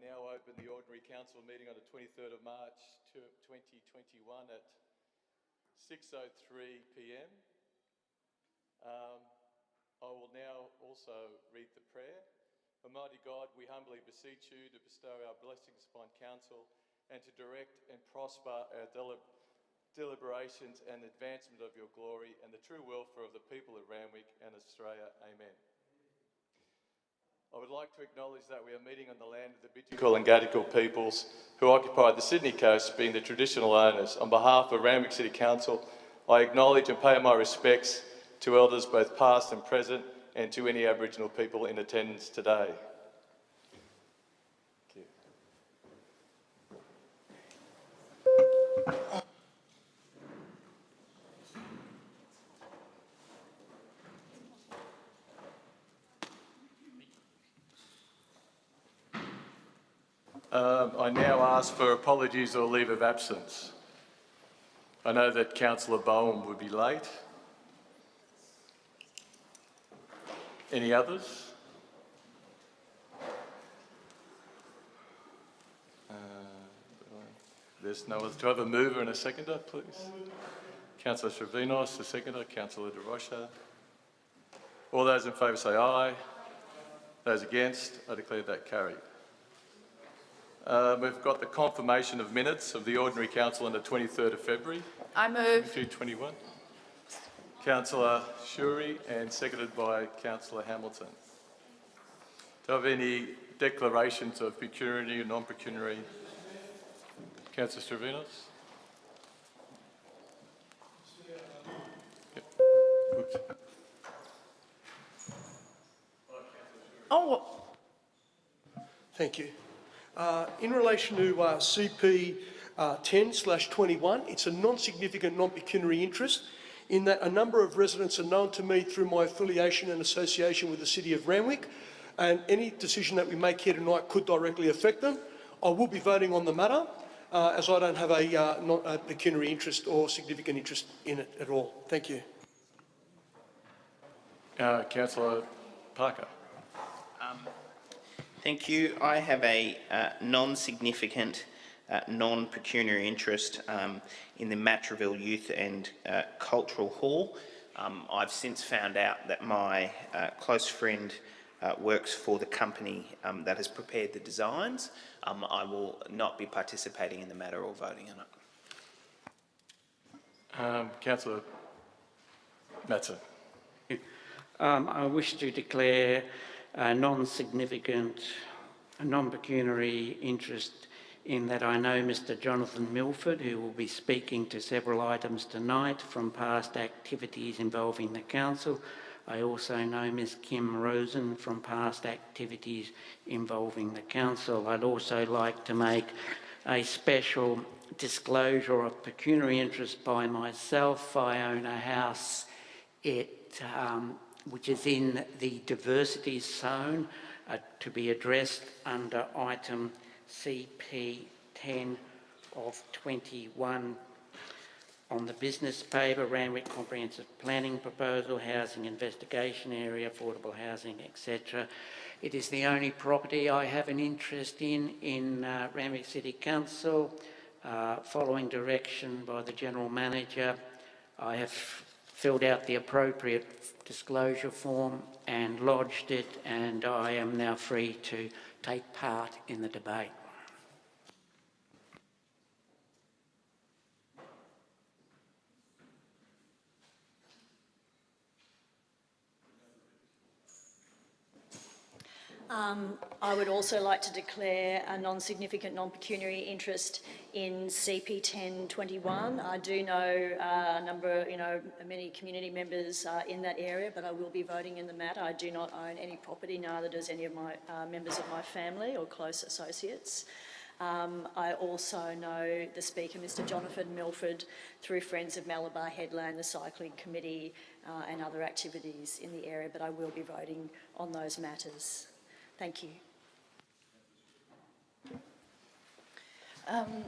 now open the Ordinary Council meeting on the 23rd of March 2021 at 6:03 p.m. I will now also read the prayer. Almighty God, we humbly beseech you to bestow our blessings upon Council and to direct and prosper our deliberations and advancement of your glory and the true welfare of the people of Randwick and Australia. Amen. I would like to acknowledge that we are meeting on the land of the Bidjigal and Gadigal peoples who occupy the Sydney coast, being the traditional owners. On behalf of Randwick City Council, I acknowledge and pay my respects to elders both past and present and to any Aboriginal people in attendance today. Thank you. I now ask for apologies or leave of absence. I know that Councillor Bowen would be late. Any others? There's no other. Do I have a mover and a seconder, please? Councillor Trevinos, the seconder. Councillor De Rocha. All those in favour say aye. Those against, I declare that carried. We've got the confirmation of minutes of the Ordinary Council on the 23rd of February. I move. 2021. Councillor Shuri and seconded by Councillor Hamilton. Do I have any declarations of pecuniary or non-pecuniary? Councillor Trevinos. Yep. Oops. Oh. Thank you. In relation to CP 10/21, it's a non-significant non-pecuniary interest in that a number of residents are known to me through my affiliation and association with the City of Randwick, and any decision that we make here tonight could directly affect them. I will be voting on the matter as I don't have a pecuniary interest or significant interest in it at all. Thank you. Councillor Parker. Thank you. I have a non-significant, non-pecuniary interest in the Matraville Youth and Cultural Hall. I've since found out that my close friend works for the company that has prepared the designs. I will not be participating in the matter or voting on it. Councillor Matson. I wish to declare a non-significant, non-pecuniary interest in that I know Mr Jonathan Milford, who will be speaking to several items tonight from past activities involving the Council. I also know Ms Kim Rosen from past activities involving the Council. I'd also like to make a special disclosure of pecuniary interest by myself. I own a house which is in the diversity zone to be addressed under item CP 10 of 21 on the business paper, Randwick Comprehensive Planning Proposal, Housing Investigation Area, Affordable Housing, etc. It is the only property I have an interest in Randwick City Council. Following direction by the General Manager, I have filled out the appropriate disclosure form and lodged it, and I am now free to take part in the debate. I would also like to declare a non-significant non-pecuniary interest in CP 10/21. I do know many community members in that area, but I will be voting in the matter. I do not own any property, neither does any of my members of my family or close associates. I also know the Speaker, Mr Jonathan Milford, through Friends of Malabar Headland, the Cycling Committee and other activities in the area, but I will be voting on those matters. Thank you.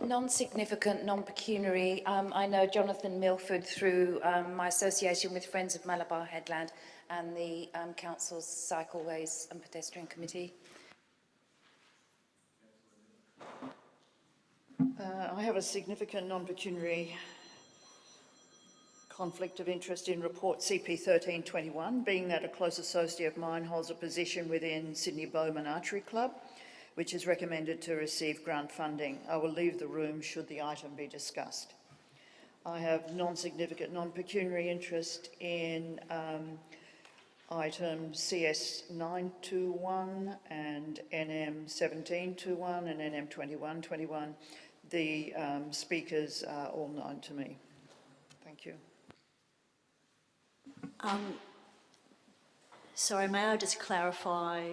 Non-significant, non-pecuniary. I know Jonathan Milford through my association with Friends of Malabar Headland and the Council's Cycleways and Pedestrian Committee. I have a significant non-pecuniary conflict of interest in report CP 1321, being that a close associate of mine holds a position within Sydney Bowman Archery Club, which is recommended to receive grant funding. I will leave the room should the item be discussed. I have non-significant non-pecuniary interest in item CS 921 and NM 1721 and NM 2121. The speakers are all known to me. Thank you. Sorry, may I just clarify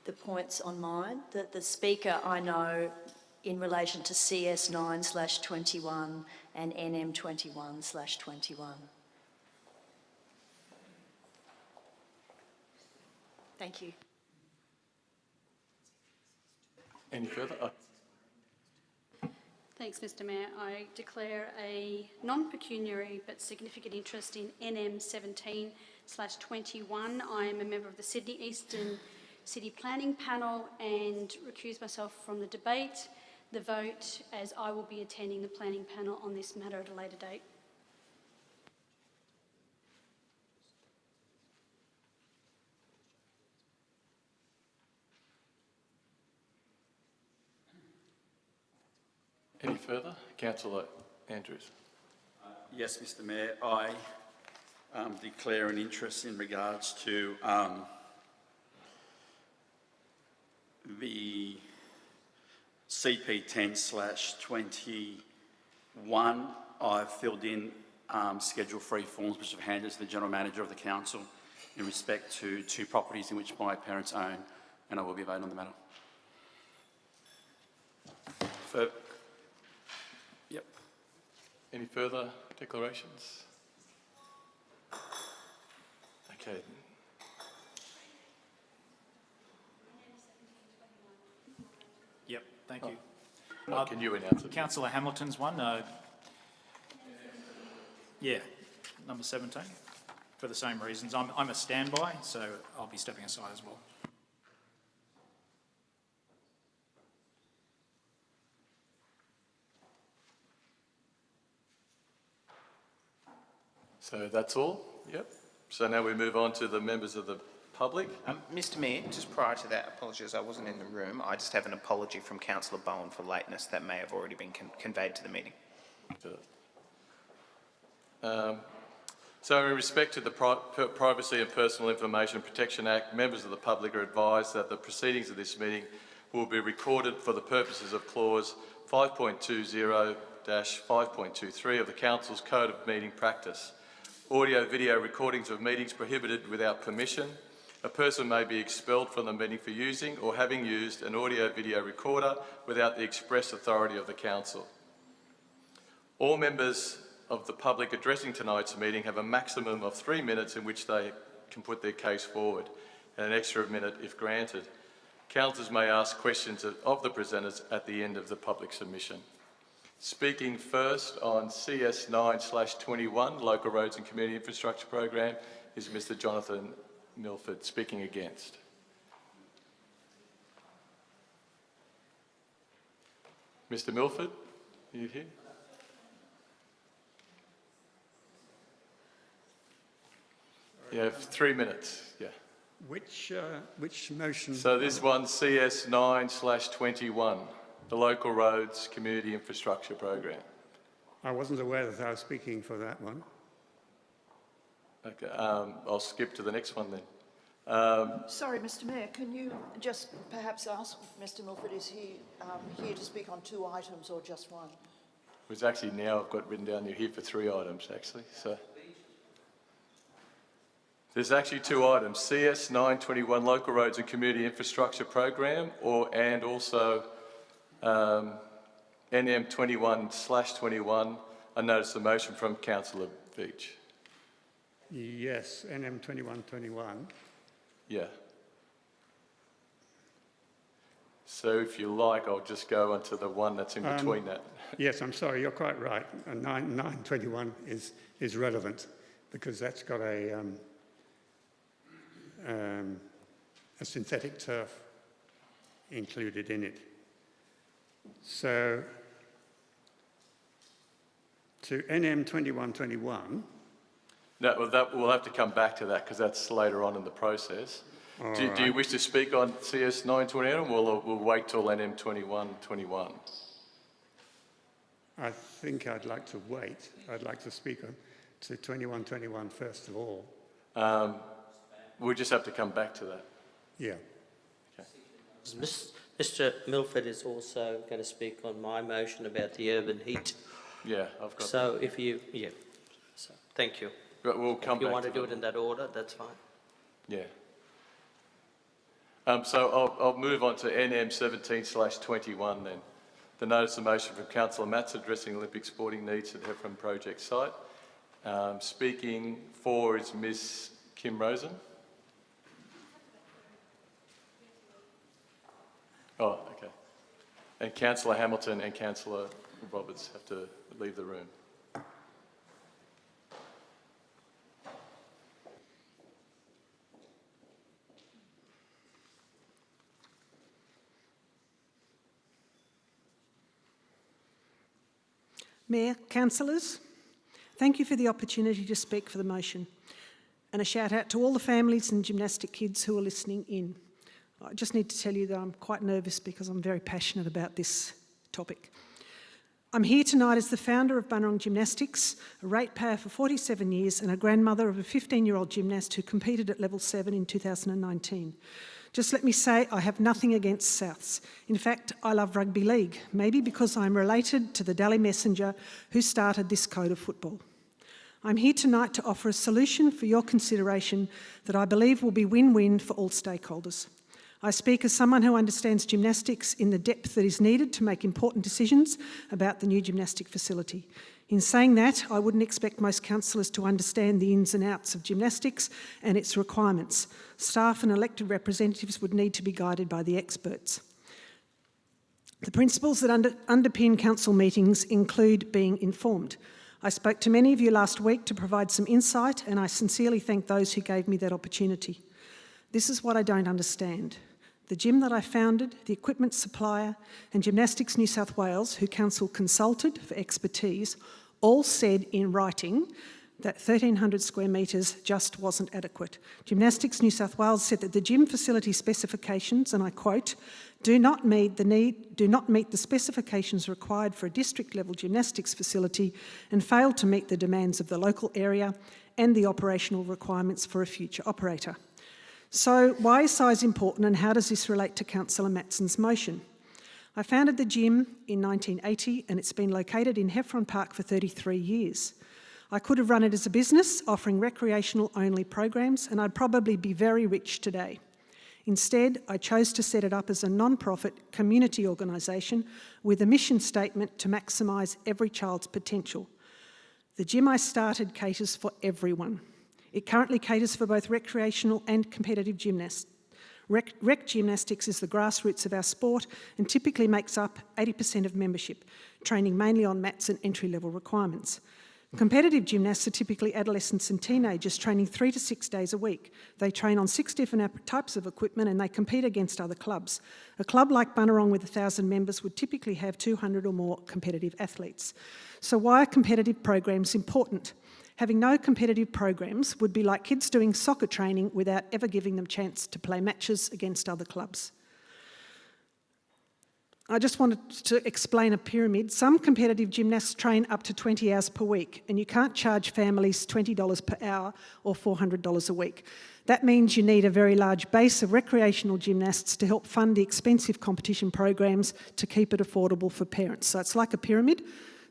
the points on mine? That the speaker I know in relation to CS 9/21 and NM 21/21. Thank you. Any further? Thanks, Mr Mayor. I declare a non-pecuniary but significant interest in NM 17/21. I am a member of the Sydney Eastern City Planning Panel and recuse myself from the debate, the vote, as I will be attending the planning panel on this matter at a later date. Any further? Councillor Andrews. Yes, Mr Mayor, I declare an interest in regards to the CP 10/21. I've filled in Schedule 3 forms which I've handed to the General Manager of the Council in respect to 2 properties in which my parents own, and I will be voting on the matter. Yep. Any further declarations? Okay. Yep, thank you. Can you announce it? Councillor Hamilton's one. Yeah, number 17, for the same reasons. I'm a standby, so I'll be stepping aside as well. So that's all? Yep. So now we move on to the members of the public. Mr Mayor, just prior to that, apologies, I wasn't in the room. I just have an apology from Councillor Bowen for lateness that may have already been conveyed to the meeting. So in respect to the Privacy and Personal Information Protection Act, members of the public are advised that the proceedings of this meeting will be recorded for the purposes of clause 5.20-5.23 of the Council's Code of Meeting Practice. Audio-video recordings of meetings prohibited without permission. A person may be expelled from the meeting for using or having used an audio-video recorder without the express authority of the Council. All members of the public addressing tonight's meeting have a maximum of 3 minutes in which they can put their case forward, and an extra minute if granted. Councillors may ask questions of the presenters at the end of the public submission. Speaking first on CS 9/21, Local Roads and Community Infrastructure Program, is Mr Jonathan Milford. Speaking against. Mr Milford, are you here? You have 3 minutes, yeah. Which motion? So this one's CS 9/21, the Local Roads Community Infrastructure Program. I wasn't aware that I was speaking for that one. Okay, I'll skip to the next one then. Sorry, Mr Mayor, can you just perhaps ask Mr Milford, is he here to speak on 2 items or just one? It was actually now I've got written down you're here for 3 items actually. So there's actually 2 items, CS 9/21 Local Roads and Community Infrastructure Program and also NM 21/21, a notice of motion from Councillor Veach. Yes, NM 2121. Yeah. So if you like, I'll just go on to the one that's in between that. Yes, I'm sorry, you're quite right. 921 is relevant because that's got a synthetic turf included in it. So to NM 2121, No, well, we'll have to come back to that because that's later on in the process. Do you wish to speak on CS 928 or we'll wait till NM 2121? I think I'd like to wait. I'd like to speak on to 2121 first of all. We'll just have to come back to that. Yeah. Okay. Mr. Milford is also going to speak on my motion about the urban heat. Yeah, I've got So that. if you, yeah, so, thank you. But we'll come If you back want to do that. it in that order, that's fine. Yeah. So I'll move on to NM 17/21 then. The notice of motion from Councillor Matts addressing Olympic sporting needs at Heffron project site. Speaking for is Ms. Kim Rosen. Oh, okay. And Councillor Hamilton and Councillor Roberts have to leave the room. Mayor, councillors, thank you for the opportunity to speak for the motion. And a shout out to all the families and gymnastic kids who are listening in. I just need to tell you that I'm quite nervous because I'm very passionate about this topic. I'm here tonight as the founder of Bunurong Gymnastics, a ratepayer for 47 years and a grandmother of a 15-year-old gymnast who competed at level 7 in 2019. Just let me say I have nothing against Souths. In fact, I love rugby league, maybe because I'm related to the Daily Messenger who started this code of football. I'm here tonight to offer a solution for your consideration that I believe will be win-win for all stakeholders. I speak as someone who understands gymnastics in the depth that is needed to make important decisions about the new gymnastic facility. In saying that, I wouldn't expect most councillors to understand the ins and outs of gymnastics and its requirements. Staff and elected representatives would need to be guided by the experts. The principles that underpin council meetings include being informed. I spoke to many of you last week to provide some insight, and I sincerely thank those who gave me that opportunity. This is what I don't understand. The gym that I founded, the equipment supplier, and Gymnastics New South Wales, who council consulted for expertise, all said in writing that 1,300 square metres just wasn't adequate. Gymnastics New South Wales said that the gym facility specifications, and I quote, do not meet the specifications required for a district-level gymnastics facility and fail to meet the demands of the local area and the operational requirements for a future operator. So why is size important and how does this relate to Councillor Matson's motion? I founded the gym in 1980 and it's been located in Heffron Park for 33 years. I could have run it as a business offering recreational-only programs and I'd probably be very rich today. Instead, I chose to set it up as a non-profit community organisation with a mission statement to maximise every child's potential. The gym I started caters for everyone. It currently caters for both recreational and competitive gymnasts. Rec gymnastics is the grassroots of our sport and typically makes up 80% of membership, training mainly on mats and entry-level requirements. Competitive gymnasts are typically adolescents and teenagers training 3 to 6 days a week. They train on 6 different types of equipment and they compete against other clubs. A club like Bunurong with 1,000 members would typically have 200 or more competitive athletes. So why are competitive programs important? Having no competitive programs would be like kids doing soccer training without ever giving them a chance to play matches against other clubs. I just wanted to explain a pyramid. Some competitive gymnasts train up to 20 hours per week, and you can't charge families $20 per hour or $400 a week. That means you need a very large base of recreational gymnasts to help fund the expensive competition programs to keep it affordable for parents. So it's like a pyramid.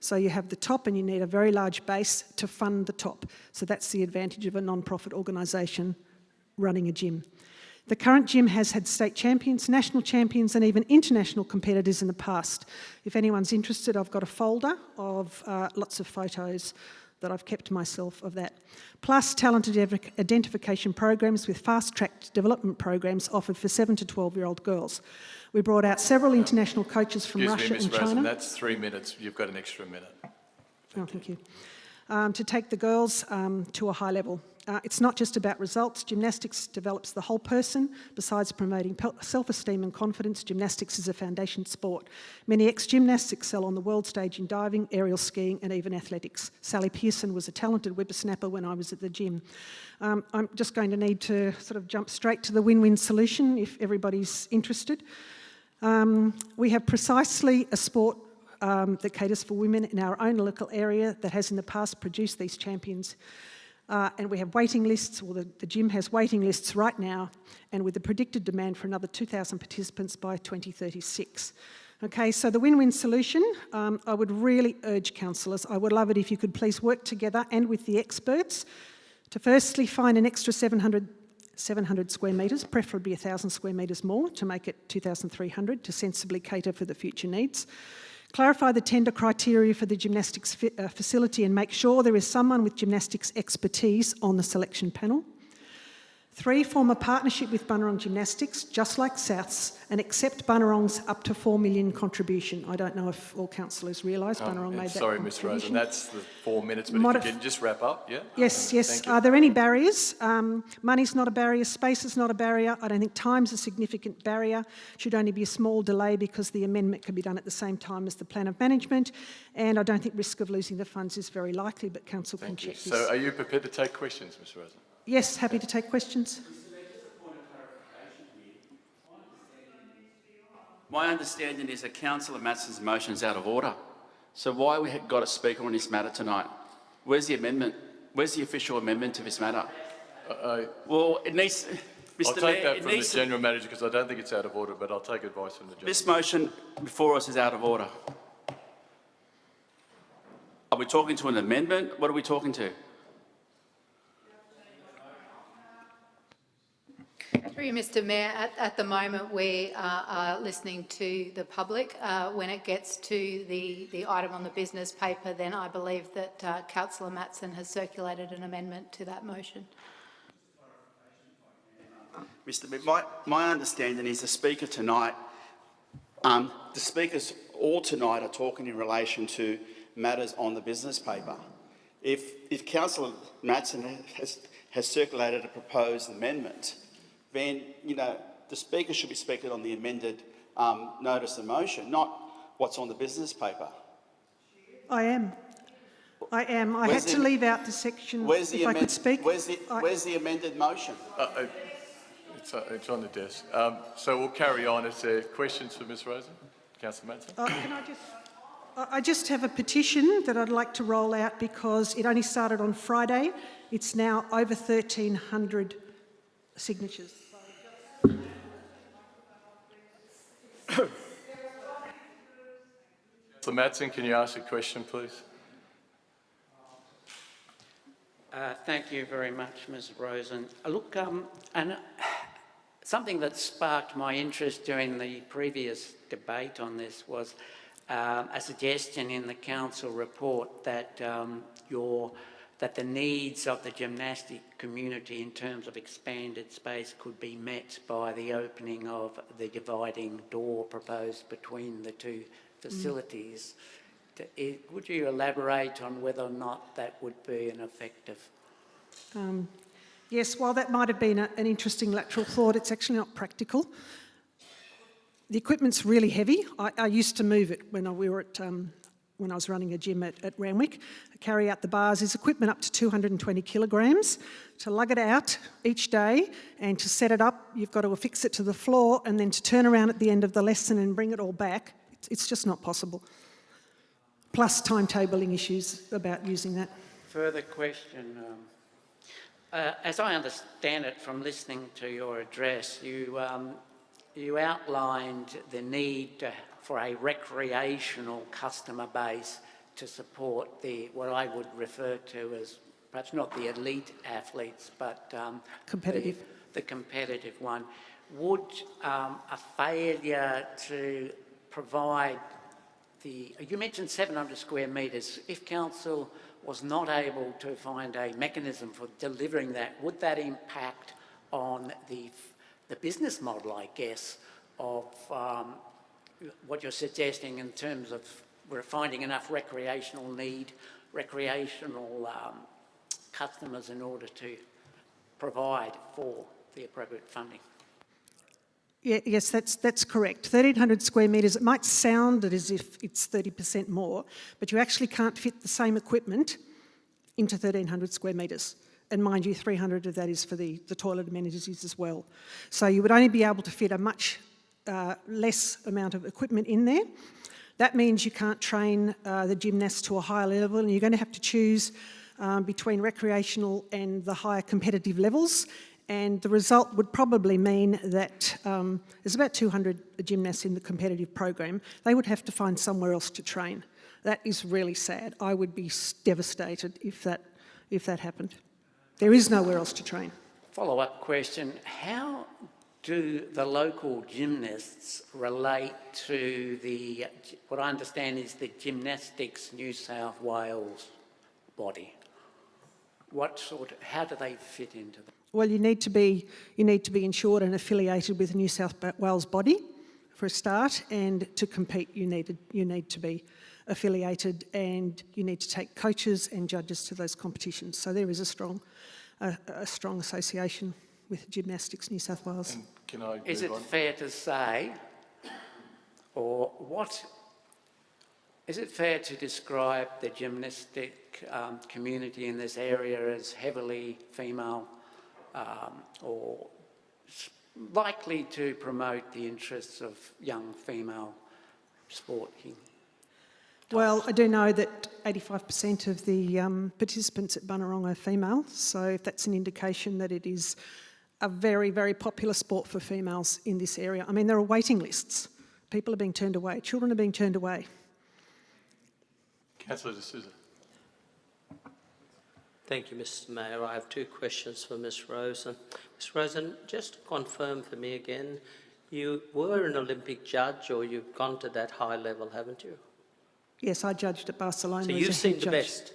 So you have the top and you need a very large base to fund the top. So that's the advantage of a non-profit organisation running a gym. The current gym has had state champions, national champions and even international competitors in the past. If anyone's interested, I've got a folder of lots of photos that I've kept myself of that. Plus talented identification programs with fast-tracked development programs offered for 7 to 12-year-old girls. We brought out several international coaches from Russia and China. That's 3 minutes. You've got an extra minute. Thank you. To take the girls to a high level. It's not just about results. Gymnastics develops the whole person. Besides promoting self-esteem and confidence, gymnastics is a foundation sport. Many ex-gymnasts excel on the world stage in diving, aerial skiing and even athletics. Sally Pearson was a talented whippersnapper when I was at the gym. I'm just going to need to sort of jump straight to the win-win solution if everybody's interested. We have precisely a sport that caters for women in our own local area that has in the past produced these champions. And we have waiting lists, or the gym has waiting lists right now, and with the predicted demand for another 2,000 participants by 2036. Okay, so the win-win solution, I would really urge councillors, I would love it if you could please work together and with the experts to firstly find an extra 700 square metres, preferably 1,000 square metres more, to make it 2,300 to sensibly cater for the future needs. Clarify the tender criteria for the gymnastics facility and make sure there is someone with gymnastics expertise on the selection panel. 3, form a partnership with Bunurong Gymnastics, just like Souths, and accept Bunurong's up to $4 million contribution. I don't know if all councillors realise Bunurong made that Sorry, Ms Rosen, that's the 4 minutes, but if you can just wrap up, yeah? Yes. Are there any barriers? Money's not a barrier, space is not a barrier. I don't think time's a significant barrier. Should only be a small delay because the amendment can be done at the same time as the plan of management. And I don't think risk of losing the funds is very likely, but council can check this. So are you prepared to take questions, Ms Rosen? Yes, happy to take questions. My understanding is that Councillor Matson's motion is out of order. So why we got a speaker on this matter tonight? Where's the amendment? Where's the official amendment to this matter? Well, it needs... Mr. I'll take Mayor, that from the General Manager because I don't think it's out of order, but I'll take advice from the General This Manager. motion before us is out of order. Are we talking to an amendment? What are we talking to? Through you, Mr Mayor, at the moment we are listening to the public. When it gets to the item on the business paper, then I believe that Councillor Matson has circulated an amendment to that motion. Mr. Mayor, my understanding is the speaker tonight, the speakers all tonight are talking in relation to matters on the business paper. If Councillor Matson has circulated a proposed amendment, then, you know, the speaker should be speaking on the amended notice of motion, not what's on the business paper. I am. I had to leave out the section if I could speak. Where's the amended motion? It's on the desk. So we'll carry on. Is there questions for Ms Rosen? Councillor Matson? I just have a petition that I'd like to roll out because it only started on Friday. It's now over 1,300 signatures. Councillor Matson, can you ask a question, please? Thank you very much, Ms Rosen. Look, something that sparked my interest during the previous debate on this was a suggestion in the council report that that the needs of the gymnastic community in terms of expanded space could be met by the opening of the dividing door proposed between the two facilities. Would you elaborate on whether or not that would be an effective? Yes, while that might have been an interesting lateral thought, it's actually not practical. The equipment's really heavy. I used to move it when we were at when I was running a gym at Randwick. Carry out the bars is equipment up to 220 kilograms. To lug it out each day and to set it up, you've got to affix it to the floor, and then to turn around at the end of the lesson and bring it all back, it's just not possible. Plus timetabling issues about using that. Further question. As I understand it from listening to your address, you outlined the need for a recreational customer base to support what I would refer to as perhaps not the elite athletes, but competitive. The competitive one. Would a failure to provide you mentioned 700 square metres. If council was not able to find a mechanism for delivering that, would that impact on the business model, I guess, of what you're suggesting in terms of we're finding enough recreational customers in order to provide for the appropriate funding. Yeah, yes, that's correct. 1,300 square metres, it might sound as if it's 30% more, but you actually can't fit the same equipment into 1,300 square metres. And mind you, 300 of that is for the toilet amenities as well. So you would only be able to fit a much less amount of equipment in there. That means you can't train the gymnasts to a higher level, and you're going to have to choose between recreational and the higher competitive levels. And the result would probably mean that there's about 200 gymnasts in the competitive program. They would have to find somewhere else to train. That is really sad. I would be devastated if that happened. There is nowhere else to train. Follow-up question, how do the local gymnasts relate to what I understand is the Gymnastics New South Wales body? How do they fit into them? Well, you need to be insured and affiliated with the New South Wales body for a start, and to compete you need to be affiliated, and you need to take coaches and judges to those competitions. So there is a strong association with Gymnastics New South Wales. Is it fair to say, is it fair to describe the gymnastic community in this area as heavily female or likely to promote the interests of young female sporting? Well, I do know that 85% of the participants at Bunurong are female, so if that's an indication that it is a very, very popular sport for females in this area. I mean, there are waiting lists. People are being turned away. Children are being turned away. Councillor De Souza. Thank you, Mr. Mayor. I have two questions for Ms. Rosen. Ms. Rosen, just to confirm for me again, you were an Olympic judge, or you've gone to that high level, haven't you? Yes, I judged at Barcelona. So you've seen the best.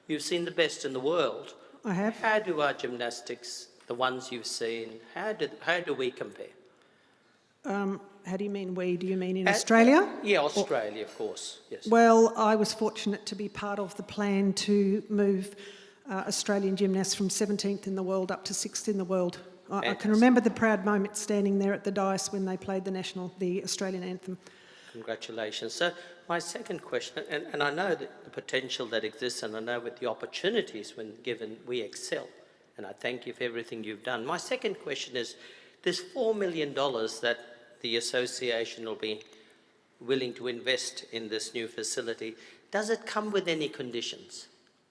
You've seen the best in the world. I have. How do our gymnastics, the ones you've seen, how do we compare? How do you mean we? Do you mean in Australia? Yeah, Australia, of course. Yes. Well, I was fortunate to be part of the plan to move Australian gymnasts from 17th in the world up to 6th in the world. I can remember the proud moment standing there at the dais when they played the Australian anthem. Congratulations. So my second question, and I know that the potential that exists, and I know with the opportunities when given we excel, and I thank you for everything you've done. My second question is, this $4 million that the association will be willing to invest in this new facility, does it come with any conditions?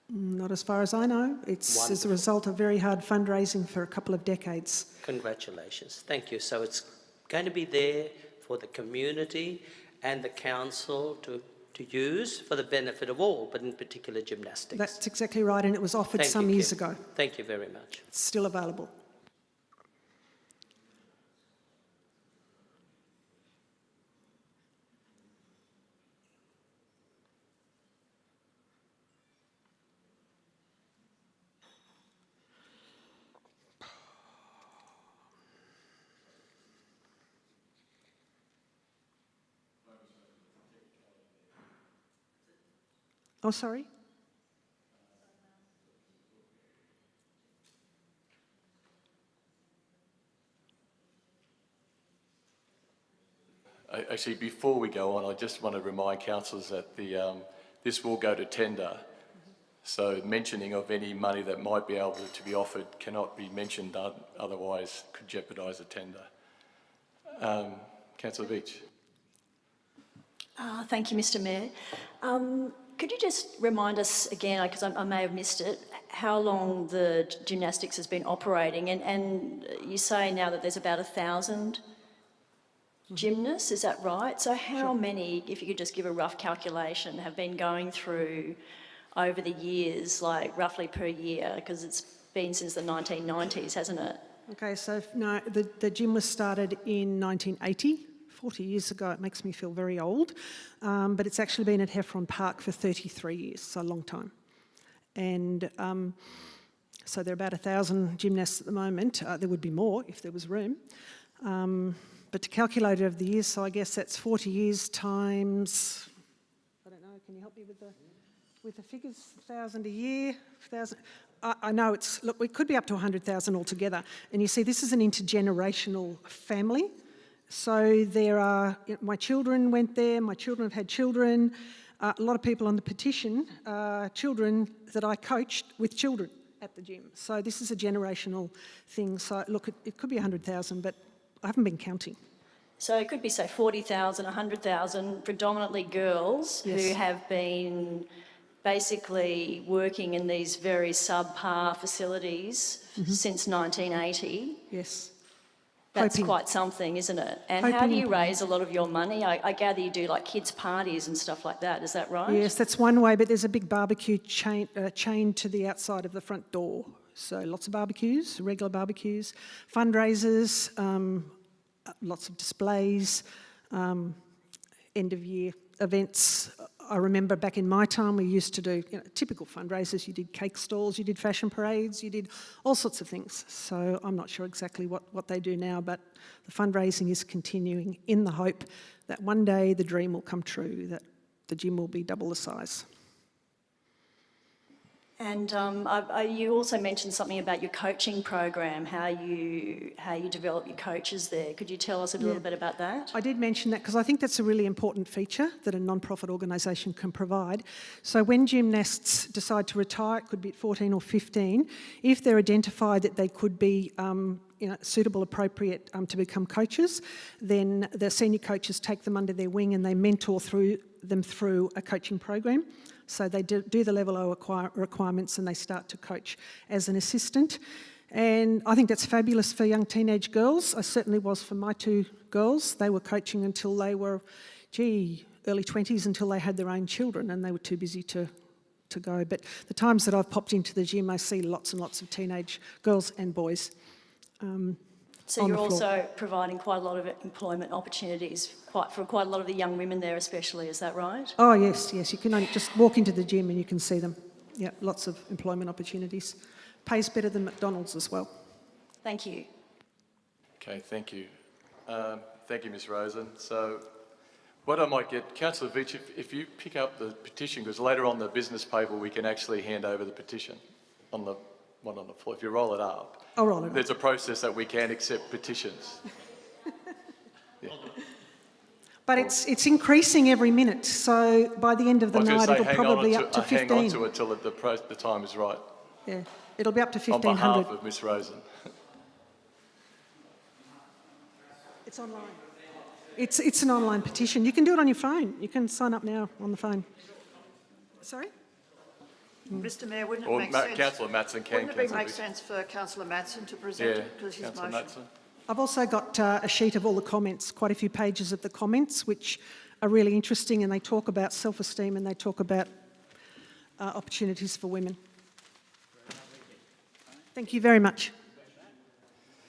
Not as far as I know. It's as a result of very hard fundraising for a couple of decades. Congratulations. Thank you. So it's going to be there for the community and the council to use for the benefit of all, but in particular gymnastics. That's exactly right, and it was offered some years ago. Thank you very much. It's still available. Oh, sorry? Actually, before we go on, I just want to remind councillors that this will go to tender. So mentioning of any money that might be able to be offered cannot be mentioned, otherwise could jeopardise a tender. Councillor Beach. Thank you, Mr. Mayor. Could you just remind us again, because I may have missed it, how long the gymnastics has been operating? And you say now that there's about 1,000 gymnasts, is that right? So how many, if you could just give a rough calculation, have been going through over the years, like roughly per year? Because it's been since the 1990s, hasn't it? Okay, so no, the gym was started in 1980. 40 years ago. It makes me feel very old, but it's actually been at Heffron Park for 33 years, so a long time. And so there are about 1,000 gymnasts at the moment. There would be more if there was room. But to calculate it over the years, so I guess that's 40 years times, I don't know, can you help me with the... with the figures, 1,000 a year, 1,000... I know it's... Look, it could be up to 100,000 altogether. And you see, this is an intergenerational family. So there are... My children went there, my children have had children. A lot of people on the petition are children that I coached with children at the gym. So this is a generational thing. So look, it could be 100,000, but I haven't been counting. So it could be, say, 40,000, 100,000, predominantly girls Yes. who have been basically working in these very subpar facilities since 1980. Yes. That's Hoping. quite something, isn't it? And how Hoping do you and raise a lot of your money? I gather you do like kids' parties and stuff like that, is that right? Yes, that's one way, but there's a big barbecue chain to the outside of the front door. So lots of barbecues, regular barbecues, fundraisers, lots of displays, end-of-year events. I remember back in my time we used to do typical fundraisers. You did cake stalls, you did fashion parades, you did all sorts of things. So I'm not sure exactly what they do now, but the fundraising is continuing in the hope that one day the dream will come true, that the gym will be double the size. And you also mentioned something about your coaching program, how you develop your coaches there. Could you tell us a little bit about that? I did mention that because I think that's a really important feature that a non-profit organisation can provide. So when gymnasts decide to retire, it could be at 14 or 15, if they're identified that they could be suitable, appropriate to become coaches, then the senior coaches take them under their wing and they mentor them through a coaching program. So they do the level O requirements and they start to coach as an assistant. And I think that's fabulous for young teenage girls. I certainly was for my two girls. They were coaching until they were, early 20s, until they had their own children and they were too busy to go. But the times that I've popped into the gym, I see lots and lots of teenage girls and boys. So you're also providing quite a lot of employment opportunities for quite a lot of the young women there especially, is that right? Oh yes, you can only just walk into the gym and you can see them. Yeah, lots of employment opportunities. Pays better than McDonald's as well. Thank you. Okay, thank you. Thank you, Ms Rosen. So what I might get, Councillor Veitch, if you pick up the petition, because later on the business paper we can actually hand over the petition on the one on the floor. If you roll it up, I'll roll it up. There's a process that we can accept petitions. Yeah. But it's increasing every minute, so by the end of the night it'll probably be up to 15. Hang on to it till the time is right. Yeah, it'll be up to 1,500. On behalf of Ms Rosen. It's online. It's an online petition. You can do it on your phone. You can sign up now on the phone. Sorry? Mr Mayor, wouldn't it Or make sense... Councillor Matson can. Wouldn't it make sense for Councillor Matson to present it because his Councillor motion... Matson. I've also got a sheet of all the comments, quite a few pages of the comments, which are really interesting, and they talk about self-esteem and they talk about opportunities for women. Thank you very much.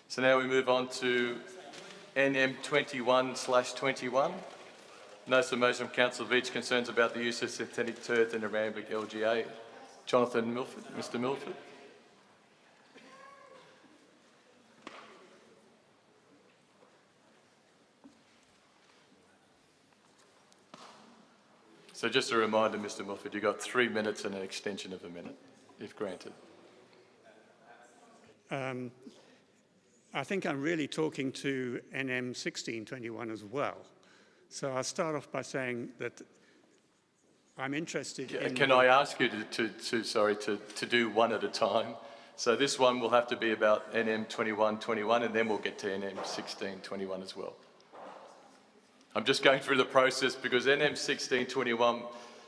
So now we move on to NM 21/21. Notice of motion from Councillor Veitch concerns about the use of synthetic turf in the Randwick LGA. Jonathan Milford, Mr Milford. So just a reminder, Mr Milford, you've got 3 minutes and an extension of a minute, if granted. I think I'm really talking to NM 1621 as well. So I'll start off by saying that I'm interested in... Can I ask you to do one at a time? So this one will have to be about NM 2121 and then we'll get to NM 1621 as well. I'm just going through the process because NM 1621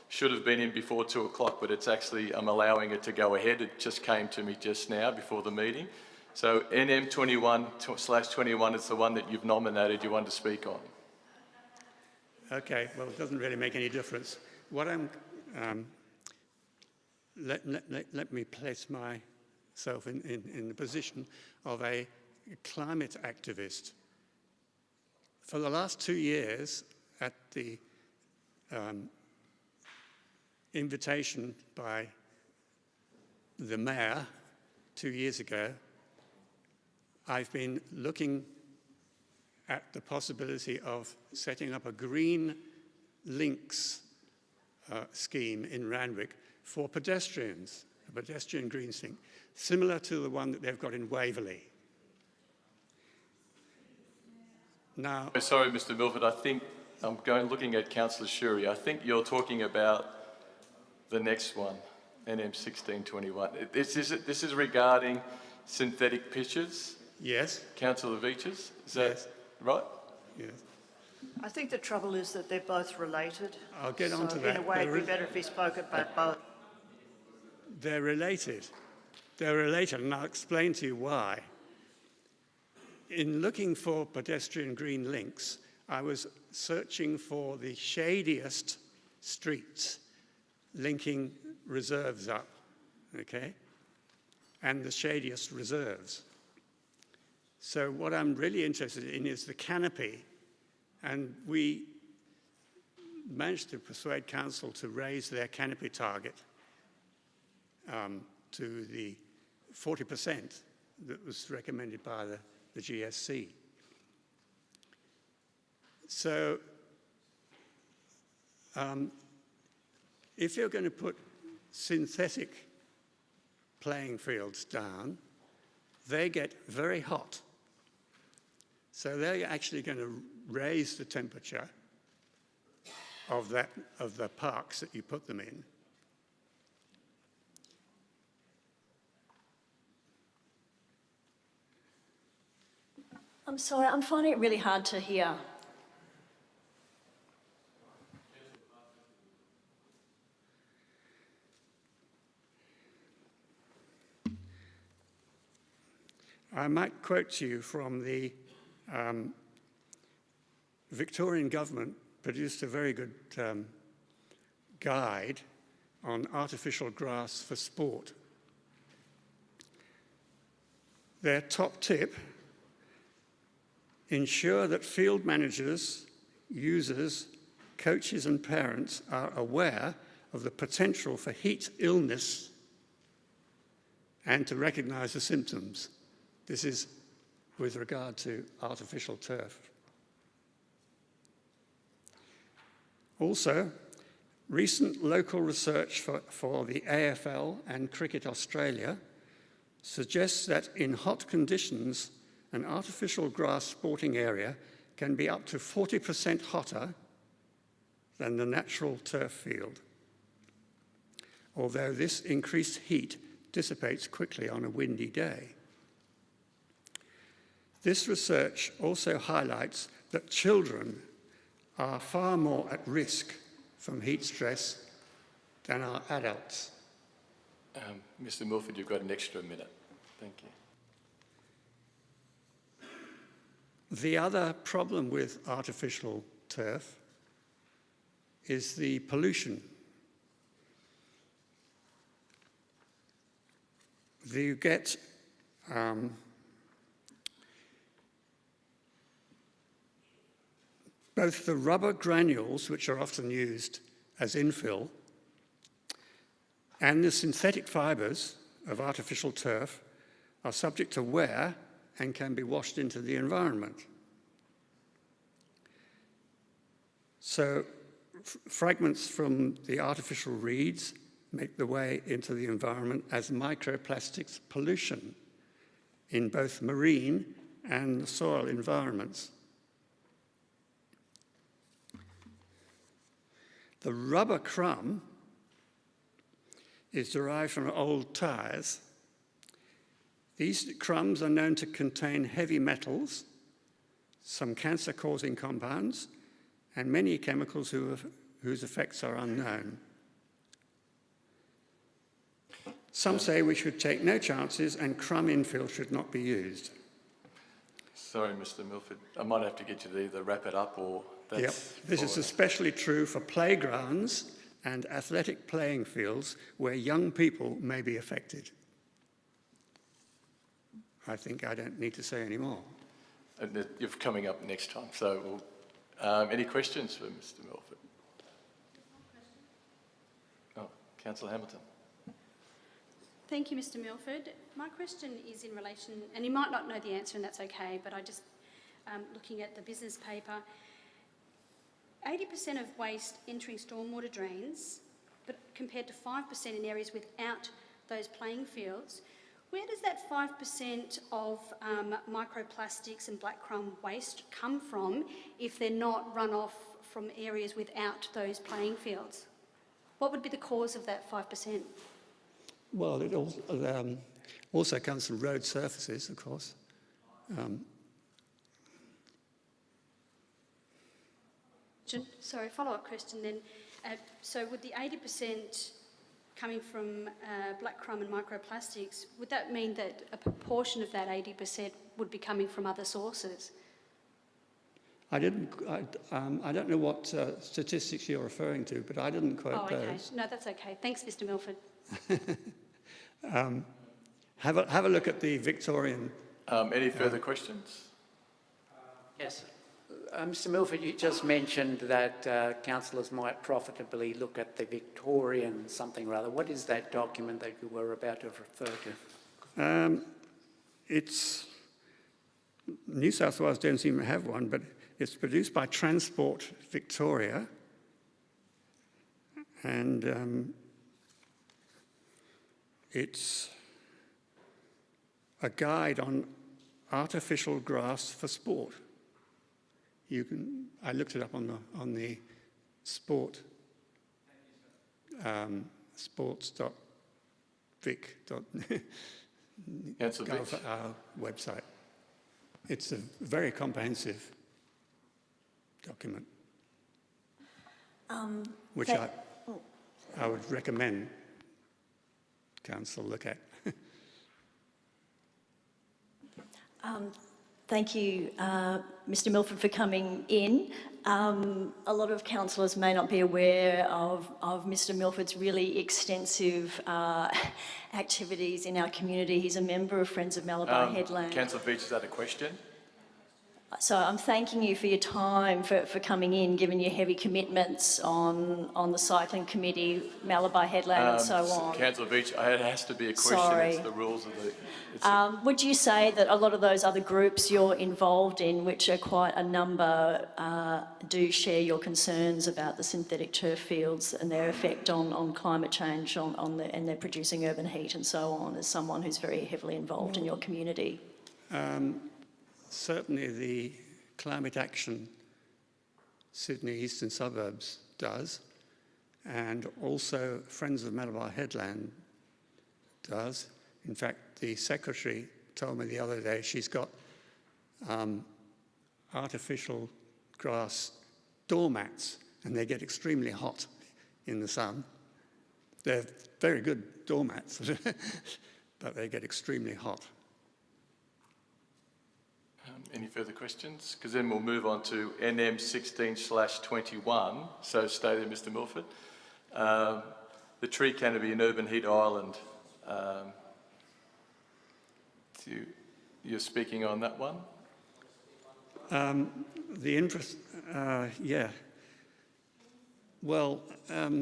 should have been in before 2 o'clock, but it's actually, I'm allowing it to go ahead. It just came to me just now before the meeting. So NM 21/21 is the one that you've nominated, you want to speak on. Okay, well, it doesn't really make any difference. What I'm... let me place myself in the position of a climate activist. For the last 2 years, at the invitation by the mayor 2 years ago, I've been looking at the possibility of setting up a green links scheme in Randwick for pedestrians, a pedestrian green sink, similar to the one that they've got in Waverley. Now, sorry, Mr. Milford, I think I'm looking at Councillor Shuri. I think you're talking about the next one, NM 1621. This is regarding synthetic pitches. Yes. Councillor Veitches, is that right? Yes. I think the trouble is that they're both related. I'll get on to that. In a way, it'd be better if he spoke about both. They're related. They're related, and I'll explain to you why. In looking for pedestrian green links, I was searching for the shadiest streets linking reserves up, okay? And the shadiest reserves. So what I'm really interested in is the canopy, and we managed to persuade council to raise their canopy target to the 40% that was recommended by the GSC. So if you're going to put synthetic playing fields down, they get very hot. So they're actually going to raise the temperature of the parks that you put them in. I'm sorry, I'm finding it really hard to hear. I might quote to you from the Victorian government produced a very good guide on artificial grass for sport. Their top tip: ensure that field managers, users, coaches and parents are aware of the potential for heat illness and to recognise the symptoms. This is with regard to artificial turf. Also, recent local research for the AFL and Cricket Australia suggests that in hot conditions, an artificial grass sporting area can be up to 40% hotter than the natural turf field, although this increased heat dissipates quickly on a windy day. This research also highlights that children are far more at risk from heat stress than are adults. Mr. Milford, you've got an extra minute. Thank you. The other problem with artificial turf is the pollution. You get both the rubber granules, which are often used as infill, and the synthetic fibres of artificial turf are subject to wear and can be washed into the environment. So fragments from the artificial reeds make their way into the environment as microplastics pollution in both marine and soil environments. The rubber crumb is derived from old tyres. These crumbs are known to contain heavy metals, some cancer-causing compounds, and many chemicals whose effects are unknown. Some say we should take no chances and crumb infill should not be used. Sorry, Mr. Milford, I might have to get you to either wrap it up or that's... Yep. This is especially true for playgrounds and athletic playing fields where young people may be affected. I think I don't need to say any more. And you're coming up next time, so any questions for Mr. Milford? Oh, Councillor Hamilton. Thank you, Mr. Milford. My question is in relation, and you might not know the answer and that's okay, but I just, looking at the business paper, 80% of waste entering stormwater drains but compared to 5% in areas without those playing fields. Where does that 5% of microplastics and black crumb waste come from if they're not run off from areas without those playing fields? What would be the cause of that 5%? Well, it also comes from road surfaces, of course. Sorry, follow-up question then. So would the 80% coming from black crumb and microplastics, would that mean that a proportion of that 80% would be coming from other sources? I don't know what statistics you're referring to, but I didn't quote okay. those. No, that's okay. Thanks, Mr. Milford. Have a look at the Victorian. Any further questions? Yes. Mr. Milford, you just mentioned that councillors might profitably look at the Victorian something or other. What is that document that you were about to refer to? It's New South Wales don't seem to have one, but it's produced by Transport Victoria, and it's a guide on artificial grass for sport. I looked it up on the sport sports.vic.gov website. It's a very comprehensive document, which I would recommend council look at. Thank you, Mr. Milford, for coming in. A lot of councillors may not be aware of Mr. Milford's really extensive activities in our community. He's a member of Friends of Malabar Headland. Councillor Beach, is that a question? So I'm thanking you for your time, for coming in, given your heavy commitments on the cycling committee, Malabar Headland and so on. Councillor Beach, it has to be a question. Sorry. It's the rules of the... Would you say that a lot of those other groups you're involved in, which are quite a number, do share your concerns about the synthetic turf fields and their effect on climate change and they're producing urban heat and so on, as someone who's very heavily involved in your community? Certainly the Climate Action Sydney Eastern Suburbs does, and also Friends of Malabar Headland does. In fact, the secretary told me the other day she's got artificial grass doormats, and they get extremely hot in the sun. They're very good doormats, but they get extremely hot. Any further questions? Because then we'll move on to NM 16/21. So stay there, Mr. Milford. The tree canopy in Urban Heat Island. You're speaking on that one? The interest, yeah. Well,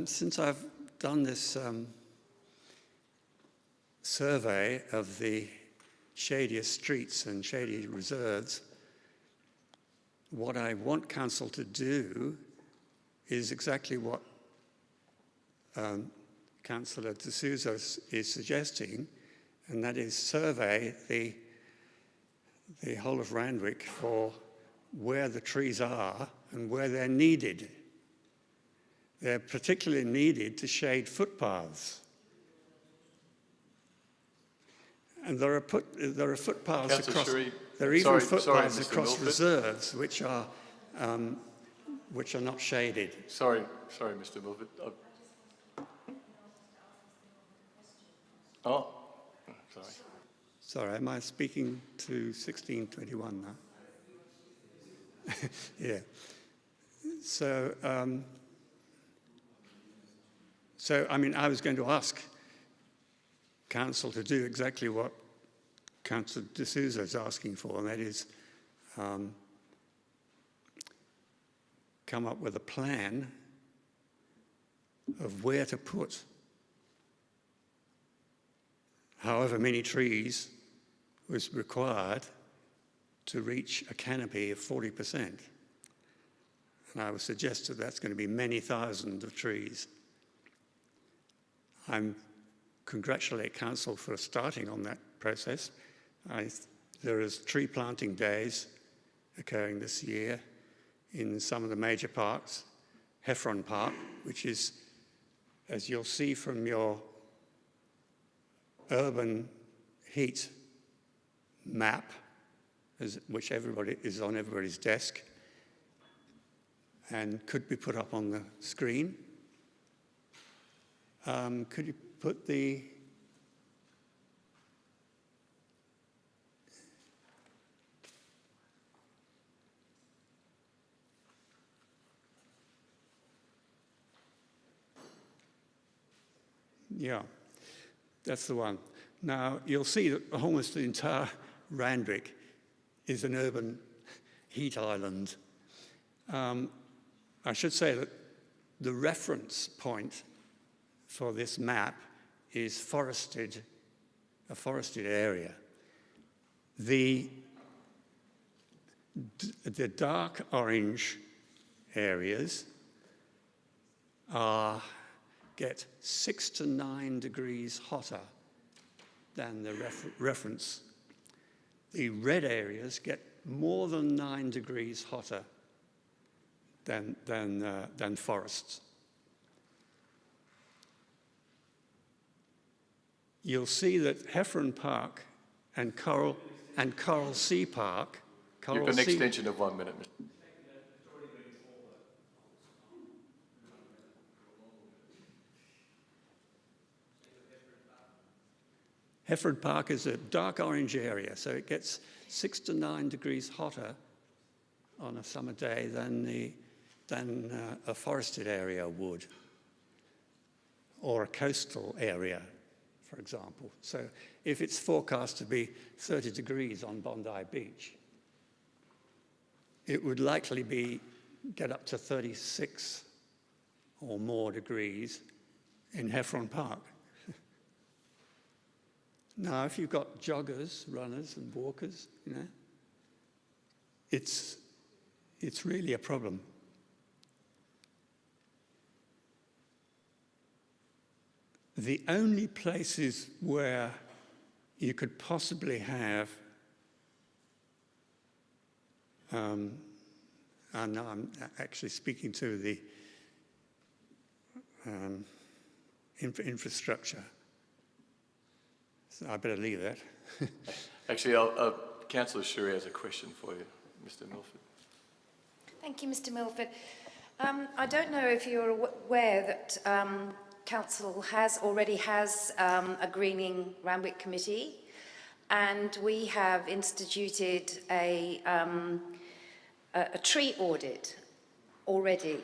since I've done this survey of the shadiest streets and shady reserves, what I want council to do is exactly what Councillor D'Souza is suggesting, and that is survey the whole of Randwick for where the trees are and where they're needed. They're particularly needed to shade footpaths. And there are footpaths across. There are even footpaths across reserves which are not shaded. Sorry, Mr. Milford. Oh, sorry. Sorry, am I speaking to 1621 now? Yeah. So I mean, I was going to ask council to do exactly what Councillor D'Souza is asking for, and that is come up with a plan of where to put however many trees was required to reach a canopy of 40%. And I would suggest that that's going to be many thousands of trees. I congratulate council for starting on that process. There is tree planting days occurring this year in some of the major parks. Heffron Park, which is, as you'll see from your urban heat map, which is on everybody's desk and could be put up on the screen. Could you put the yeah, that's the one. Now, you'll see that almost the entire Randwick is an urban heat island. I should say that the reference point for this map is a forested area. The dark orange areas get 6 to 9 degrees hotter than the reference. The red areas get more than 9 degrees hotter than forests. You'll see that Heffron Park and Coral Sea Park. You've got an extension of 1 minute. Heffron Park is a dark orange area, so it gets 6 to 9 degrees hotter on a summer day than a forested area would, or a coastal area, for example. So if it's forecast to be 30 degrees on Bondi Beach, it would likely get up to 36 or more degrees in Heffron Park. Now, if you've got joggers, runners and walkers, it's really a problem. The only places where you could possibly have, and now I'm actually speaking to the infrastructure, so I better leave that. Actually, Councillor Shuri has a question for you, Mr. Milford. Thank you, Mr. Milford. I don't know if you're aware that Council already has a Greening Randwick Committee, and we have instituted a tree audit already.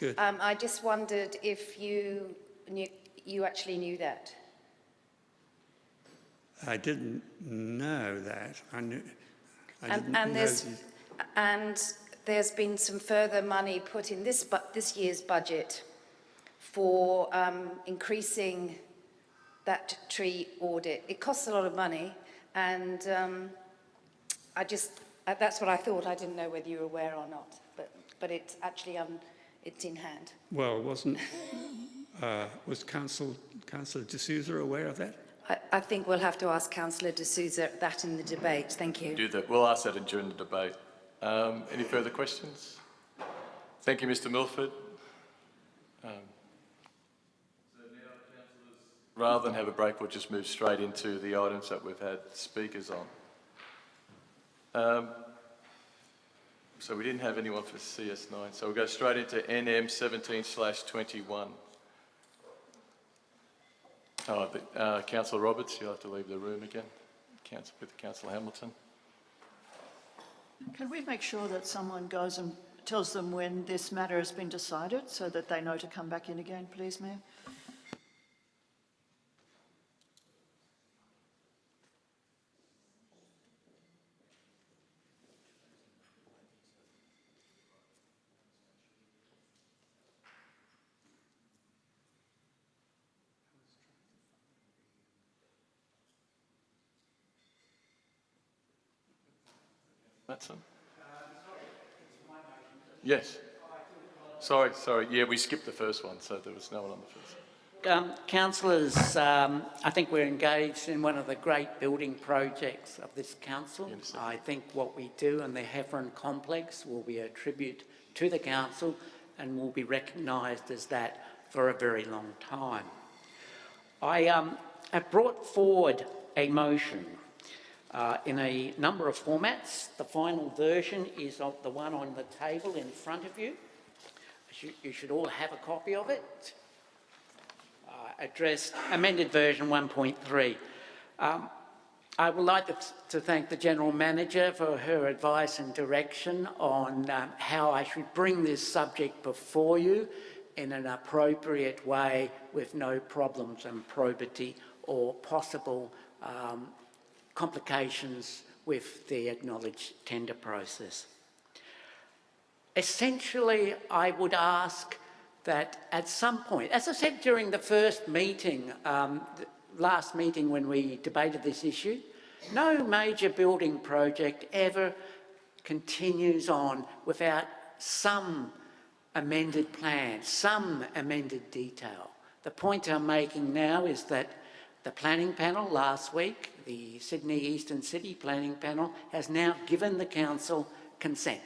Good. I just wondered if you actually knew that. I didn't know that. And there's been some further money put in this year's budget for increasing that tree audit. It costs a lot of money, and that's what I thought. I didn't know whether you were aware or not, but it's actually it's in hand. Well, was Councillor D'Souza aware of that? I think we'll have to ask Councillor D'Souza that in the debate. Thank you. Do that. We'll ask that during the debate. Any further questions? Thank you, Mr. Milford. So now, councillors, rather than have a break, we'll just move straight into the items that we've had speakers on. So we didn't have anyone for CS9, so we'll go straight into NM 17/21. Councillor Roberts, you'll have to leave the room again. With Councillor Hamilton. Can we make sure that someone goes and tells them when this matter has been decided so that they know to come back in again, please, Mayor? Matson? Yes. Sorry. Yeah, we skipped the first one, so there was no one on the first one. Councillors, I think we're engaged in one of the great building projects of this council. I think what we do in the Heffron complex will be a tribute to the council and will be recognised as that for a very long time. I have brought forward a motion in a number of formats. The final version is of the one on the table in front of you. You should all have a copy of it. Addressed amended version 1.3. I would like to thank the General Manager for her advice and direction on how I should bring this subject before you in an appropriate way with no problems and probity or possible complications with the acknowledged tender process. Essentially, I would ask that at some point, as I said during the first meeting, last meeting when we debated this issue, no major building project ever continues on without some amended plan, some amended detail. The point I'm making now is that the planning panel last week, the Sydney Eastern City Planning Panel, has now given the council consent.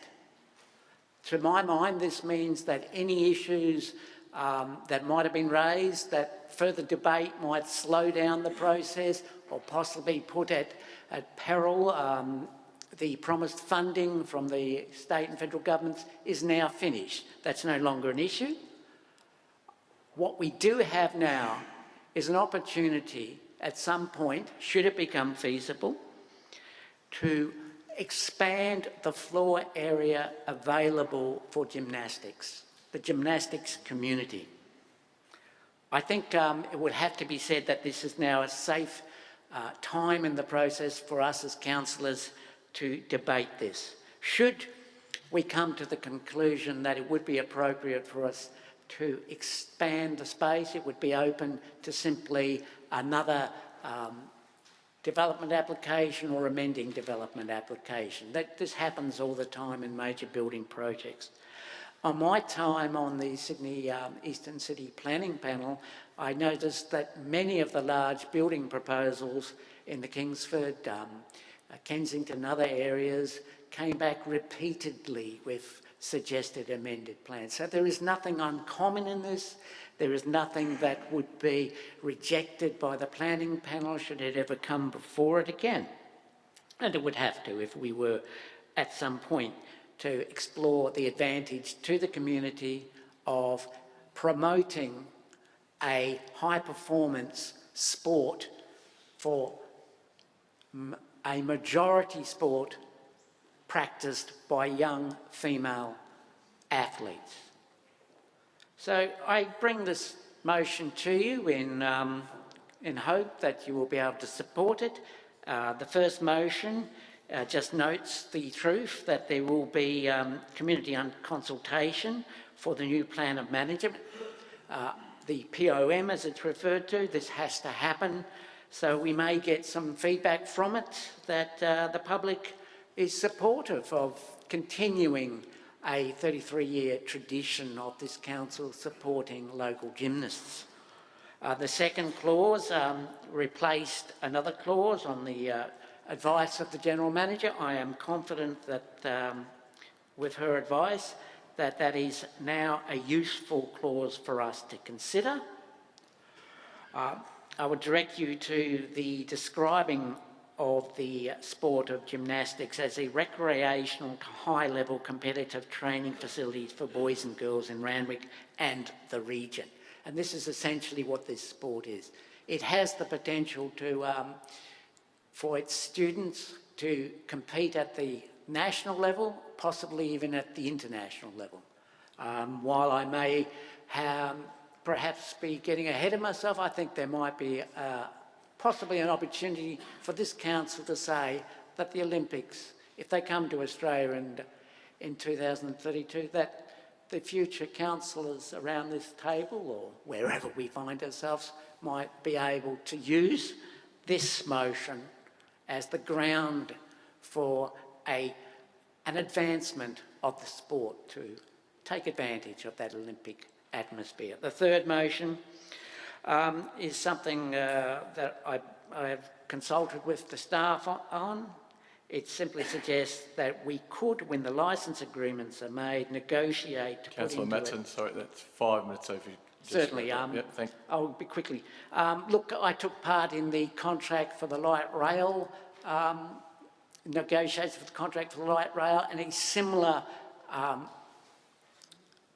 To my mind, this means that any issues that might have been raised, that further debate might slow down the process or possibly put at peril the promised funding from the state and federal governments, is now finished. That's no longer an issue. What we do have now is an opportunity at some point, should it become feasible, to expand the floor area available for gymnastics, the gymnastics community. I think it would have to be said that this is now a safe time in the process for us as councillors to debate this. Should we come to the conclusion that it would be appropriate for us to expand the space, it would be open to simply another development application or amending development application. This happens all the time in major building projects. On my time on the Sydney Eastern City Planning Panel, I noticed that many of the large building proposals in the Kingsford, Kensington and other areas came back repeatedly with suggested amended plans. So there is nothing uncommon in this. There is nothing that would be rejected by the planning panel should it ever come before it again. And it would have to if we were at some point to explore the advantage to the community of promoting a high-performance sport for a majority sport practiced by young female athletes. So I bring this motion to you in hope that you will be able to support it. The first motion just notes the truth that there will be community consultation for the new plan of management. The POM, as it's referred to, this has to happen. So we may get some feedback from it that the public is supportive of continuing a 33-year tradition of this council supporting local gymnasts. The second clause replaced another clause on the advice of the General Manager. I am confident that with her advice that is now a useful clause for us to consider. I would direct you to the describing of the sport of gymnastics as a recreational high-level competitive training facilities for boys and girls in Randwick and the region. And this is essentially what this sport is. It has the potential to, for its students to compete at the national level, possibly even at the international level. While I may perhaps be getting ahead of myself, I think there might be possibly an opportunity for this council to say that the Olympics, if they come to Australia in 2032, that the future councillors around this table or wherever we find ourselves might be able to use this motion as the ground for an advancement of the sport to take advantage of that Olympic atmosphere. The third motion is something that I have consulted with the staff on. It simply suggests that we could, when the licence agreements are made, negotiate to Councillor put into Matson, it. sorry, that's 5 minutes over. Certainly. I'll be quickly. Look, I took part in the contract for the light rail, negotiations for the contract for the light rail, and a similar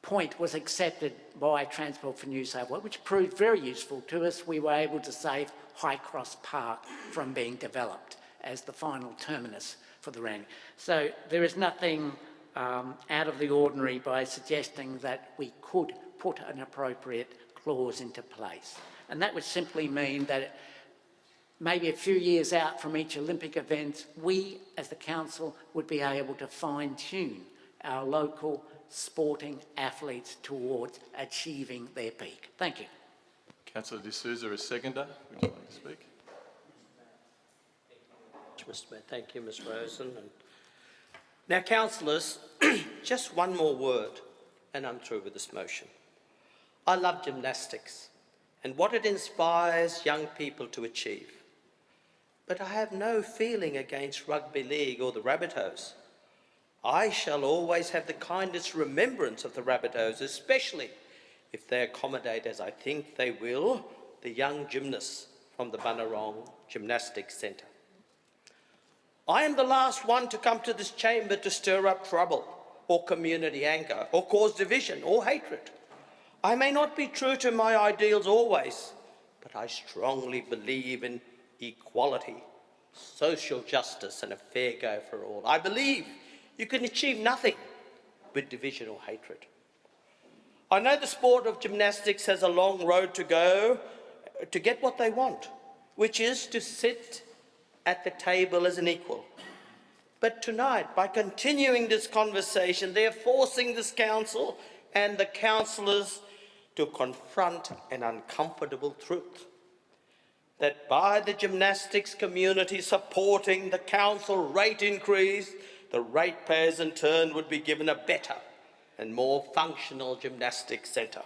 point was accepted by Transport for New South Wales, which proved very useful to us. We were able to save High Cross Park from being developed as the final terminus for the Randwick. So there is nothing out of the ordinary by suggesting that we could put an appropriate clause into place. And that would simply mean that maybe a few years out from each Olympic event, we as the council would be able to fine-tune our local sporting athletes towards achieving their peak. Thank you. Councillor De Souza, a seconder. Would you like to speak? Mr. Mayor. Thank you, Ms. Rosen. Now, councillors, just one more word and I'm through with this motion. I love gymnastics and what it inspires young people to achieve. But I have no feeling against rugby league or the Rabbitohs. I shall always have the kindest remembrance of the Rabbitohs, especially if they accommodate, as I think they will, the young gymnasts from the Bunurong Gymnastics Centre. I am the last one to come to this chamber to stir up trouble or community anger or cause division or hatred. I may not be true to my ideals always, but I strongly believe in equality, social justice and a fair go for all. I believe you can achieve nothing with division or hatred. I know the sport of gymnastics has a long road to go to get what they want, which is to sit at the table as an equal. But tonight, by continuing this conversation, they are forcing this council and the councillors to confront an uncomfortable truth. That by the gymnastics community supporting the council rate increase, the ratepayers in turn would be given a better and more functional gymnastics centre.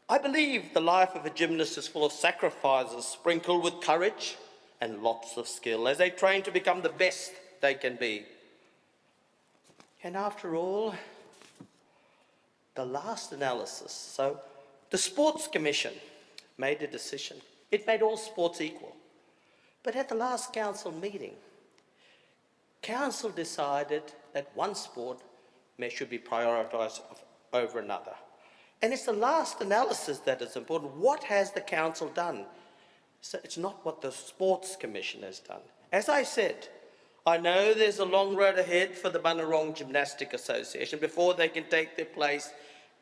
I believe the life of a gymnast is full of sacrifices sprinkled with courage and lots of skill as they train to become the best they can be. And after all, the last analysis, so the Sports Commission made a decision. It made all sports equal. But at the last council meeting, council decided that one sport should be prioritised over another. And it's the last analysis that is important. What has the council done? So it's not what the Sports Commission has done. As I said, I know there's a long road ahead for the Bunurong Gymnastic Association before they can take their place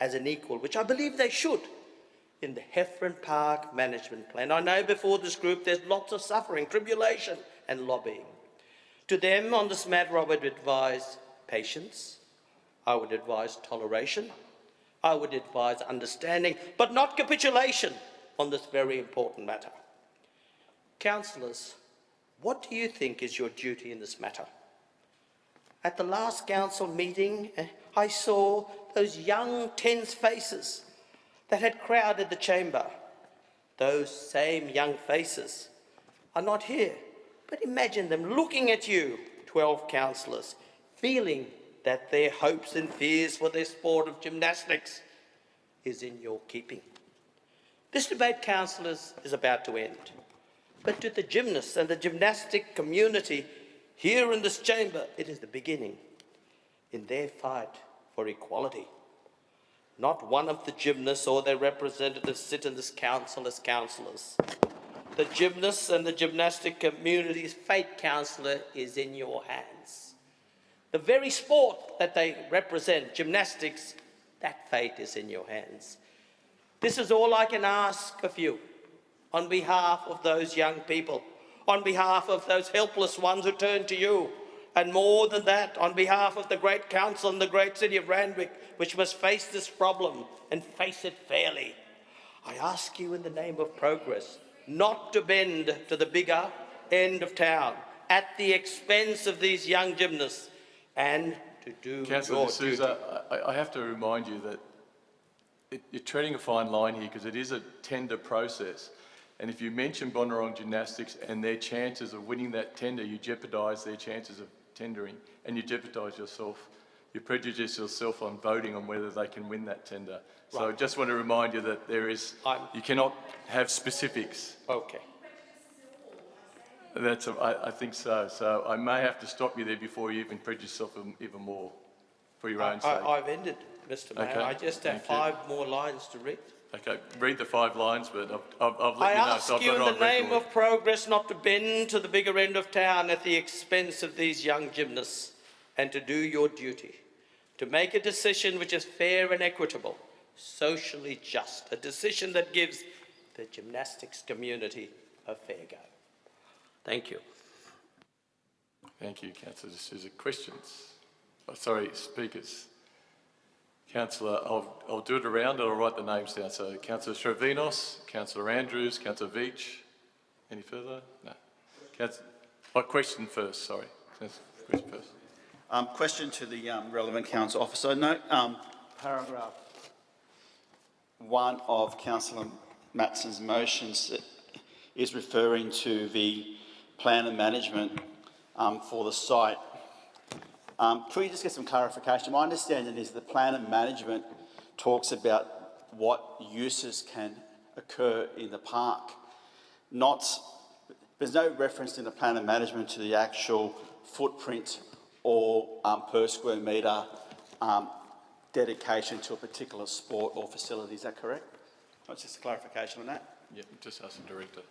as an equal, which I believe they should, in the Heffron Park Management Plan. I know before this group there's lots of suffering, tribulation and lobbying. To them on this matter I would advise patience, I would advise toleration, I would advise understanding, but not capitulation on this very important matter. Councillors, what do you think is your duty in this matter? At the last council meeting, I saw those young, tense faces that had crowded the chamber. Those same young faces are not here, but imagine them looking at you, 12 councillors, feeling that their hopes and fears for their sport of gymnastics is in your keeping. This debate, councillors, is about to end. But to the gymnasts and the gymnastic community here in this chamber, it is the beginning in their fight for equality. Not one of the gymnasts or their representatives sit in this council as councillors. The gymnasts and the gymnastic community's fate, councillor, is in your hands. The very sport that they represent, gymnastics, that fate is in your hands. This is all I can ask of you on behalf of those young people, on behalf of those helpless ones who turn to you, and more than that, on behalf of the great council and the great city of Randwick, which must face this problem and face it fairly. I ask you in the name of progress not to bend to the bigger end of town at the expense of these young gymnasts, and to do Councillor your De Souza, I have to remind you that you're treading a fine line here because it is a tender process. And if you mention Boonwurrung Gymnastics and their chances of winning that tender, you jeopardise their chances of tendering, and you jeopardise yourself. You prejudice yourself on voting on whether they can win that tender. So I just want to remind you that you cannot have specifics. Okay. I think so. So I may have to stop you there before you even prejudice yourself even more for your own sake. I've ended, Mr. Mayor. Okay, I just have thank 5 more lines to read. Okay, read the 5 lines, but I've let I you know. ask So I've you got in it the on name record. of progress not to bend to the bigger end of town at the expense of these young gymnasts, and to do your duty, to make a decision which is fair and equitable, socially just, a decision that gives the gymnastics community a fair go. Thank you. Thank you, Councillor D'Souza. Questions? Oh, sorry, speakers. Councillor, I'll do it around and I'll write the names down. So Councillor Sravinos, Councillor Andrews, Councillor Veach. Any further? No. Question first, sorry. Question first. Question to the relevant council officer. Note paragraph 1 of Councillor Matson's motions is referring to the plan and management for the site. Could we just get some clarification? My understanding is the plan and management talks about what uses can occur in the park. There's no reference in the plan and management to the actual footprint or per square metre dedication to a particular sport or facility. Is that correct? Just a clarification on that. Yeah, just ask the director.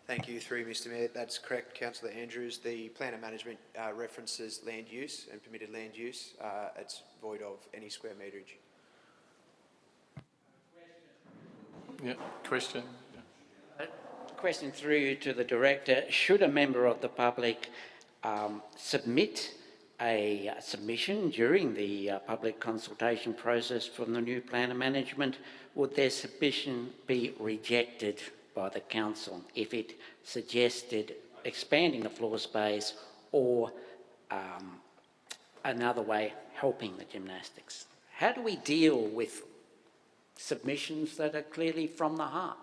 Thank you, through Mr. Mayor. That's correct, Councillor Andrews. The plan of management references land use and permitted land use. It's void of any square meterage. Yeah, question. Yeah. Question through to the director. Should a member of the public submit a submission during the public consultation process from the new plan of management, would their submission be rejected by the council if it suggested expanding the floor space or another way helping the gymnastics? How do we deal with submissions that are clearly from the heart?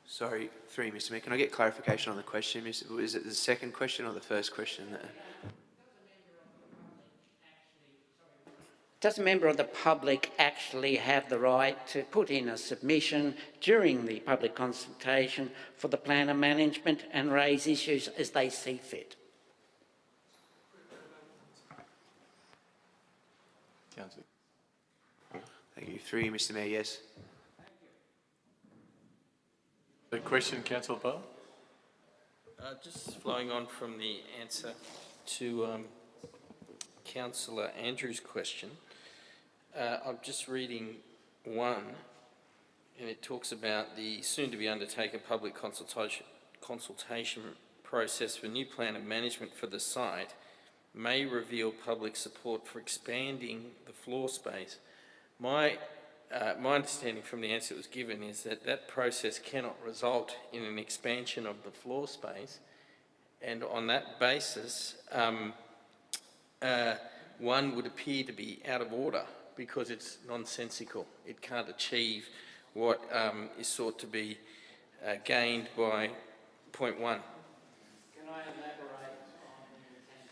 Sorry, through Mr. Mayor, can I get clarification on the question? Is it the second question or the first question? Does a member of the public actually have the right to put in a submission during the public consultation for the plan of management and raise issues as they see fit? Councillor. Thank you. Through you, Mr. Mayor, yes. The question, Councillor Bell? Just flowing on from the answer to Councillor Andrews' question, I'm just reading 1, and it talks about the soon-to-be undertaken public consultation process for new plan of management for the site may reveal public support for expanding the floor space. My understanding from the answer that was given is that that process cannot result in an expansion of the floor space, and on that basis, one would appear to be out of order because it's nonsensical. It can't achieve what is sought to be gained by point 1. Can I elaborate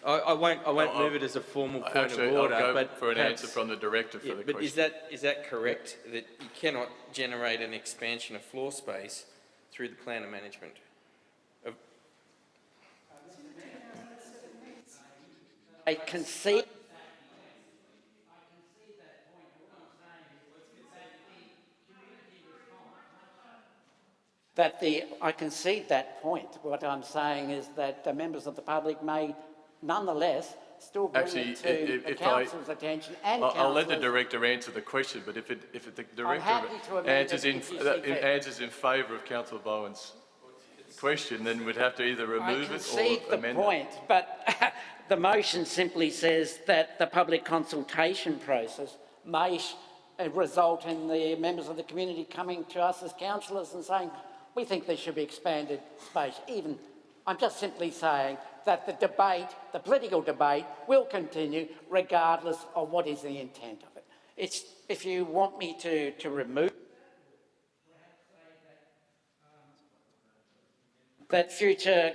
on I won't move it as a formal point Actually, of order, I'll go but for an perhaps, answer from the director for the but question. is that correct, that you cannot generate an expansion of floor space through the plan of management? I concede I concede that point. What I'm saying is that the members of the public may nonetheless still bring it to the council's attention and I'll let the director answer the question, but if the director answers in favour of Councillor Bowen's question, then we'd have to either remove it or amend it. I concede the point, but the motion simply says that the public consultation process may result in the members of the community coming to us as councillors and saying, we think there should be expanded space. I'm just simply saying that the debate, the political debate, will continue regardless of what is the intent of it. If you want me to remove that future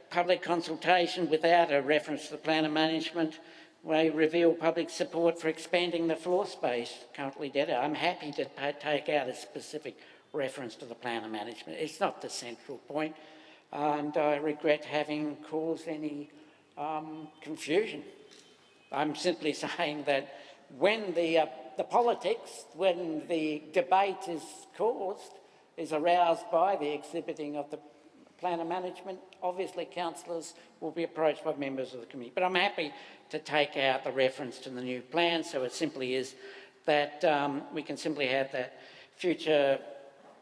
public consultation without a reference to the plan of management may reveal public support for expanding the floor space currently dead. I'm happy to take out a specific reference to the plan of management. It's not the central point, and I regret having caused any confusion. I'm simply saying that when the politics, when the debate is aroused by the exhibiting of the plan of management, obviously councillors will be approached by members of the committee. But I'm happy to take out the reference to the new plan, so it simply is that we can simply have that future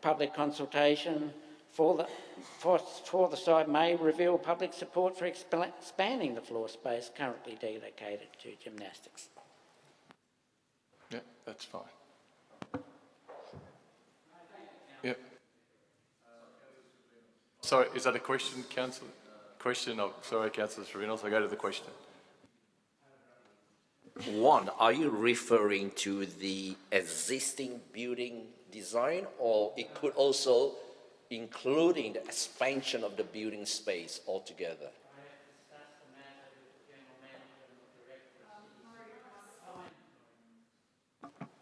public consultation for the site may reveal public support for expanding the floor space currently dedicated to gymnastics. Yeah, that's fine. Yep. Sorry, is that a question, Councillor? Sorry, Councillor Srinos, I'll go to the question. One, are you referring to the existing building design, or it could also including the expansion of the building space altogether?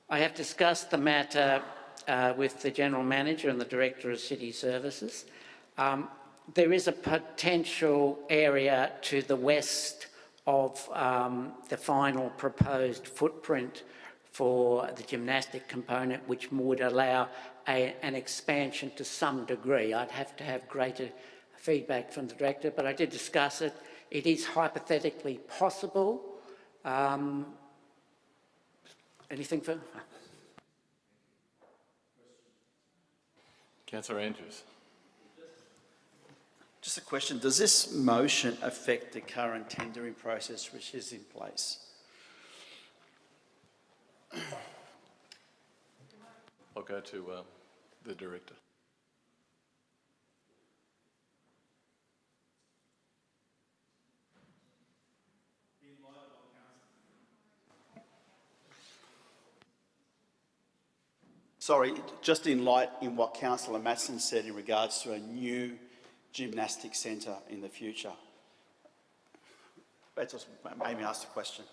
I have discussed the matter with the General Manager and the Director of City Services. There is a potential area to the west of the final proposed footprint for the gymnastic component, which would allow an expansion to some degree. I'd have to have greater feedback from the Director, but I did discuss it. It is hypothetically possible. Anything further? Councillor Andrews. Just a question, does this motion affect the current tendering process which is in place? I'll go to the Director. Sorry, just in light in what Councillor Matson said in regards to a new gymnastic centre in the future. That just made me ask the question.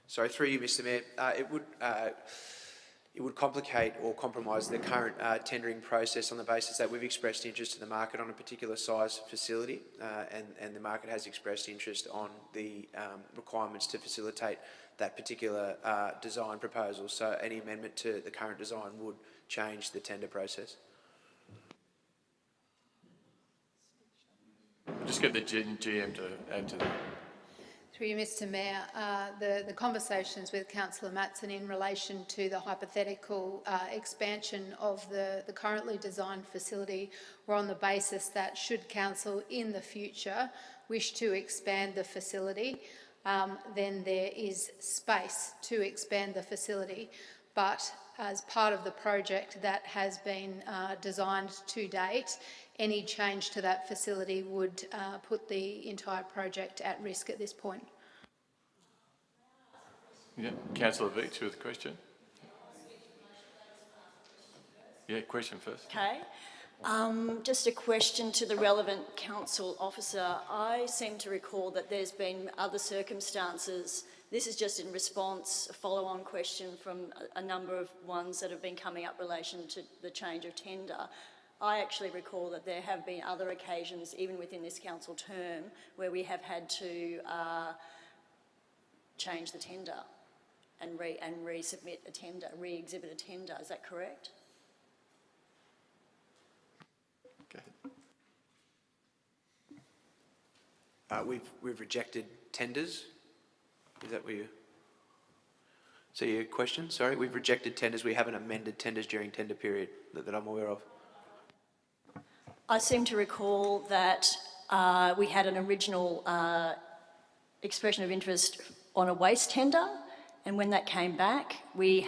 Sorry, through you, Mr. Mayor. It would complicate or compromise the current tendering process on the basis that we've expressed interest to the market on a particular size facility, and the market has expressed interest on the requirements to facilitate that particular design proposal. So any amendment to the current design would change the tender process. Just get the GM to add to that. Through you, Mr. Mayor, the conversations with Councillor Matson in relation to the hypothetical expansion of the currently designed facility were on the basis that should Council in the future wish to expand the facility, then there is space to expand the facility. But as part of the project that has been designed to date, any change to that facility would put the entire project at risk at this point. Yeah, Councillor Veach with a question. Yeah, question first. Okay. Just a question to the relevant council officer. I seem to recall that there's been other circumstances. This is just in response, a follow-on question from a number of ones that have been coming up in relation to the change of tender. I actually recall that there have been other occasions, even within this council term, where we have had to change the tender and resubmit a tender, re-exhibit a tender. Is that correct? We've rejected tenders. Is that what you? So your question? Sorry, we've rejected tenders. We haven't amended tenders during tender period that I'm aware of. I seem to recall that we had an original expression of interest on a waste tender, and when that came back, we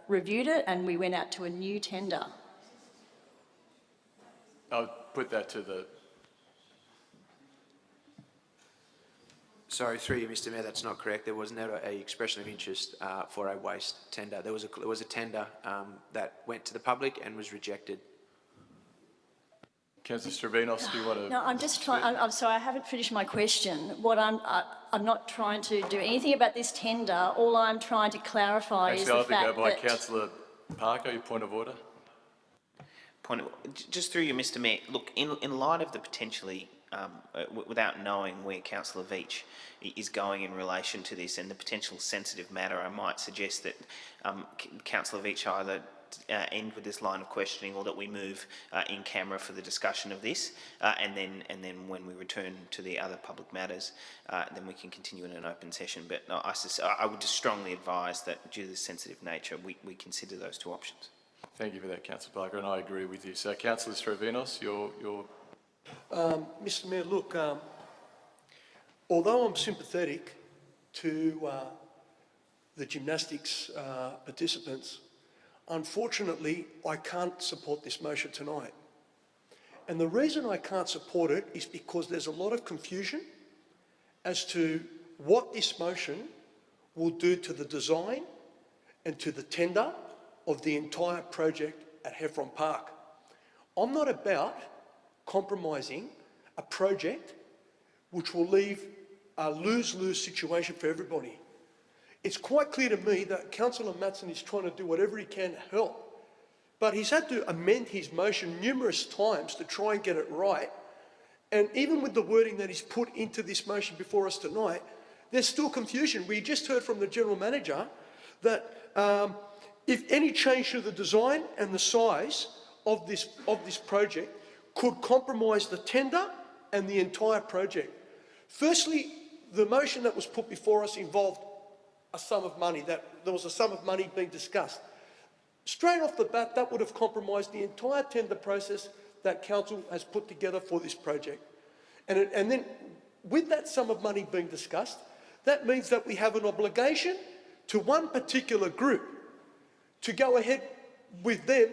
reviewed it and we went out to a new tender. I'll put that to the... Sorry, through you, Mr Mayor, that's not correct. There was never an expression of interest for a waste tender. There was a tender that went to the public and was rejected. Councillor Stravinos, do you want to... No, I'm just trying, I'm sorry, I haven't finished my question. What I'm not trying to do anything about this tender. All I'm trying to clarify is the fact that... Actually, I'll have to go by Councillor Parker, your point of order. Just through you, Mr Mayor, look, in light of the potentially, without knowing where Councillor Veitch is going in relation to this and the potential sensitive matter, I might suggest that Councillor Veitch either end with this line of questioning or that we move in camera for the discussion of this and then when we return to the other public matters then we can continue in an open session. But no, I would just strongly advise that due to the sensitive nature we consider those two options. Thank you for that, Councillor Parker, and I agree with you. So Councillor Stravinos, your... Mr Mayor, look, although I'm sympathetic to the gymnastics participants, unfortunately, I can't support this motion tonight. And the reason I can't support it is because there's a lot of confusion as to what this motion will do to the design and to the tender of the entire project at Heffron Park. I'm not about compromising a project which will leave a lose-lose situation for everybody. It's quite clear to me that Councillor Matson is trying to do whatever he can to help, but he's had to amend his motion numerous times to try and get it right. And even with the wording that he's put into this motion before us tonight, there's still confusion. We just heard from the General Manager that if any change to the design and the size of this project could compromise the tender and the entire project. Firstly, the motion that was put before us involved a sum of money, that there was a sum of money being discussed. Straight off the bat, that would have compromised the entire tender process that Council has put together for this project. And then with that sum of money being discussed, that means that we have an obligation to one particular group to go ahead with them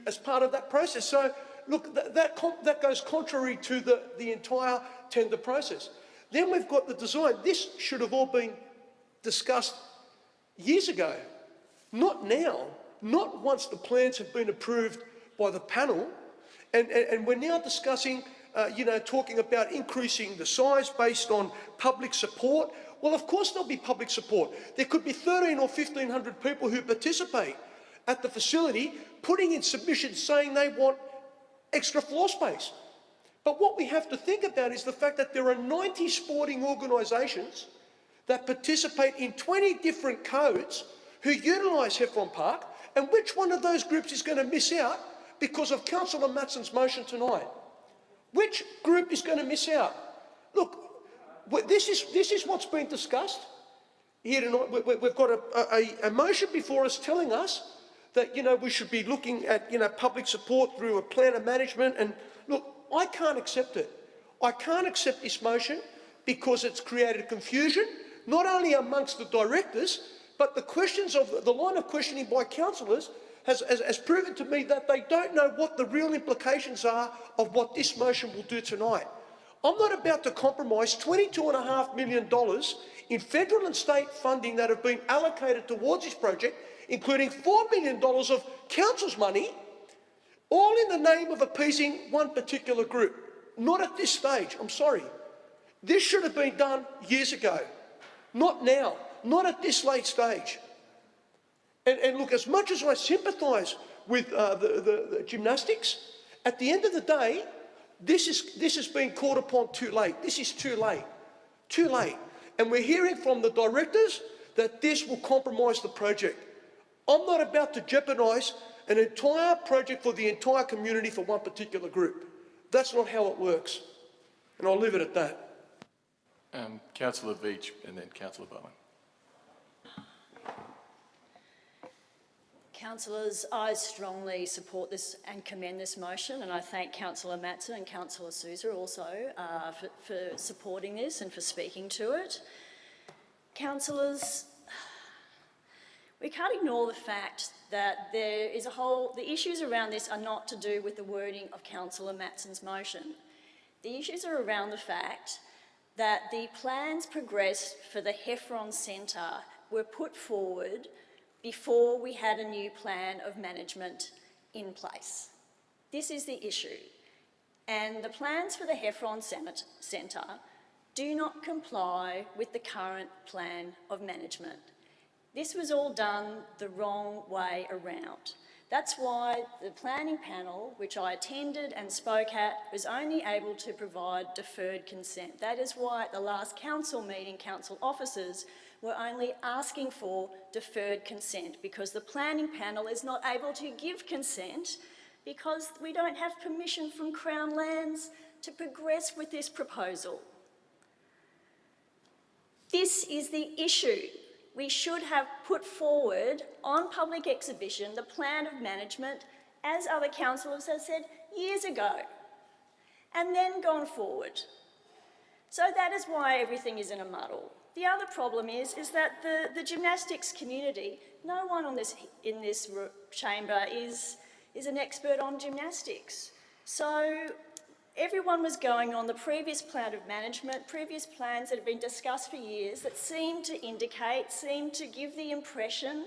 as part of that process. So look, that goes contrary to the entire tender process. Then we've got the design. This should have all been discussed years ago, not now, not once the plans have been approved by the panel. And we're now discussing, talking about increasing the size based on public support. Well, of course there'll be public support. There could be 1,300 or 1,500 people who participate at the facility putting in submissions saying they want extra floor space. But what we have to think about is the fact that there are 90 sporting organisations that participate in 20 different codes who utilise Heffron Park, and which one of those groups is going to miss out because of Councillor Matson's motion tonight? Which group is going to miss out? Look, this is what's been discussed here tonight. We've got a motion before us telling us that, we should be looking at, public support through a plan of management. And look, I can't accept it. I can't accept this motion because it's created confusion, not only amongst the directors, but the line of questioning by councillors has proven to me that they don't know what the real implications are of what this motion will do tonight. I'm not about to compromise $22.5 million in federal and state funding that have been allocated towards this project, including $4 million of council's money, all in the name of appeasing one particular group. Not at this stage, I'm sorry. This should have been done years ago, not now, not at this late stage. And look, as much as I sympathise with the gymnastics, at the end of the day, this has been called upon too late. This is too late, too late. And we're hearing from the directors that this will compromise the project. I'm not about to jeopardise an entire project for the entire community for one particular group. That's not how it works. And I'll leave it at that. Councillor Veitch and then Councillor Bowen. Councillors, I strongly support this and commend this motion, and I thank Councillor Matson and Councillor Sousa also for supporting this and for speaking to it. Councillors, we can't ignore the fact that the issues around this are not to do with the wording of Councillor Matson's motion. The issues are around the fact that the plans progressed for the Heffron Centre were put forward before we had a new plan of management in place. This is the issue. And the plans for the Heffron Centre do not comply with the current plan of management. This was all done the wrong way around. That's why the planning panel, which I attended and spoke at, was only able to provide deferred consent. That is why at the last council meeting, council officers were only asking for deferred consent, because the planning panel is not able to give consent because we don't have permission from Crown Lands to progress with this proposal. This is the issue. We should have put forward on public exhibition the plan of management, as other councillors have said years ago, and then gone forward. So that is why everything is in a muddle. The other problem is that the gymnastics community, no one in this chamber is an expert on gymnastics. So everyone was going on the previous plan of management, previous plans that have been discussed for years that seem to give the impression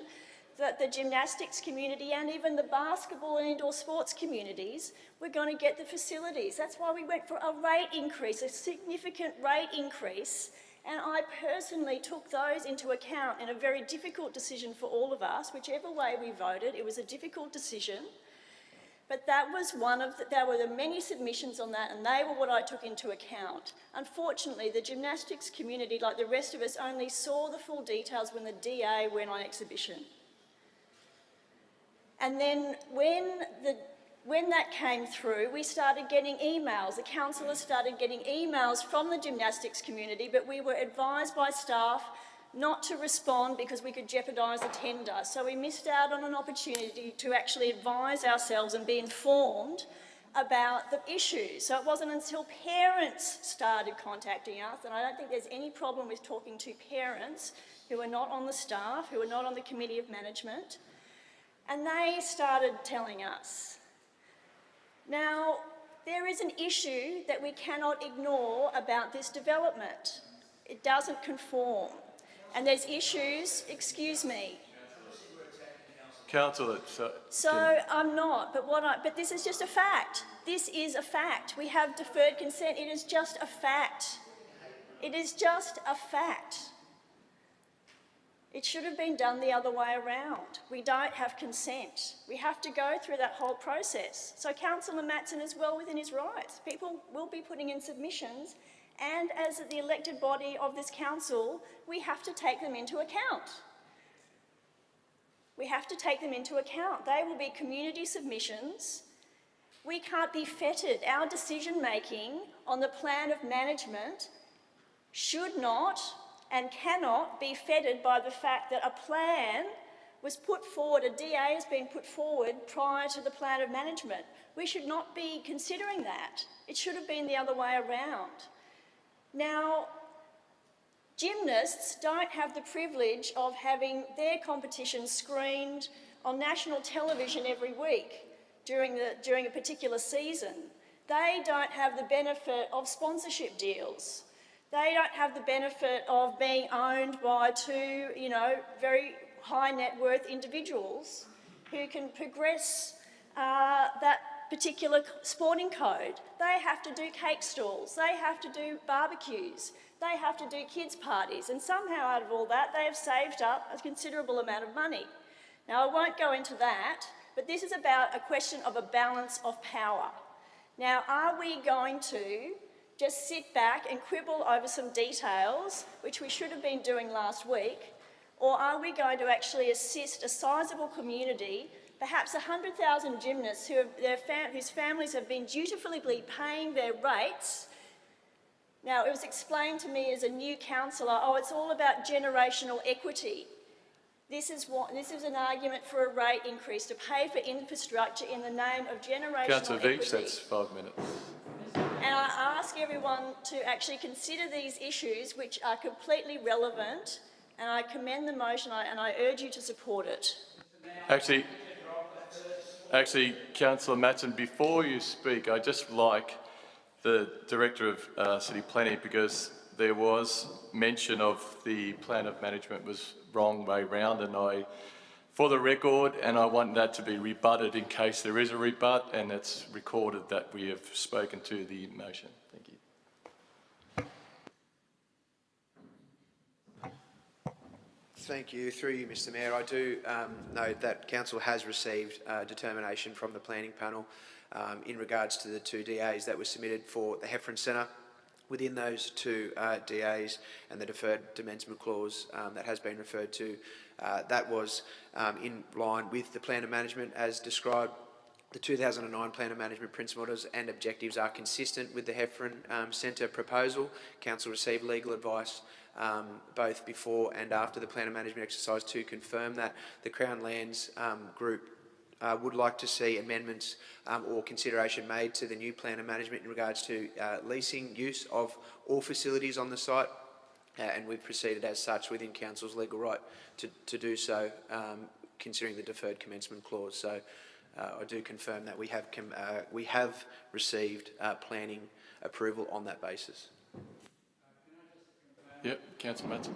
that the gymnastics community and even the basketball and indoor sports communities were going to get the facilities. That's why we went for a rate increase, a significant rate increase, and I personally took those into account in a very difficult decision for all of us. Whichever way we voted, it was a difficult decision. But that was there were many submissions on that, and they were what I took into account. Unfortunately, the gymnastics community, like the rest of us, only saw the full details when the DA went on exhibition. And then when that came through, we started getting emails. The councillors started getting emails from the gymnastics community, but we were advised by staff not to respond because we could jeopardise the tender. So we missed out on an opportunity to actually advise ourselves and be informed about the issue. So it wasn't until parents started contacting us, and I don't think there's any problem with talking to parents who are not on the staff, who are not on the committee of management, and they started telling us. Now, there is an issue that we cannot ignore about this development. It doesn't conform. And there's issues, excuse me. Councillor, I'm not, but this is just a fact. This is a fact. We have deferred consent. It is just a fact. It is just a fact. It should have been done the other way around. We don't have consent. We have to go through that whole process. So Councillor Matson is well within his rights. People will be putting in submissions, and as the elected body of this council, we have to take them into account. We have to take them into account. They will be community submissions. We can't be fettered. Our decision-making on the plan of management should not and cannot be fettered by the fact that a plan was put forward, a DA has been put forward prior to the plan of management. We should not be considering that. It should have been the other way around. Now, gymnasts don't have the privilege of having their competition screened on national television every week during a particular season. They don't have the benefit of sponsorship deals. They don't have the benefit of being owned by two, very high net worth individuals who can progress that particular sporting code. They have to do cake stalls, they have to do barbecues, they have to do kids' parties, and somehow out of all that they have saved up a considerable amount of money. Now, I won't go into that, but this is about a question of a balance of power. Now, are we going to just sit back and quibble over some details, which we should have been doing last week, or are we going to actually assist a sizable community, perhaps 100,000 gymnasts whose families have been dutifully paying their rates? Now, it was explained to me as a new councillor, it's all about generational equity. This is an argument for a rate increase to pay for infrastructure in the name of generational Councillor equity. Veach, that's 5 minutes. And I ask everyone to actually consider these issues, which are completely relevant, and I commend the motion and I urge you to support it. Actually, Councillor Matson, before you speak, I just like the Director of City Planning, because there was mention of the plan of management was wrong way round, and for the record, and I want that to be rebutted in case there is a rebut, and it's recorded that we have spoken to the motion. Thank you. Thank you. Through you, Mr Mayor, I do note that Council has received determination from the planning panel in regards to the 2 DAs that were submitted for the Heffron Centre. Within those 2 DAs and the deferred commencement clause that has been referred to, that was in line with the plan of management as described. The 2009 plan of management principles and objectives are consistent with the Heffron Centre proposal. Council received legal advice both before and after the plan of management exercise to confirm that the Crown Lands Group would like to see amendments or consideration made to the new plan of management in regards to leasing use of all facilities on the site, and we've proceeded as such within Council's legal right to do so, considering the deferred commencement clause. So I do confirm that we have received planning approval on that basis. Yep, Councillor Matson.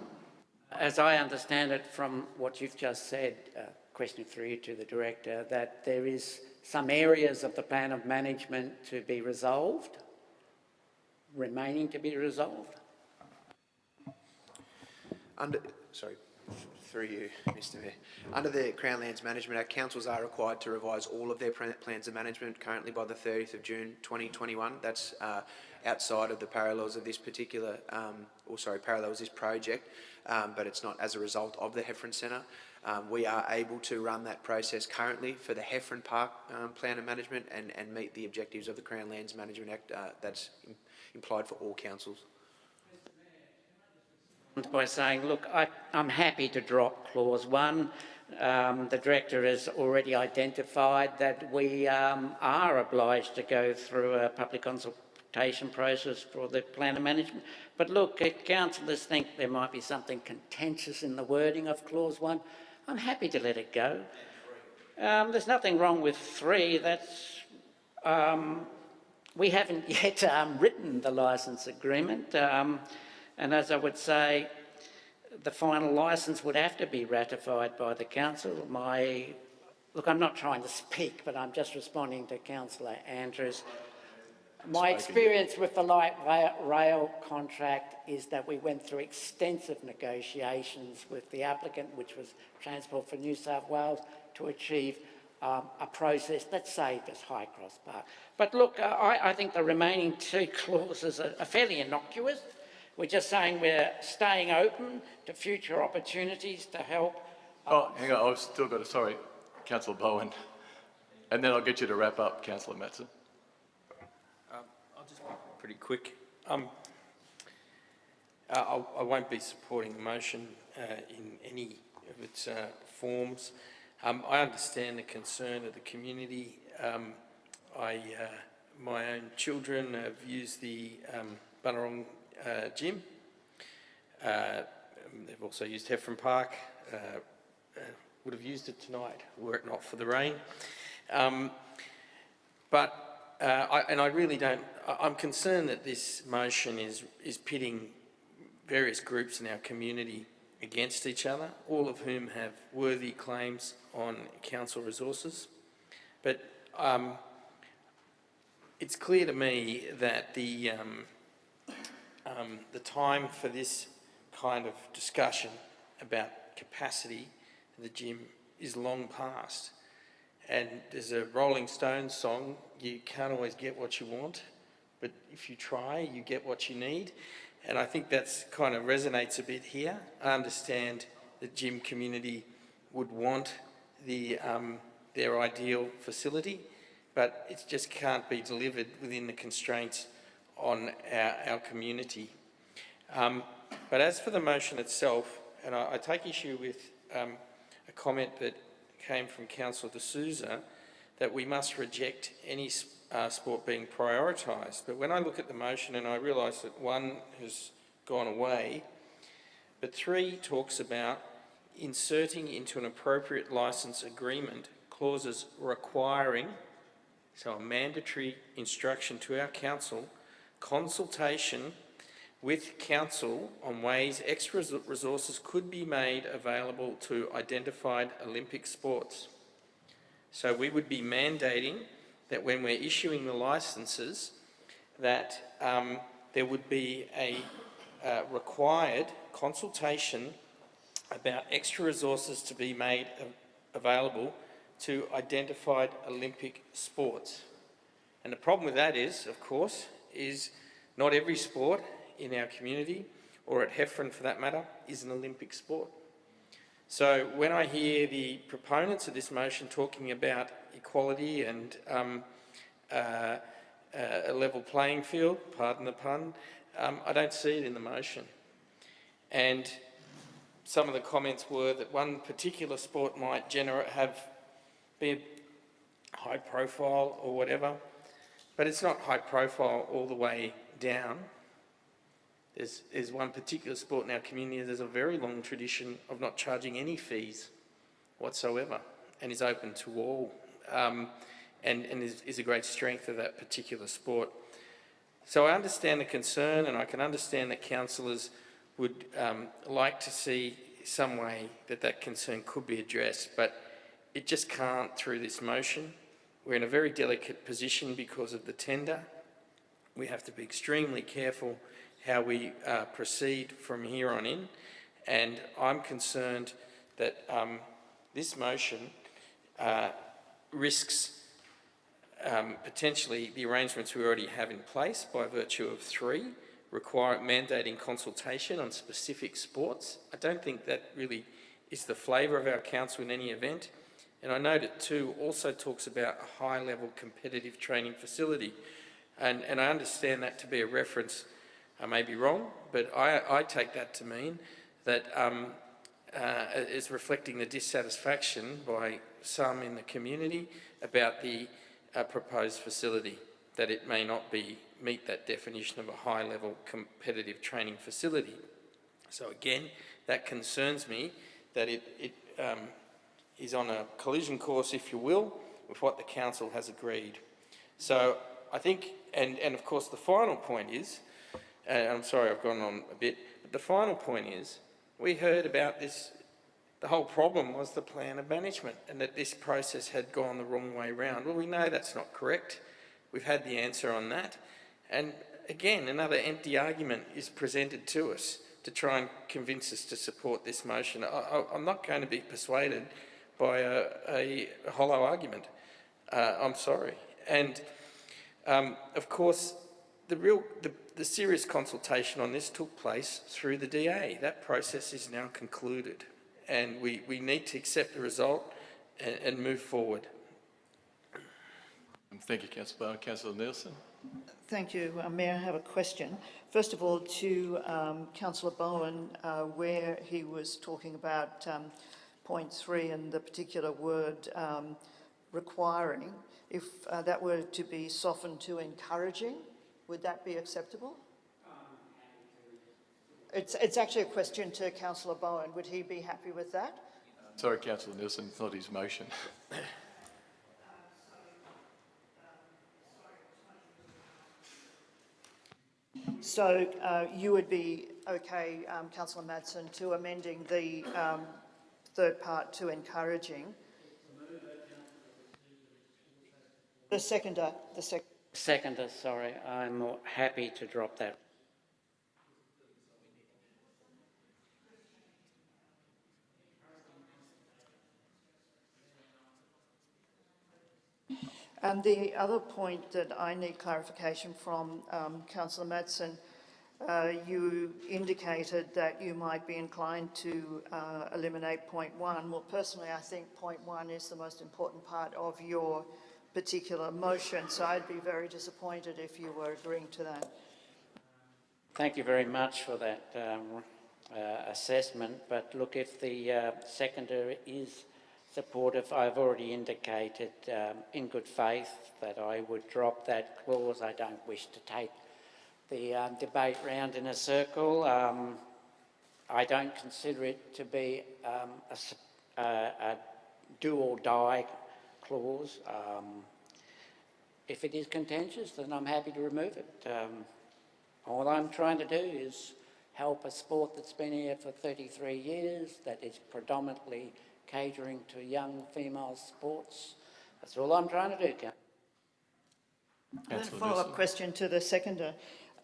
As I understand it from what you've just said, question through you to the Director, that there is some areas of the plan of management to be resolved, remaining to be resolved? Through you, Mr Mayor. Under the Crown Lands Management Act, councils are required to revise all of their plans of management currently by the 30th of June 2021. That's outside of the parallels of this particular, parallels this project, but it's not as a result of the Heffron Centre. We are able to run that process currently for the Heffron Park plan of management and meet the objectives of the Crown Lands Management Act that's implied for all councils. By saying, look, I'm happy to drop clause 1. The Director has already identified that we are obliged to go through a public consultation process for the plan of management. But look, councillors think there might be something contentious in the wording of clause 1. I'm happy to let it go. There's nothing wrong with 3. That's we haven't yet written the licence agreement. And as I would say, the final licence would have to be ratified by the council. Look, I'm not trying to speak, but I'm just responding to Councillor Andrews. My experience with the light rail contract is that we went through extensive negotiations with the applicant, which was Transport for New South Wales, to achieve a process that saved us High Cross Park. But look, I think the remaining 2 clauses are fairly innocuous. We're just saying we're staying open to future opportunities to help. Oh, hang on, I've still got sorry, Councillor Bowen. And then I'll get you to wrap up, Councillor Matson. I'll just be pretty quick. I won't be supporting the motion in any of its forms. I understand the concern of the community. My own children have used the Bunurong gym. They've also used Heffron Park. Would have used it tonight were it not for the rain. I really don't. I'm concerned that this motion is pitting various groups in our community against each other, all of whom have worthy claims on council resources. But it's clear to me that the time for this kind of discussion about capacity of the gym is long past. And there's a Rolling Stones song, you can't always get what you want, but if you try, you get what you need. And I think that's kind of resonates a bit here. I understand the gym community would want their ideal facility, but it just can't be delivered within the constraints on our community. But as for the motion itself, and I take issue with a comment that came from Councillor De Souza that we must reject any sport being prioritised. But when I look at the motion and I realise that 1 has gone away, but 3 talks about inserting into an appropriate licence agreement clauses requiring, so a mandatory instruction to our council, consultation with council on ways extra resources could be made available to identified Olympic sports. So we would be mandating that when we're issuing the licences that there would be a required consultation about extra resources to be made available to identified Olympic sports. And the problem with that is, of course, is not every sport in our community, or at Heffron for that matter, is an Olympic sport. So when I hear the proponents of this motion talking about equality and a level playing field, pardon the pun, I don't see it in the motion. And some of the comments were that one particular sport might be high profile or whatever, but it's not high profile all the way down. There's one particular sport in our community, there's a very long tradition of not charging any fees whatsoever and is open to all and is a great strength of that particular sport. So I understand the concern and I can understand that councillors would like to see some way that concern could be addressed, but it just can't through this motion. We're in a very delicate position because of the tender. We have to be extremely careful how we proceed from here on in, and I'm concerned that this motion risks potentially the arrangements we already have in place by virtue of 3, mandating consultation on specific sports. I don't think that really is the flavour of our council in any event. And I note it too also talks about a high-level competitive training facility. And I understand that to be a reference, I may be wrong, but I take that to mean that it's reflecting the dissatisfaction by some in the community about the proposed facility, that it may not meet that definition of a high-level competitive training facility. So again, that concerns me that it is on a collision course, if you will, with what the council has agreed. So I think, and of course the final point is, I'm sorry I've gone on a bit, but the final point is, we heard about this, the whole problem was the plan of management and that this process had gone the wrong way round. Well, we know that's not correct. We've had the answer on that. And again, another empty argument is presented to us to try and convince us to support this motion. I'm not going to be persuaded by a hollow argument. I'm sorry. And of course, the serious consultation on this took place through the DA. That process is now concluded, and we need to accept the result and move forward. Thank you, Councillor Bowen. Councillor Nielsen. Thank you. Mayor, I have a question. First of all, to Councillor Bowen, where he was talking about point 3 and the particular word requiring, if that were to be softened to encouraging, would that be acceptable? It's actually a question to Councillor Bowen. Would he be happy with that? Sorry, Councillor Nielsen, it's not his motion. So you would be okay, Councillor Madsen, to amending the third part to encouraging. The seconder. Seconder, sorry, I'm happy to drop that. And the other point that I need clarification from Councillor Madsen, you indicated that you might be inclined to eliminate point 1. Well, personally, I think point 1 is the most important part of your particular motion, so I'd be very disappointed if you were agreeing to that. Thank you very much for that assessment. But look, if the seconder is supportive, I've already indicated in good faith that I would drop that clause. I don't wish to take the debate round in a circle. I don't consider it to be a do or die clause. If it is contentious, then I'm happy to remove it. All I'm trying to do is help a sport that's been here for 33 years, that is predominantly catering to young female sports. That's all I'm trying to do, Councillor. And then a follow-up question to the seconder.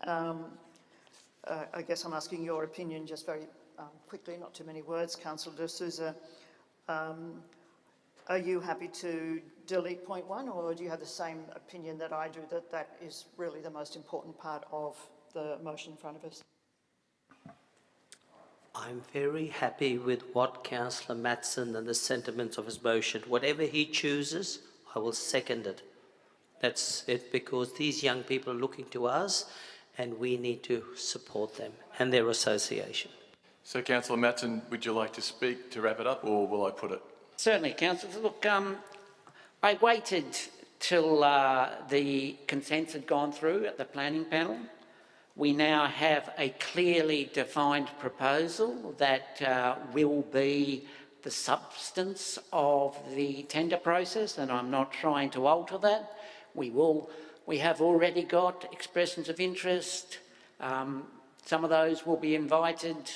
I guess I'm asking your opinion just very quickly, not too many words, Councillor De Souza. Are you happy to delete point 1, or do you have the same opinion that I do, that that is really the most important part of the motion in front of us? I'm very happy with what Councillor Matson and the sentiments of his motion. Whatever he chooses, I will second it. That's it, because these young people are looking to us and we need to support them and their association. So, Councillor Matson, would you like to speak to wrap it up, or will I put it? Certainly, Councillor. Look, I waited till the consents had gone through at the planning panel. We now have a clearly defined proposal that will be the substance of the tender process, and I'm not trying to alter that. We have already got expressions of interest. Some of those will be invited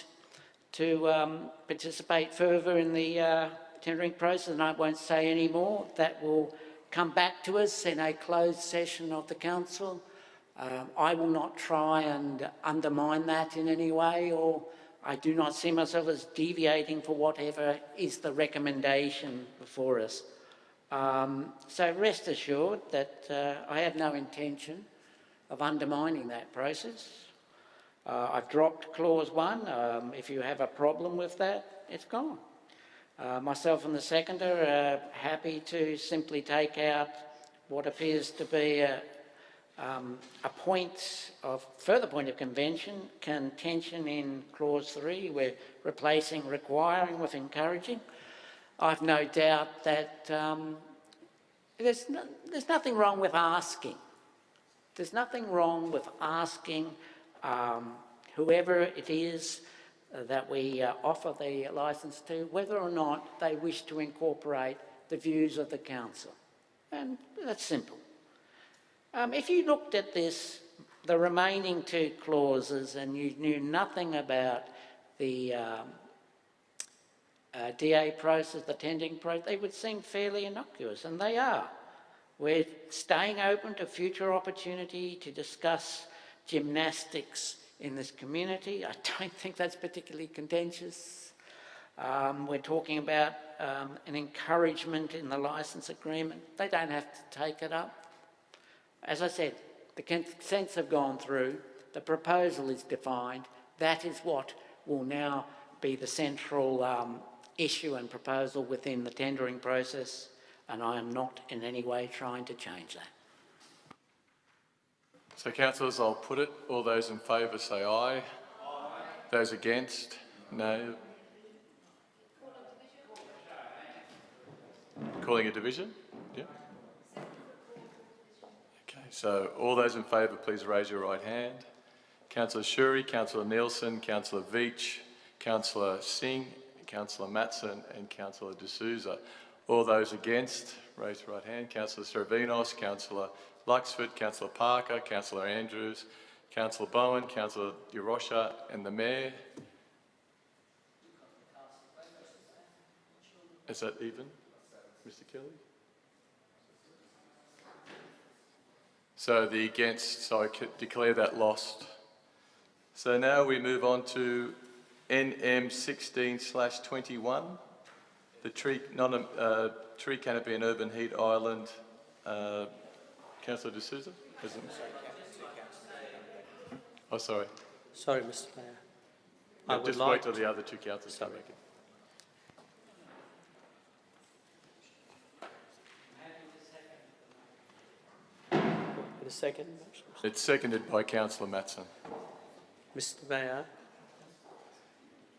to participate further in the tendering process, and I won't say any more. That will come back to us in a closed session of the council. I will not try and undermine that in any way, or I do not see myself as deviating for whatever is the recommendation before us. So rest assured that I have no intention of undermining that process. I've dropped clause 1. If you have a problem with that, it's gone. Myself and the seconder are happy to simply take out what appears to be a further point of contention in clause 3. We're replacing requiring with encouraging. I've no doubt that there's nothing wrong with asking. There's nothing wrong with asking whoever it is that we offer the licence to, whether or not they wish to incorporate the views of the council. And that's simple. If you looked at this, the remaining 2 clauses, and you knew nothing about the DA process, the tendering process, they would seem fairly innocuous, and they are. We're staying open to future opportunity to discuss gymnastics in this community. I don't think that's particularly contentious. We're talking about an encouragement in the licence agreement. They don't have to take it up. As I said, the consents have gone through, the proposal is defined. That is what will now be the central issue and proposal within the tendering process, and I am not in any way trying to change that. So, councillors, I'll put it. All those in favour say aye. Aye. Those against, no. Calling a division? Yeah. Okay, so all those in favour, please raise your right hand. Councillor Shuri, Councillor Nielsen, Councillor Veach, Councillor Singh, Councillor Matson and Councillor De Souza. All those against, raise your right hand. Councillor Servinos, Councillor Luxford, Councillor Parker, Councillor Andrews, Councillor Bowen, Councillor Urosha and the Mayor. Is that even, Mr. Kelly? So the against, so I declare that lost. So now we move on to NM 16/21, the tree canopy and urban heat island. Councillor De Souza? Oh, sorry. Sorry, Mr. Mayor. No, just wait till the other 2 councillors come back in. The second motion. It's seconded by Councillor Matson. Mr. Mayor,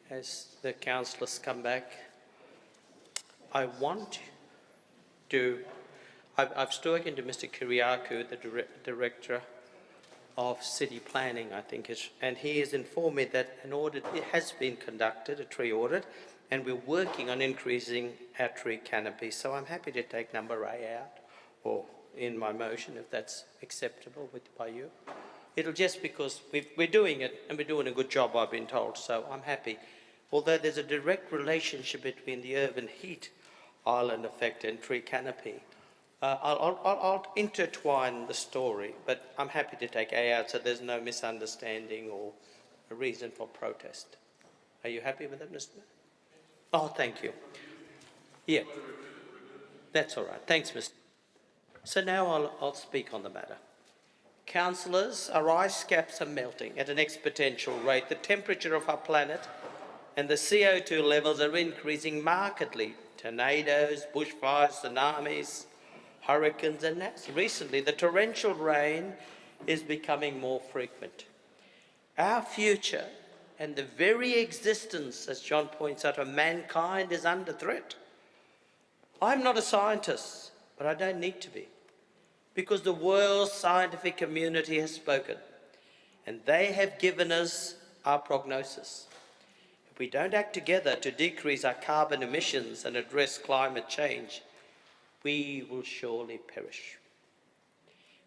as the councillors come back, I've spoken to Mr. Kyriakou, the Director of City Planning, I think, and he has informed me that an audit has been conducted, a tree audit, and we're working on increasing our tree canopy. So I'm happy to take number A out, or in my motion, if that's acceptable by you. It'll just because we're doing it, and we're doing a good job, I've been told, so I'm happy. Although there's a direct relationship between the urban heat island effect and tree canopy. I'll intertwine the story, but I'm happy to take A out so there's no misunderstanding or a reason for protest. Are you happy with that, Mr. Mayor? Oh, thank you. Yeah, that's all right. Thanks, Mr. So now I'll speak on the matter. Councillors, our ice caps are melting at an exponential rate. The temperature of our planet and the CO2 levels are increasing markedly. Tornadoes, bushfires, tsunamis, hurricanes, and recently the torrential rain is becoming more frequent. Our future and the very existence, as John points out, of mankind is under threat. I'm not a scientist, but I don't need to be, because the world's scientific community has spoken, and they have given us our prognosis. If we don't act together to decrease our carbon emissions and address climate change, we will surely perish.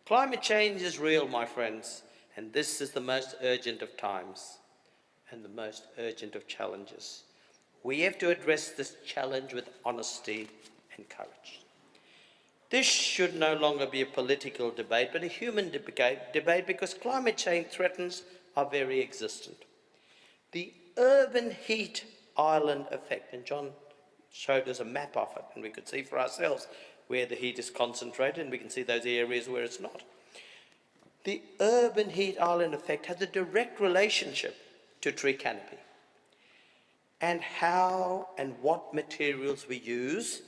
Climate change is real, my friends, and this is the most urgent of times and the most urgent of challenges. We have to address this challenge with honesty and courage. This should no longer be a political debate, but a human debate, because climate change threatens our very existence. The urban heat island effect, and John showed us a map of it, and we could see for ourselves where the heat is concentrated, and we can see those areas where it's not. The urban heat island effect has a direct relationship to tree canopy and how and what materials we use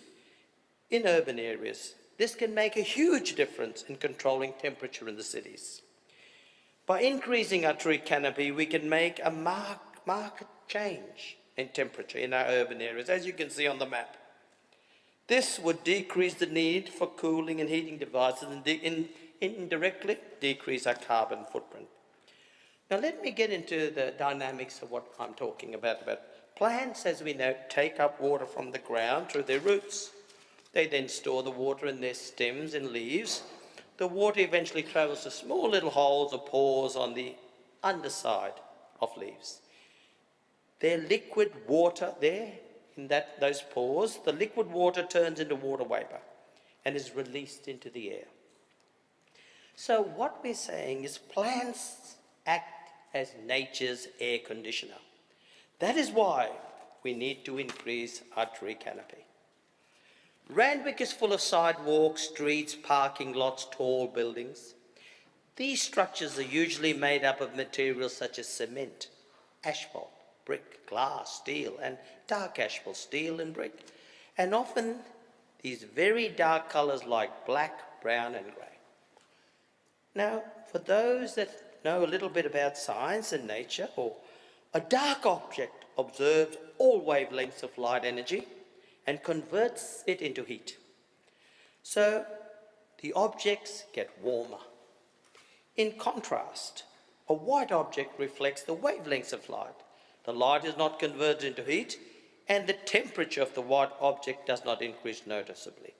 in urban areas. This can make a huge difference in controlling temperature in the cities. By increasing our tree canopy, we can make a marked change in temperature in our urban areas, as you can see on the map. This would decrease the need for cooling and heating devices and indirectly decrease our carbon footprint. Now let me get into the dynamics of what I'm talking about. Plants, as we know, take up water from the ground through their roots. They then store the water in their stems and leaves. The water eventually travels to small little holes or pores on the underside of leaves. Their liquid water there, in those pores, the liquid water turns into water vapour and is released into the air. So what we're saying is plants act as nature's air conditioner. That is why we need to increase our tree canopy. Randwick is full of sidewalks, streets, parking lots, tall buildings. These structures are usually made up of materials such as cement, asphalt, brick, glass, steel, and dark asphalt, steel and brick, and often these very dark colours like black, brown and grey. Now, for those that know a little bit about science and nature, or a dark object observes all wavelengths of light energy and converts it into heat. So the objects get warmer. In contrast, a white object reflects the wavelengths of light. The light is not converted into heat, and the temperature of the white object does not increase noticeably.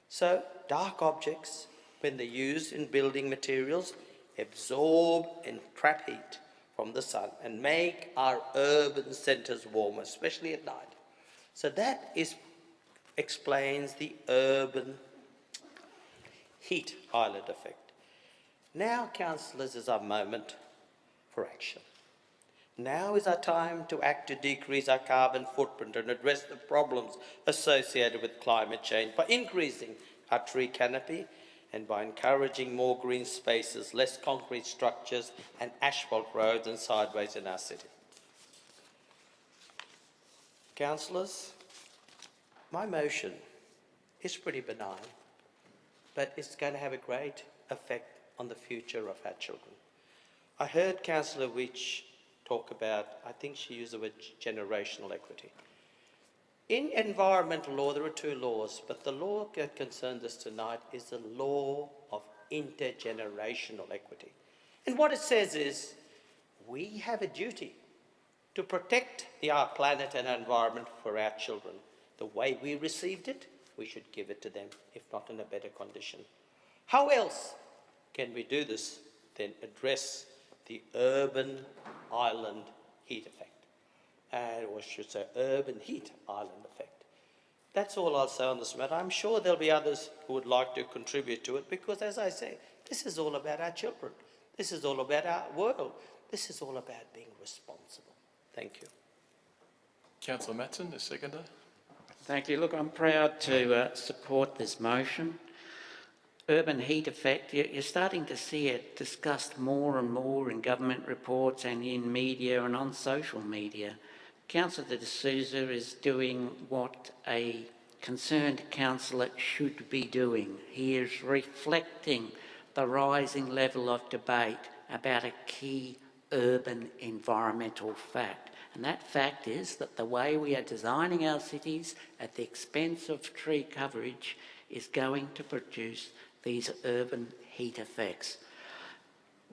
So dark objects, when they're used in building materials, absorb and trap heat from the sun and make our urban centres warmer, especially at night. So that explains the urban heat island effect. Now, councillors, is our moment for action. Now is our time to act to decrease our carbon footprint and address the problems associated with climate change by increasing our tree canopy and by encouraging more green spaces, less concrete structures and asphalt roads and sideways in our city. Councillors, my motion is pretty benign, but it's going to have a great effect on the future of our children. I heard Councillor Which talk about, I think she used the word generational equity. In environmental law, there are two laws, but the law that concerns us tonight is the law of intergenerational equity. And what it says is, we have a duty to protect our planet and environment for our children. The way we received it, we should give it to them, if not in a better condition. How else can we do this than address the urban island heat effect? Or I should say urban heat island effect. That's all I'll say on this matter. I'm sure there'll be others who would like to contribute to it because, as I say, this is all about our children. This is all about our world. This is all about being responsible. Thank you. Councillor Matson, the seconder. Thank you. Look, I'm proud to support this motion. Urban heat effect, you're starting to see it discussed more and more in government reports and in media and on social media. Councillor De Souza is doing what a concerned councillor should be doing. He is reflecting the rising level of debate about a key urban environmental fact. And that fact is that the way we are designing our cities at the expense of tree coverage is going to produce these urban heat effects.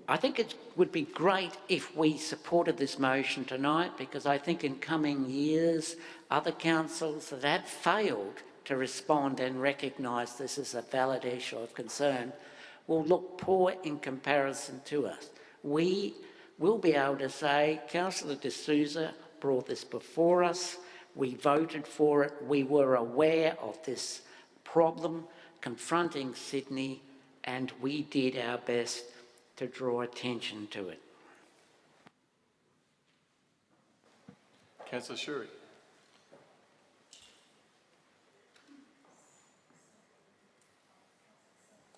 I think it would be great if we supported this motion tonight, because I think in coming years, other councils that have failed to respond and recognise this as a valid issue of concern will look poor in comparison to us. We will be able to say, Councillor De Souza brought this before us, we voted for it, we were aware of this problem confronting Sydney, and we did our best to draw attention to it. Councillor Shuri.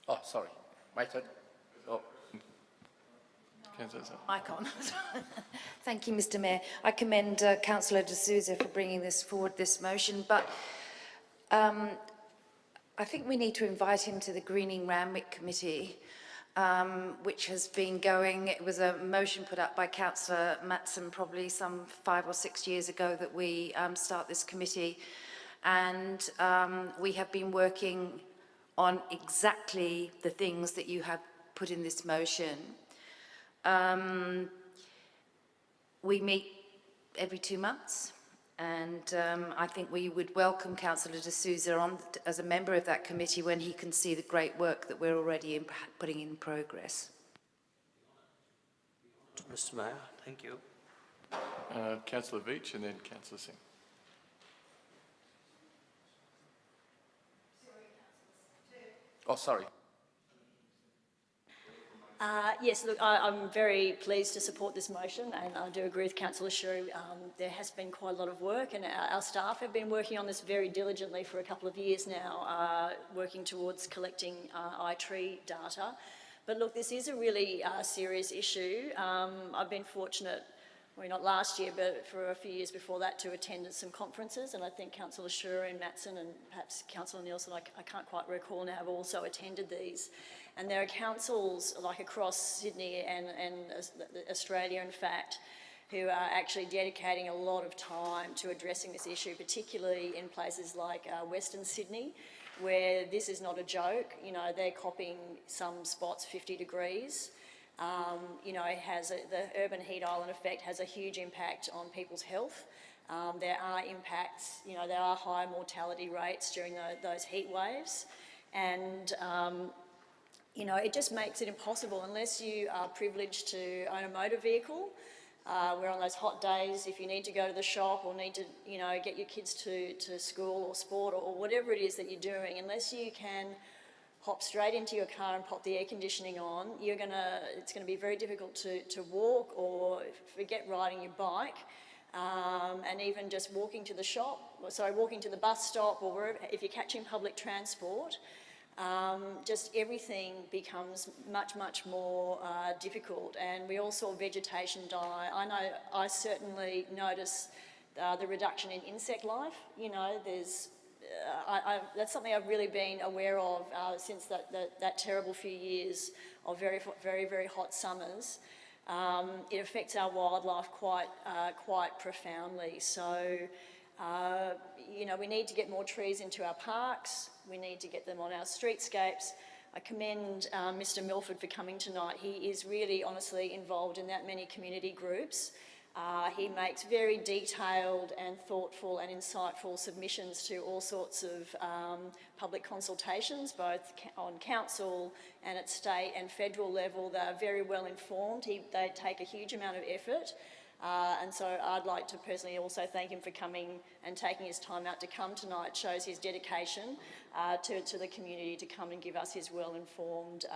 Oh, sorry. My turn. Oh. Mic on. Thank you, Mr. Mayor. I commend Councillor De Souza for bringing this forward, this motion, but I think we need to invite him to the Greening Randwick Committee, which has been going. It was a motion put up by Councillor Matson probably some 5 or 6 years ago that we start this committee, and we have been working on exactly the things that you have put in this motion. We meet every 2 months, and I think we would welcome Councillor De Souza on as a member of that committee when he can see the great work that we're already putting in progress. Mr. Mayor, thank you. Councillor Veach and then Councillor Singh. Oh, sorry. Yes, look, I'm very pleased to support this motion, and I do agree with Councillor Shrew. There has been quite a lot of work, and our staff have been working on this very diligently for a couple of years now, working towards collecting iTree data. But look, this is a really serious issue. I've been fortunate, well, not last year, but for a few years before that, to attend some conferences, and I think Councillor Shrew and Matson and perhaps Councillor Nielsen, I can't quite recall now, have also attended these. And there are councils like across Sydney and Australia, in fact, who are actually dedicating a lot of time to addressing this issue, particularly in places like Western Sydney, where this is not a joke. You know, they're copying some spots 50 degrees. You know, the urban heat island effect has a huge impact on people's health. There are impacts, you know, there are high mortality rates during those heat waves. And you know, it just makes it impossible unless you are privileged to own a motor vehicle, where on those hot days, if you need to go to the shop or need to, you know, get your kids to school or sport or whatever it is that you're doing, unless you can hop straight into your car and pop the air conditioning on, it's gonna be very difficult to walk or forget riding your bike, and even just walking to the walking to the bus stop or wherever, if you're catching public transport. Just everything becomes much, much more difficult, and we all saw vegetation die. I know I certainly notice the reduction in insect life. You know, that's something I've really been aware of since that terrible few years of very, very, very hot summers. it affects our wildlife quite profoundly. So, you know, we need to get more trees into our parks. We need to get them on our streetscapes. I commend Mr Milford for coming tonight. He is really honestly involved in that many community groups. He makes very detailed and thoughtful and insightful submissions to all sorts of public consultations, both on council and at state and federal level. They're very well informed. They take a huge amount of effort. And so I'd like to personally also thank him for coming and taking his time out to come tonight. It shows his dedication to the community to come and give us his well-informed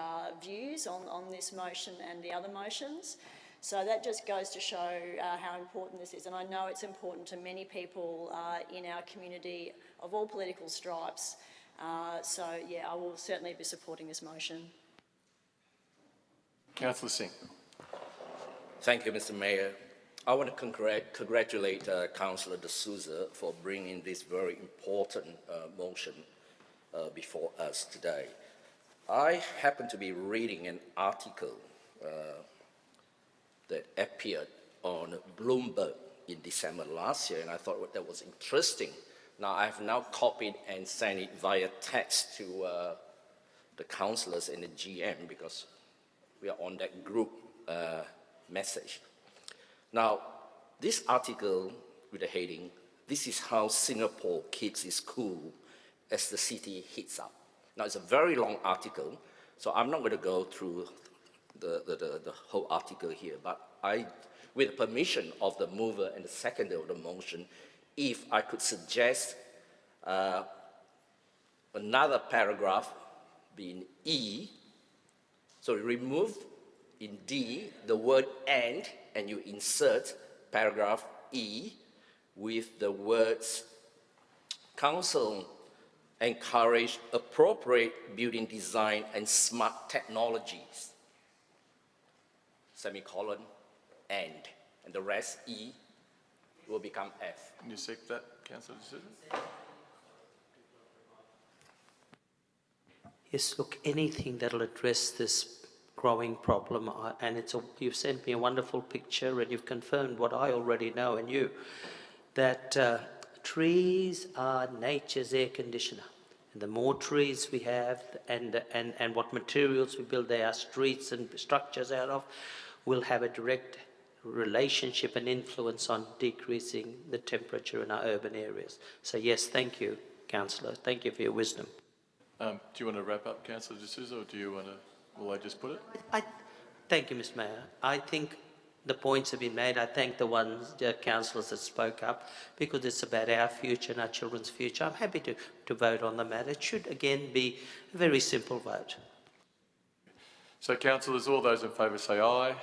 views on this motion and the other motions. So that just goes to show how important this is. And I know it's important to many people in our community of all political stripes. So yeah, I will certainly be supporting this motion. Councillor Singh. Thank you, Mr Mayor. I want to congratulate Councillor De Souza for bringing this very important motion before us today. I happen to be reading an article that appeared on Bloomberg in December last year, and I thought that was interesting. Now, I have now copied and sent it via text to the councillors and the GM because we are on that group message. Now, this article with the heading, "This is how Singapore keeps its cool as the city heats up." Now, it's a very long article, so I'm not going to go through the whole article here, but with permission of the mover and the seconder of the motion, if I could suggest another paragraph being E, so remove in D the word and you insert paragraph E with the words, "Council encourage appropriate building design and smart technologies," semicolon, and the rest, E, will become F. Can you second that, Councillor De Souza? Yes, look, anything that'll address this growing problem, and you've sent me a wonderful picture and you've confirmed what I already know and you, that trees are nature's air conditioner. And the more trees we have and what materials we build our streets and structures out of will have a direct relationship and influence on decreasing the temperature in our urban areas. So yes, thank you, Councillor. Thank you for your wisdom. Do you want to wrap up, Councillor De Souza, or do you want to, will I just put it? Thank you, Mr Mayor. I think the points have been made. I thank the councillors that spoke up because it's about our future and our children's future. I'm happy to vote on the matter. It should, again, be a very simple vote. So, councillors, all those in favour say aye. Aye.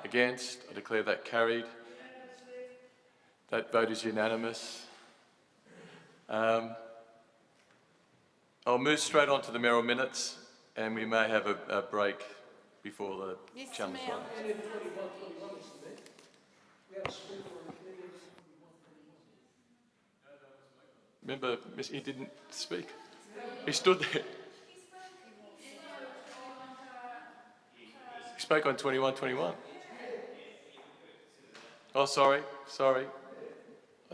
Against? I declare that carried. That vote is unanimous. I'll move straight on to the mayoral minutes, and we may have a break before the chum starts. Remember, he didn't speak. He stood there. He spoke on 21-21. Oh, sorry. I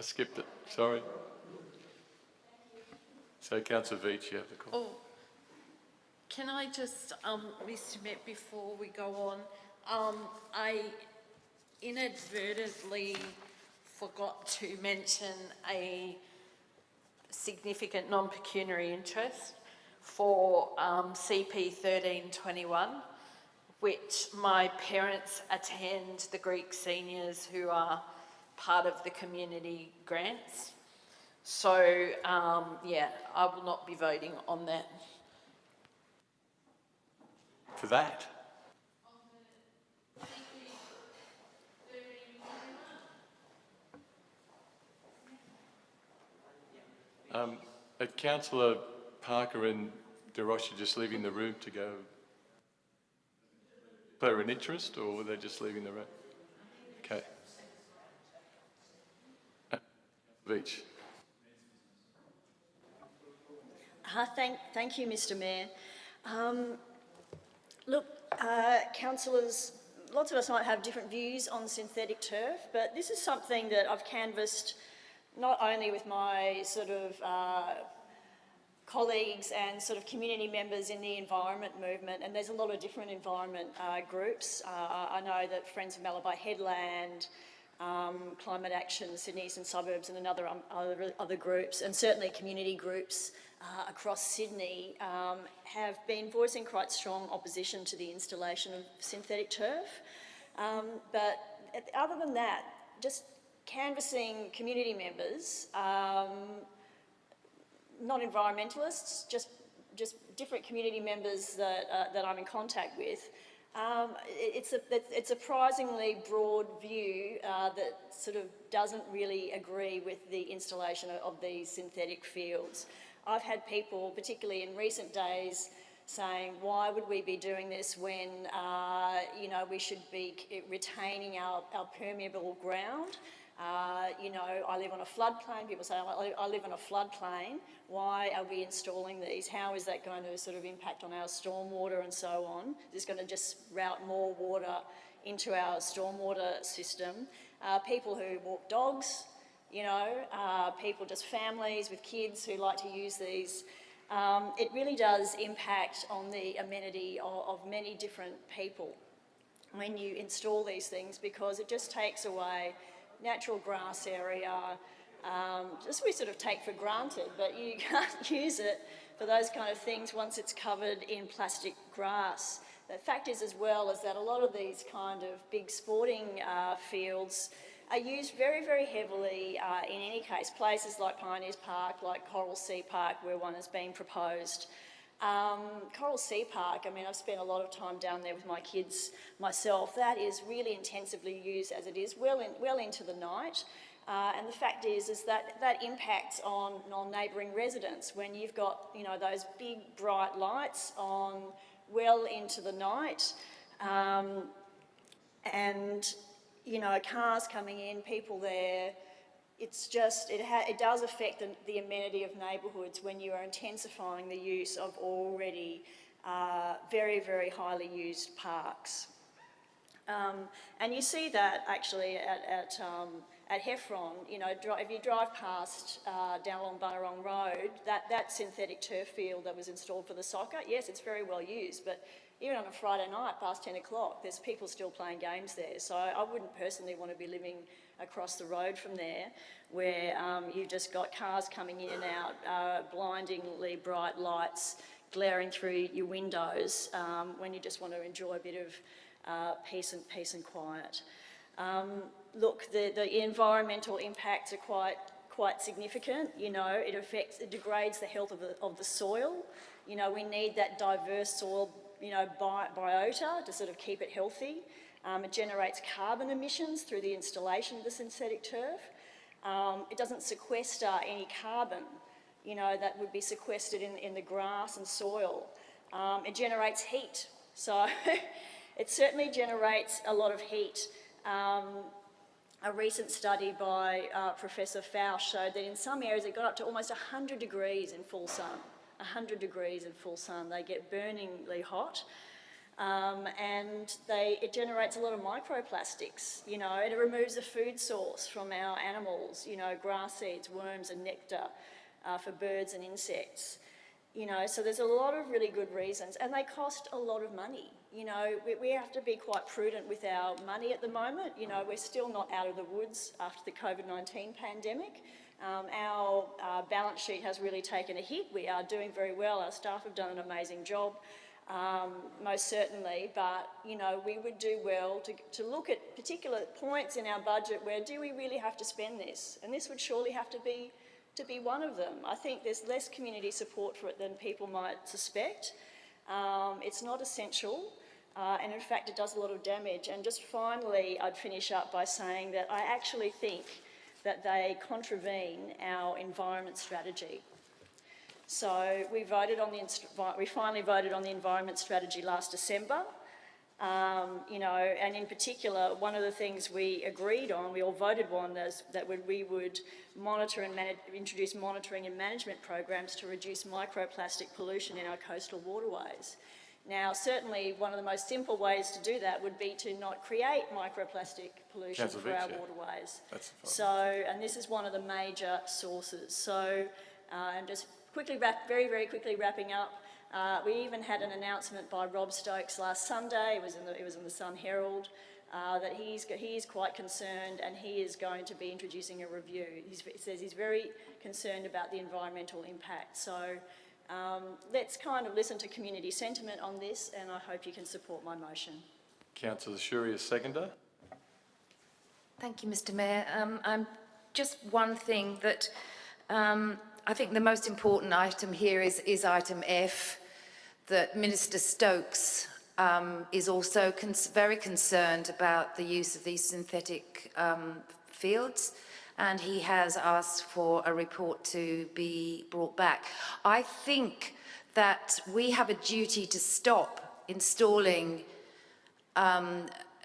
skipped it. Sorry. So, Councillor Veach, you have the call. Oh, can I just, Mr Met, before we go on, I inadvertently forgot to mention a significant non-pecuniary interest for CP 1321, which my parents attend the Greek seniors who are part of the community grants. So, yeah, I will not be voting on that. For that? Are Councillor Parker and De Rocha just leaving the room to go declare an interest, or were they just leaving the room? Okay. Veach. Thank you, Mr Mayor. Look, councillors, lots of us might have different views on synthetic turf, but this is something that I've canvassed not only with my sort of colleagues and sort of community members in the environment movement, and there's a lot of different environment groups. I know that Friends of Malabar Headland, Climate Action, Sydney Eastern Suburbs, and other groups, and certainly community groups across Sydney have been voicing quite strong opposition to the installation of synthetic turf. But other than that, just canvassing community members, not environmentalists, just different community members that I'm in contact with. It's a surprisingly broad view that sort of doesn't really agree with the installation of these synthetic fields. I've had people, particularly in recent days, saying, why would we be doing this when, you know, we should be retaining our permeable ground? You know, I live on a floodplain. People say, I live on a floodplain. Why are we installing these? How is that going to sort of impact on our stormwater and so on? Is this going to just route more water into our stormwater system? People who walk dogs, you know, people, just families with kids who like to use these. It really does impact on the amenity of many different people when you install these things, because it just takes away natural grass area, just we sort of take for granted, but you can't use it for those kind of things once it's covered in plastic grass. The fact is as well is that a lot of these kind of big sporting fields are used very, very heavily in any case. Places like Pioneers Park, like Coral Sea Park, where one is being proposed. Coral Sea Park, I mean, I've spent a lot of time down there with my kids myself. That is really intensively used as it is, well into the night. And the fact is that impacts on neighbouring residents when you've got, you know, those big bright lights on well into the night. And, you know, cars coming in, people there. It's just, it does affect the amenity of neighbourhoods when you are intensifying the use of already very, very highly used parks. And you see that actually at Heffron, you know, if you drive past down along Bunurong Road, that synthetic turf field that was installed for the soccer, yes, it's very well used, but even on a Friday night past 10 o'clock, there's people still playing games there. So I wouldn't personally want to be living across the road from there, where you've just got cars coming in and out, blindingly bright lights glaring through your windows when you just want to enjoy a bit of peace and quiet. Look, the environmental impacts are quite significant. You know, it degrades the health of the soil. You know, we need that diverse soil, you know, biota to sort of keep it healthy. It generates carbon emissions through the installation of the synthetic turf. It doesn't sequester any carbon, you know, that would be sequestered in the grass and soil. It generates heat, so it certainly generates a lot of heat. A recent study by Professor Faust showed that in some areas it got up to almost 100 degrees in full sun. 100 degrees in full sun. They get burningly hot. And it generates a lot of microplastics. You know, it removes the food source from our animals, you know, grass seeds, worms and nectar for birds and insects. You know, so there's a lot of really good reasons, and they cost a lot of money. You know, we have to be quite prudent with our money at the moment. You know, we're still not out of the woods after the COVID-19 pandemic. Our balance sheet has really taken a hit. We are doing very well. Our staff have done an amazing job. Most certainly, but you know, we would do well to look at particular points in our budget where do we really have to spend this, and this would surely have to be one of them. I think there's less community support for it than people might suspect. It's not essential, and in fact it does a lot of damage. And just finally, I'd finish up by saying that I actually think that they contravene our environment strategy. So we finally voted on the environment strategy last December. You know, and in particular, one of the things we agreed on, we all voted on, is that we would monitor and introduce monitoring and management programs to reduce microplastic pollution in our coastal waterways. Now, certainly one of the most simple ways to do that would be to not create microplastic pollution Councillor for our Beach, yeah. waterways. That's fine. So, and this is one of the major sources. So, and just quickly very quickly wrapping up, we even had an announcement by Rob Stokes last Sunday. It was in the Sun Herald. That he is quite concerned, and he is going to be introducing a review. He says he's very concerned about the environmental impact. So let's kind of listen to community sentiment on this, and I hope you can support my motion. Councillor Shuri, a seconder. Thank you, Mr. Mayor. Just one thing that I think the most important item here is item F, that Minister Stokes is also very concerned about the use of these synthetic fields, and he has asked for a report to be brought back. I think that we have a duty to stop installing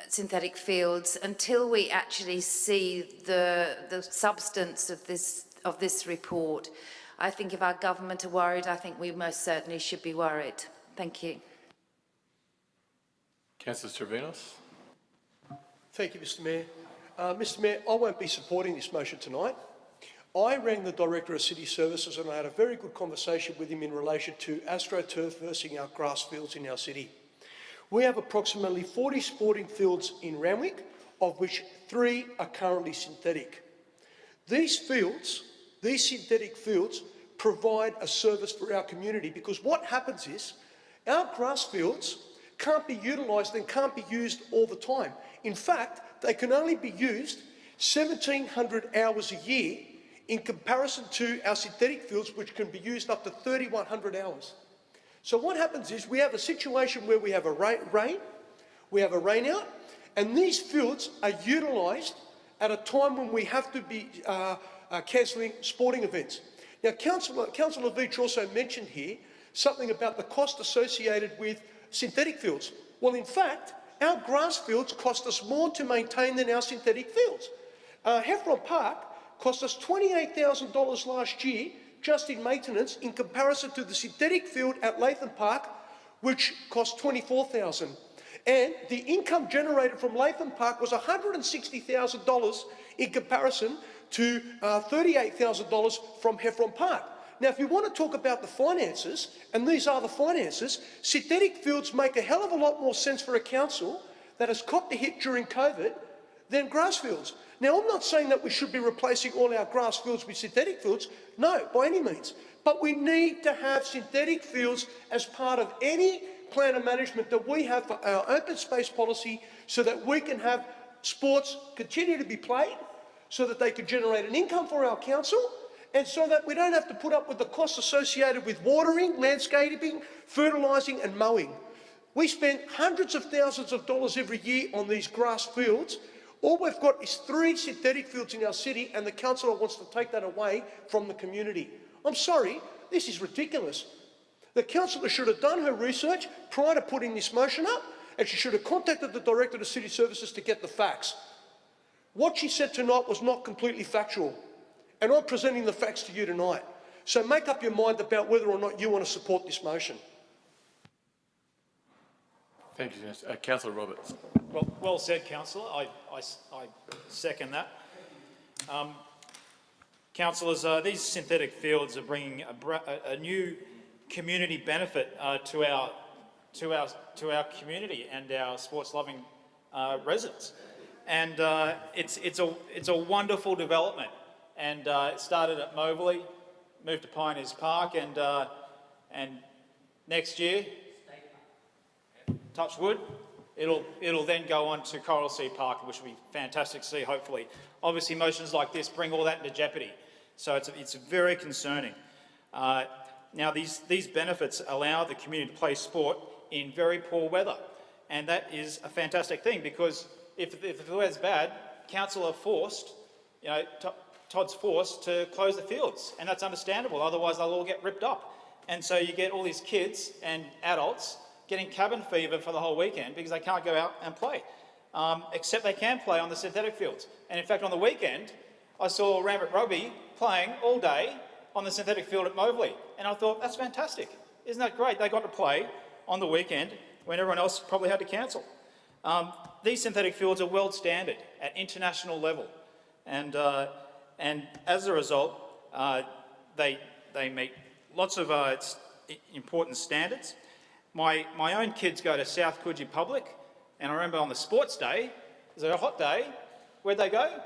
synthetic fields until we actually see the substance of this report. I think if our government are worried, I think we most certainly should be worried. Thank you. Councillor Trevinos. Thank you, Mr. Mayor. Mr. Mayor, I won't be supporting this motion tonight. I rang the Director of City Services and I had a very good conversation with him in relation to AstroTurf versus our grass fields in our city. We have approximately 40 sporting fields in Randwick, of which 3 are currently synthetic. These synthetic fields, provide a service for our community, because what happens is our grass fields can't be utilised and can't be used all the time. In fact, they can only be used 1,700 hours a year in comparison to our synthetic fields, which can be used up to 3,100 hours. So what happens is we have a situation where we have a rain out, and these fields are utilised at a time when we have to be cancelling sporting events. Now, Councillor Veach also mentioned here something about the cost associated with synthetic fields. Well, in fact, our grass fields cost us more to maintain than our synthetic fields. Heffron Park cost us $28,000 last year just in maintenance, in comparison to the synthetic field at Latham Park, which cost $24,000. And the income generated from Latham Park was $160,000 in comparison to $38,000 from Heffron Park. Now, if you want to talk about the finances, and these are the finances, synthetic fields make a hell of a lot more sense for a council that has copped a hit during COVID than grass fields. Now, I'm not saying that we should be replacing all our grass fields with synthetic fields. No, by any means. But we need to have synthetic fields as part of any plan of management that we have for our open space policy, so that we can have sports continue to be played, so that they can generate an income for our council, and so that we don't have to put up with the costs associated with watering, landscaping, fertilising and mowing. We spend hundreds of thousands of dollars every year on these grass fields. All we've got is 3 synthetic fields in our city, and the councillor wants to take that away from the community. I'm sorry, this is ridiculous. The councillor should have done her research prior to putting this motion up, and she should have contacted the Director of City Services to get the facts. What she said tonight was not completely factual, and I'm presenting the facts to you tonight. So make up your mind about whether or not you want to support this motion. Thank you, Councillor Roberts. Well said, Councillor. I second that. Councillors, these synthetic fields are bringing a new community benefit to our community and our sports-loving residents, and it's a wonderful development. And it started at Moberly, moved to Pioneers Park, and next year, touch wood, it'll then go on to Coral Sea Park, which will be fantastic to see, hopefully. Obviously, motions like this bring all that into jeopardy, so it's very concerning. Now, these benefits allow the community to play sport in very poor weather, and that is a fantastic thing, because if the weather's bad, council are forced, Todd's forced to close the fields, and that's understandable, otherwise they'll all get ripped up. And so you get all these kids and adults getting cabin fever for the whole weekend because they can't go out and play, except they can play on the synthetic fields. And in fact, on the weekend, I saw Randwick Rugby playing all day on the synthetic field at Moberly, and I thought, that's fantastic. Isn't that great? They got to play on the weekend when everyone else probably had to cancel. These synthetic fields are world standard at international level, and as a result, they meet lots of important standards. My own kids go to South Coogee Public, and I remember on the sports day, it was a hot day, where'd they go?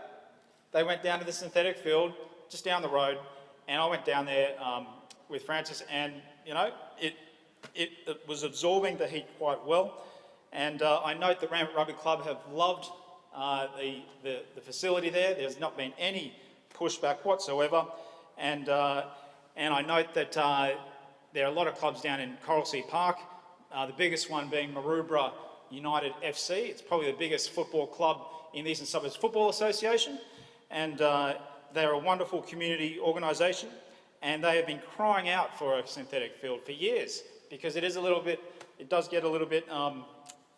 They went down to the synthetic field just down the road, and I went down there with Francis, and you know, it was absorbing the heat quite well. And I note that Randwick Rugby Club have loved the facility there. There's not been any pushback whatsoever. And I note that there are a lot of clubs down in Coral Sea Park, the biggest one being Maroubra United FC. It's probably the biggest football club in the Eastern Suburbs Football Association. And they're a wonderful community organisation. And they have been crying out for a synthetic field for years, because it is a little bit, it does get a little bit,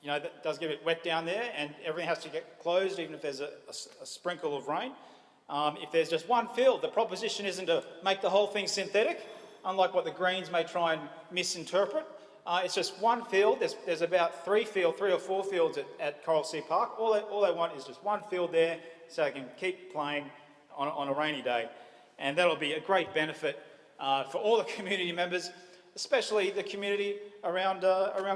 you know, it does get a bit wet down there, and everything has to get closed, even if there's a sprinkle of rain. If there's just one field, the proposition isn't to make the whole thing synthetic, unlike what the Greens may try and misinterpret. It's just one field. There's about 3 or 4 fields at Coral Sea Park. All they want is just one field there, so they can keep playing on a rainy day. And that'll be a great benefit for all the community members, especially the community around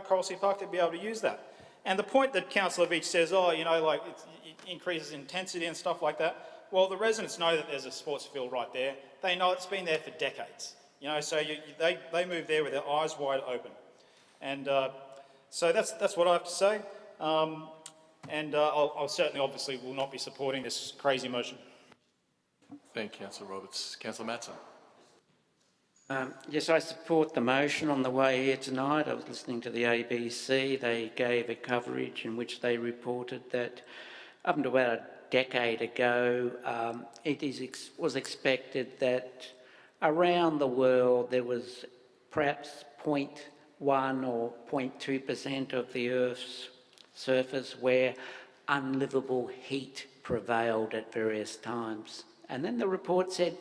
Coral Sea Park, to be able to use that. And the point that Councillor Veach says, oh, you know, like it increases intensity and stuff like that. Well, the residents know that there's a sports field right there. They know it's been there for decades. You know, so they move there with their eyes wide open. And so that's what I have to say. I'll certainly, obviously, will not be supporting this crazy motion. Thank you, Councillor Roberts. Councillor Matson. Yes, I support the motion. On the way here tonight, I was listening to the ABC. They gave a coverage in which they reported that up until about a decade ago, was expected that around the world there was perhaps 0.1 or 0.2% of the Earth's surface where unlivable heat prevailed at various times. And then the report said,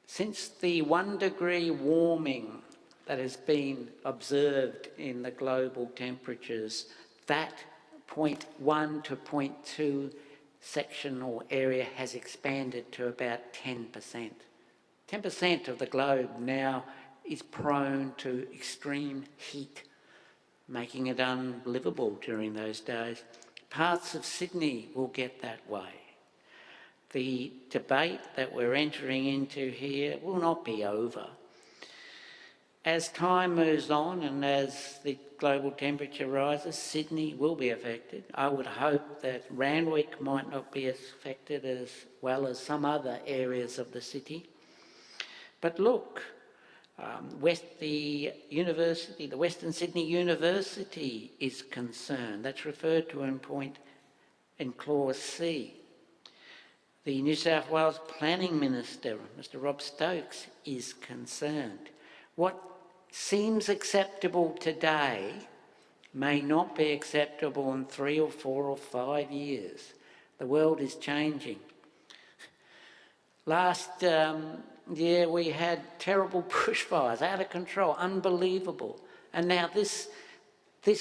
since the 1 degree warming that has been observed in the global temperatures, that 0.1 to 0.2 section or area has expanded to about 10%. 10% of the globe now is prone to extreme heat, making it unlivable during those days. Parts of Sydney will get that way. The debate that we're entering into here will not be over. As time moves on and as the global temperature rises, Sydney will be affected. I would hope that Randwick might not be affected as well as some other areas of the city. But look, the Western Sydney University is concerned. That's referred to in clause C. The New South Wales Planning Minister, Mr Rob Stokes, is concerned. What seems acceptable today may not be acceptable in 3 or 4 or 5 years. The world is changing. Last year we had terrible bushfires, out of control, unbelievable. And now this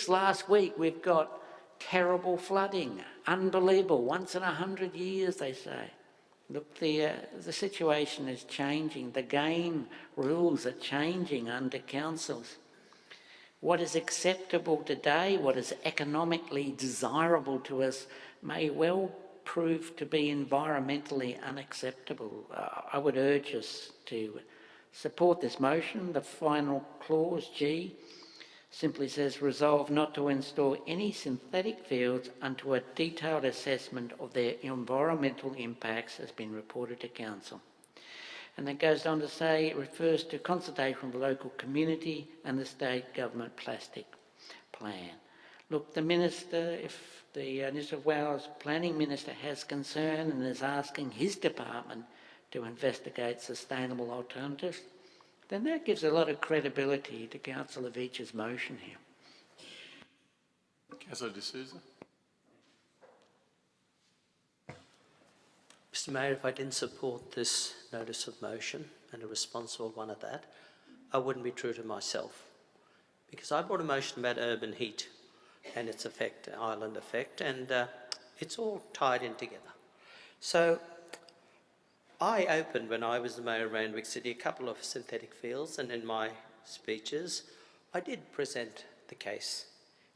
last week we've got terrible flooding, unbelievable, once in 100 years, they say. Look, the situation is changing. The game rules are changing under councils. What is acceptable today, what is economically desirable to us, may well prove to be environmentally unacceptable. I would urge us to support this motion. The final clause, G, simply says, resolve not to install any synthetic fields until a detailed assessment of their environmental impacts has been reported to Council. And that goes on to say it refers to consultation with the local community and the state government plastic plan. Look, the Minister, if the New South Wales Planning Minister has concern and is asking his department to investigate sustainable alternatives, then that gives a lot of credibility to Councillor Veach's motion here. Councillor De Souza. Mr Mayor, if I didn't support this notice of motion, and a responsible one at that, I wouldn't be true to myself. because I brought a motion about urban heat and its effect, island effect, and it's all tied in together. So I opened, when I was the mayor of Randwick City, a couple of synthetic fields, and in my speeches I did present the case,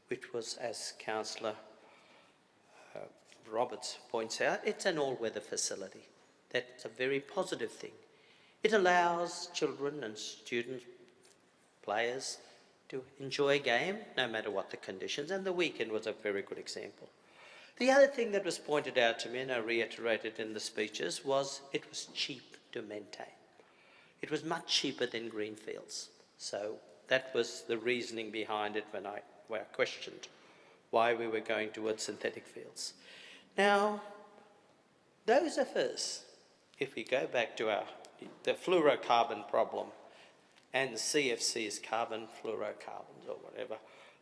which was, as Councillor Roberts points out, it's an all-weather facility. That's a very positive thing. It allows children and students, players, to enjoy a game no matter what the conditions, and the weekend was a very good example. The other thing that was pointed out to me, and I reiterated in the speeches, was it was cheap to maintain. It was much cheaper than green fields. So that was the reasoning behind it when I questioned why we were going towards synthetic fields. Now, those of us, if we go back to the fluorocarbon problem and CFC's carbon fluorocarbons or whatever,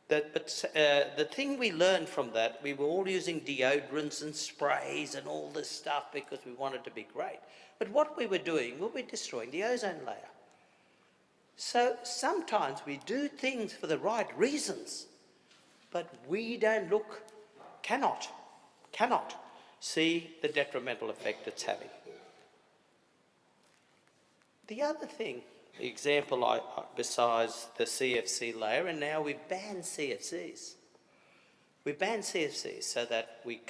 the thing we learned from that, we were all using deodorants and sprays and all this stuff because we wanted to be great. But what we were doing, we were destroying the ozone layer. So sometimes we do things for the right reasons, but we cannot see the detrimental effect it's having. The other thing, the example besides the CFC layer, and now we've banned CFCs. We banned CFCs so that we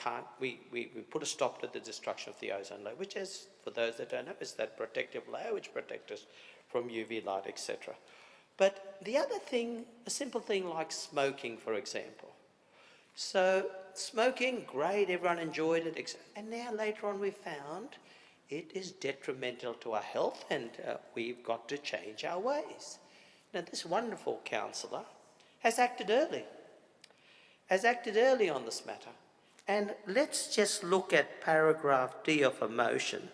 put a stop to the destruction of the ozone layer, which is, for those that don't know, is that protective layer which protects us from UV light, etc. But the other thing, a simple thing like smoking, for example. So smoking, great, everyone enjoyed it, and now later on we found it is detrimental to our health, and we've got to change our ways. Now, this wonderful councillor has acted early on this matter. And let's just look at paragraph D of a motion.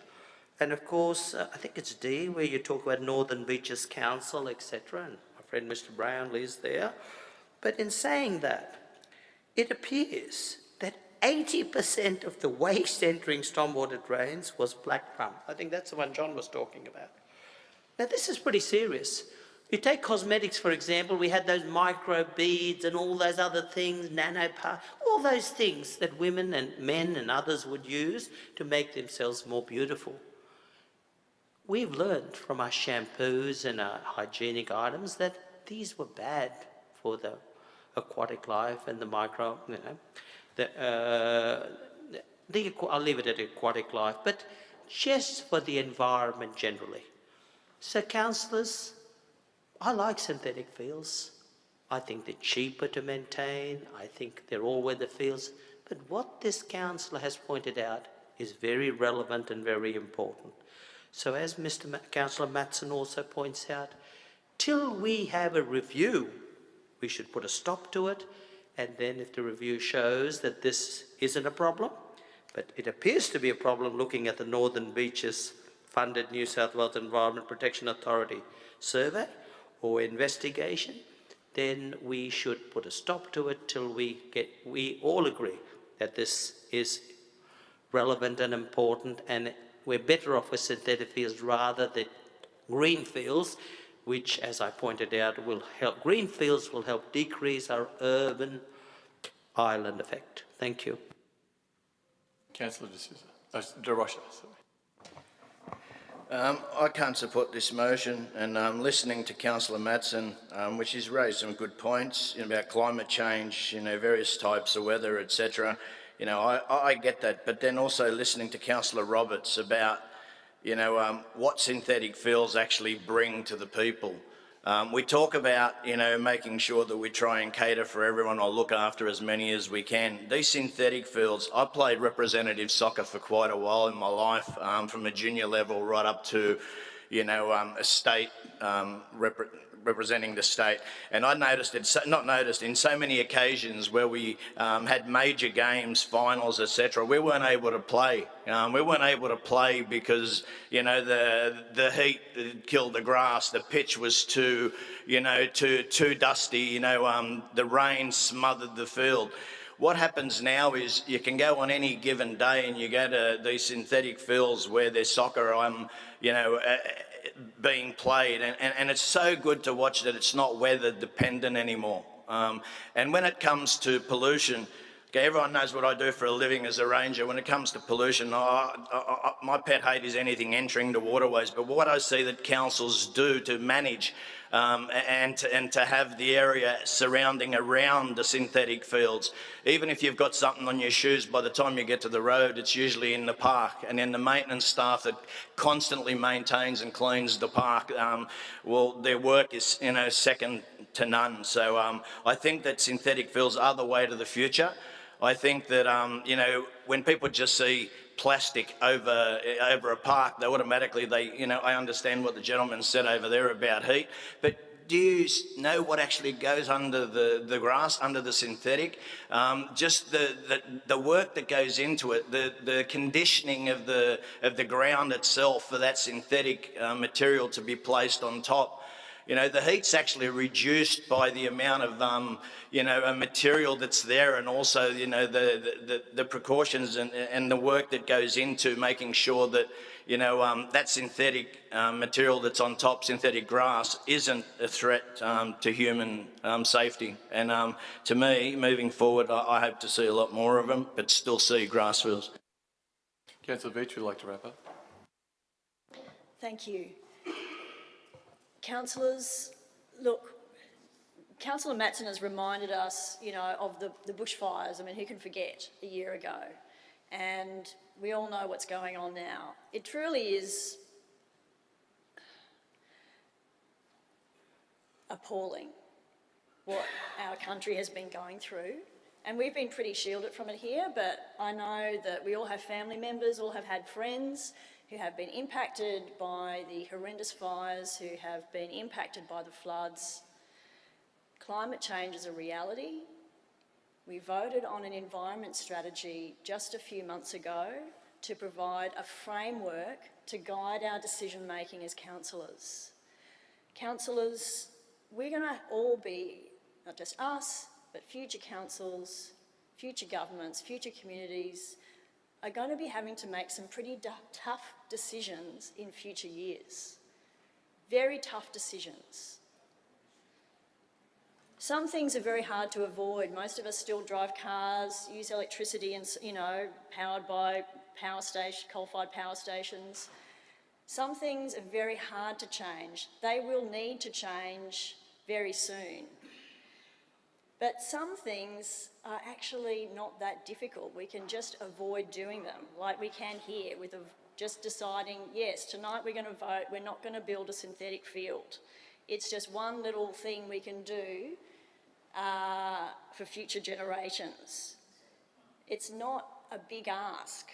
And of course, I think it's D, where you talk about Northern Beaches Council, etc. And my friend Mr. Brownlee is there. But in saying that, it appears that 80% of the waste entering stormwater drains was black crumb. I think that's the one John was talking about. Now, this is pretty serious. You take cosmetics, for example, we had those micro beads and all those other things, nanopar, all those things that women and men and others would use to make themselves more beautiful. We've learned from our shampoos and our hygienic items that these were bad for the aquatic life and the micro, I'll leave it at aquatic life, but just for the environment generally. So councillors, I like synthetic fields. I think they're cheaper to maintain. I think they're all-weather fields. But what this councillor has pointed out is very relevant and very important. So as Councillor Matson also points out, till we have a review, we should put a stop to it, and then if the review shows that this isn't a problem, but it appears to be a problem looking at the Northern Beaches funded New South Wales Environment Protection Authority survey or investigation, then we should put a stop to it till we all agree that this is relevant and important, and we're better off with synthetic fields rather than green fields, which, as I pointed out, will help. Green fields will help decrease our urban island effect. Thank you. Councillor De Rocha. I can't support this motion, and listening to Councillor Matson, which has raised some good points about climate change, various types of weather, etc. I get that, but then also listening to Councillor Roberts about, what synthetic fuels actually bring to the people. We talk about, making sure that we try and cater for everyone or look after as many as we can. These synthetic fields, I played representative soccer for quite a while in my life, from a junior level right up to, a state representing the state, and I noticed it, in so many occasions where we had major games, finals, etc., we weren't able to play. We weren't able to play because, the heat killed the grass, the pitch was too dusty, the rain smothered the field. What happens now is you can go on any given day and you go to these synthetic fields where there's soccer, being played, and it's so good to watch that it's not weather dependent anymore. And when it comes to pollution, okay, everyone knows what I do for a living as a ranger. When it comes to pollution, my pet hate is anything entering the waterways. But what I see that councils do to manage and to have the area surrounding around the synthetic fields, even if you've got something on your shoes, by the time you get to the road, it's usually in the park. And then the maintenance staff that constantly maintains and cleans the park, well, their work is, second to none. So I think that synthetic fields are the way to the future. I think that, when people just see plastic over a park, they automatically, I understand what the gentleman said over there about heat, but do you know what actually goes under the grass, under the synthetic? Just the work that goes into it, the conditioning of the ground itself for that synthetic material to be placed on top. The heat's actually reduced by the amount of, material that's there, and also, the precautions and the work that goes into making sure that, that synthetic material that's on top, synthetic grass, isn't a threat to human safety. And to me, moving forward, I hope to see a lot more of them, but still see grass fields. Councillor Veitch would like to wrap up. Thank you. Councillors, look, Councillor Matson has reminded us, of the bushfires. I mean, who can forget a year ago? And we all know what's going on now. It truly is appalling what our country has been going through. And we've been pretty shielded from it here, but I know that we all have family members, all have had friends who have been impacted by the horrendous fires, who have been impacted by the floods. Climate change is a reality. We voted on an environment strategy just a few months ago to provide a framework to guide our decision-making as councillors. Councillors, we're going to all be, not just us, but future councils, future governments, future communities, are going to be having to make some pretty tough decisions in future years. Very tough decisions. Some things are very hard to avoid. Most of us still drive cars, use electricity and, powered by coal-fired power stations. Some things are very hard to change. They will need to change very soon. But some things are actually not that difficult. We can just avoid doing them, like we can here with just deciding, yes, tonight we're going to vote, we're not going to build a synthetic field. It's just one little thing we can do for future generations. It's not a big ask.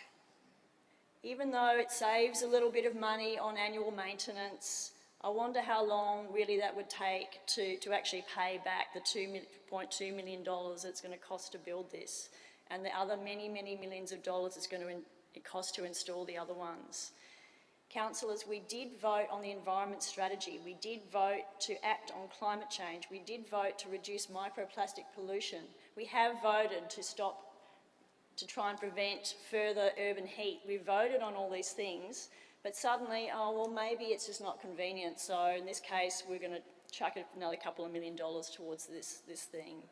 Even though it saves a little bit of money on annual maintenance, I wonder how long really that would take to actually pay back the $2.2 million it's going to cost to build this, and the other many, many millions of dollars it's going to cost to install the other ones. Councillors, we did vote on the environment strategy. We did vote to act on climate change. We did vote to reduce microplastic pollution. We have voted to try and prevent further urban heat. We voted on all these things, but suddenly, maybe it's just not convenient. So in this case, we're going to chuck another couple of $1 million towards this thing.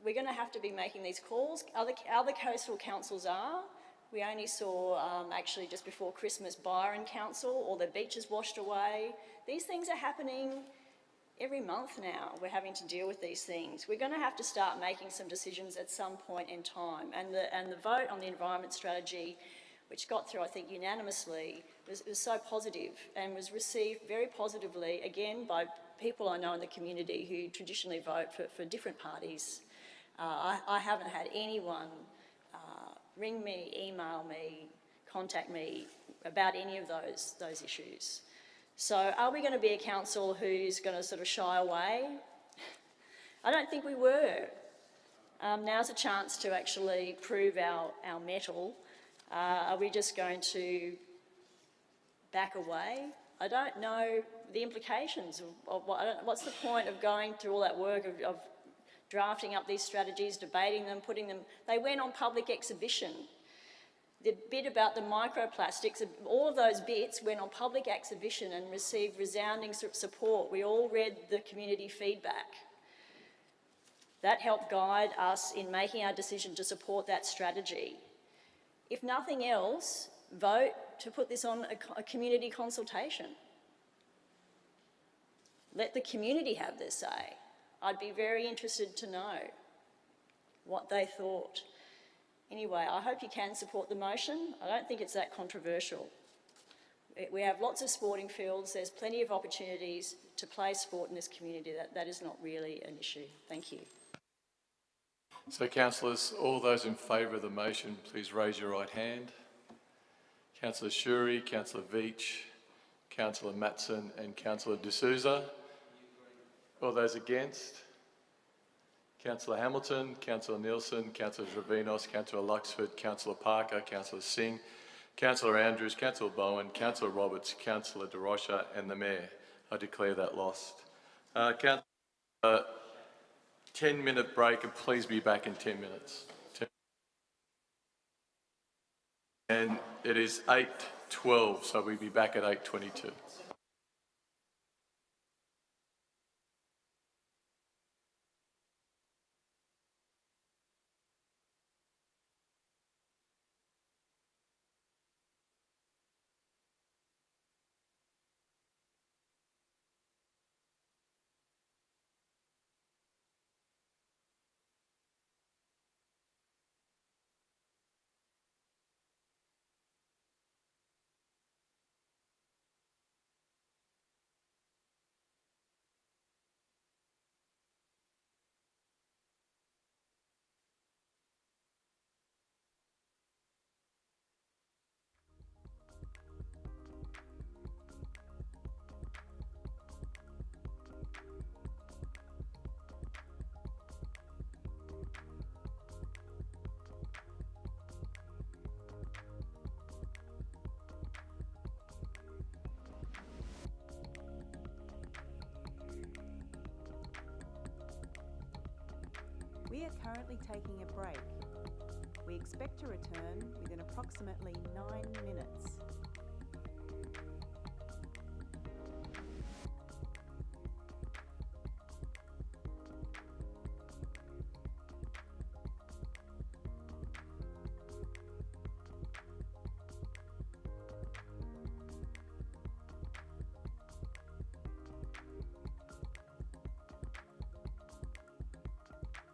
We're going to have to be making these calls. Other coastal councils are. We only saw, actually just before Christmas, Byron Council, all their beaches washed away. These things are happening every month now. We're having to deal with these things. We're going to have to start making some decisions at some point in time. And the vote on the environment strategy, which got through, I think, unanimously, was so positive and was received very positively, again, by people I know in the community who traditionally vote for different parties. I haven't had anyone ring me, email me, contact me about any of those issues. So are we going to be a council who's going to sort of shy away? I don't think we were. Now's a chance to actually prove our mettle. Are we just going to back away? I don't know the implications of what's the point of going through all that work of drafting up these strategies, debating them, putting them. They went on public exhibition. the bit about the microplastics, all of those bits went on public exhibition and received resounding support. We all read the community feedback. That helped guide us in making our decision to support that strategy. If nothing else, vote to put this on a community consultation. Let the community have their say. I'd be very interested to know what they thought. Anyway, I hope you can support the motion. I don't think it's that controversial. We have lots of sporting fields. There's plenty of opportunities to play sport in this community. That is not really an issue. Thank you. So, councillors, all those in favour of the motion, please raise your right hand. Councillor Shuri, Councillor Veach, Councillor Matson and Councillor D'Souza. All those against? Councillor Hamilton, Councillor Nielsen, Councillor Dravinos, Councillor Luxford, Councillor Parker, Councillor Singh, Councillor Andrews, Councillor Bowen, Councillor Roberts, Councillor De Rocha and the Mayor. I declare that lost. 10-minute break and please be back in 10 minutes. And it is 8:12, so we'll be back at 8:22. We are currently taking a break. We expect to return within approximately 9 minutes.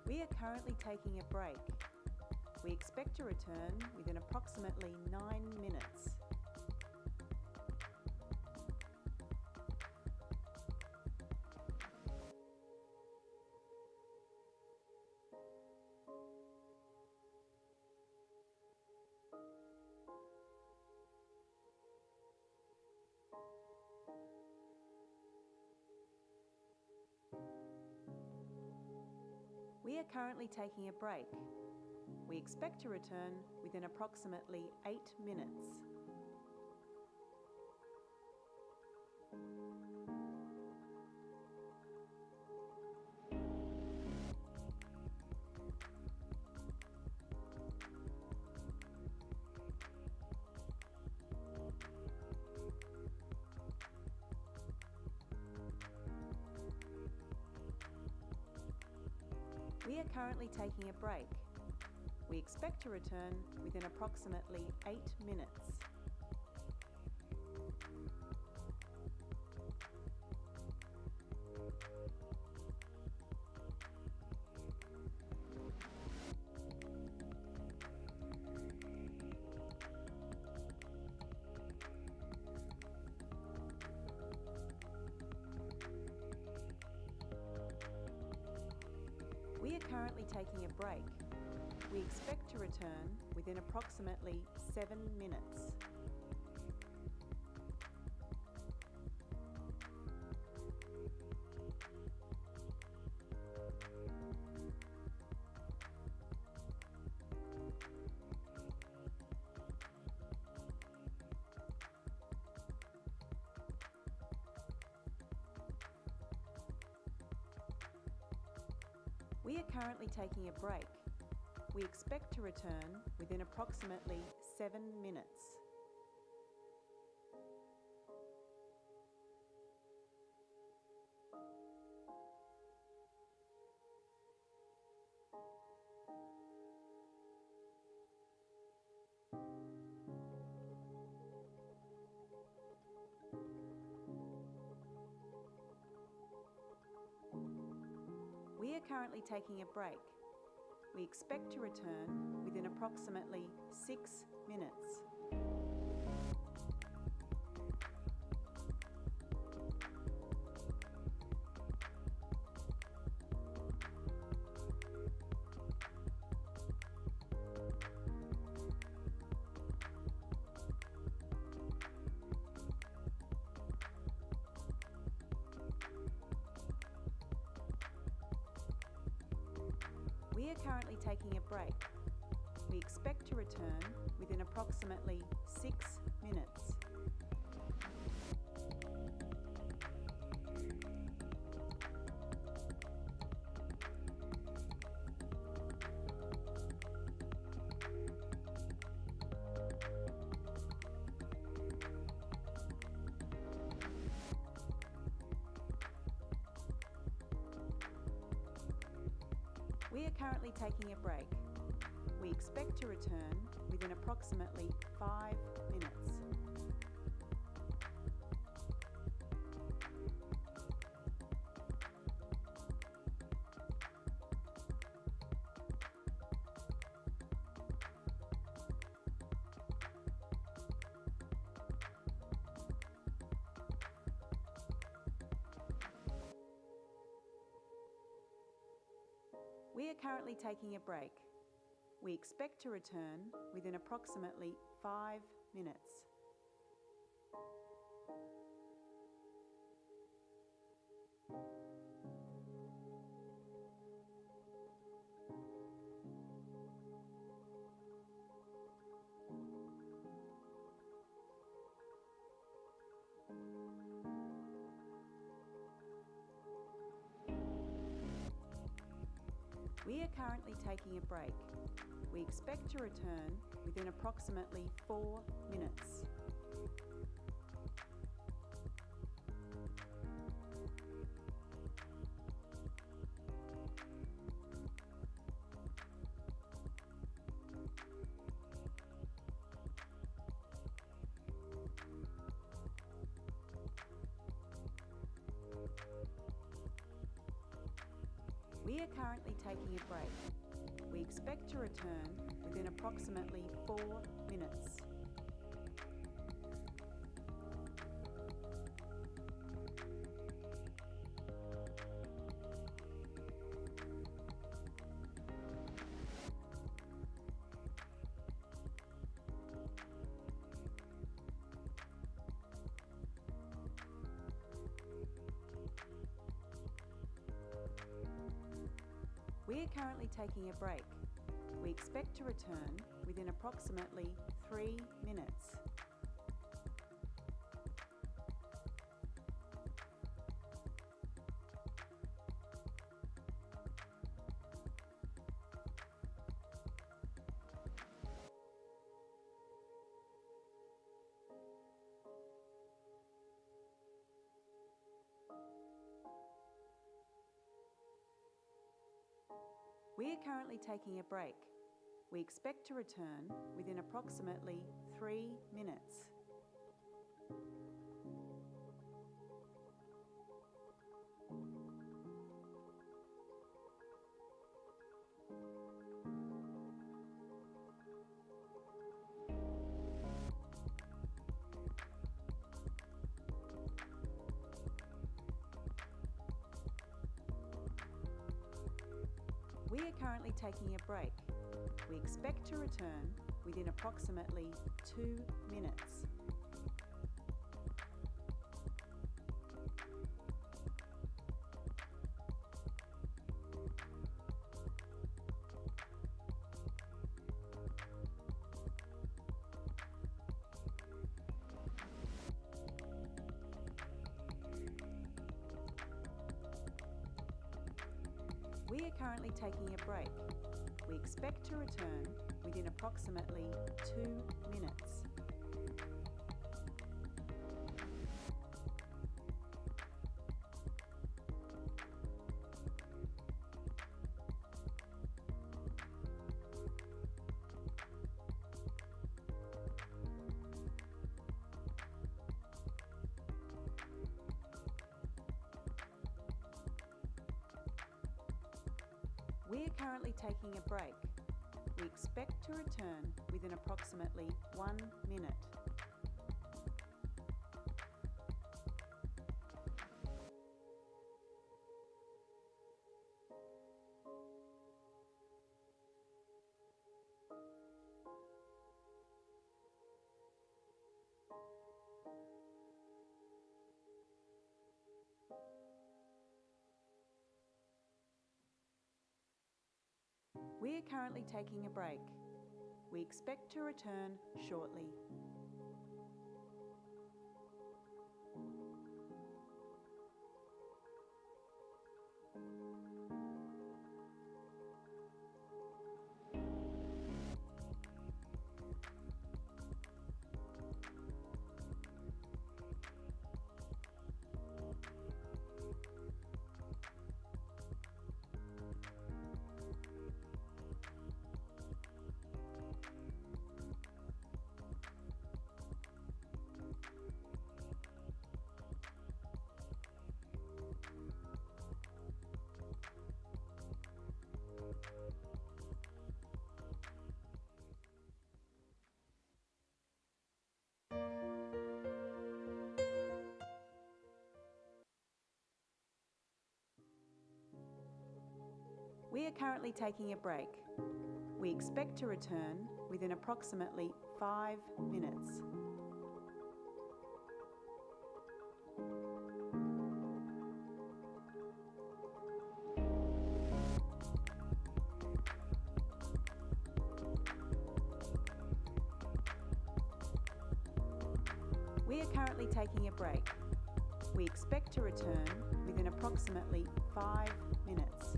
We are currently taking a break. We expect to return within approximately 9 minutes. We are currently taking a break. We expect to return within approximately 8 minutes. We are currently taking a break. We expect to return within approximately 8 minutes. We are currently taking a break. We expect to return within approximately 7 minutes. We are currently taking a break. We expect to return within approximately 7 minutes. We are currently taking a break. We expect to return within approximately 6 minutes. We are currently taking a break. We expect to return within approximately 6 minutes. We are currently taking a break. We expect to return within approximately 5 minutes. We are currently taking a break. We expect to return within approximately 5 minutes. We are currently taking a break. We expect to return within approximately 4 minutes. We are currently taking a break. We expect to return within approximately 4 minutes. We are currently taking a break. We expect to return within approximately 3 minutes. We are currently taking a break. We expect to return within approximately 3 minutes. We are currently taking a break. We expect to return within approximately 2 minutes. We are currently taking a break. We expect to return within approximately 2 minutes. We are currently taking a break. We expect to return within approximately 1 minute. We are currently taking a break. We expect to return shortly. We are currently taking a break. We expect to return within approximately 5 minutes. We are currently taking a break. We expect to return within approximately 5 minutes.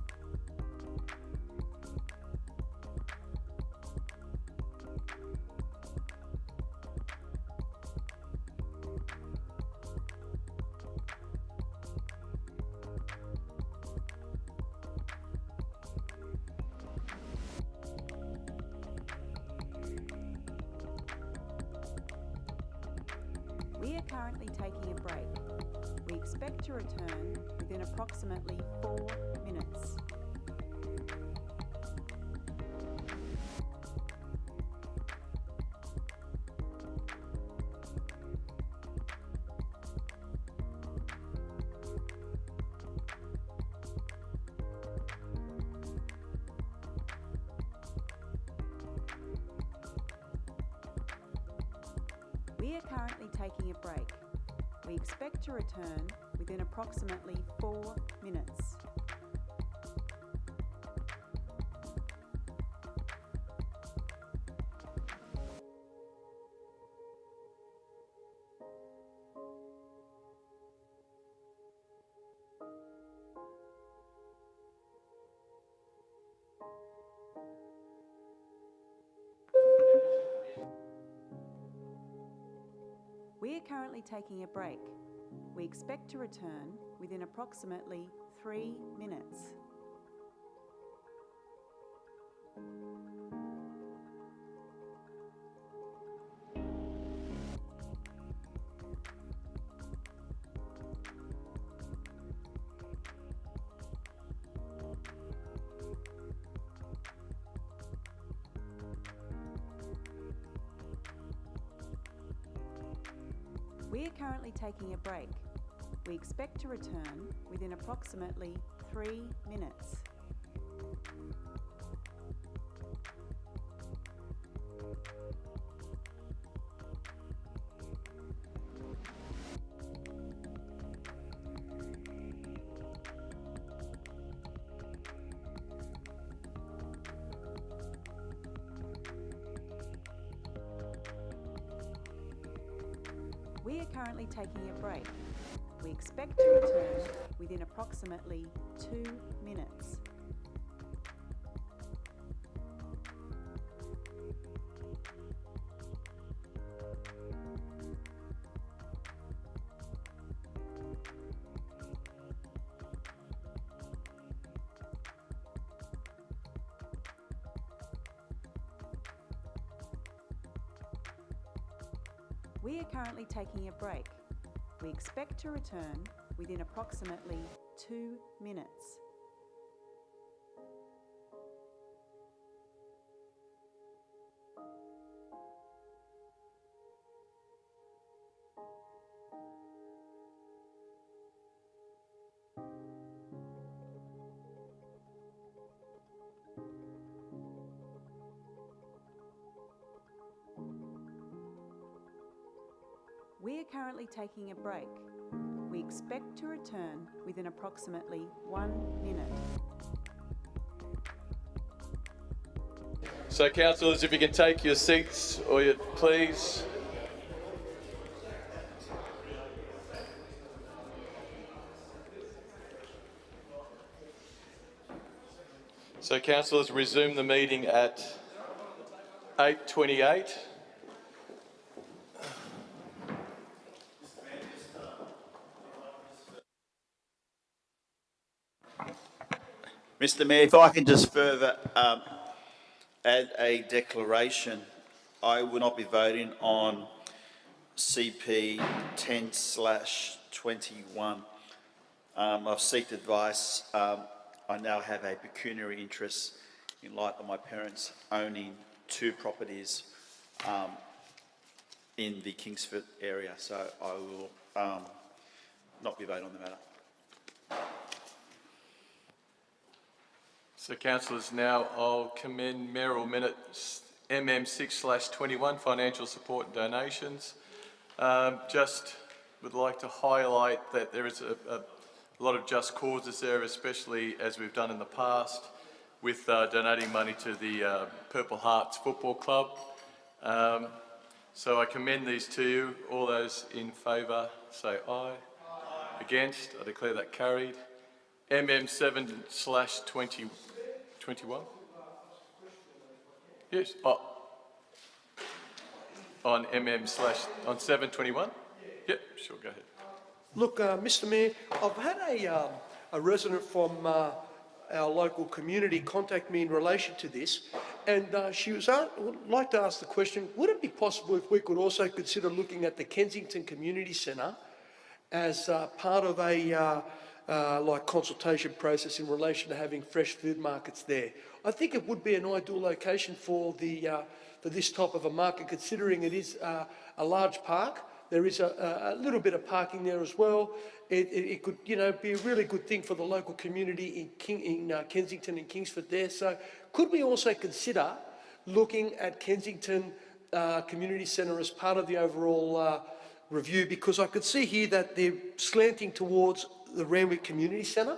We are currently taking a break. We expect to return within approximately 4 minutes. We are currently taking a break. We expect to return within approximately 4 minutes. We are currently taking a break. We expect to return within approximately 3 minutes. We are currently taking a break. We expect to return within approximately 3 minutes. We are currently taking a break. We expect to return within approximately 2 minutes. We are currently taking a break. We expect to return within approximately 2 minutes. We are currently taking a break. We expect to return within approximately 1 minute. So, councillors, if you can take your seats, please. So, councillors, resume the meeting at 8:28. Mr Mayor, if I can just further add a declaration, I will not be voting on CP 10/21. I've sought advice. I now have a pecuniary interest in light of my parents owning 2 properties in the Kingsford area, so I will not be voting on the matter. So, councillors, now I'll commend mayoral minutes MM6/21, financial support and donations. Just would like to highlight that there is a lot of just causes there, especially as we've done in the past with donating money to the Purple Hearts Football Club. So I commend these to you. All those in favour say aye. Against, I declare that carried. MM7/21. Yes. Oh. On on 7/21? Yep, sure, go ahead. Look, Mr Mayor, I've had a resident from our local community contact me in relation to this, and she would like to ask the question, would it be possible if we could also consider looking at the Kensington Community Centre as part of a consultation process in relation to having fresh food markets there? I think it would be an ideal location for this type of a market, considering it is a large park. There is a little bit of parking there as well. It could, be a really good thing for the local community in Kensington and Kingsford there. So could we also consider looking at Kensington Community Centre as part of the overall review? Because I could see here that they're slanting towards the Randwick Community Centre,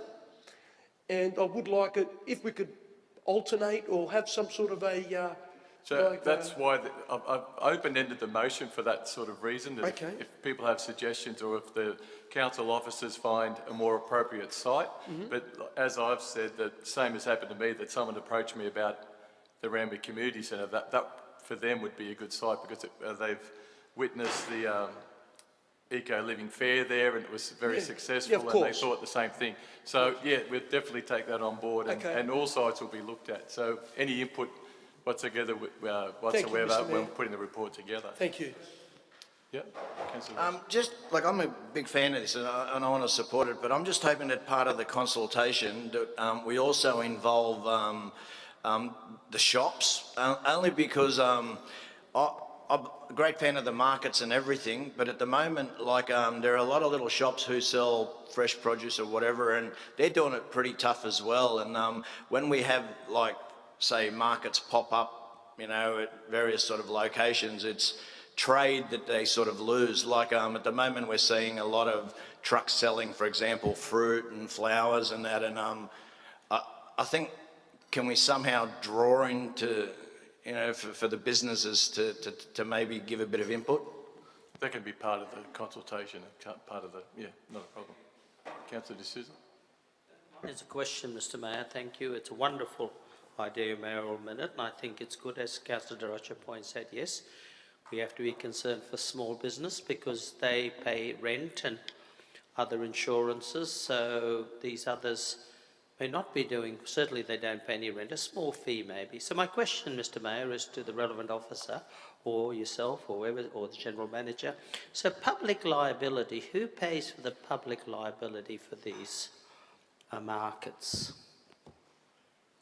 and I would like it if we could alternate or have some sort of a so that's why I've open-ended the motion for that sort of reason. That Okay. if people have suggestions or if the council officers find a more appropriate site. But as I've said, the same has happened to me, that someone approached me about the Randwick Community Centre. That for them would be a good site because they've witnessed the Eco Living Fair there, and it was very successful, and they thought the same thing. So yeah, we'll definitely take that on board, and all sites will be looked at. So any input whatsoever when putting the report together. Thank you. Yeah, Councillor. I'm a big fan of this and I want to support it, but I'm just hoping that part of the consultation that we also involve the shops, only because I'm a great fan of the markets and everything, but at the moment, there are a lot of little shops who sell fresh produce or whatever, and they're doing it pretty tough as well. And when we have, say, markets pop up, at various sort of locations, it's trade that they sort of lose. At the moment, we're seeing a lot of trucks selling, for example, fruit and flowers and that, and I think, can we somehow draw into, for the businesses to maybe give a bit of input? That can be part of the consultation, part of the, not a problem. Councillor D'Souza. There's a question, Mr Mayor. Thank you. It's a wonderful idea, mayoral minute, and I think it's good, as Councillor De Rocha points out, yes, we have to be concerned for small business because they pay rent and other insurances, so these others may not be doing, certainly they don't pay any rent, a small fee maybe. So my question, Mr Mayor, is to the relevant officer, or yourself, or whoever, or the General Manager. So public liability, who pays for the public liability for these markets?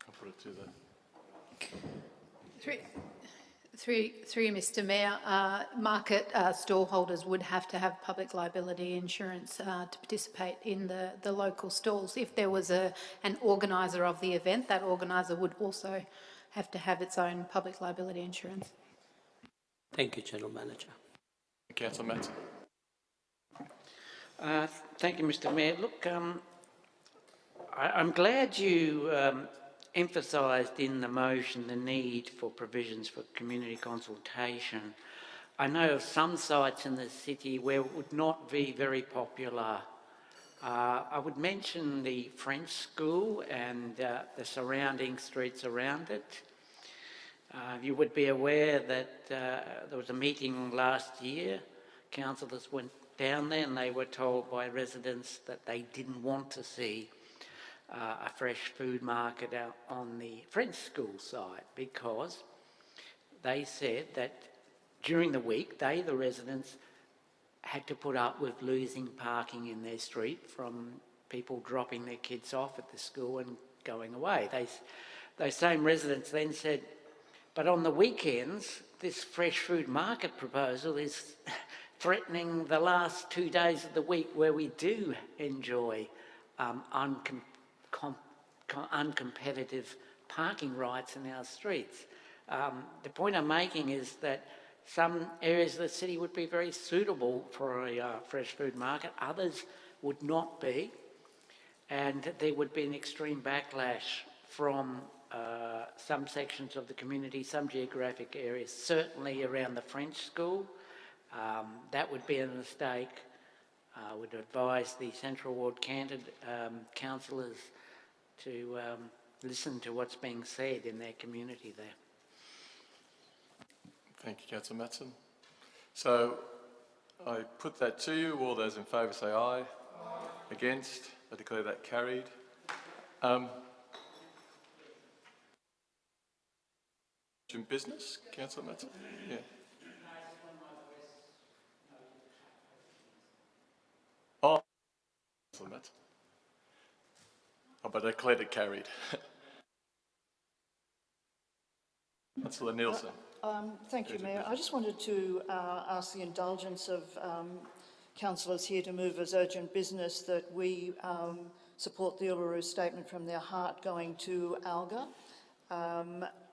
I'll put it to the... Through you, Mr Mayor, market stallholders would have to have public liability insurance to participate in the local stalls. If there was an organiser of the event, that organiser would also have to have its own public liability insurance. Thank you, General Manager. Councillor Matson. Thank you, Mr Mayor. Look, I'm glad you emphasised in the motion the need for provisions for community consultation. I know of some sites in the city where it would not be very popular. I would mention the French school and the surrounding streets around it. You would be aware that there was a meeting last year. Councillors went down there and they were told by residents that they didn't want to see a fresh food market out on the French school site because they said that during the week, the residents, had to put up with losing parking in their street from people dropping their kids off at the school and going away. Those same residents then said, but on the weekends, this fresh food market proposal is threatening the last 2 days of the week where we do enjoy uncompetitive parking rights in our streets. The point I'm making is that some areas of the city would be very suitable for a fresh food market, others would not be, and there would be an extreme backlash from some sections of the community, some geographic areas, certainly around the French school. That would be a mistake. I would advise the Central Ward councillors to listen to what's being said in their community there. Thank you, Councillor Matson. So I put that to you. All those in favour say aye. Aye. Against? I declare that carried. Business, Councillor Matson? Yeah. Oh, Councillor Matson. Oh, but I declared it carried. Councillor Nielsen. Thank you, Mayor. I just wanted to ask the indulgence of councillors here to move as urgent business that we support the Uluru Statement from their heart going to ALGA.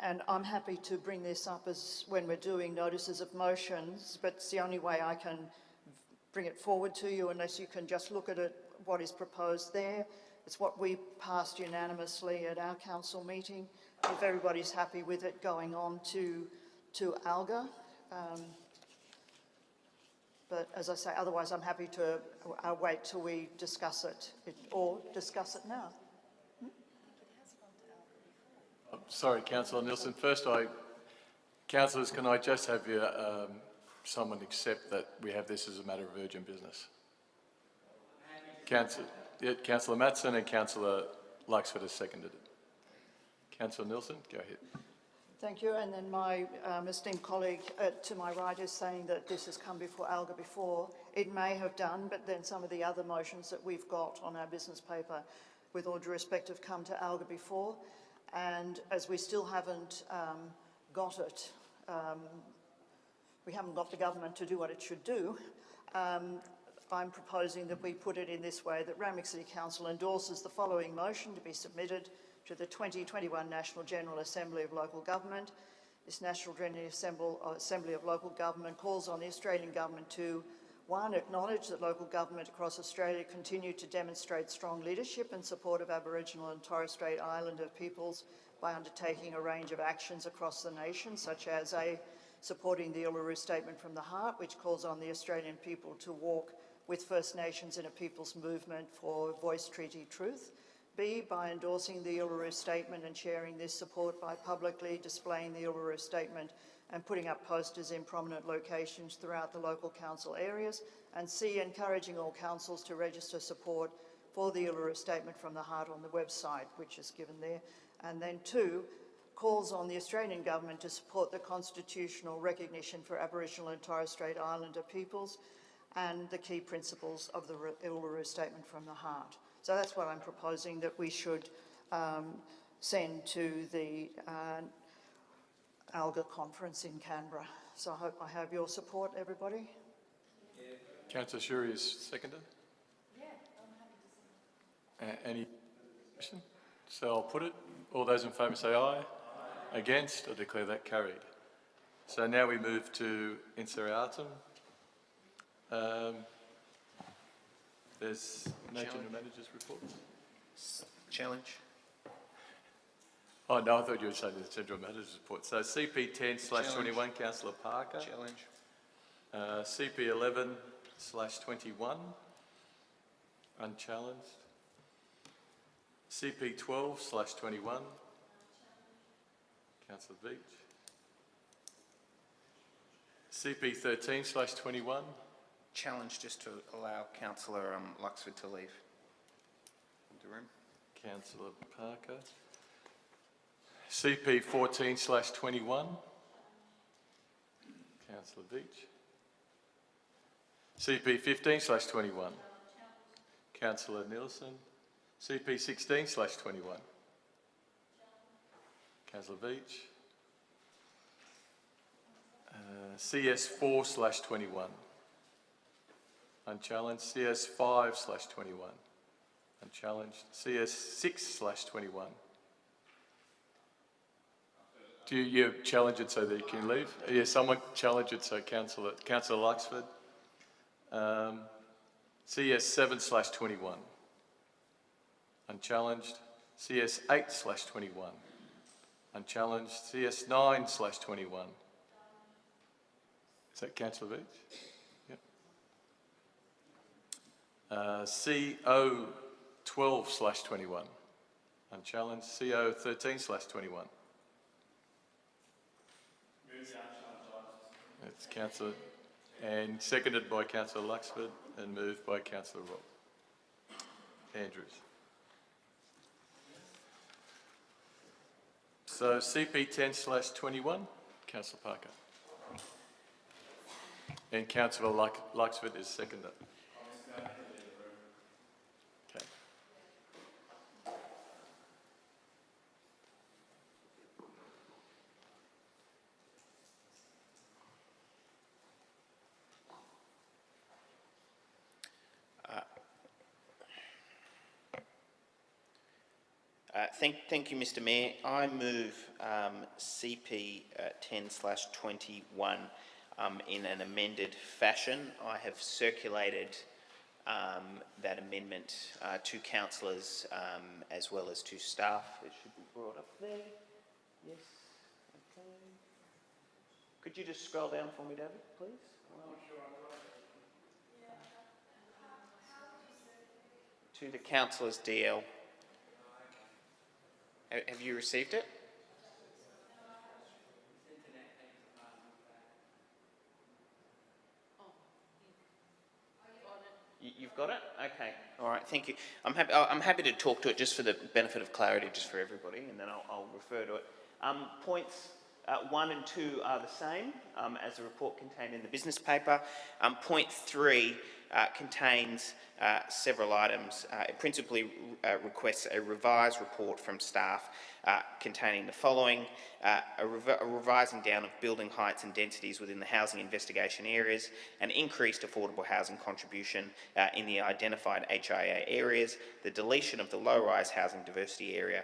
And I'm happy to bring this up as when we're doing notices of motions, but it's the only way I can bring it forward to you unless you can just look at it, what is proposed there. It's what we passed unanimously at our council meeting. If everybody's happy with it going on to ALGA. But as I say, otherwise I'm happy to wait till we discuss it or discuss it now. Sorry, Councillor Nielsen. First, councillors, can I just have you, someone accept that we have this as a matter of urgent business? Councillor Matson and Councillor Luxford has seconded it. Councillor Nielsen, go ahead. Thank you. And then my esteemed colleague to my right is saying that this has come before ALGA before. It may have done, but then some of the other motions that we've got on our business paper, with all due respect, have come to ALGA before. And as we still haven't got it, we haven't got the government to do what it should do, I'm proposing that we put it in this way, that Randwick City Council endorses the following motion to be submitted to the 2021 National General Assembly of Local Government. This National General Assembly of Local Government calls on the Australian Government to 1, acknowledge that local government across Australia continue to demonstrate strong leadership and support of Aboriginal and Torres Strait Islander peoples by undertaking a range of actions across the nation, such as A, supporting the Uluru Statement from the Heart, which calls on the Australian people to walk with First Nations in a people's movement for Voice Treaty Truth. B, by endorsing the Uluru Statement and sharing this support by publicly displaying the Uluru Statement and putting up posters in prominent locations throughout the local council areas. And C, encouraging all councils to register support for the Uluru Statement from the Heart on the website, which is given there. And then 2, calls on the Australian Government to support the constitutional recognition for Aboriginal and Torres Strait Islander peoples and the key principles of the Uluru Statement from the Heart. So that's what I'm proposing that we should send to the ALGA conference in Canberra. So I hope I have your support, everybody. Councillor Shuri is seconded. Yeah, I'm happy to Any question? So I'll put it. All those in favour say aye. Against? I declare that carried. So now we move to inseriatum. There's no general manager's report. Challenge. Oh no, I thought you were saying the general manager's report. So CP10/21, Councillor Parker. Challenge. CP11/21, unchallenged. CP12/21, Councillor Veach. CP13/21. Challenge, just to allow Councillor Luxford to leave the room. Councillor Parker. CP14/21, Councillor Veach. CP15/21, Councillor Nielsen. CP16/21, Councillor Veach. CS4/21, unchallenged. CS5/21, unchallenged. CS6/21. Do you challenge it so that you can leave? Yeah, someone challenge it so Councillor Luxford. CS7/21, unchallenged. CS8/21, unchallenged. CS9/21. Is that Councillor Veach? Yep. CO12/21, unchallenged. CO13/21. It's Councillor, and seconded by Councillor Luxford and moved by Councillor Rob Andrews. So CP10/21, Councillor Parker. And Councillor Luxford is seconded. Okay. Thank you, Mr. Mayor. I move CP 10/21 in an amended fashion. I have circulated that amendment to councillors as well as to staff. It should be brought up there. Yes. Okay. Could you just scroll down for me, David, please? To the councillors DL. Have you received it? You've got it? Okay. All right. Thank you. I'm happy to talk to it just for the benefit of clarity, just for everybody, and then I'll refer to it. Points 1 and 2 are the same as the report contained in the business paper. Point 3 contains several items. It principally requests a revised report from staff containing the following: a revising down of building heights and densities within the housing investigation areas, an increased affordable housing contribution in the identified HIA areas, the deletion of the low-rise housing diversity area,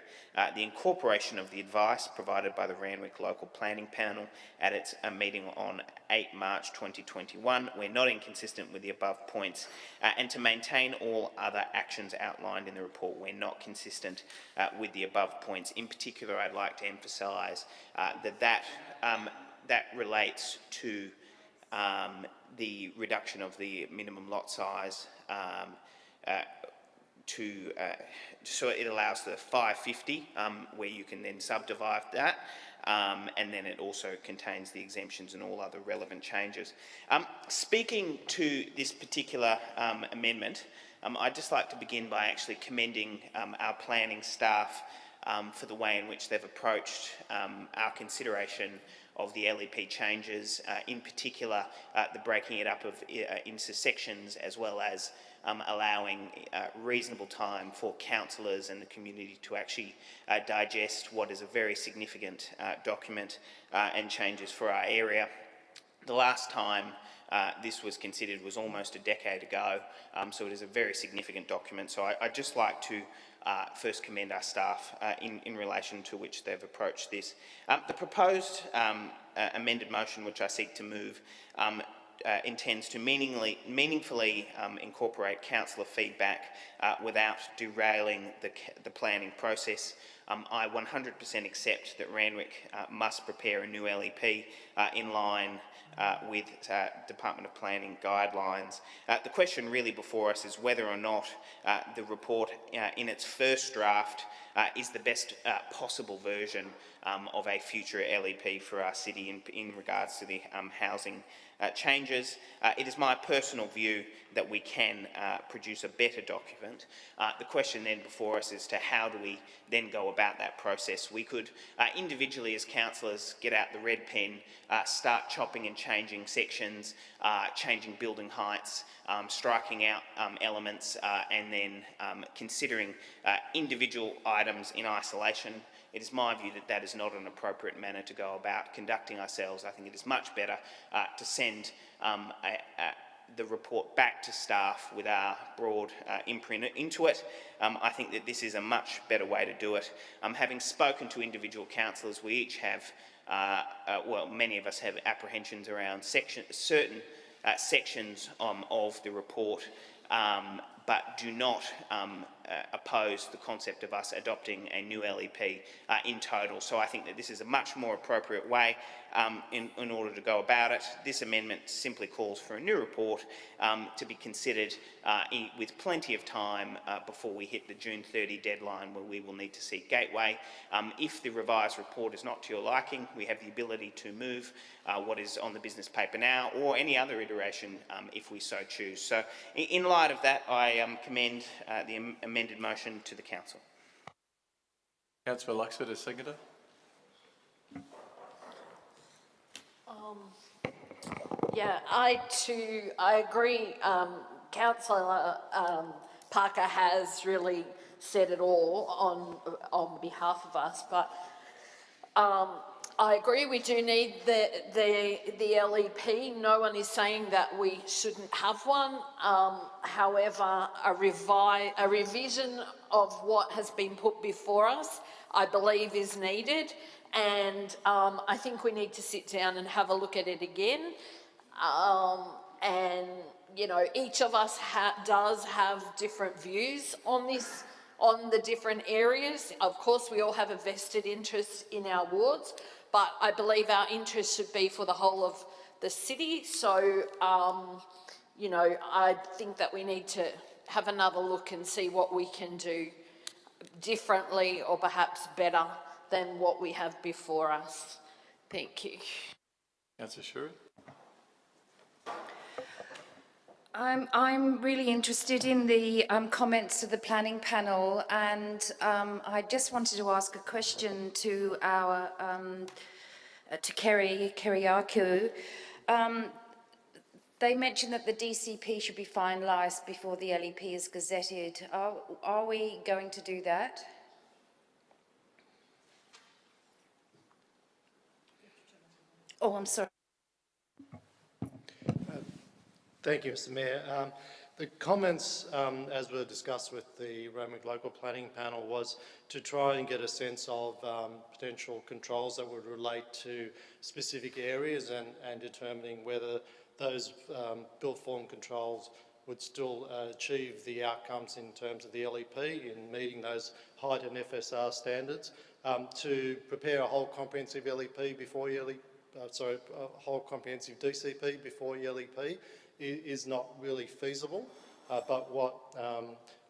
the incorporation of the advice provided by the Randwick Local Planning Panel at its meeting on 8 March 2021, where not inconsistent with the above points, and to maintain all other actions outlined in the report where not consistent with the above points. In particular, I'd like to emphasise that relates to the reduction of the minimum lot size so it allows the 550 where you can then subdivide that, and then it also contains the exemptions and all other relevant changes. Speaking to this particular amendment, I'd just like to begin by actually commending our planning staff for the way in which they've approached our consideration of the LEP changes, in particular the breaking it up into sections, as well as allowing reasonable time for councillors and the community to actually digest what is a very significant document and changes for our area. The last time this was considered was almost a decade ago, so it is a very significant document. So I'd just like to first commend our staff in relation to which they've approached this. The proposed amended motion which I seek to move intends to meaningfully incorporate councillor feedback without derailing the planning process. I 100% accept that Randwick must prepare a new LEP in line with Department of Planning guidelines. The question really before us is whether or not the report in its first draft is the best possible version of a future LEP for our city in regards to the housing changes. It is my personal view that we can produce a better document. The question then before us is to how do we then go about that process. We could individually as councillors get out the red pen, start chopping and changing sections, changing building heights, striking out elements and then considering individual items in isolation. It is my view that that is not an appropriate manner to go about conducting ourselves. I think it is much better to send the report back to staff with our broad imprint into it. I think that this is a much better way to do it. Having spoken to individual councillors, we each have, well, many of us have apprehensions around certain sections of the report, but do not oppose the concept of us adopting a new LEP in total. So I think that this is a much more appropriate way in order to go about it. This amendment simply calls for a new report to be considered with plenty of time before we hit the June 30 deadline where we will need to seek gateway. If the revised report is not to your liking, we have the ability to move what is on the business paper now or any other iteration if we so choose. So in light of that, I commend the amended motion to the council. Councillor Luxford as seconder. Yeah, I agree. Councillor Parker has really said it all on behalf of us, but I agree we do need the LEP. No one is saying that we shouldn't have one. However, a revision of what has been put before us, I believe, is needed. And I think we need to sit down and have a look at it again. And, you know, each of us does have different views on this, on the different areas. Of course, we all have a vested interest in our wards, but I believe our interest should be for the whole of the city. So, you know, I think that we need to have another look and see what we can do differently or perhaps better than what we have before us. Thank you. Councillor Shuri. I'm really interested in the comments to the planning panel, and I just wanted to ask a question to our to Kerry Aku. They mentioned that the DCP should be finalised before the LEP is gazetted. Are we going to do that? Oh, I'm sorry. Thank you, Mr. Mayor. The comments, as were discussed with the Randwick Local Planning Panel, was to try and get a sense of potential controls that would relate to specific areas and determining whether those built form controls would still achieve the outcomes in terms of the LEP in meeting those height and FSR standards. To prepare a whole comprehensive LEP before a whole comprehensive DCP before LEP is not really feasible, but what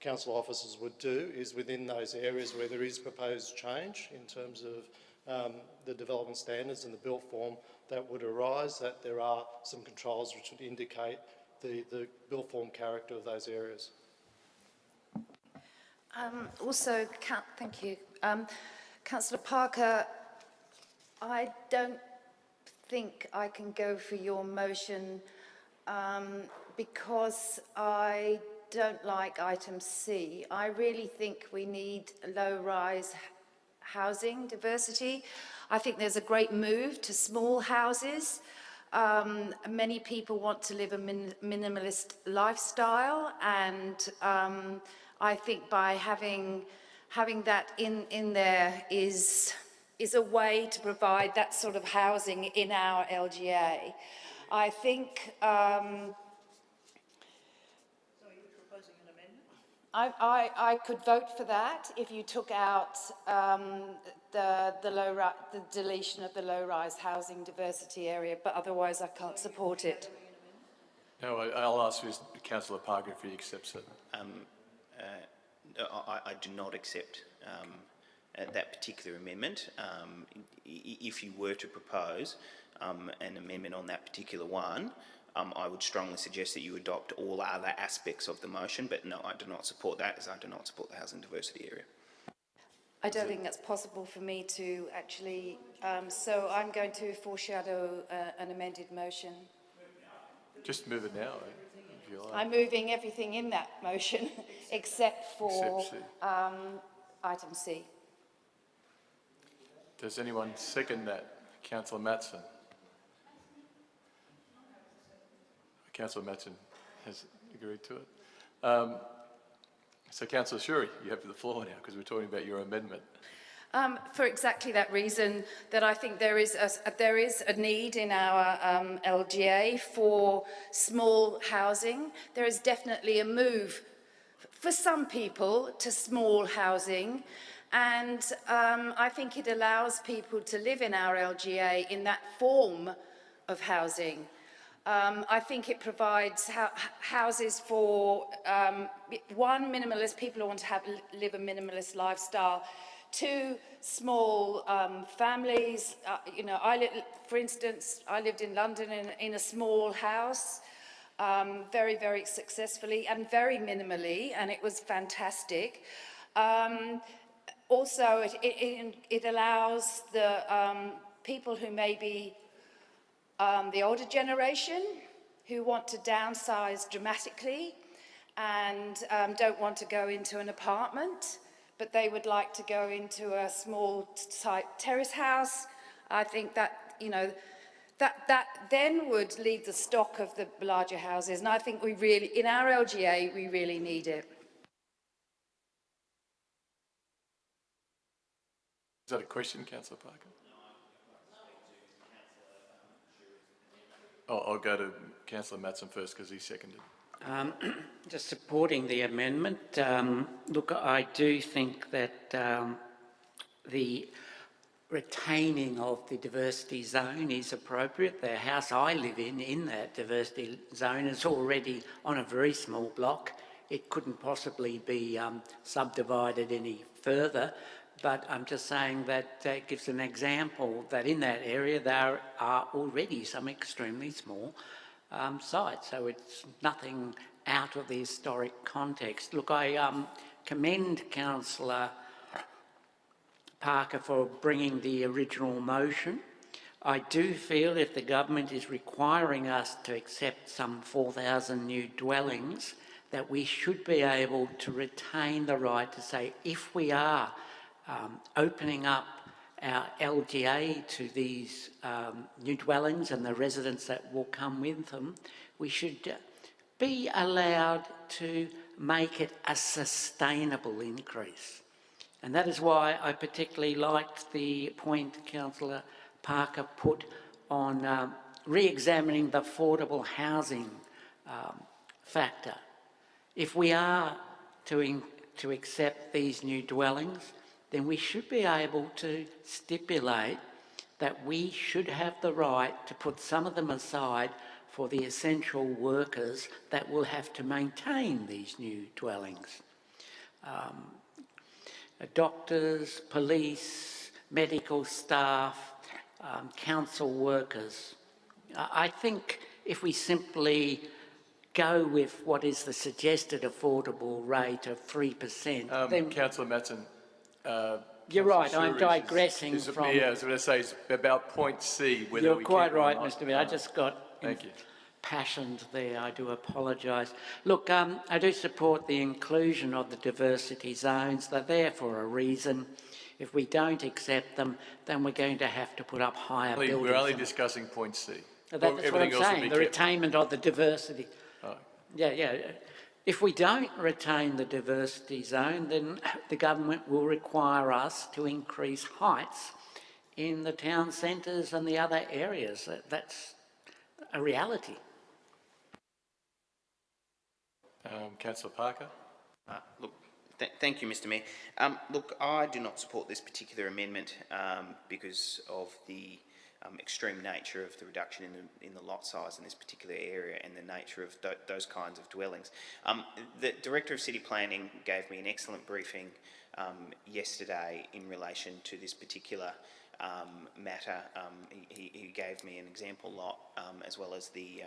council officers would do is within those areas where there is proposed change in terms of the development standards and the built form that would arise, that there are some controls which would indicate the built form character of those areas. Also, thank you. Councillor Parker, I don't think I can go for your motion because I don't like item C. I really think we need low-rise housing diversity. I think there's a great move to small houses. Many people want to live a minimalist lifestyle, and I think by having that in there is a way to provide that sort of housing in our LGA. I think I could vote for that if you took out the deletion of the low-rise housing diversity area, but otherwise I can't support it. No, I'll ask Councillor Parker if he accepts it. I do not accept that particular amendment. If you were to propose an amendment on that particular one, I would strongly suggest that you adopt all other aspects of the motion, but no, I do not support that, as I do not support the housing diversity area. I don't think that's possible for me to actually, so I'm going to foreshadow an amended motion. Just move it now, if you like. I'm moving everything in that motion except for item C. Does anyone second that? Councillor Matson. Councillor Matson has agreed to it. So Councillor Shuri, you have the floor now because we're talking about your amendment. For exactly that reason, that I think there is a need in our LGA for small housing. There is definitely a move for some people to small housing, and I think it allows people to live in our LGA in that form of housing. I think it provides houses for, one, minimalist, people who want to live a minimalist lifestyle. Two, small families. You know, for instance, I lived in London in a small house, very, very successfully and very minimally, and it was fantastic. Also, it allows the people who may be the older generation who want to downsize dramatically and don't want to go into an apartment, but they would like to go into a small terrace house. I think that, you know, that then would leave the stock of the larger houses, and I think we really, in our LGA, we really need it. Is that a question, Councillor Parker? I'll go to Councillor Matson first because he seconded. Just supporting the amendment. Look, I do think that the retaining of the diversity zone is appropriate. The house I live in that diversity zone, is already on a very small block. It couldn't possibly be subdivided any further. But I'm just saying that it gives an example that in that area there are already some extremely small sites. So it's nothing out of the historic context. Look, I commend Councillor Parker for bringing the original motion. I do feel if the government is requiring us to accept some 4,000 new dwellings, that we should be able to retain the right to say, if we are opening up our LGA to these new dwellings and the residents that will come with them, we should be allowed to make it a sustainable increase. And that is why I particularly liked the point Councillor Parker put on re-examining the affordable housing factor. If we are to accept these new dwellings, then we should be able to stipulate that we should have the right to put some of them aside for the essential workers that will have to maintain these new dwellings. Doctors, police, medical staff, council workers. I think if we simply go with what is the suggested affordable rate of 3%, then... Councillor Matson. You're right, I'm digressing from... Yeah, I was going to say, it's about point C, whether You're we quite keep it or right, not. Mr Mayor. I just got Thank you. impassioned there. I do apologise. Look, I do support the inclusion of the diversity zones. They're there for a reason. If we don't accept them, then we're going to have to put up higher buildings. We're only discussing point C. That's what I'm saying, the retainment of the diversity. Oh. Yeah. If we don't retain the diversity zone, then the government will require us to increase heights in the town centres and the other areas. That's a reality. Councillor Parker. Thank you, Mr Mayor. Look, I do not support this particular amendment because of the extreme nature of the reduction in the lot size in this particular area and the nature of those kinds of dwellings. The Director of City Planning gave me an excellent briefing yesterday in relation to this particular matter. He gave me an example lot as well as the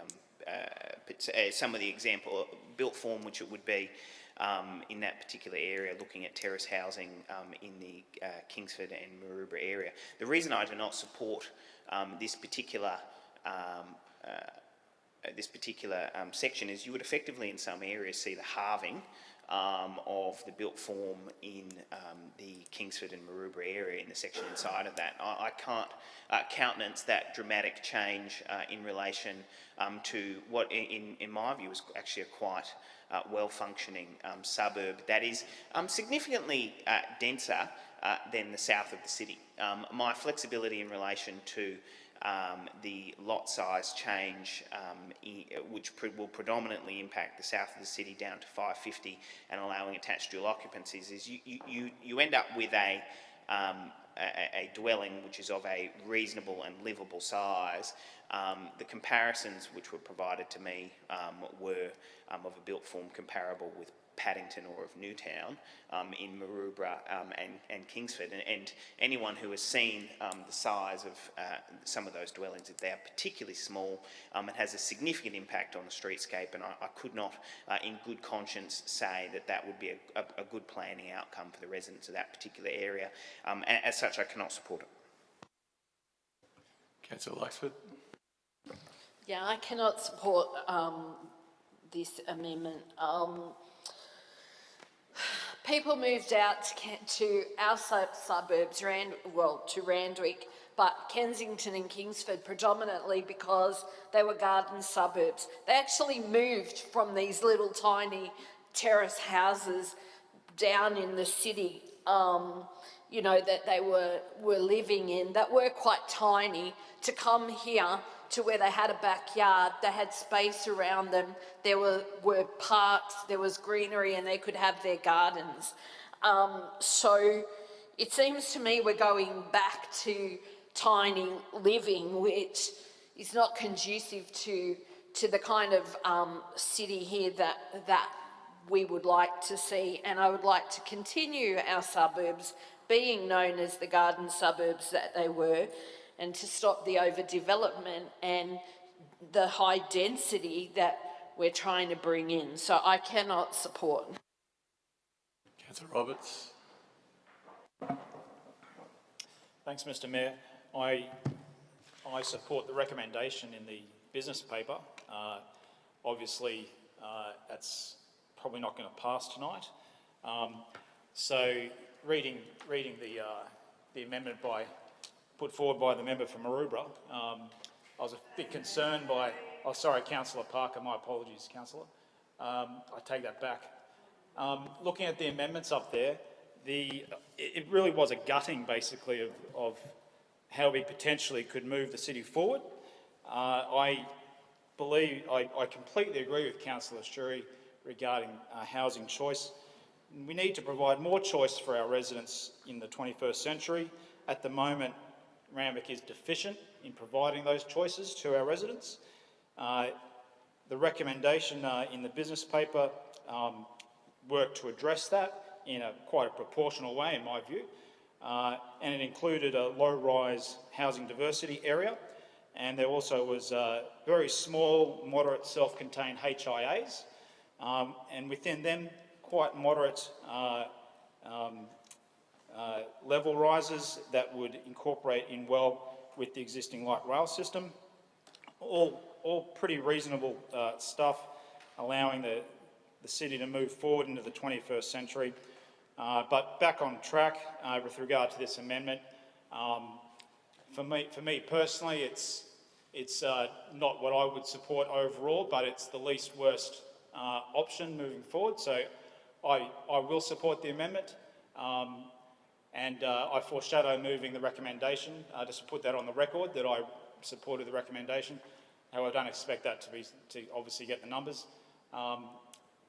some of the example built form which it would be in that particular area, looking at terrace housing in the Kingsford and Maroubra area. The reason I do not support this particular section is you would effectively in some areas see the halving of the built form in the Kingsford and Maroubra area in the section inside of that. I can't countenance that dramatic change in relation to what in my view is actually a quite well-functioning suburb that is significantly denser than the south of the city. My flexibility in relation to the lot size change, which will predominantly impact the south of the city down to 550 and allowing attached dual occupancies, is you end up with a dwelling which is of a reasonable and livable size. The comparisons which were provided to me were of a built form comparable with Paddington or of Newtown in Maroubra and Kingsford, and anyone who has seen the size of some of those dwellings, if they are particularly small, it has a significant impact on the streetscape, and I could not in good conscience say that that would be a good planning outcome for the residents of that particular area. As such, I cannot support it. Councillor Luxford. Yeah, I cannot support this amendment. People moved out to our suburbs, to Randwick, but Kensington and Kingsford predominantly because they were garden suburbs. They actually moved from these little tiny terrace houses down in the city, that they were living in, that were quite tiny, to come here to where they had a backyard, they had space around them, there were parks, there was greenery, and they could have their gardens. So it seems to me we're going back to tiny living, which is not conducive to the kind of city here that we would like to see. And I would like to continue our suburbs being known as the garden suburbs that they were, and to stop the overdevelopment and the high density that we're trying to bring in. So I cannot support. Councillor Roberts. Thanks, Mr Mayor. I support the recommendation in the business paper. Obviously, that's probably not going to pass tonight. So reading the amendment put forward by the member from Maroubra, I was a bit concerned by... Oh, sorry, Councillor Parker, my apologies, Councillor. I take that back. Looking at the amendments up there, it really was a gutting, basically, of how we potentially could move the city forward. I completely agree with Councillor Shuri regarding housing choice. We need to provide more choice for our residents in the 21st century. At the moment, Randwick is deficient in providing those choices to our residents. The recommendation in the business paper worked to address that in quite a proportional way, in my view. and it included a low-rise housing diversity area, and there also was very small, moderate self-contained HIAs, and within them quite moderate level rises that would incorporate in well with the existing light rail system. All pretty reasonable stuff, allowing the city to move forward into the 21st century. But back on track with regard to this amendment, for me personally, it's not what I would support overall, but it's the least worst option moving forward. So I will support the amendment, and I foreshadow moving the recommendation, just to put that on the record that I supported the recommendation. However, I don't expect that to obviously get the numbers.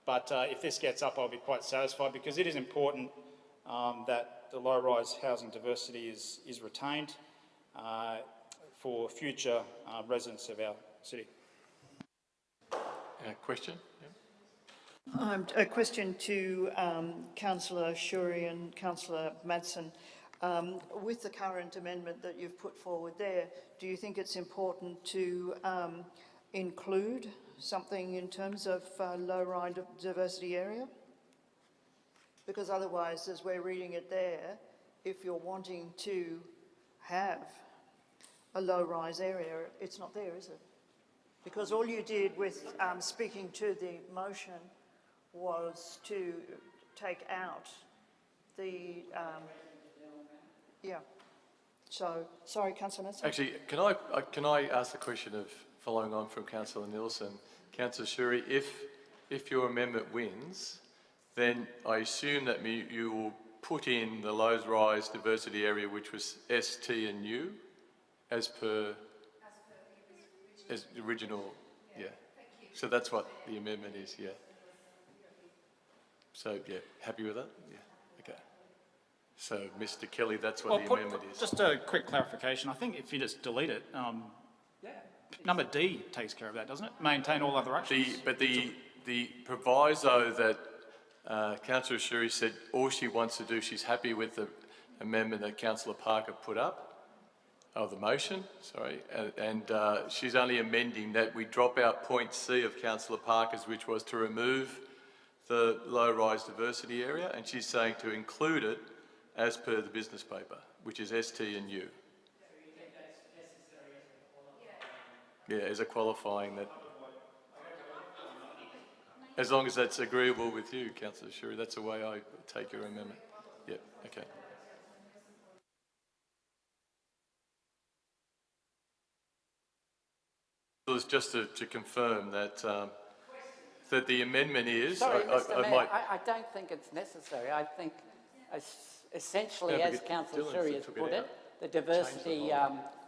But if this gets up, I'll be quite satisfied, because it is important that the low-rise housing diversity is retained for future residents of our city. Question? Yeah. A question to Councillor Shuri and Councillor Madsen. With the current amendment that you've put forward there, do you think it's important to include something in terms of low-rise diversity area? Because otherwise, as we're reading it there, if you're wanting to have a low-rise area, it's not there, is it? Because all you did with speaking to the motion was to take out the, yeah. So, sorry, Councillor Madsen. Actually, can I ask the question of, following on from Councillor Nielsen, Councillor Shuri, if your amendment wins, then I assume that you will put in the low-rise diversity area, which was S, T and U, as the original, yeah. So that's what the amendment is, yeah. So, yeah, happy with that? Yeah, okay. So, Mr Kelly, that's what the amendment is. Just a quick clarification. I think if you just delete it, number D takes care of that, doesn't it? Maintain all other actions. But the proviso that Councillor Shuri said all she wants to do, she's happy with the amendment that Councillor Parker put up, the motion, sorry, and she's only amending that we drop out point C of Councillor Parker's, which was to remove the low-rise diversity area, and she's saying to include it as per the business paper, which is S, T and U. Yeah, as a qualifying that. As long as that's agreeable with you, Councillor Shuri, that's the way I take your amendment. Yeah, okay. It was just to confirm that that the amendment is. Sorry, Mr. Mayor, I don't think it's necessary. I think essentially, as Councillor Shuri has put it, the diversity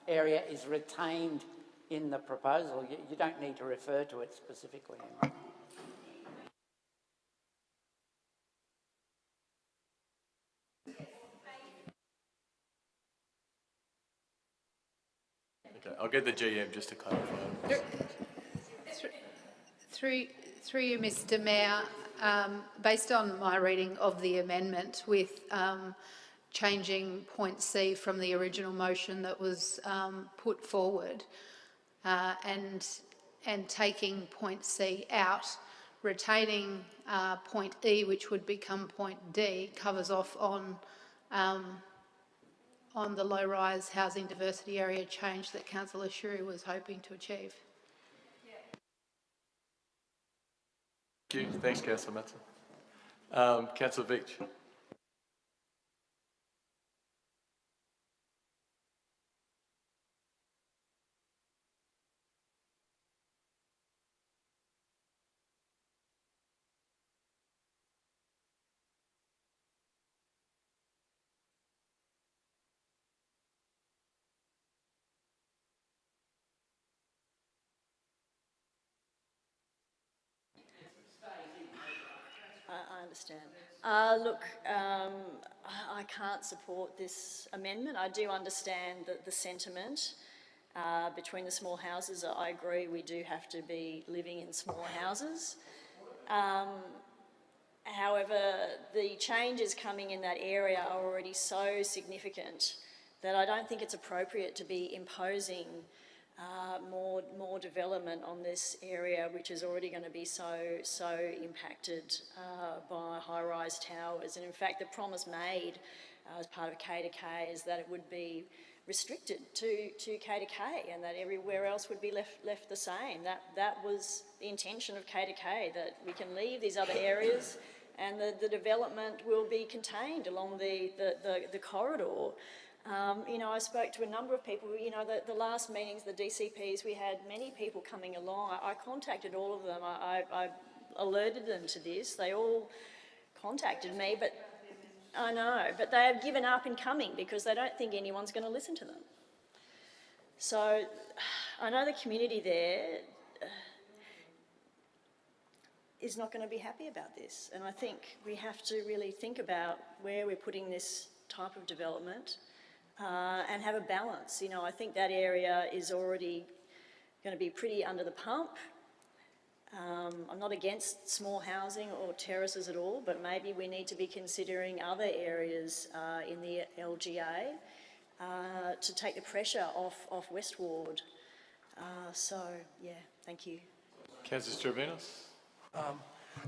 area is retained in the proposal. You don't need to refer to it specifically. Okay, I'll get the GM just to clarify. Through you, Mr Mayor, based on my reading of the amendment with changing point C from the original motion that was put forward and taking point C out, retaining point E, which would become point D, covers off on the low-rise housing diversity area change that Councillor Shuri was hoping to achieve. Thank you. Thanks, Councillor Matson. Councillor Veitch. I understand. Look, I can't support this amendment. I do understand the sentiment between the small houses. I agree we do have to be living in small houses. However, the changes coming in that area are already so significant that I don't think it's appropriate to be imposing more development on this area, which is already going to be so impacted by high-rise towers. And in fact, the promise made as part of K2K is that it would be restricted to K2K and that everywhere else would be left the same. That was the intention of K2K, that we can leave these other areas and the development will be contained along the corridor. You know, I spoke to a number of people, you know, the last meetings, the DCPs, we had many people coming along. I contacted all of them. I alerted them to this. They all contacted me, but I know, but they have given up in coming because they don't think anyone's going to listen to them. So I know the community there is not going to be happy about this, and I think we have to really think about where we're putting this type of development and have a balance. You know, I think that area is already going to be pretty under the pump. I'm not against small housing or terraces at all, but maybe we need to be considering other areas in the LGA to take the pressure off West Ward. So, yeah, thank you. Councillor Stravinos.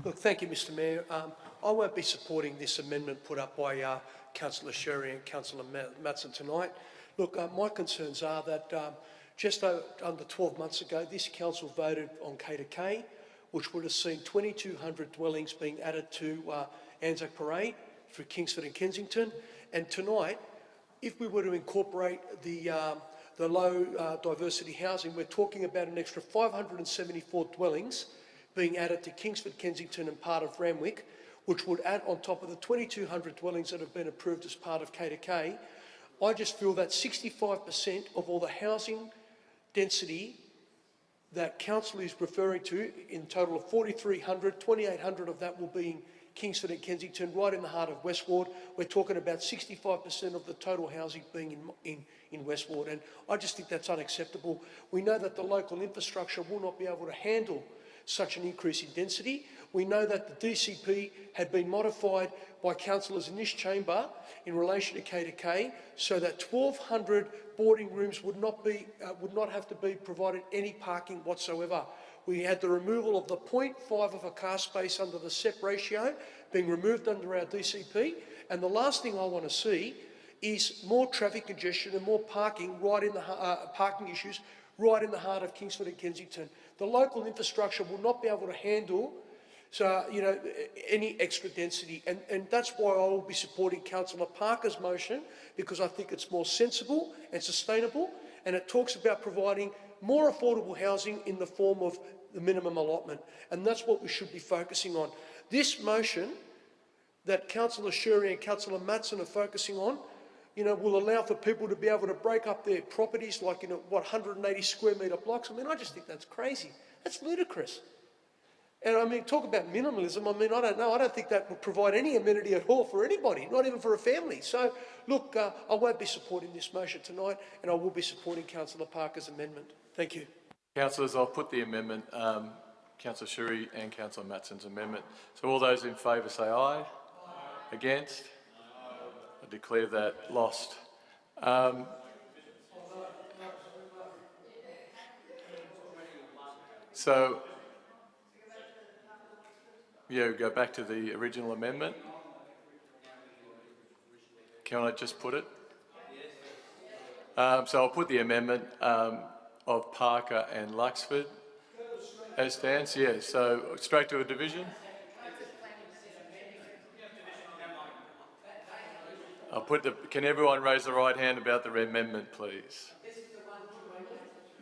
Look, thank you, Mr Mayor. I won't be supporting this amendment put up by Councillor Sherry and Councillor Matson tonight. Look, my concerns are that just under 12 months ago, this council voted on K2K, which would have seen 2,200 dwellings being added to Anzac Parade through Kingsford and Kensington. And tonight, if we were to incorporate the low diversity housing, we're talking about an extra 574 dwellings being added to Kingsford, Kensington and part of Randwick, which would add on top of the 2,200 dwellings that have been approved as part of K2K. I just feel that 65% of all the housing density that council is referring to, in total of 4,300, 2,800 of that will be in Kingsford and Kensington, right in the heart of West Ward. We're talking about 65% of the total housing being in West Ward, and I just think that's unacceptable. We know that the local infrastructure will not be able to handle such an increase in density. We know that the DCP had been modified by councillors in this chamber in relation to K2K, so that 1,200 boarding rooms would not have to be provided any parking whatsoever. We had the removal of the 0.5 of a car space under the SEP ratio being removed under our DCP, and the last thing I want to see is more traffic congestion and more parking parking issues right in the heart of Kingsford and Kensington. The local infrastructure will not be able to handle any extra density, and that's why I will be supporting Councillor Parker's motion, because I think it's more sensible and sustainable, and it talks about providing more affordable housing in the form of the minimum allotment, and that's what we should be focusing on. This motion that Councillor Shuri and Councillor Matson are focusing on, will allow for people to be able to break up their properties like in 180 square metre blocks. I mean, I just think that's crazy. That's ludicrous. And I mean, talk about minimalism. I mean, I don't know. I don't think that would provide any amenity at all for anybody, not even for a family. So, look, I won't be supporting this motion tonight, and I will be supporting Councillor Parker's amendment. Thank you. Councillors, I'll put the amendment, Councillor Shuri and Councillor Matson's amendment. So all those in favour say aye. Aye. Against? I declare that lost. So, yeah, go back to the original amendment. Can I just put it? So I'll put the amendment of Parker and Luxford as stands. Yeah, so straight to a division. I'll put the. Can everyone raise the right hand about the amendment, please?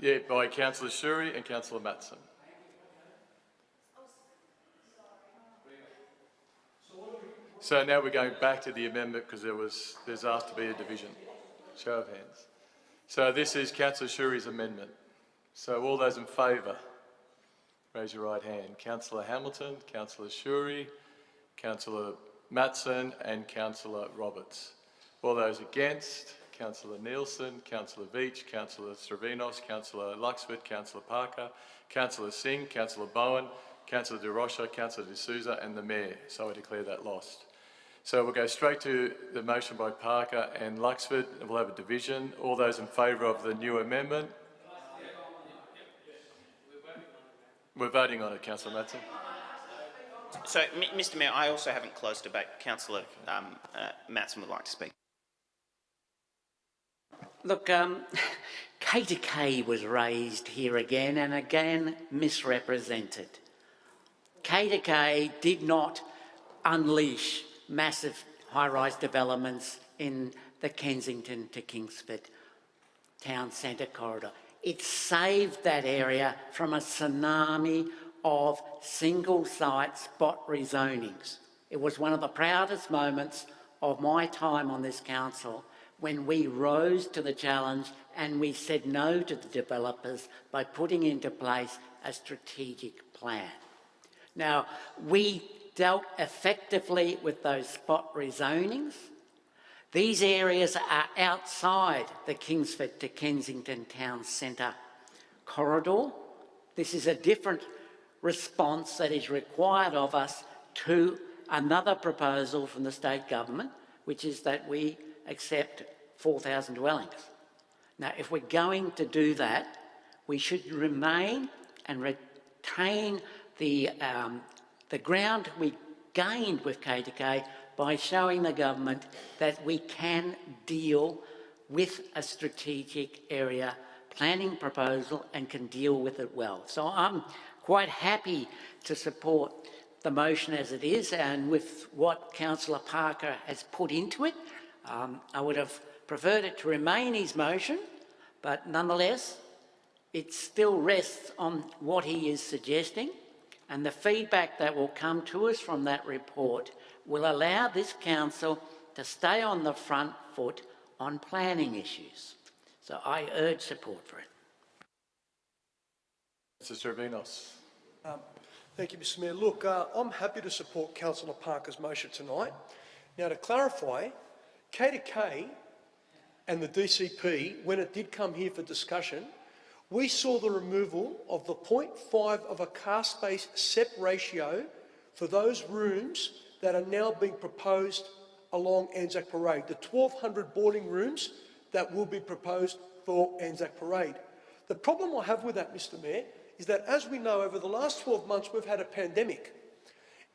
Yeah, by Councillor Shuri and Councillor Matson. So now we're going back to the amendment because there's asked to be a division. Show of hands. So this is Councillor Shuri's amendment. So all those in favour, raise your right hand. Councillor Hamilton, Councillor Shuri, Councillor Matson and Councillor Roberts. All those against, Councillor Nielsen, Councillor Veach, Councillor Stravinos, Councillor Luxford, Councillor Parker, Councillor Singh, Councillor Bowen, Councillor De Rocha, Councillor De Souza and the Mayor. So I declare that lost. So we'll go straight to the motion by Parker and Luxford. We'll have a division. All those in favour of the new amendment? We're voting on it, Councillor Matson. So, Mr Mayor, I also haven't closed debate. Councillor Matson would like to speak. Look, K2K was raised here again and again misrepresented. K2K did not unleash massive high-rise developments in the Kensington to Kingsford town centre corridor. It saved that area from a tsunami of single-site spot rezonings. It was one of the proudest moments of my time on this council when we rose to the challenge and we said no to the developers by putting into place a strategic plan. Now, we dealt effectively with those spot rezonings. These areas are outside the Kingsford to Kensington Town Centre corridor. This is a different response that is required of us to another proposal from the state government, which is that we accept 4,000 dwellings. Now, if we're going to do that, we should remain and retain the ground we gained with K2K by showing the government that we can deal with a strategic area planning proposal and can deal with it well. So I'm quite happy to support the motion as it is, and with what Councillor Parker has put into it. I would have preferred it to remain his motion, but nonetheless, it still rests on what he is suggesting, and the feedback that will come to us from that report will allow this council to stay on the front foot on planning issues. So I urge support for it. Mr. Trevinos. Thank you, Mr Mayor. Look, I'm happy to support Councillor Parker's motion tonight. Now, to clarify, K2K and the DCP, when it did come here for discussion, we saw the removal of the 0.5 of a car space SEP ratio for those rooms that are now being proposed along Anzac Parade, the 1,200 boarding rooms that will be proposed for Anzac Parade. The problem I have with that, Mr Mayor, is that as we know, over the last 12 months we've had a pandemic,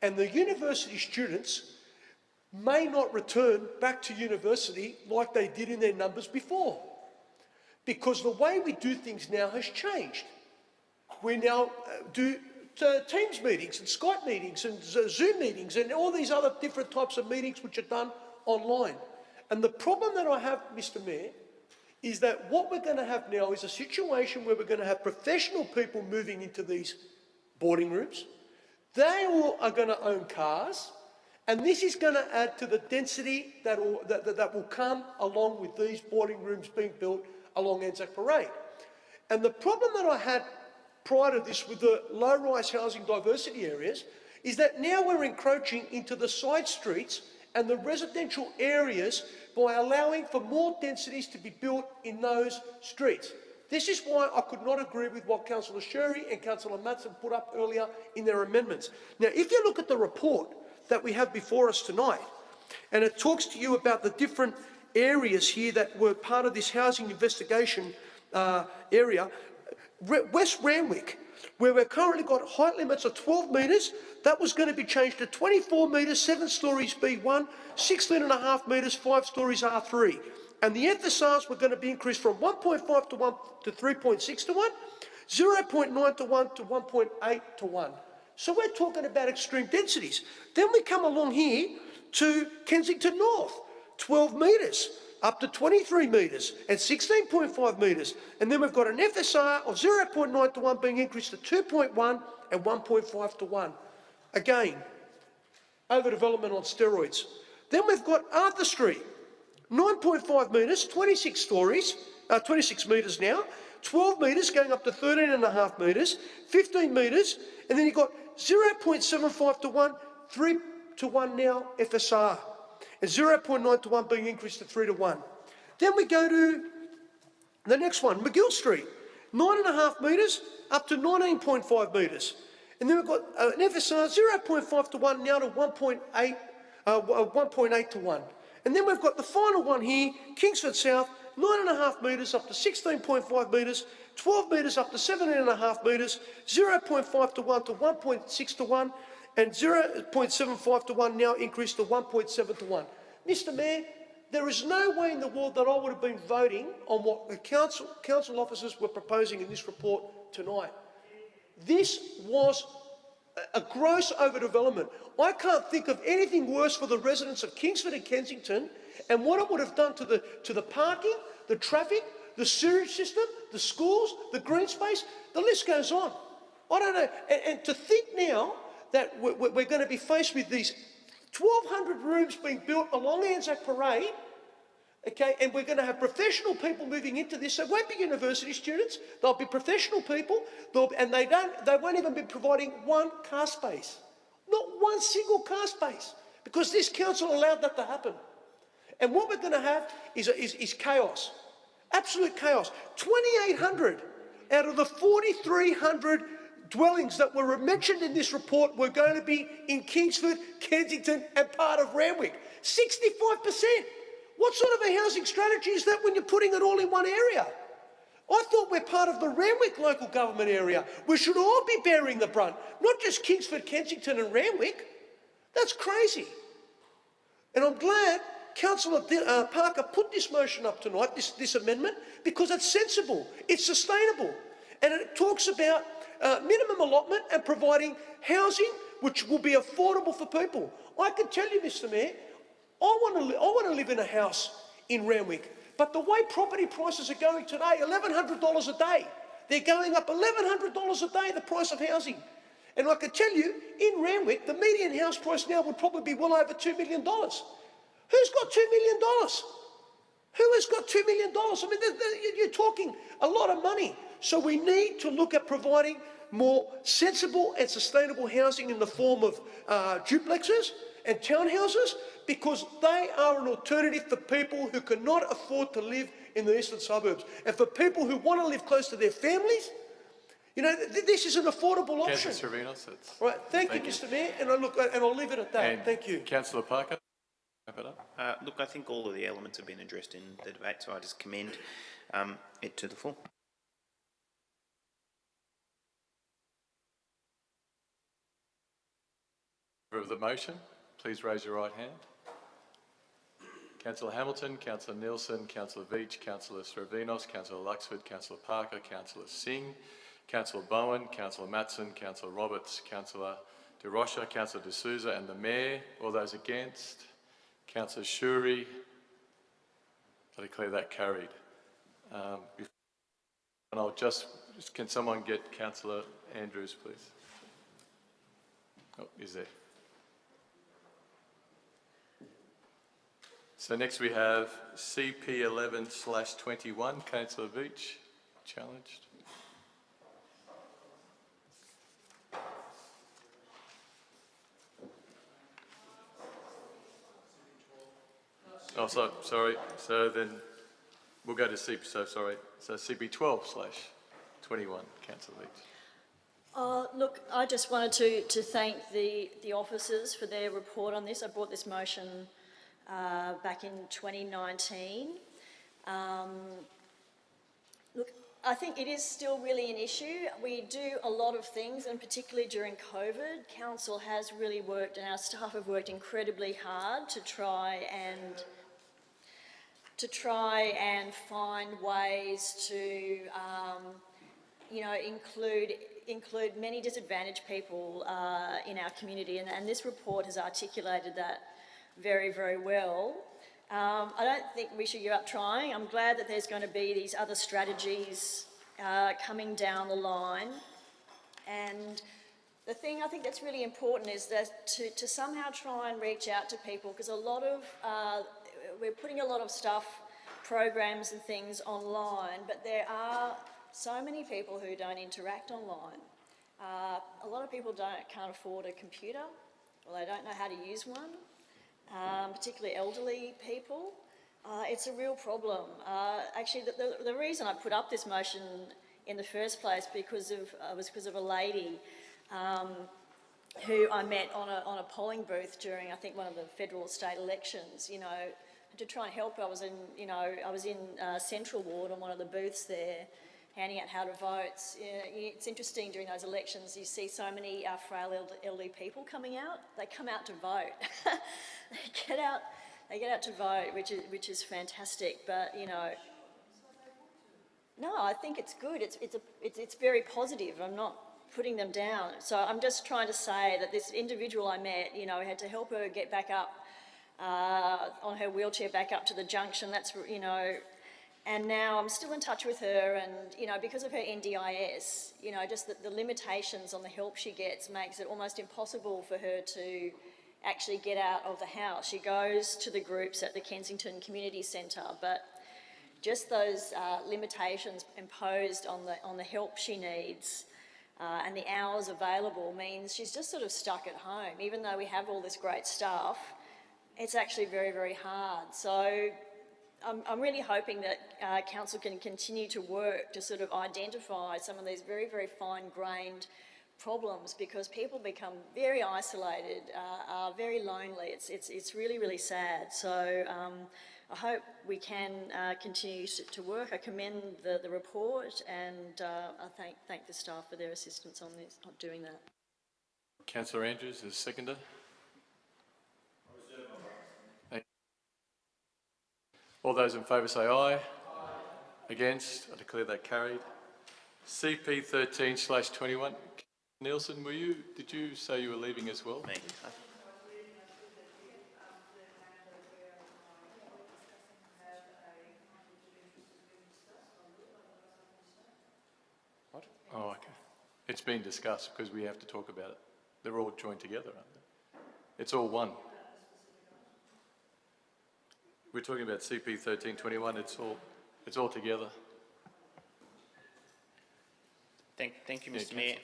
and the university students may not return back to university like they did in their numbers before, because the way we do things now has changed. We now do Teams meetings and Skype meetings and Zoom meetings and all these other different types of meetings which are done online. And the problem that I have, Mr Mayor, is that what we're going to have now is a situation where we're going to have professional people moving into these boarding rooms. They all are going to own cars, and this is going to add to the density that will come along with these boarding rooms being built along Anzac Parade. And the problem that I had prior to this with the low-rise housing diversity areas is that now we're encroaching into the side streets and the residential areas by allowing for more densities to be built in those streets. This is why I could not agree with what Councillor Sherry and Councillor Matson put up earlier in their amendments. Now, if you look at the report that we have before us tonight, and it talks to you about the different areas here that were part of this housing investigation area, West Randwick, where we've currently got height limits of 12 metres, that was going to be changed to 24 metres, 7 storeys B1, 16.5 metres, 5 storeys R3. And the FSRs were going to be increased from 1.5 to 1 to 3.6 to 1, 0.9 to 1 to 1.8 to 1. So we're talking about extreme densities. Then we come along here to Kensington North, 12 metres, up to 23 metres and 16.5 metres. And then we've got an FSR of 0.9 to 1 being increased to 2.1 and 1.5 to 1. Again, overdevelopment on steroids. Then we've got Arthur Street, 9.5 metres, 26 storeys, 26 metres now, 12 metres going up to 13.5 metres, 15 metres, and then you've got 0.75 to 1, 3 to 1 now FSR, and 0.9 to 1 being increased to 3 to 1. Then we go to the next one, McGill Street, 9.5 metres up to 19.5 metres. And then we've got an FSR 0.5 to 1 now to 1.8 to 1. And then we've got the final one here, Kingsford South, 9.5 metres up to 16.5 metres, 12 metres up to 17.5 metres, 0.5 to 1 to 1.6 to 1, and 0.75 to 1 now increased to 1.7 to 1. Mr Mayor, there is no way in the world that I would have been voting on what the council officers were proposing in this report tonight. This was a gross overdevelopment. I can't think of anything worse for the residents of Kingsford and Kensington, and what it would have done to the parking, the traffic, the sewage system, the schools, the green space, the list goes on. I don't know. And to think now that we're going to be faced with these 1,200 rooms being built along Anzac Parade, okay, and we're going to have professional people moving into this. So it won't be university students. They'll be professional people, and they won't even be providing one car space. Not one single car space, because this council allowed that to happen. And what we're going to have is chaos, absolute chaos. 2,800 out of the 4,300 dwellings that were mentioned in this report were going to be in Kingsford, Kensington and part of Randwick. 65%. What sort of a housing strategy is that when you're putting it all in one area? I thought we're part of the Randwick local government area. We should all be bearing the brunt, not just Kingsford, Kensington and Randwick. That's crazy. And I'm glad Councillor Parker put this motion up tonight, this amendment, because it's sensible, it's sustainable, and it talks about minimum allotment and providing housing which will be affordable for people. I can tell you, Mr Mayor, I want to live in a house in Randwick, but the way property prices are going today, $1,100 a day. They're going up $1,100 a day, the price of housing. And I can tell you, in Randwick, the median house price now would probably be well over $2 million. Who's got $2 million? Who has got $2 million? I mean, you're talking a lot of money. So we need to look at providing more sensible and sustainable housing in the form of duplexes and townhouses, because they are an alternative for people who cannot afford to live in the eastern suburbs. And for people who want to live close to their families, you know, this is an affordable option. Councillor Servinos, Right, thank you, Mr Mayor, and I'll leave it at that. And thank you. Councillor Parker. Wrap it up. Look, I think all of the elements have been addressed in the debate, so I just commend it to the full. Of the motion, please raise your right hand. Councillor Hamilton, Councillor Nielsen, Councillor Veach, Councillor Servinos, Councillor Luxford, Councillor Parker, Councillor Singh, Councillor Bowen, Councillor Matson, Councillor Roberts, Councillor De Rocha, Councillor De Souza and the Mayor. All those against? Councillor Shuri. I declare that carried. And I'll just, can someone get Councillor Andrews, please? Oh, is there? So next we have CP 11/21, Councillor Veach, challenged. Oh, sorry. So then we'll go to CP. So sorry. So CP 12/21, Councillor Veach. Look, I just wanted to thank the officers for their report on this. I brought this motion back in 2019. Look, I think it is still really an issue. We do a lot of things, and particularly during COVID, Council has really worked, and our staff have worked incredibly hard to try and find ways to, you know, include many disadvantaged people in our community, and this report has articulated that very, very well. I don't think we should give up trying. I'm glad that there's going to be these other strategies coming down the line. And the thing I think that's really important is that to somehow try and reach out to people, because a lot of, we're putting a lot of stuff, programs and things online, but there are so many people who don't interact online. A lot of people can't afford a computer, or they don't know how to use one. Particularly elderly people. It's a real problem. Actually, the reason I put up this motion in the first place was because of a lady who I met on a polling booth during, I think, one of the federal or state elections, you know, to try and help. I was in Central Ward on one of the booths there, handing out how to vote. It's interesting during those elections, you see so many frail elderly people coming out. They come out to vote. They get out to vote, which is fantastic. But you know, no, I think it's good. It's very positive. I'm not putting them down. So I'm just trying to say that this individual I met, you know, had to help her get back up on her wheelchair, back up to the junction. That's, you know, and now I'm still in touch with her, and you know, because of her NDIS, you know, just the limitations on the help she gets makes it almost impossible for her to actually get out of the house. She goes to the groups at the Kensington Community Centre, but just those limitations imposed on the help she needs and the hours available means she's just sort of stuck at home. Even though we have all this great stuff, it's actually very, very hard. So I'm really hoping that Council can continue to work to sort of identify some of these very, very fine-grained problems, because people become very isolated, are very lonely. It's really, really sad. So I hope we can continue to work. I commend the report, and I thank the staff for their assistance on this, on doing that. Councillor Andrews is seconder. All those in favour say aye. Aye. Against? I declare that carried. CP 13/21. Nielsen, did you say you were leaving as well? Me. What? Oh, okay. It's been discussed because we have to talk about it. They're all joined together, aren't they? It's all one. We're talking about CP 13/21. It's all together. Thank you, Mr. Mayor.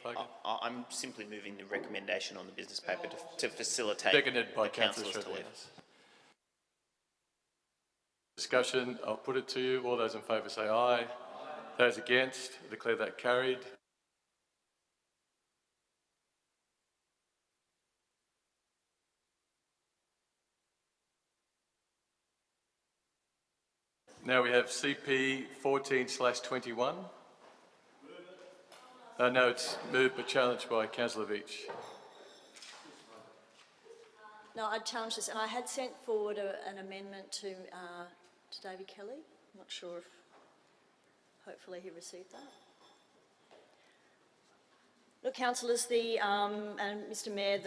I'm simply moving the recommendation on the business paper to facilitate. Seconded by councillors Councillor to leave. Discussion. I'll put it to you. All those in favour say aye. Aye. Those against, I declare that carried. Now we have CP 14/21. No, it's moved but challenged by Councillor Veitch. No, I challenge this, and I had sent forward an amendment to David Kelly. I'm not sure if, hopefully he received that. Look, councillors, and Mr. Mayor,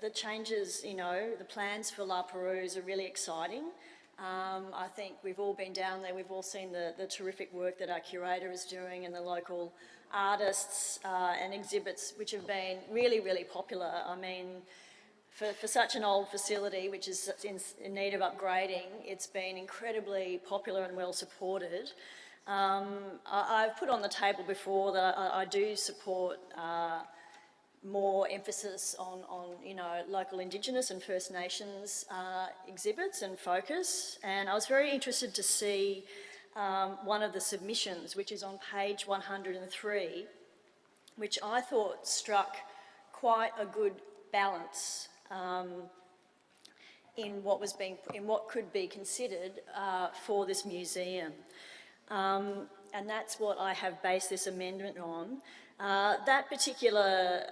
the changes, you know, the plans for La Perouse are really exciting. I think we've all been down there, we've all seen the terrific work that our curator is doing, and the local artists and exhibits, which have been really, really popular. I mean, for such an old facility, which is in need of upgrading, it's been incredibly popular and well supported. I've put on the table before that I do support more emphasis on you know, local Indigenous and First Nations exhibits and focus. And I was very interested to see one of the submissions, which is on page 103, which I thought struck quite a good balance in what could be considered for this museum. And that's what I have based this amendment on. That particular,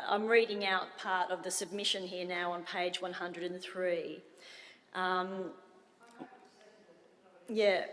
I'm reading out part of the submission here now on page 103. Yeah.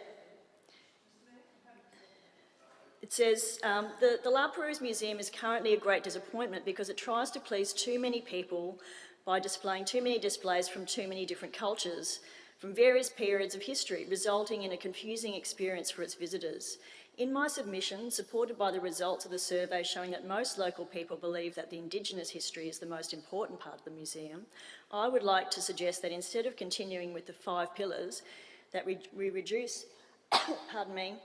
It says, the La Perouse Museum is currently a great disappointment because it tries to please too many people by displaying too many displays from too many different cultures from various periods of history, resulting in a confusing experience for its visitors. In my submission, supported by the results of the survey showing that most local people believe that the Indigenous history is the most important part of the museum, I would like to suggest that instead of continuing with the 5 pillars, that we reduce, pardon me,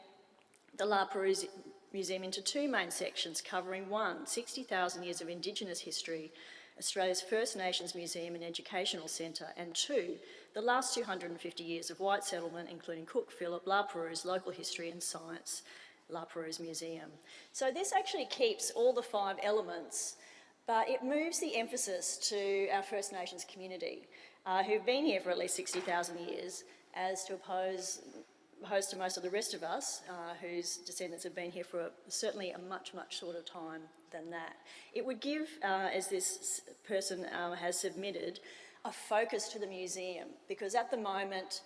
the La Perouse Museum into 2 main sections covering 1, 60,000 years of Indigenous history, Australia's First Nations Museum and Educational Centre, and 2, the last 250 years of white settlement, including Cook, Phillip, La Perouse, local history and science, La Perouse Museum. So this actually keeps all the 5 elements but it moves the emphasis to our First Nations community, who've been here for at least 60,000 years, as to opposed to most of the rest of us, whose descendants have been here for certainly a much, much shorter time than that. It would give, as this person has submitted, a focus to the museum, because at the moment,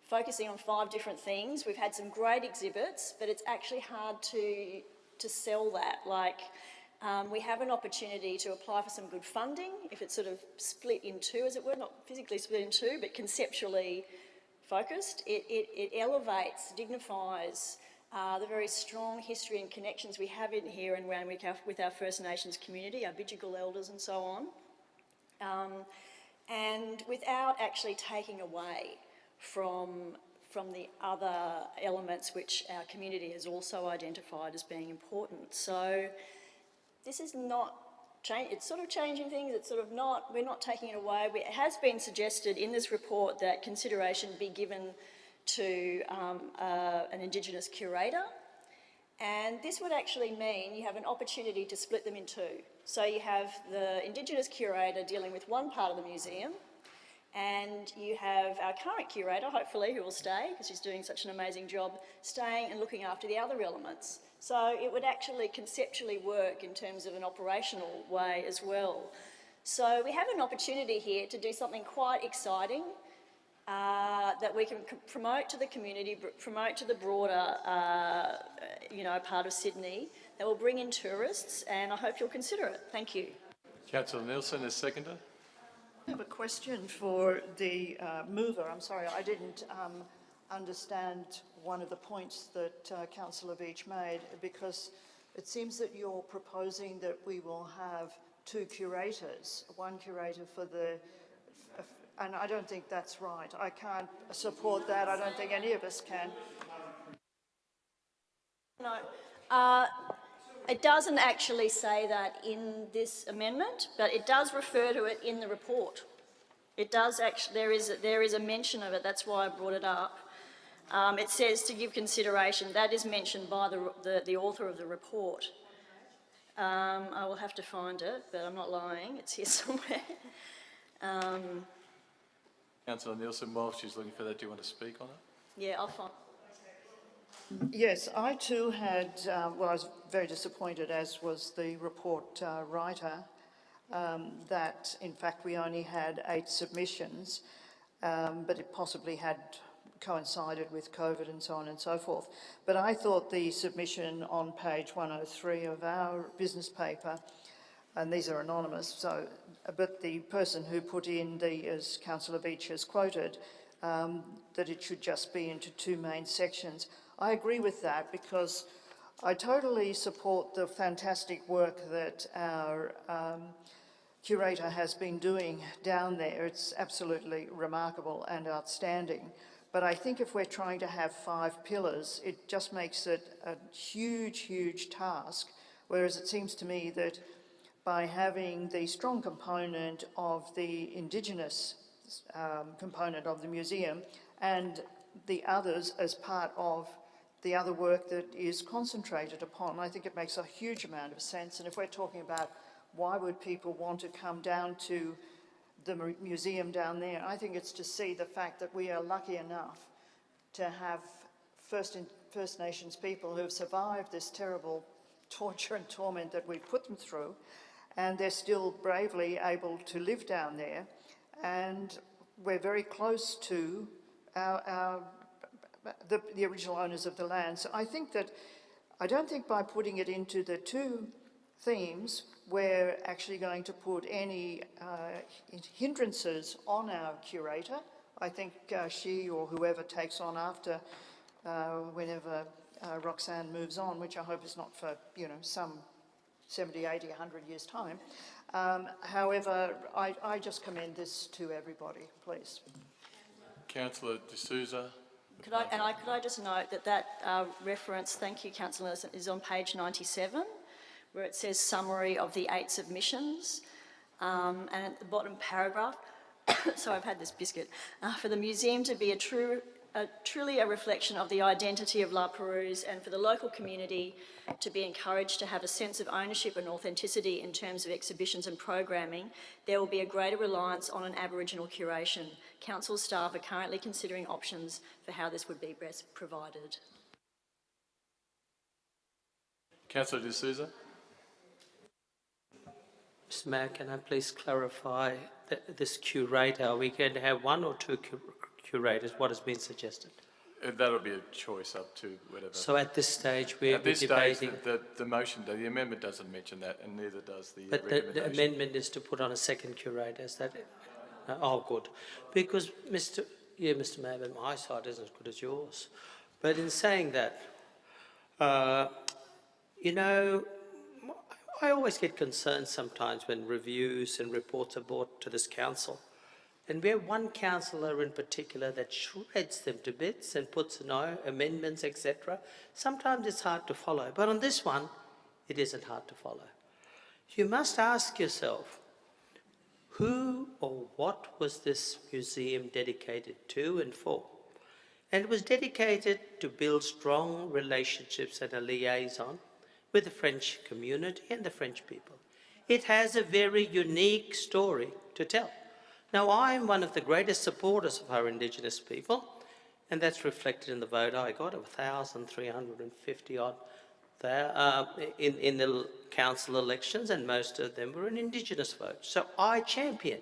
focusing on 5 different things, we've had some great exhibits, but it's actually hard to sell that. Like, we have an opportunity to apply for some good funding, if it's sort of split in two, as it were, not physically split in two, but conceptually focused. It elevates, dignifies the very strong history and connections we have in here in Randwick with our First Nations community, our Bidjigal elders and so on, and without actually taking away from the other elements which our community has also identified as being important. So this is not it's sort of changing things, it's sort of not, we're not taking it away. It has been suggested in this report that consideration be given to an Indigenous curator, and this would actually mean you have an opportunity to split them in two. So you have the Indigenous curator dealing with one part of the museum, and you have our current curator, hopefully, who will stay, because she's doing such an amazing job, staying and looking after the other elements. So it would actually conceptually work in terms of an operational way as well. So we have an opportunity here to do something quite exciting that we can promote to the community, promote to the broader part of Sydney, that will bring in tourists, and I hope you'll consider it. Thank you. Councillor Nielsen is seconder. I have a question for the mover. I'm sorry, I didn't understand one of the points that Councillor Veitch made, because it seems that you're proposing that we will have 2 curators, one curator for the, and I don't think that's right. I can't support that. I don't think any of us can. No. It doesn't actually say that in this amendment, but it does refer to it in the report. It does actually, there is a mention of it, that's why I brought it up. It says to give consideration, that is mentioned by the author of the report. I will have to find it, but I'm not lying, it's here somewhere. Councillor Nielsen, while she's looking for that, do you want to speak on it? Yeah, I'll find it. Yes, I too had, I was very disappointed, as was the report writer, that in fact we only had 8 submissions, but it possibly had coincided with COVID and so on and so forth. But I thought the submission on page 103 of our business paper, and these are anonymous, so, but the person who put in as Councillor Veitch has quoted, that it should just be into 2 main sections. I agree with that, because I totally support the fantastic work that our curator has been doing down there. It's absolutely remarkable and outstanding. But I think if we're trying to have 5 pillars, it just makes it a huge, huge task, whereas it seems to me that by having the strong component of the Indigenous component of the museum and the others as part of the other work that is concentrated upon, I think it makes a huge amount of sense. And if we're talking about why would people want to come down to the museum down there, I think it's to see the fact that we are lucky enough to have First Nations people who have survived this terrible torture and torment that we've put them through, and they're still bravely able to live down there. And we're very close to the original owners of the land. So I think that, I don't think by putting it into the 2 themes, we're actually going to put any hindrances on our curator. I think she or whoever takes on after, whenever Roxanne moves on, which I hope is not for, some 70, 80, 100 years' time. However, I just commend this to everybody, please. Councillor D'Souza. Could I just note that reference, thank you, Councillor, is on page 97, where it says summary of the 8 submissions, and at the bottom paragraph, so I've had this biscuit, for the museum to be a true truly a reflection of the identity of La Perouse, and for the local community to be encouraged to have a sense of ownership and authenticity in terms of exhibitions and programming, there will be a greater reliance on an Aboriginal curation. Council staff are currently considering options for how this would be best provided. Councillor De Souza. Mr. Mayor, can I please clarify that this curator, are we going to have one or two curators? What has been suggested? That'll be a choice up to whatever. So at this stage, we're debating... the motion, the amendment doesn't mention that, and neither does the But the amendment is to put on a second curator, is that it? Oh, good. Because, Mr. Mayor, but my eyesight isn't as good as yours. But in saying that, you know, I always get concerned sometimes when reviews and reports are brought to this council. And we have one councillor in particular that shreds them to bits and puts no amendments, etc. Sometimes it's hard to follow, but on this one, it isn't hard to follow. You must ask yourself, who or what was this museum dedicated to and for? And it was dedicated to build strong relationships and a liaison with the French community and the French people. It has a very unique story to tell. Now, I'm one of the greatest supporters of our Indigenous people, and that's reflected in the vote I got of 1,350 odd there in the council elections, and most of them were an Indigenous vote. So I champion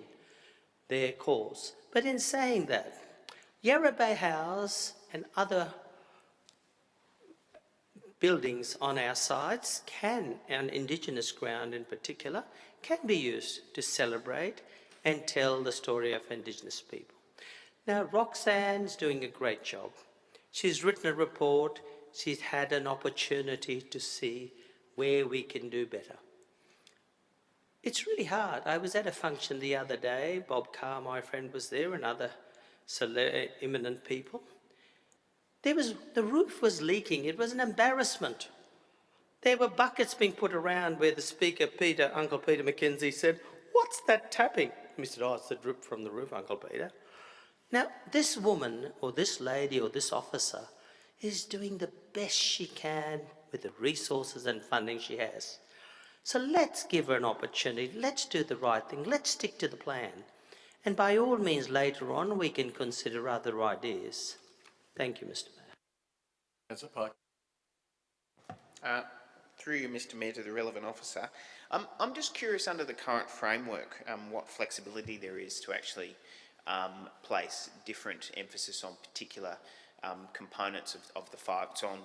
their cause. But in saying that, Yarra Bay House and other buildings on our sites can, on Indigenous ground in particular, can be used to celebrate and tell the story of Indigenous people. Now, Roxanne's doing a great job. She's written a report. She's had an opportunity to see where we can do better. It's really hard. I was at a function the other day. Bob Carr, my friend, was there, and other eminent people. The roof was leaking. It was an embarrassment. There were buckets being put around where the speaker, Uncle Peter McKenzie, said, "What's that tapping?" He said, "Oh, it's the drip from the roof, Uncle Peter." Now, this woman or this lady or this officer is doing the best she can with the resources and funding she has. So let's give her an opportunity. Let's do the right thing. Let's stick to the plan. And by all means, later on, we can consider other ideas. Thank you, Mr. Mayor. Councillor Pike. Through you, Mr. Mayor, to the relevant officer. I'm just curious, under the current framework, what flexibility there is to actually place different emphasis on particular components of the five, so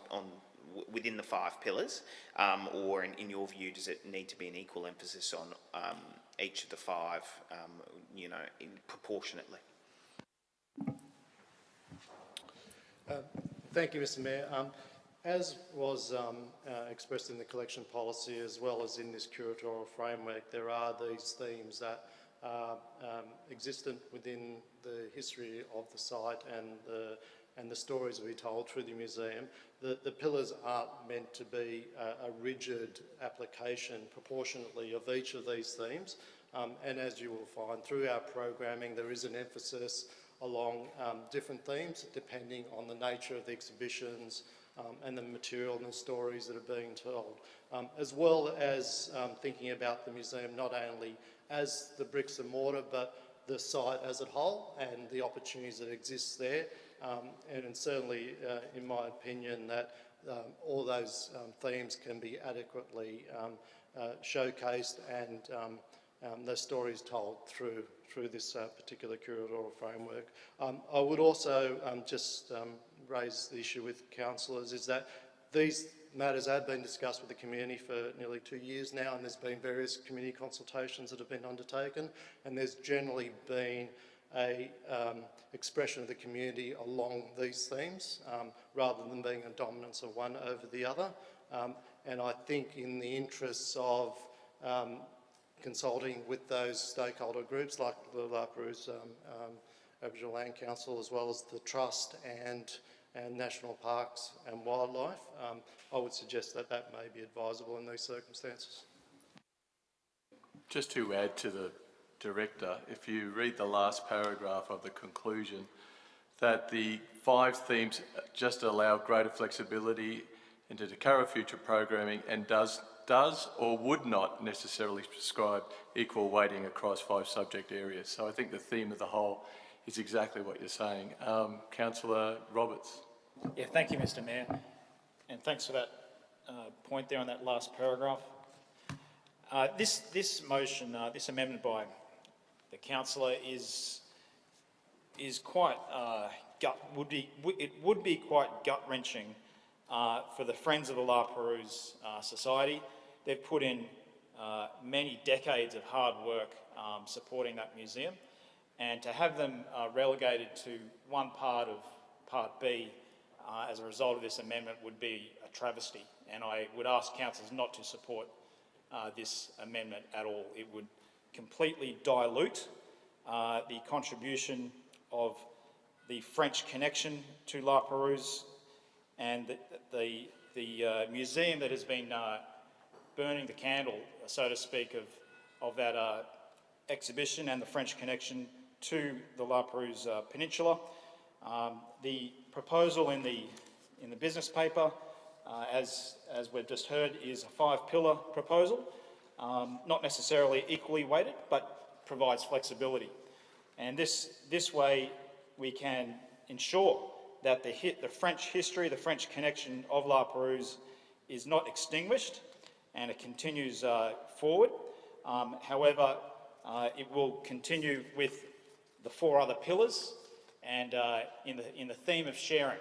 within the 5 pillars, or in your view, does it need to be an equal emphasis on each of the 5, proportionately? Thank you, Mr. Mayor. As was expressed in the collection policy as well as in this curatorial framework, there are these themes that are existent within the history of the site and the stories we told through the museum. The pillars aren't meant to be a rigid application proportionately of each of these themes. And as you will find through our programming, there is an emphasis along different themes depending on the nature of the exhibitions and the material and the stories that are being told, as well as thinking about the museum not only as the bricks and mortar but the site as a whole and the opportunities that exist there, and certainly in my opinion that all those themes can be adequately showcased and the stories told through this particular curatorial framework. I would also just raise the issue with councillors is that these matters have been discussed with the community for nearly 2 years now, and there's been various community consultations that have been undertaken, and there's generally been a expression of the community along these themes rather than being a dominance of one over the other. And I think in the interests of consulting with those stakeholder groups like the La Perouse Aboriginal Land Council, as well as the Trust and National Parks and Wildlife, I would suggest that that may be advisable in these circumstances. Just to add to the Director, if you read the last paragraph of the conclusion, that the 5 themes just allow greater flexibility into the current future programming and does or would not necessarily prescribe equal weighting across 5 subject areas. So I think the theme of the whole is exactly what you're saying. Councillor Roberts. Yeah, thank you, Mr. Mayor, and thanks for that point there on that last paragraph. This motion, this amendment by the councillor is quite it would be quite gut-wrenching for the Friends of the La Perouse Society. They've put in many decades of hard work supporting that museum, and to have them relegated to one part of Part B as a result of this amendment would be a travesty, and I would ask councillors not to support this amendment at all. It would completely dilute the contribution of the French connection to La Perouse, and the museum that has been burning the candle, so to speak, of that exhibition and the French connection to the La Perouse Peninsula. The proposal in the business paper, as we've just heard, is a 5-pillar proposal, not necessarily equally weighted, but provides flexibility. And this way we can ensure that the French history, the French connection of La Perouse is not extinguished and it continues forward. However, it will continue with the 4 other pillars and in the theme of sharing,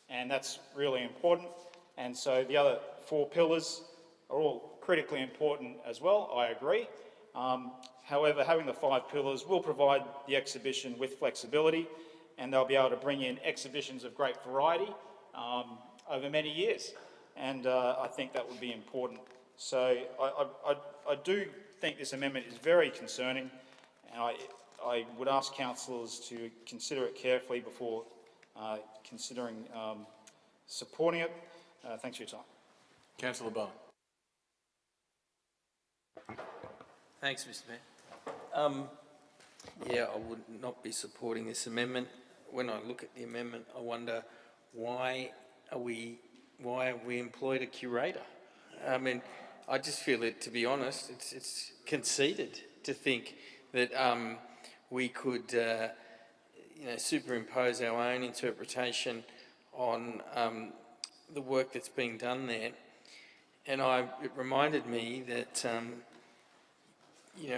and that's really important. And so the other 4 pillars are all critically important as well, I agree. However, having the 5 pillars will provide the exhibition with flexibility, and they'll be able to bring in exhibitions of great variety over many years, and I think that would be important. So I do think this amendment is very concerning, and I would ask councillors to consider it carefully before considering supporting it. Thanks for your time. Councillor Bowen. Thanks, Mr. Mayor. Yeah, I would not be supporting this amendment. When I look at the amendment, I wonder why have we employed a curator? I mean, I just feel it, to be honest, it's conceited to think that we could, superimpose our own interpretation on the work that's being done there. And it reminded me that,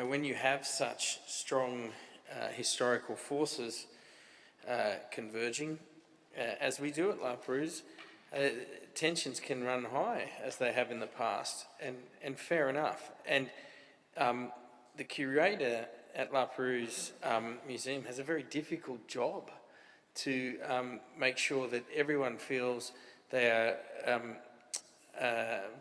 when you have such strong historical forces converging, as we do at La Perouse, tensions can run high, as they have in the past, and fair enough. And the curator at La Perouse Museum has a very difficult job to make sure that everyone feels they are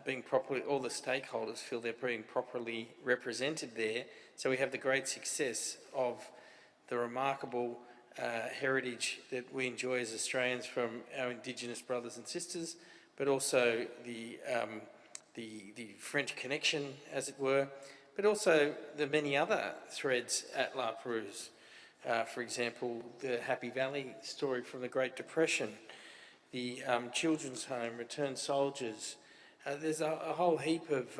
being properly, all the stakeholders feel they're being properly represented there. So we have the great success of the remarkable heritage that we enjoy as Australians from our Indigenous brothers and sisters, but also the French connection, as it were, but also the many other threads at La Perouse. For example, the Happy Valley story from the Great Depression, the children's home, returned soldiers. There's a whole heap of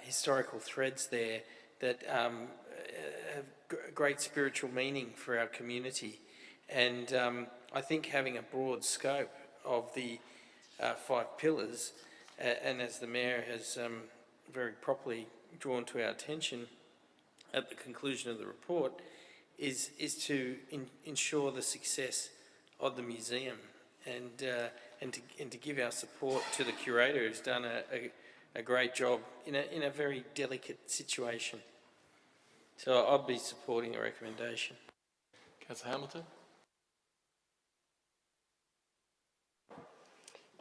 historical threads there that have great spiritual meaning for our community. And I think having a broad scope of the 5 pillars, and as the Mayor has very properly drawn to our attention at the conclusion of the report, is to ensure the success of the museum, and to give our support to the curator, who's done a great job in a very delicate situation. So I'll be supporting the recommendation. Councillor Hamilton.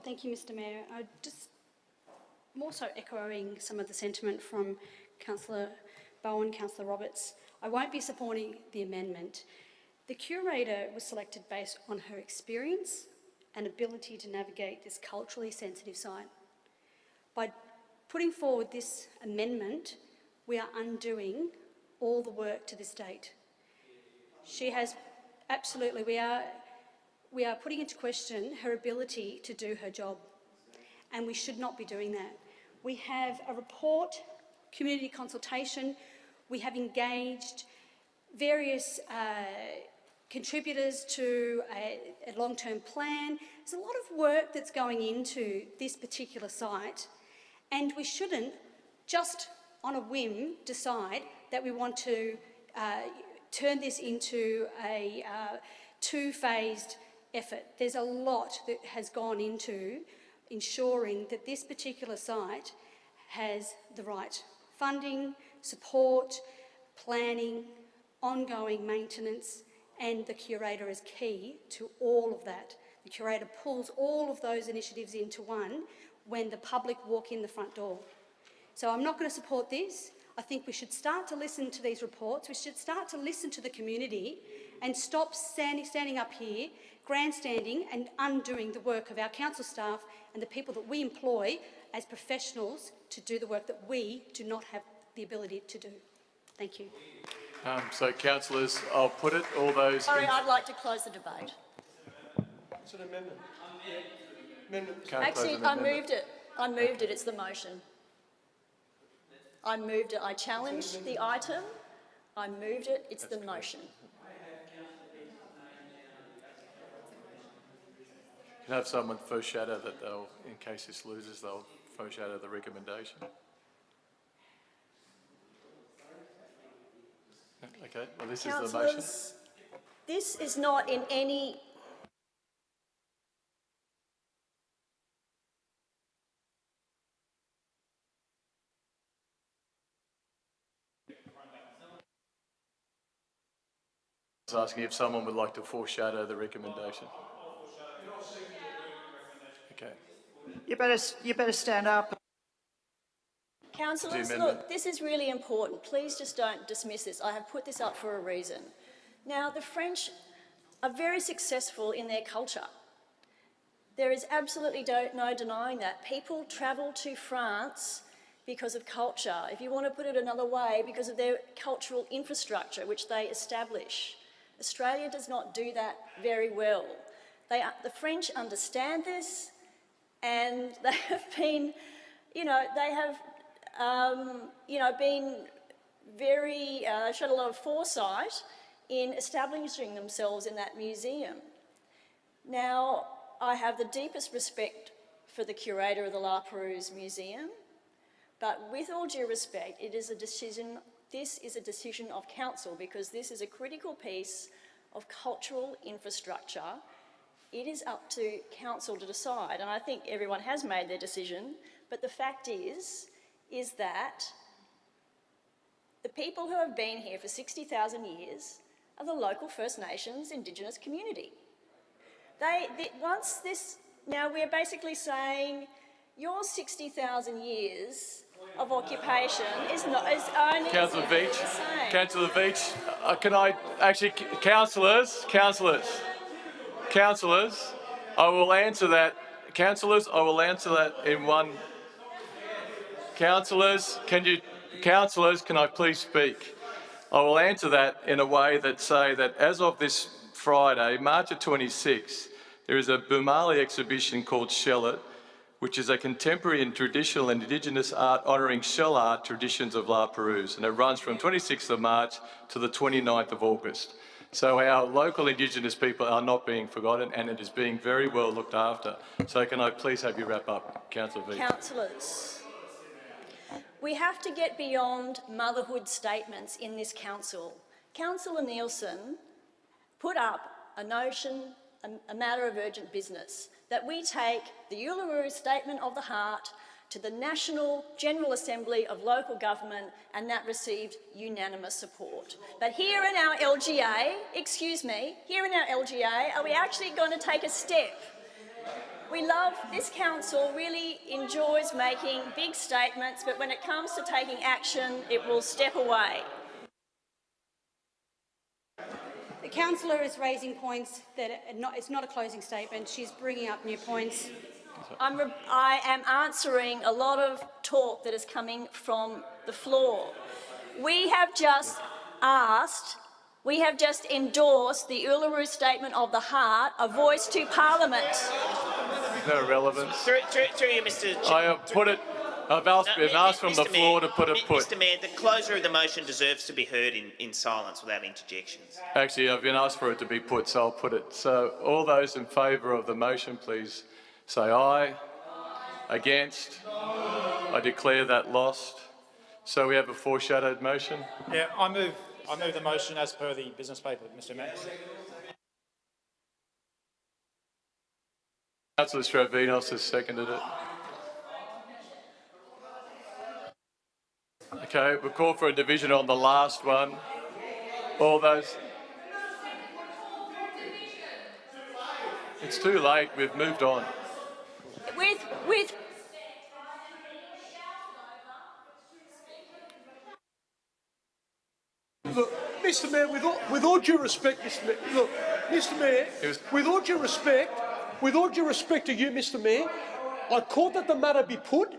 Thank you, Mr. Mayor. I'm also echoing some of the sentiment from Councillor Bowen, Councillor Roberts. I won't be supporting the amendment. The curator was selected based on her experience and ability to navigate this culturally sensitive site. By putting forward this amendment, we are undoing all the work to this date. She has Absolutely, we are putting into question her ability to do her job, and we should not be doing that. We have a report, community consultation, we have engaged various contributors to a long-term plan. There's a lot of work that's going into this particular site, and we shouldn't just on a whim decide that we want to turn this into a two-phased effort. There's a lot that has gone into ensuring that this particular site has the right funding, support, planning, ongoing maintenance, and the curator is key to all of that. The curator pulls all of those initiatives into one when the public walk in the front door. So I'm not going to support this. I think we should start to listen to these reports. We should start to listen to the community and stop standing up here, grandstanding and undoing the work of our council staff and the people that we employ as professionals to do the work that we do not have the ability to do. Thank you. So, councillors, I'll put it, all those... Sorry, I'd like to close the debate. It's an amendment. Amendment. Actually, I moved it. I moved it. It's the motion. I moved it. I challenged the item. I moved it. It's the motion. You can have someone foreshadow that they'll, in case this loses, they'll foreshadow the recommendation. Okay, well, this is the motion. This is not in any... I was asking if someone would like to foreshadow the recommendation. Okay. You better stand up. Councillors, look, this is really important. Please just don't dismiss this. I have put this up for a reason. Now, the French are very successful in their culture. There is absolutely no denying that. People travel to France because of culture. If you want to put it another way, because of their cultural infrastructure, which they establish. Australia does not do that very well. The French understand this, and they have been, been very, showed a lot of foresight in establishing themselves in that museum. Now, I have the deepest respect for the curator of the La Perouse Museum, but with all due respect, this is a decision of council, because this is a critical piece of cultural infrastructure. It is up to council to decide, and I think everyone has made their decision, but the fact is that the people who have been here for 60,000 years are the local First Nations Indigenous community. Now we're basically saying your 60,000 years of occupation is only... Councillor Veitch, Councillor Veitch, can I actually, councillors, I will answer that. Councillors, I will answer that in one. Councillors, can I please speak? I will answer that in a way that say that as of this Friday, March the 26th, there is a Bumali exhibition called Shell It, which is a contemporary and traditional and Indigenous art honouring shell art traditions of La Perouse, and it runs from 26th of March to the 29th of August. So our local Indigenous people are not being forgotten, and it is being very well looked after. So can I please have you wrap up, Councillor Veitch? Councillors, we have to get beyond motherhood statements in this council. Councillor Nielsen put up a notion, a matter of urgent business, that we take the Uluru Statement of the Heart to the National General Assembly of Local Government, and that received unanimous support. But here in our LGA, here in our LGA, are we actually going to take a step? This council really enjoys making big statements, but when it comes to taking action, it will step away. The councillor is raising points that it's not a closing statement. She's bringing up new points. I am answering a lot of talk that is coming from the floor. We have just asked We have just endorsed the Uluru Statement of the Heart, a voice to Parliament. No relevance. Through you, Mr. I have put it. I've been asked from the floor to put it put. Mr. Mayor, the closer of the motion deserves to be heard in silence without interjections. Actually, I've been asked for it to be put, so I'll put it. So all those in favour of the motion, please say aye. Against? I declare that lost. So we have a foreshadowed motion. Yeah, I move the motion as per the business paper, Mr. Mayor. Councillor Stravinos has seconded it. Okay, we'll call for a division on the last one. All those... It's too late, we've moved on. With Look, Mr. Mayor, with all due respect, Mr. Mayor, look, Mr. Mayor, with all due respect to you, Mr. Mayor, I called that the matter be put.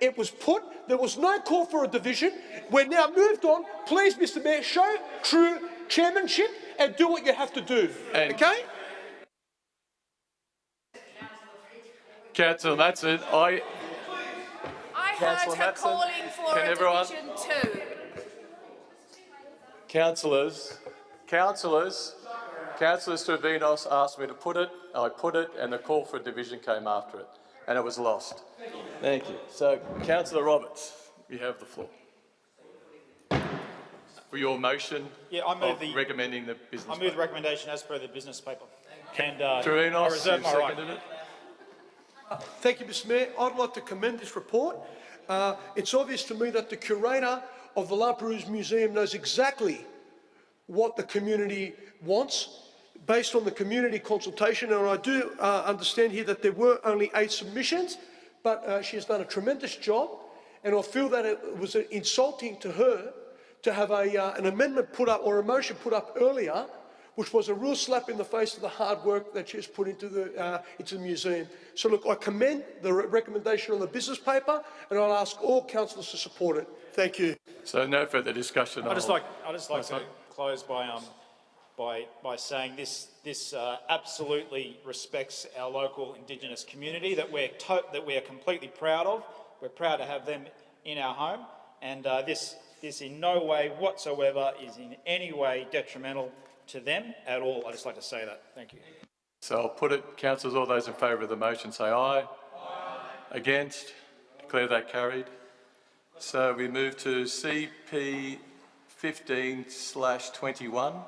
It was put. There was no call for a division. We're now moved on. Please, Mr. Mayor, show true chairmanship and do what you have to do. Okay? Councillor Matson, I heard her calling for a division too. Councillors Stravinos asked me to put it, I put it, and the call for a division came after it, and it was lost. Thank you. So, Councillor Roberts, you have the floor. For your motion recommending the business I move the recommendation as per the business paper. And Stravinos, I reserve my right. seconded it. Thank you, Mr. Mayor. I'd like to commend this report. It's obvious to me that the curator of the La Perouse Museum knows exactly what the community wants based on the community consultation, and I do understand here that there were only 8 submissions, but she has done a tremendous job, and I feel that it was insulting to her to have an amendment put up or a motion put up earlier, which was a real slap in the face of the hard work that she has put into the museum. So look, I commend the recommendation on the business paper, and I'll ask all councillors to support it. Thank you. So no further discussion. I just like to close by saying this absolutely respects our local Indigenous community that we are completely proud of. We're proud to have them in our home, and this in no way whatsoever is in any way detrimental to them at all. I just like to say that. Thank you. So I'll put it. Councillors, all those in favour of the motion say aye. Aye. Against? Declare that carried. So we move to CP 15/21.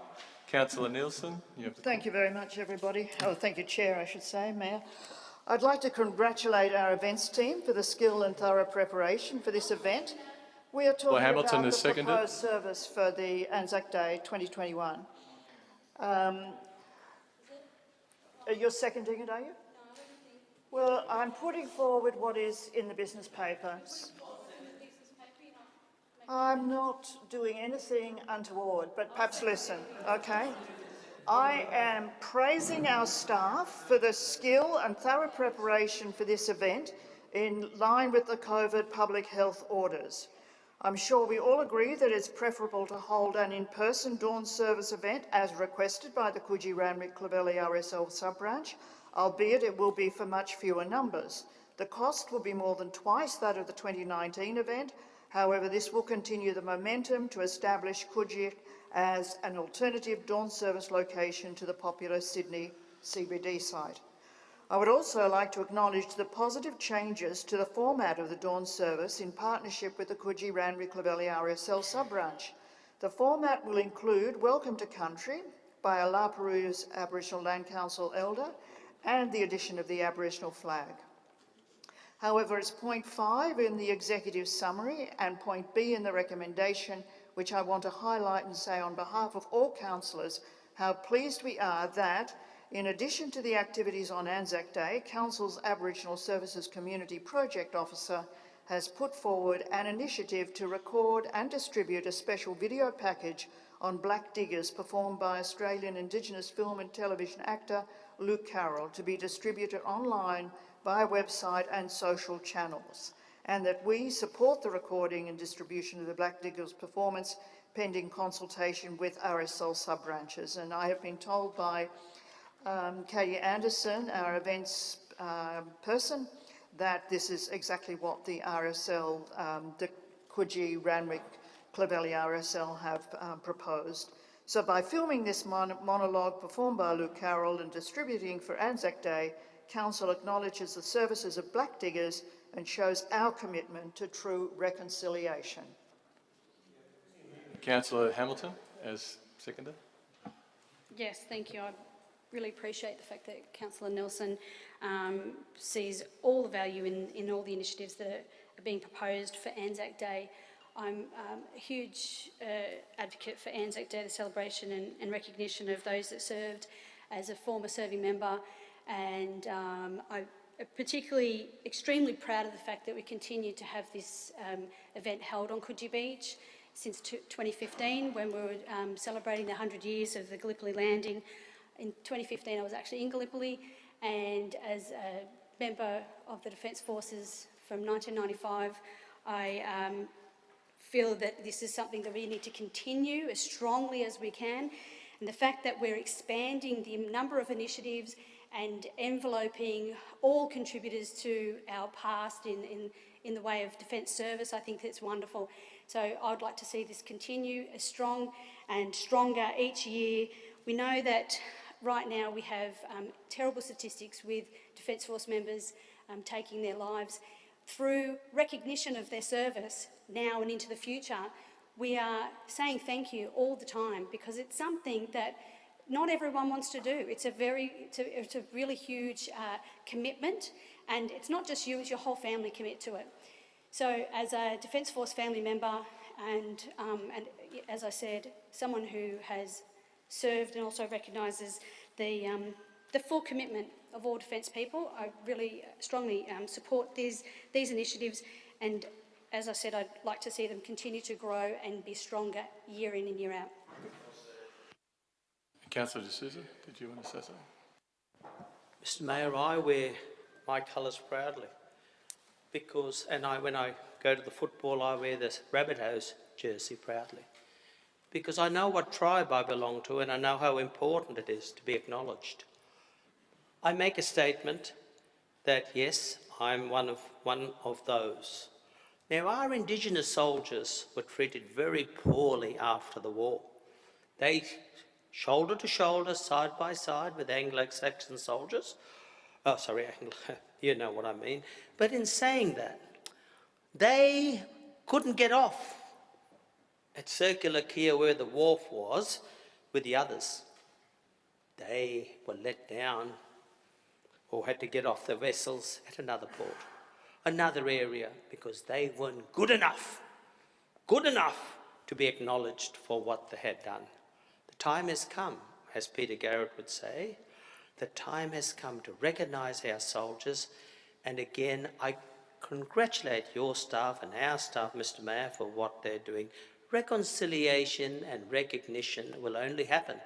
Councillor Nielsen. Thank you very much, everybody. Oh, thank you, Chair, I should say, Mayor. I'd like to congratulate our events team for the skill and thorough preparation for this event. We are talking about the proposed service for the Anzac Day 2021. You're seconding it, are you? Well, I'm putting forward what is in the business papers. I'm not doing anything untoward, but perhaps listen, okay? I am praising our staff for the skill and thorough preparation for this event in line with the COVID public health orders. I'm sure we all agree that it's preferable to hold an in-person dawn service event as requested by the Coogee Randwick Clovelly RSL sub-branch, albeit it will be for much fewer numbers. The cost will be more than twice that of the 2019 event. However, this will continue the momentum to establish Coogee as an alternative dawn service location to the popular Sydney CBD site. I would also like to acknowledge the positive changes to the format of the dawn service in partnership with the Coogee Randwick Clovelly RSL sub-branch. The format will include Welcome to Country by a La Perouse Aboriginal Land Council elder and the addition of the Aboriginal flag. However, it's point 5 in the executive summary and point B in the recommendation, which I want to highlight and say on behalf of all councillors how pleased we are that, in addition to the activities on Anzac Day, Council's Aboriginal Services Community Project Officer has put forward an initiative to record and distribute a special video package on Black Diggers performed by Australian Indigenous film and television actor Luke Carroll to be distributed online via website and social channels. and that we support the recording and distribution of the Black Diggers' performance pending consultation with RSL sub-branches. And I have been told by Katie Anderson, our events person, that this is exactly what the RSL, the Coogee, Randwick, Clovelly RSL have proposed. So by filming this monologue performed by Luke Carroll and distributing for Anzac Day, Council acknowledges the services of Black Diggers and shows our commitment to true reconciliation. Councillor Hamilton as seconder. Yes, thank you. I really appreciate the fact that Councillor Nelson sees all the value in all the initiatives that are being proposed for Anzac Day. I'm a huge advocate for Anzac Day, the celebration and recognition of those that served as a former serving member, and I'm particularly extremely proud of the fact that we continue to have this event held on Coogee Beach since 2015, when we were celebrating the 100 years of the Gallipoli landing. In 2015 I was actually in Gallipoli, and as a member of the Defence Forces from 1995, I feel that this is something that we need to continue as strongly as we can. And the fact that we're expanding the number of initiatives and enveloping all contributors to our past in the way of defence service, I think that's wonderful. So I'd like to see this continue as strong and stronger each year. We know that right now we have terrible statistics with Defence Force members taking their lives. Through recognition of their service now and into the future, we are saying thank you all the time, because it's something that not everyone wants to do. It's a really huge commitment, and it's not just you, it's your whole family commit to it. So as a Defence Force family member and as I said, someone who has served and also recognises the full commitment of all Defence people, I really strongly support these initiatives, and as I said, I'd like to see them continue to grow and be stronger year in and year out. Councillor De Souza, did you want to say something? Mr. Mayor, I wear my colours proudly because, when I go to the football, I wear this Rabbitohs jersey proudly because I know what tribe I belong to and I know how important it is to be acknowledged. I make a statement that yes, I'm one of those. Now, our Indigenous soldiers were treated very poorly after the war. They shoulder to shoulder, side by side with Anglo-Saxon soldiers. Oh, sorry, you know what I mean. But in saying that, they couldn't get off at Circular Quay where the wharf was with the others. They were let down or had to get off the vessels at another port, another area, because they weren't good enough to be acknowledged for what they had done. The time has come, as Peter Garrett would say, the time has come to recognise our soldiers, and again, I congratulate your staff and our staff, Mr. Mayor, for what they're doing. Reconciliation and recognition will only happen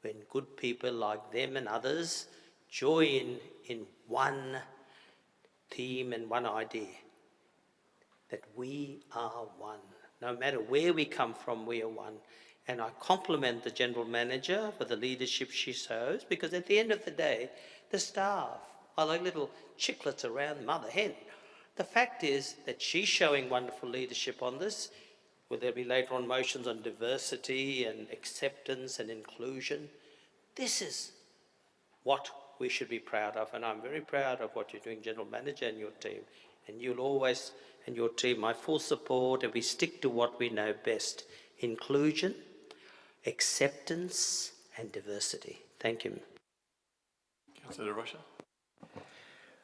when good people like them and others join in one theme and one idea, that we are one. No matter where we come from, we are one. And I compliment the General Manager for the leadership she shows, because at the end of the day, the staff are like little chicklets around Mother Hen. The fact is that she's showing wonderful leadership on this. Will there be later on motions on diversity and acceptance and inclusion? This is what we should be proud of, and I'm very proud of what you're doing, General Manager, and your team. And you'll always, and your team, my full support, and we stick to what we know best: inclusion, acceptance, and diversity. Thank you. Councillor Russia.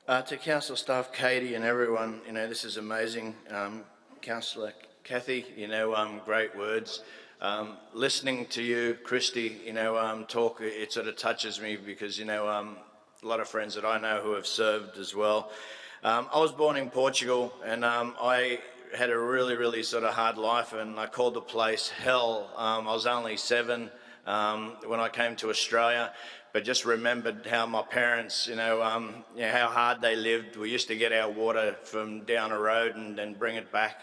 To Council staff, Katie and everyone, this is amazing. Councillor Kathy, great words. Listening to you, Christy, talk, it sort of touches me because, a lot of friends that I know who have served as well. I was born in Portugal, and I had a really, really sort of hard life, and I called the place hell. I was only 7. when I came to Australia, but just remembered how my parents, how hard they lived. We used to get our water from down a road and then bring it back.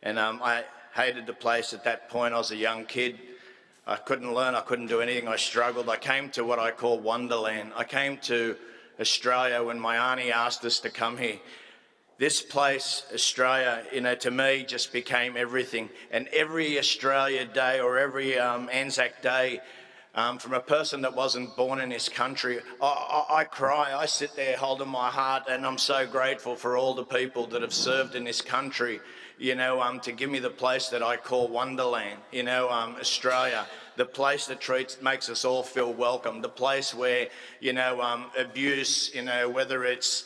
And I hated the place at that point. I was a young kid. I couldn't learn, I couldn't do anything, I struggled. I came to what I call Wonderland. I came to Australia when my auntie asked us to come here. This place, Australia, to me just became everything. And every Australia Day or every Anzac Day, from a person that wasn't born in this country, I cry, I sit there holding my heart, and I'm so grateful for all the people that have served in this country, to give me the place that I call Wonderland, Australia, the place that makes us all feel welcome, the place where, abuse, whether it's,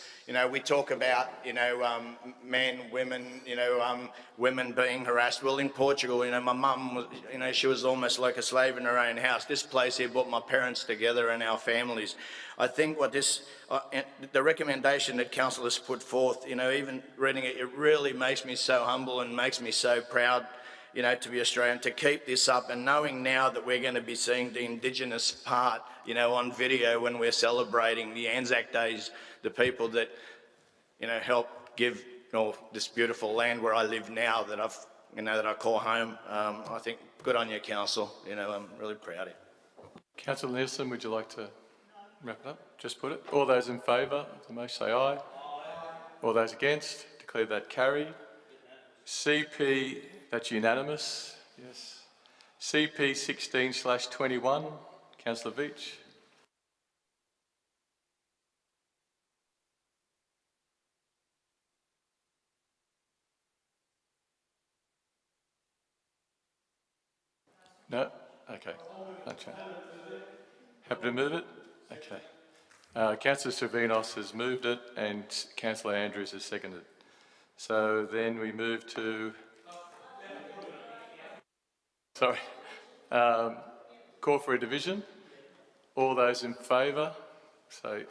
we talk about, men, women, women being harassed. Well, in Portugal, my mum was, she was almost like a slave in her own house. This place here brought my parents together and our families. I think what this, the recommendation that council has put forth, even reading it, it really makes me so humble and makes me so proud, to be Australian, to keep this up, and knowing now that we're going to be seeing the Indigenous part, on video when we're celebrating the Anzac Days, the people that, help give this beautiful land where I live now that I've, that I call home. I think good on you, council. I'm really proud of you. Councillor Nielsen, would you like to wrap it up? Just put it. All those in favour of the motion say aye. Aye. All those against, declare that carried. CP, that's unanimous. Yes. CP 16/21, Councillor Veitch. No? Okay. Happy to move it? Okay. Councillor Servinos has moved it and Councillor Andrews has seconded. So then we move to... Sorry. Call for a division. All those in favour? So,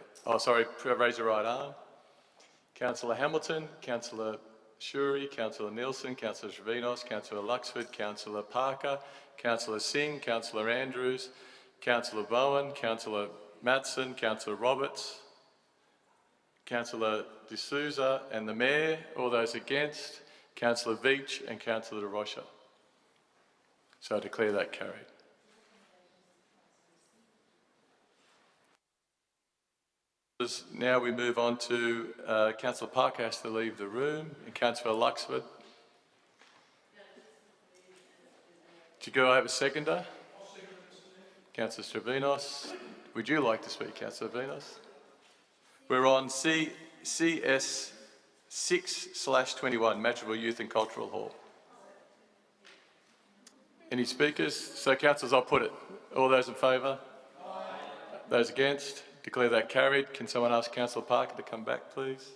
raise your right arm. Councillor Hamilton, Councillor Shuri, Councillor Nielsen, Councillor Servinos, Councillor Luxford, Councillor Parker, Councillor Singh, Councillor Andrews, Councillor Bowen, Councillor Matson, Councillor Roberts, Councillor D'Souza and the Mayor. All those against, Councillor Veitch and Councillor De Rocha. So I declare that carried. Now we move on to Councillor Parker has to leave the room, and Councillor Luxford. Do you have a seconder? Councillor Stravinos. Would you like to speak, Councillor Stravinos? We're on CS 6/21, Matraville Youth and Cultural Hall. Any speakers? So, councillors, I'll put it. All those in favour? Those against? Declare that carried. Can someone ask Councillor Parker to come back, please?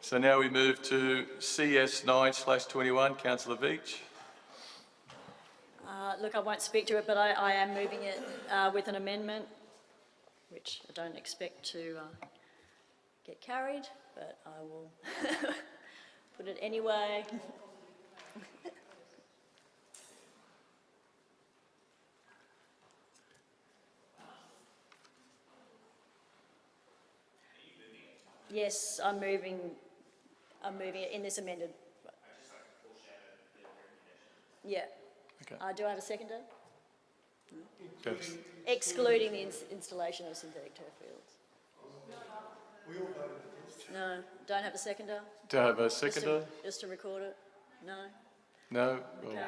So now we move to CS 9/21, Councillor Veitch. Look, I won't speak to it, but I am moving it with an amendment, which I don't expect to get carried, but I will put it anyway. Yes, I'm moving it in this amended. Yeah. Okay. Do I have a seconder? No. Excluding the installation of synthetic turf fields. No, don't have a seconder. Do I have a seconder? Just to record it. No. No. Okay.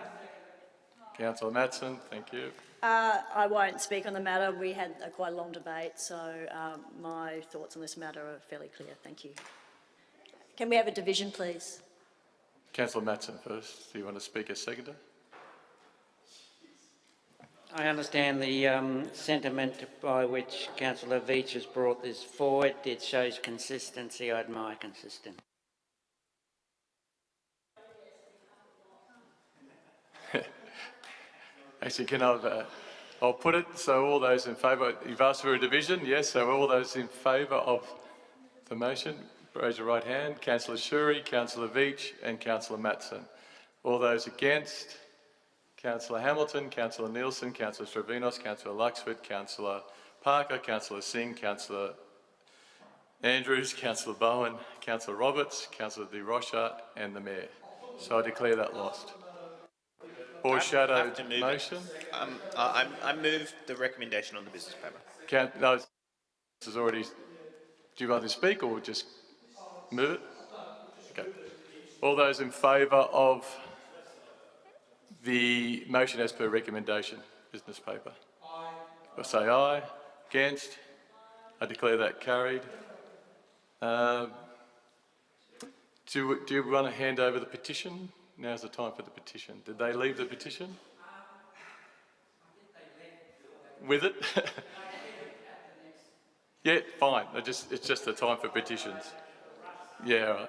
Councillor Matson, thank you. I won't speak on the matter. We had quite a long debate, so my thoughts on this matter are fairly clear. Thank you. Can we have a division, please? Councillor Matson first. Do you want to speak as seconder? I understand the sentiment by which Councillor Veitch has brought this forward. It shows consistency. I admire consistency. Actually, I'll put it, so all those in favour, you've asked for a division, yes, so all those in favour of the motion, raise your right hand. Councillor Shuri, Councillor Veach and Councillor Matson. All those against? Councillor Hamilton, Councillor Nielsen, Councillor Stravinos, Councillor Luxford, Councillor Parker, Councillor Singh, Councillor Andrews, Councillor Bowen, Councillor Roberts, Councillor De Rocha and the Mayor. So I declare that lost. Foreshadowed motion. I move the recommendation on the business paper. No, this is already... Do you want to speak or just move it? Okay. All those in favour of the motion as per recommendation, business paper? Aye. Say aye. Against? I declare that carried. Do you want to hand over the petition? Now's the time for the petition. Did they leave the petition? With it? Yeah, fine. It's just the time for petitions. Yeah,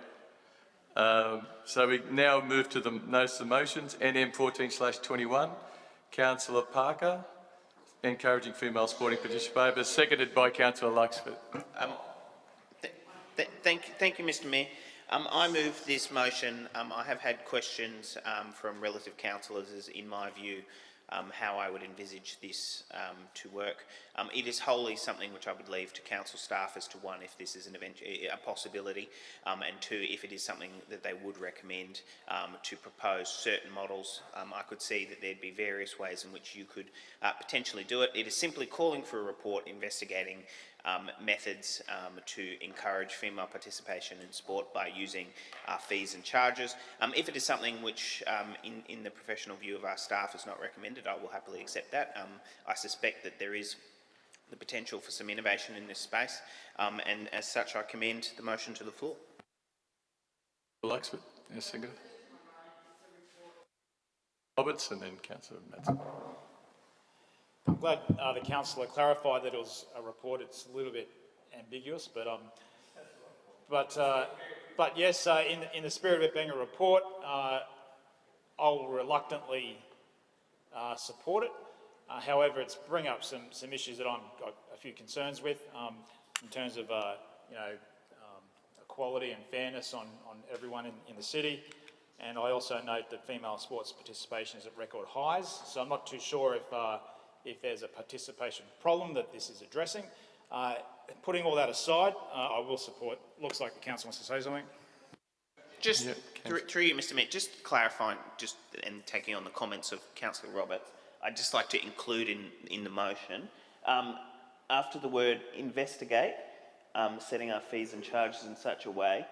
right. So we now move to the notice of motions. NM 14/21. Councillor Parker, encouraging female sporting participation, seconded by Councillor Luxford. Thank you, Mr Mayor. I move this motion. I have had questions from relative councillors as, in my view, how I would envisage this to work. It is wholly something which I would leave to council staff as to one, if this is a possibility, and two, if it is something that they would recommend to propose certain models. I could see that there'd be various ways in which you could potentially do it. It is simply calling for a report investigating methods to encourage female participation in sport by using fees and charges. If it is something which, in the professional view of our staff, is not recommended, I will happily accept that. I suspect that there is the potential for some innovation in this space, and as such I commend the motion to the floor. Luxford, yes, second. Roberts and then Councillor Matson. I'm glad the councillor clarified that it was a report. It's a little bit ambiguous, but yes, in the spirit of it being a report, I'll reluctantly support it. However, it's bring up some issues that I've got a few concerns with in terms of equality and fairness on everyone in the city. And I also note that female sports participation is at record highs. So I'm not too sure if there's a participation problem that this is addressing. Putting all that aside, I will support. Looks like the council wants to say something. Just through you, Mr Mayor, just clarifying, and taking on the comments of Councillor Roberts, I'd just like to include in the motion, after the word investigate, setting our fees and charges in such a way,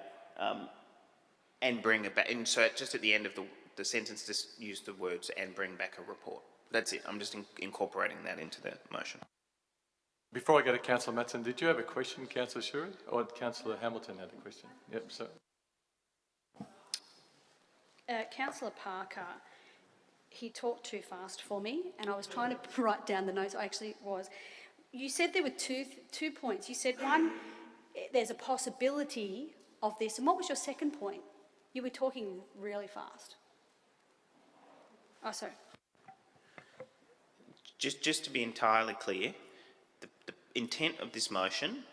and bring it back, and so just at the end of the sentence, just use the words and bring back a report. That's it. I'm just incorporating that into the motion. Before I go to Councillor Matson, did you have a question, Councillor Shuri? Or Councillor Hamilton had a question? Yep, so. Councillor Parker, he talked too fast for me, and I was trying to write down the notes. I actually was. You said there were two points. You said one, there's a possibility of this, and what was your second point? You were talking really fast. Oh, sorry. Just to be entirely clear, the intent of this motion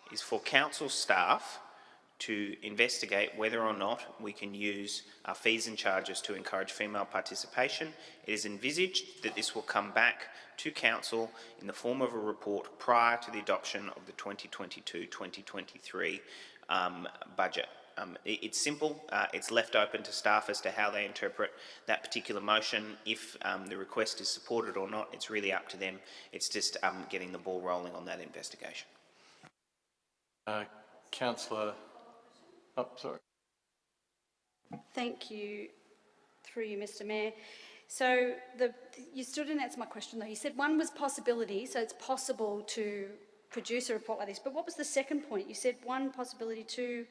is for council staff to investigate whether or not we can use our fees and charges to encourage female participation. It is envisaged that this will come back to council in the form of a report prior to the adoption of the 2022-2023 budget. It's simple. It's left open to staff as to how they interpret that particular motion. If the request is supported or not, it's really up to them. It's just getting the ball rolling on that investigation. Councillor... Oh, sorry. Thank you, through you, Mr Mayor. So you still didn't answer my question though. You said one was possibility, so it's possible to produce a report like this. But what was the second point? You said one possibility, two...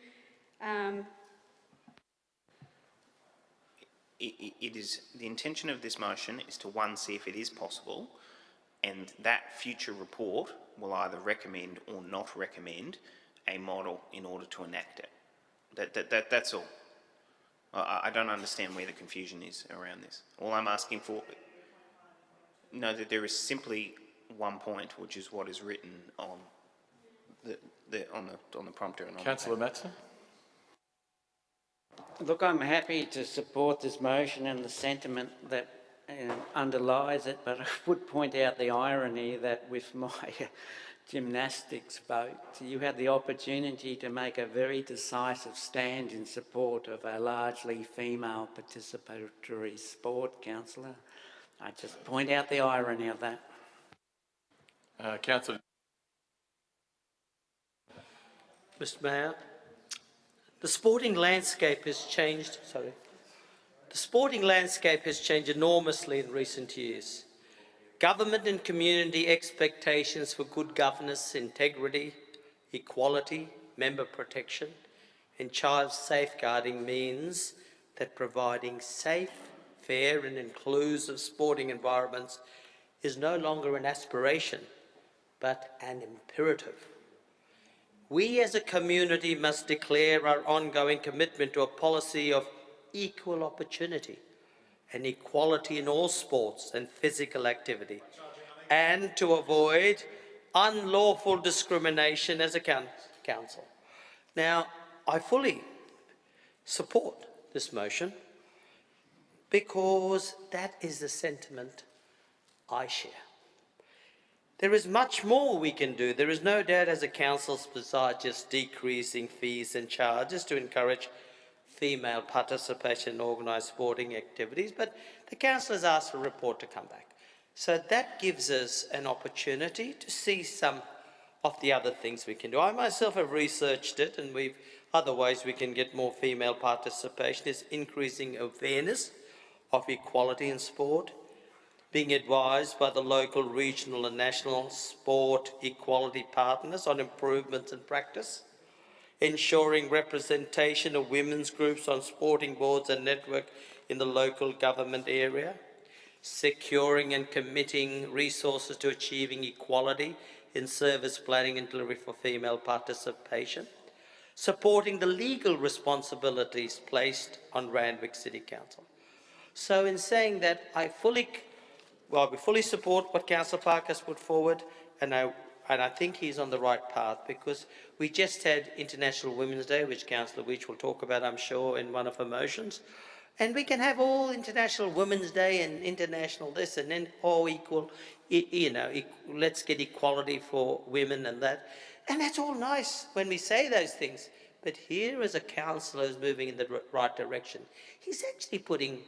It is the intention of this motion is to, one, see if it is possible, and that future report will either recommend or not recommend a model in order to enact it. That's all. I don't understand where the confusion is around this. All I'm asking for, no, that there is simply one point, which is what is written on the prompter. And Councillor Matson. Look, I'm happy to support this motion and the sentiment that underlies it, but I would point out the irony that with my gymnastics vote, you had the opportunity to make a very decisive stand in support of a largely female participatory sport, Councillor. I just point out the irony of that. Councillor. Mr. Mayor, the sporting landscape has changed. The sporting landscape has changed enormously in recent years. Government and community expectations for good governance, integrity, equality, member protection, and child safeguarding means that providing safe, fair, and inclusive sporting environments is no longer an aspiration, but an imperative. We as a community must declare our ongoing commitment to a policy of equal opportunity and equality in all sports and physical activity, and to avoid unlawful discrimination as a council. Now, I fully support this motion because that is the sentiment I share. There is much more we can do. There is no doubt as a council besides just decreasing fees and charges to encourage female participation in organised sporting activities, but the council has asked for a report to come back. So that gives us an opportunity to see some of the other things we can do. I myself have researched it, and other ways we can get more female participation is increasing awareness of equality in sport, being advised by the local, regional and national sport equality partners on improvements in practice, ensuring representation of women's groups on sporting boards and network in the local government area, securing and committing resources to achieving equality in service planning and delivery for female participation, supporting the legal responsibilities placed on Randwick City Council. So in saying that, we fully support what Councillor Park has put forward, and I think he's on the right path, because we just had International Women's Day, which Councillor Weech will talk about, I'm sure, in one of her motions. And we can have all International Women's Day and international this, and then all equal, let's get equality for women and that. And that's all nice when we say those things. But here is a councillor who's moving in the right direction. He's actually putting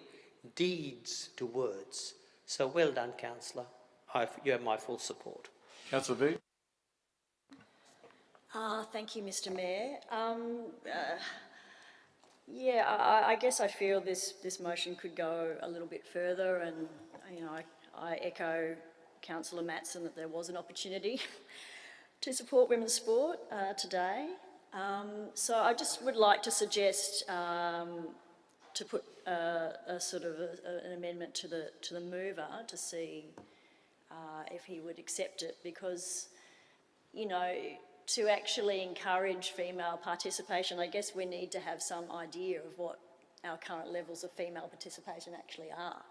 deeds to words. So well done, councillor. You have my full support. Councillor V. Thank you, Mr. Mayor. I guess I feel this motion could go a little bit further, and I echo Councillor Matson that there was an opportunity to support women's sport today. So I just would like to suggest to put a sort of an amendment to the mover to see if he would accept it, because to actually encourage female participation, I guess we need to have some idea of what our current levels of female participation actually are.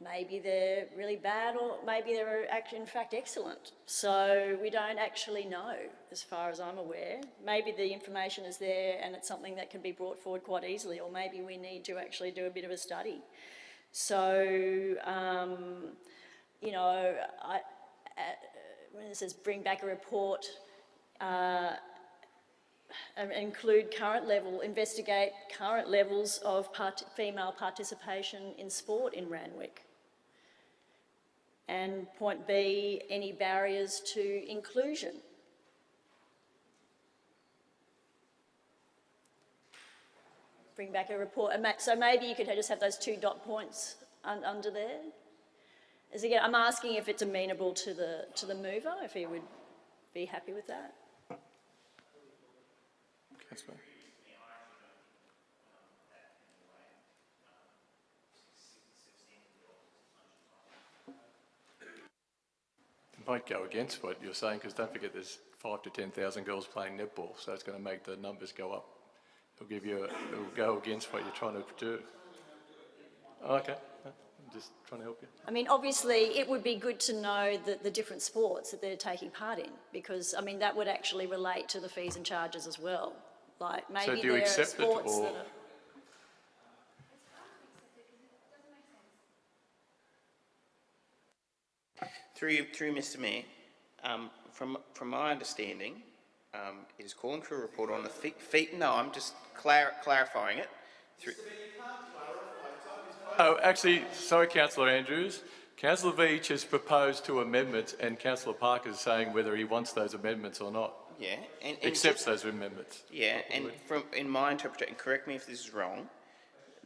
Maybe they're really bad, or maybe they're actually, in fact, excellent. So we don't actually know, as far as I'm aware. Maybe the information is there and it's something that can be brought forward quite easily, or maybe we need to actually do a bit of a study. So, when it says bring back a report, investigate current levels of female participation in sport in Randwick. And point B, any barriers to inclusion. Bring back a report. So maybe you could just have those 2 dot points under there. As again, I'm asking if it's amenable to the mover, if he would be happy with that. Councillor. It might go against what you're saying, because don't forget there's 5,000 to 10,000 girls playing netball, so it's going to make the numbers go up. It'll go against what you're trying to do. Okay. I'm just trying to help you. I mean, obviously, it would be good to know the different sports that they're taking part in, because, I mean, that would actually relate to the fees and charges as well. Like maybe So do you there are accept it, sports or? that are... Through Mr. Mayor, from my understanding, it is calling for a report on the feet. No, I'm just clarifying it. Oh, actually, sorry, Councillor Andrews. Councillor Veach has proposed two amendments, and Councillor Parker is saying whether he wants those amendments or not. Yeah, and Accepts those amendments. Yeah, and in my interpretation, correct me if this is wrong,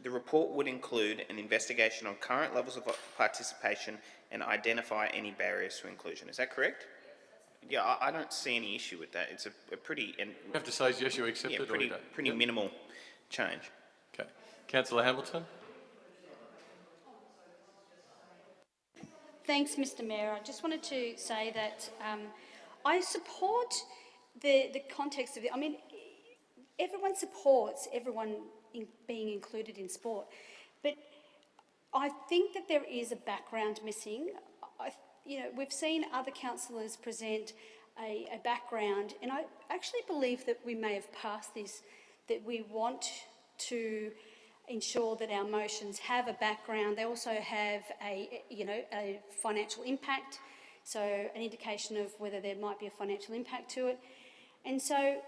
the report would include an investigation on current levels of participation and identify any barriers to inclusion. Is that correct? Yeah, I don't see any issue with that. It's a pretty... And you have to say yes, you accept it, or you don't. Pretty minimal change. Okay. Councillor Hamilton? Thanks, Mr. Mayor. I just wanted to say that I support the context of it. I mean, everyone supports everyone being included in sport, but I think that there is a background missing. We've seen other councillors present a background, and I actually believe that we may have passed this, that we want to ensure that our motions have a background. They also have a financial impact, so an indication of whether there might be a financial impact to it. And so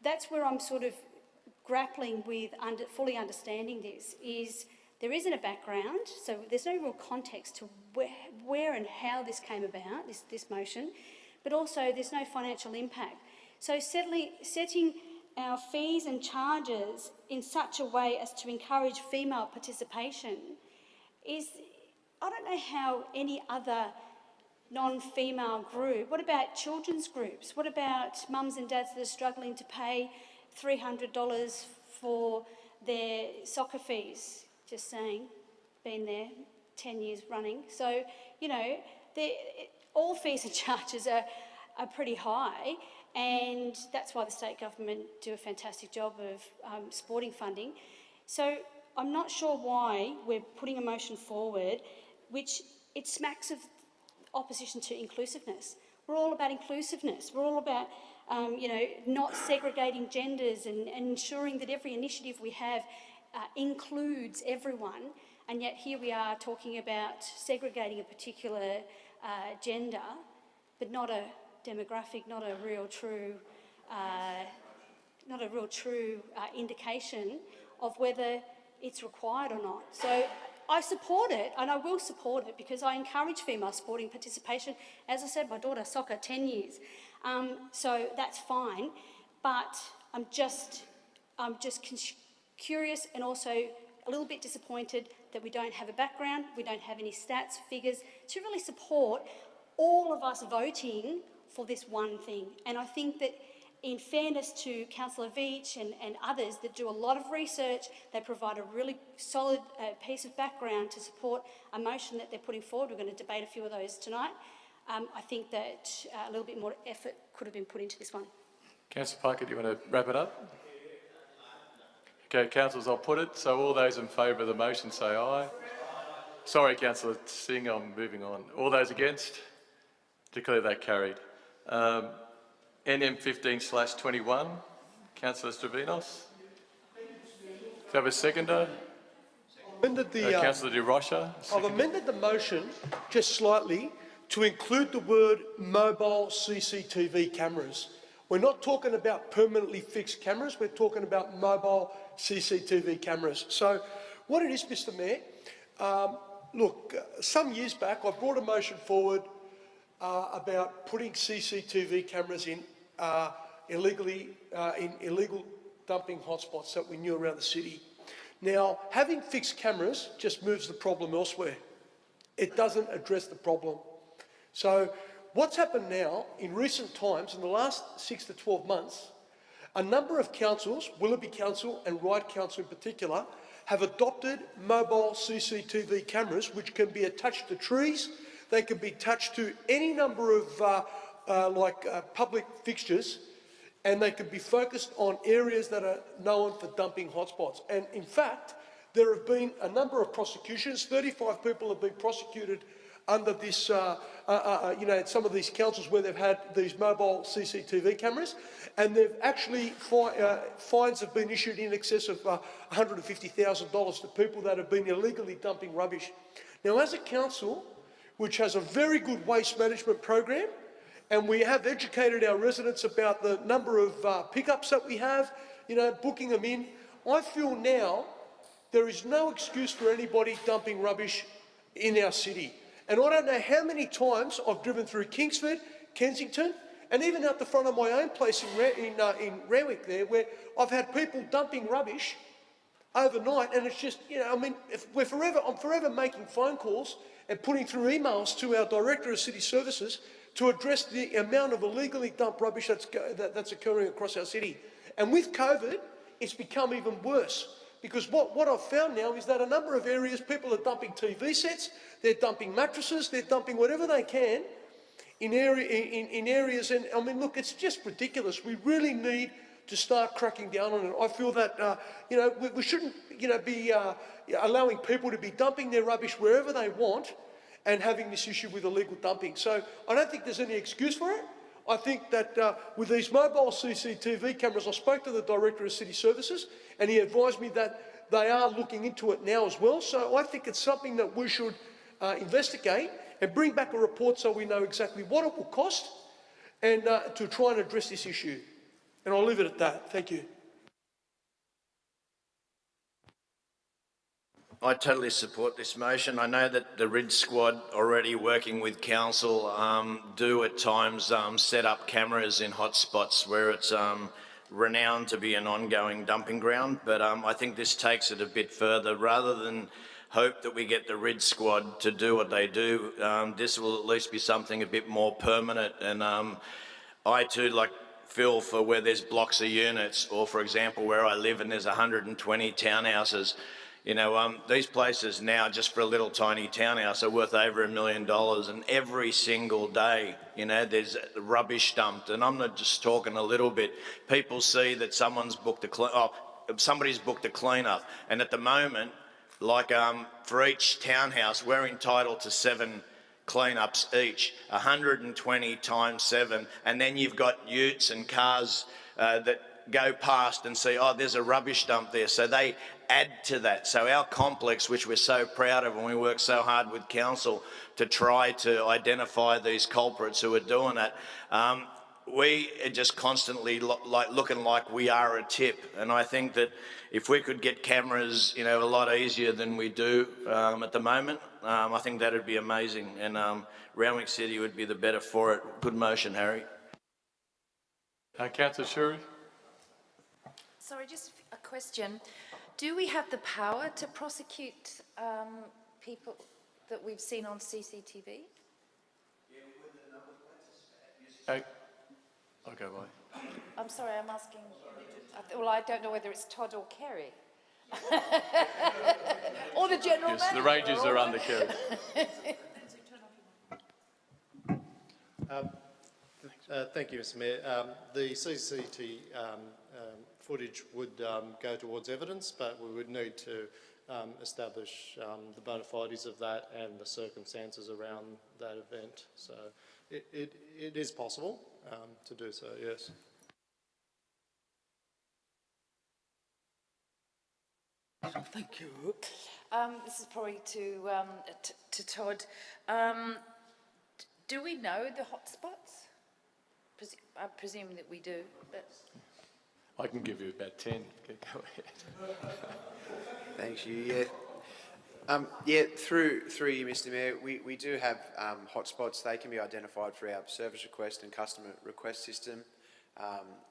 that's where I'm sort of grappling with fully understanding this, is there isn't a background, so there's no real context to where and how this came about, this motion, but also there's no financial impact. So setting our fees and charges in such a way as to encourage female participation is, I don't know how any other non-female group, what about children's groups? What about mums and dads that are struggling to pay $300 for their soccer fees? Just saying, been there 10 years running. So, all fees and charges are pretty high, and that's why the state government do a fantastic job of sporting funding. So I'm not sure why we're putting a motion forward which it smacks of opposition to inclusiveness. We're all about inclusiveness. We're all about not segregating genders and ensuring that every initiative we have includes everyone, and yet here we are talking about segregating a particular gender, but not a demographic, not a real true indication of whether it's required or not. So I support it, and I will support it, because I encourage female sporting participation. As I said, my daughter, soccer, 10 years. So that's fine, but I'm just curious and also a little bit disappointed that we don't have a background, we don't have any stats, figures, to really support all of us voting for this one thing. And I think that, in fairness to Councillor Veach and others that do a lot of research, they provide a really solid piece of background to support a motion that they're putting forward. We're going to debate a few of those tonight. I think that a little bit more effort could have been put into this one. Councillor Parker, do you want to wrap it up? Okay, councillors, I'll put it. So all those in favour of the motion say aye. Sorry, Councillor Singh, I'm moving on. All those against? Declare that carried. NM 15/21, Councillor Stravinos. Do you have a seconder? Councillor De Rocha. I've amended the motion just slightly to include the word mobile CCTV cameras. We're not talking about permanently fixed cameras, we're talking about mobile CCTV cameras. So what it is, Mr Mayor, look, some years back I brought a motion forward about putting CCTV cameras in illegal dumping hotspots that we knew around the city. Now, having fixed cameras just moves the problem elsewhere. It doesn't address the problem. So what's happened now, in recent times, in the last 6 to 12 months, a number of councils, Willoughby Council and Ryde Council in particular, have adopted mobile CCTV cameras which can be attached to trees. They can be attached to any number of public fixtures, and they can be focused on areas that are known for dumping hotspots. And in fact, there have been a number of prosecutions. 35 people have been prosecuted under this, some of these councils where they've had these mobile CCTV cameras, and they've actually, fines have been issued in excess of $150,000 to people that have been illegally dumping rubbish. Now, as a council, which has a very good waste management program, and we have educated our residents about the number of pickups that we have, booking them in, I feel now there is no excuse for anybody dumping rubbish in our city. And I don't know how many times I've driven through Kingsford, Kensington, and even out the front of my own place in Randwick there, where I've had people dumping rubbish overnight, and it's just, I'm forever making phone calls and putting through emails to our Director of City Services to address the amount of illegally dumped rubbish that's occurring across our city. And with COVID, it's become even worse. Because what I've found now is that a number of areas, people are dumping TV sets, they're dumping mattresses, they're dumping whatever they can in areas. And I mean, look, it's just ridiculous. We really need to start cracking down on it. I feel that, we shouldn't, be allowing people to be dumping their rubbish wherever they want and having this issue with illegal dumping. So I don't think there's any excuse for it. I think that with these mobile CCTV cameras, I spoke to the Director of City Services and he advised me that they are looking into it now as well. So I think it's something that we should investigate and bring back a report so we know exactly what it will cost and to try and address this issue. And I'll leave it at that. Thank you. I totally support this motion. I know that the RID squad, already working with council, do at times set up cameras in hotspots where it's renowned to be an ongoing dumping ground. But I think this takes it a bit further. Rather than hope that we get the RID squad to do what they do, this will at least be something a bit more permanent. And I too feel for where there's blocks of units, or for example where I live and there's 120 townhouses. These places now, just for a little tiny townhouse, are worth over $1 million, and every single day, there's rubbish dumped. And I'm not just talking a little bit. People see that somebody's booked a clean-up, and at the moment, for each townhouse, we're entitled to 7 clean-ups each, 120 times 7, and then you've got utes and cars that go past and see, there's a rubbish dump there, so they add to that. So our complex, which we're so proud of, and we work so hard with council to try to identify these culprits who are doing it, we are just constantly looking like we are a tip. And I think that if we could get cameras, a lot easier than we do at the moment, I think that would be amazing. And Randwick City would be the better for it. Good motion, Harry. Councillor Shuri. Sorry, just a question. Do we have the power to prosecute people that we've seen on CCTV? Okay, bye. I'm sorry, I'm asking. Well, I don't know whether it's Todd or Kerry. Or the general manager. Yes, the Rangers are under Kerry. Thank you, Mr Mayor. The CCTV footage would go towards evidence, but we would need to establish the bona fides of that and the circumstances around that event. So it is possible to do so, yes. Thank you. This is probably to Todd. Do we know the hotspots? I presume that we do, but... I can give you about 10. Okay, go ahead. Thanks, you. Yeah. Through you, Mr Mayor, we do have hotspots. They can be identified through our service request and customer request system.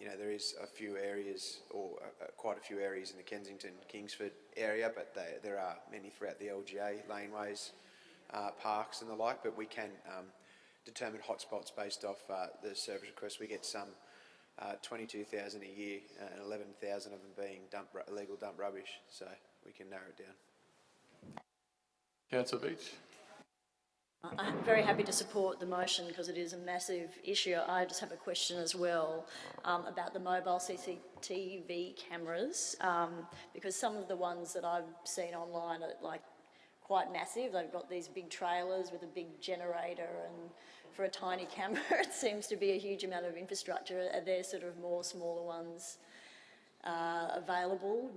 There is a few areas, or quite a few areas in the Kensington-Kingsford area, but there are many throughout the LGA, laneways, parks and the like, but we can determine hotspots based off the service request. We get some 22,000 a year and 11,000 of them being illegal dump rubbish, so we can narrow it down. Councillor Beach. I'm very happy to support the motion because it is a massive issue. I just have a question as well about the mobile CCTV cameras, because some of the ones that I've seen online are quite massive. They've got these big trailers with a big generator, and for a tiny camera it seems to be a huge amount of infrastructure. Are there sort of more smaller ones available?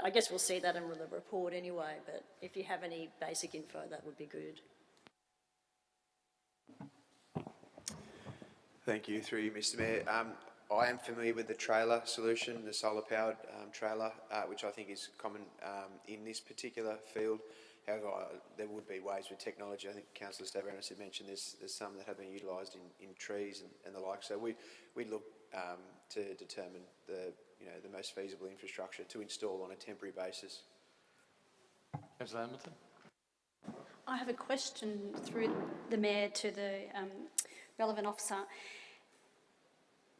I guess we'll see that in the report anyway, but if you have any basic info, that would be good. Thank you, through you, Mr Mayor. I am familiar with the trailer solution, the solar-powered trailer, which I think is common in this particular field. However, there would be ways with technology. I think Councillor Stavranos had mentioned there's some that have been utilised in trees and the like. So we look to determine the most feasible infrastructure to install on a temporary basis. Councillor Hamilton. I have a question through the Mayor to the relevant officer.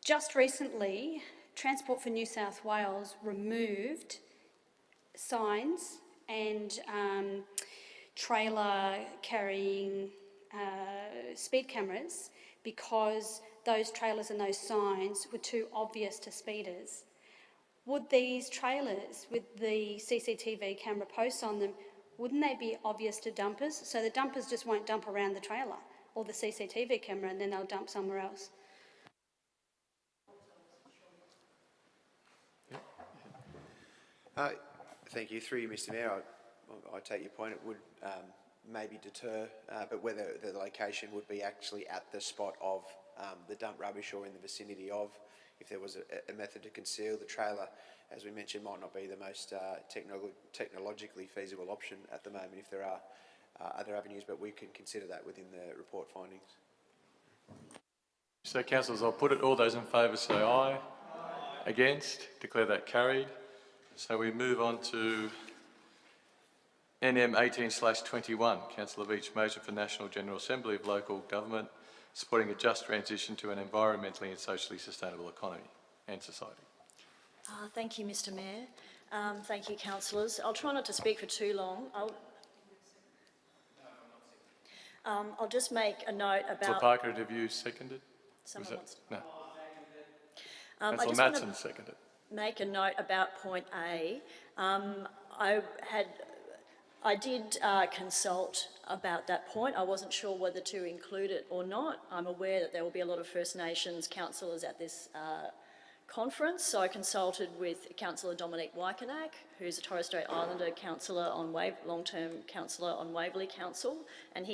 Just recently, Transport for New South Wales removed signs and trailer carrying speed cameras because those trailers and those signs were too obvious to speeders. Would these trailers with the CCTV camera posts on them, wouldn't they be obvious to dumpers? So the dumpers just won't dump around the trailer or the CCTV camera, and then they'll dump somewhere else. Thank you. Through you, Mr Mayor, I take your point. It would maybe deter, but whether the location would be actually at the spot of the dump rubbish or in the vicinity of, if there was a method to conceal the trailer, as we mentioned, might not be the most technologically feasible option at the moment if there are other avenues, but we can consider that within the report findings. So, councillors, I'll put it. All those in favour say aye. Aye. Against? Declare that carried. So we move on to NM 18/21, Councillor Veitch, motion for National General Assembly of Local Government supporting a just transition to an environmentally and socially sustainable economy and society. Thank you, Mr Mayor. Thank you, councillors. I'll try not to speak for too long. I'll just make a note about... Councillor Parker, have you seconded? Someone wants to... No. Councillor Mattson seconded. Make a note about point A. I did consult about that point. I wasn't sure whether to include it or not. I'm aware that there will be a lot of First Nations councillors at this conference, so I consulted with Councillor Dominic Wykenak, who's a Torres Strait Islander councillor on long-term councillor on Waverley Council, and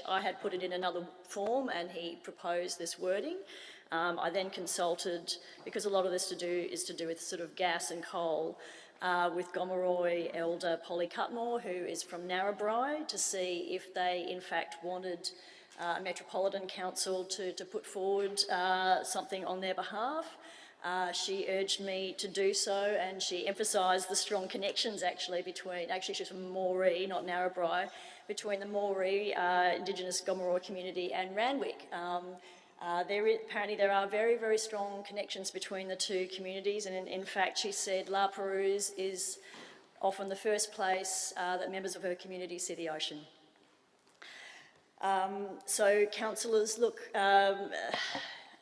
I had put it in another form, and he proposed this wording. I then consulted, because a lot of this is to do with sort of gas and coal, with Gomeroi Elder Polly Cutmore, who is from Narrabri, to see if they in fact wanted a Metropolitan Council to put forward something on their behalf. She urged me to do so, and she emphasised the strong connections actually she's from Moree, not Narrabri, between the Moree Indigenous Gomeroi community and Randwick. Apparently there are very, very strong connections between the two communities, and in fact she said La Perouse is often the first place that members of her community see the ocean. So councillors, look,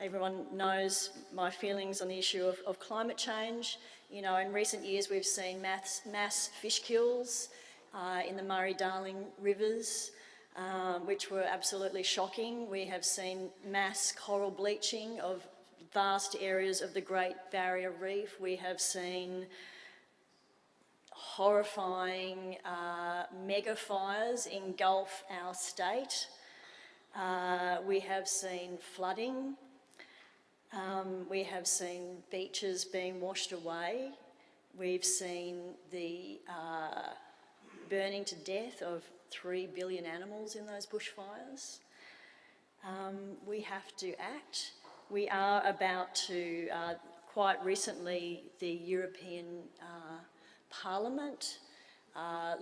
everyone knows my feelings on the issue of climate change. You know, in recent years we've seen mass fish kills in the Murray-Darling rivers, which were absolutely shocking. We have seen mass coral bleaching of vast areas of the Great Barrier Reef. We have seen horrifying mega fires engulf our state. We have seen flooding. We have seen beaches being washed away. We've seen the burning to death of 3 billion animals in those bushfires. We have to act. We are about to, quite recently, the European Parliament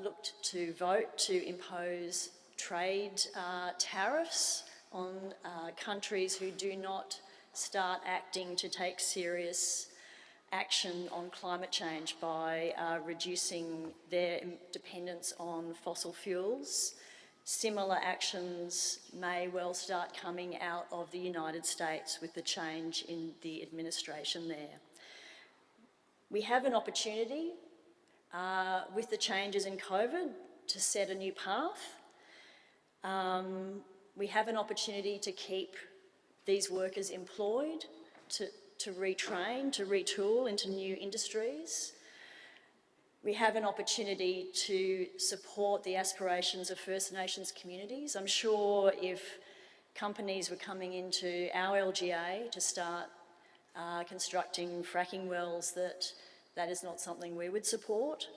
looked to vote to impose trade tariffs on countries who do not start acting to take serious action on climate change by reducing their dependence on fossil fuels. Similar actions may well start coming out of the United States with the change in the administration there. We have an opportunity with the changes in COVID set a new path. We have an opportunity to keep these workers employed, to retrain, to retool into new industries. We have an opportunity to support the aspirations of First Nations communities. I'm sure if companies were coming into our LGA to start constructing fracking wells, that is not something we would support.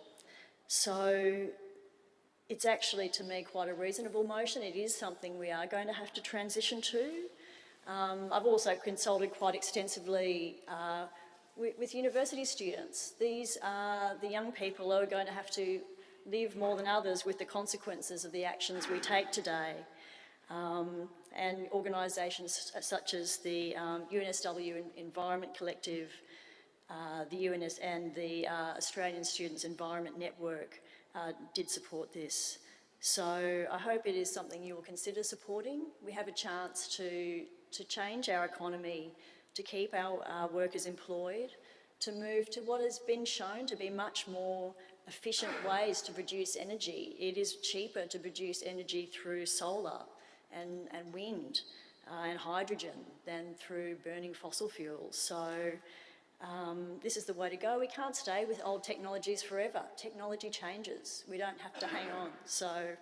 So it's actually, to me, quite a reasonable motion. It is something we are going to have to transition to. I've also consulted quite extensively with university students. These are the young people who are going to have to live more than others with the consequences of the actions we take today. And organisations such as the UNSW Environment Collective, the UNS and the Australian Students Environment Network did support this. So I hope it is something you will consider supporting. We have a chance to change our economy, to keep our workers employed, to move to what has been shown to be much more efficient ways to produce energy. It is cheaper to produce energy through solar and wind and hydrogen than through burning fossil fuels. So this is the way to go. We can't stay with old technologies forever. Technology changes. We don't have to hang on. So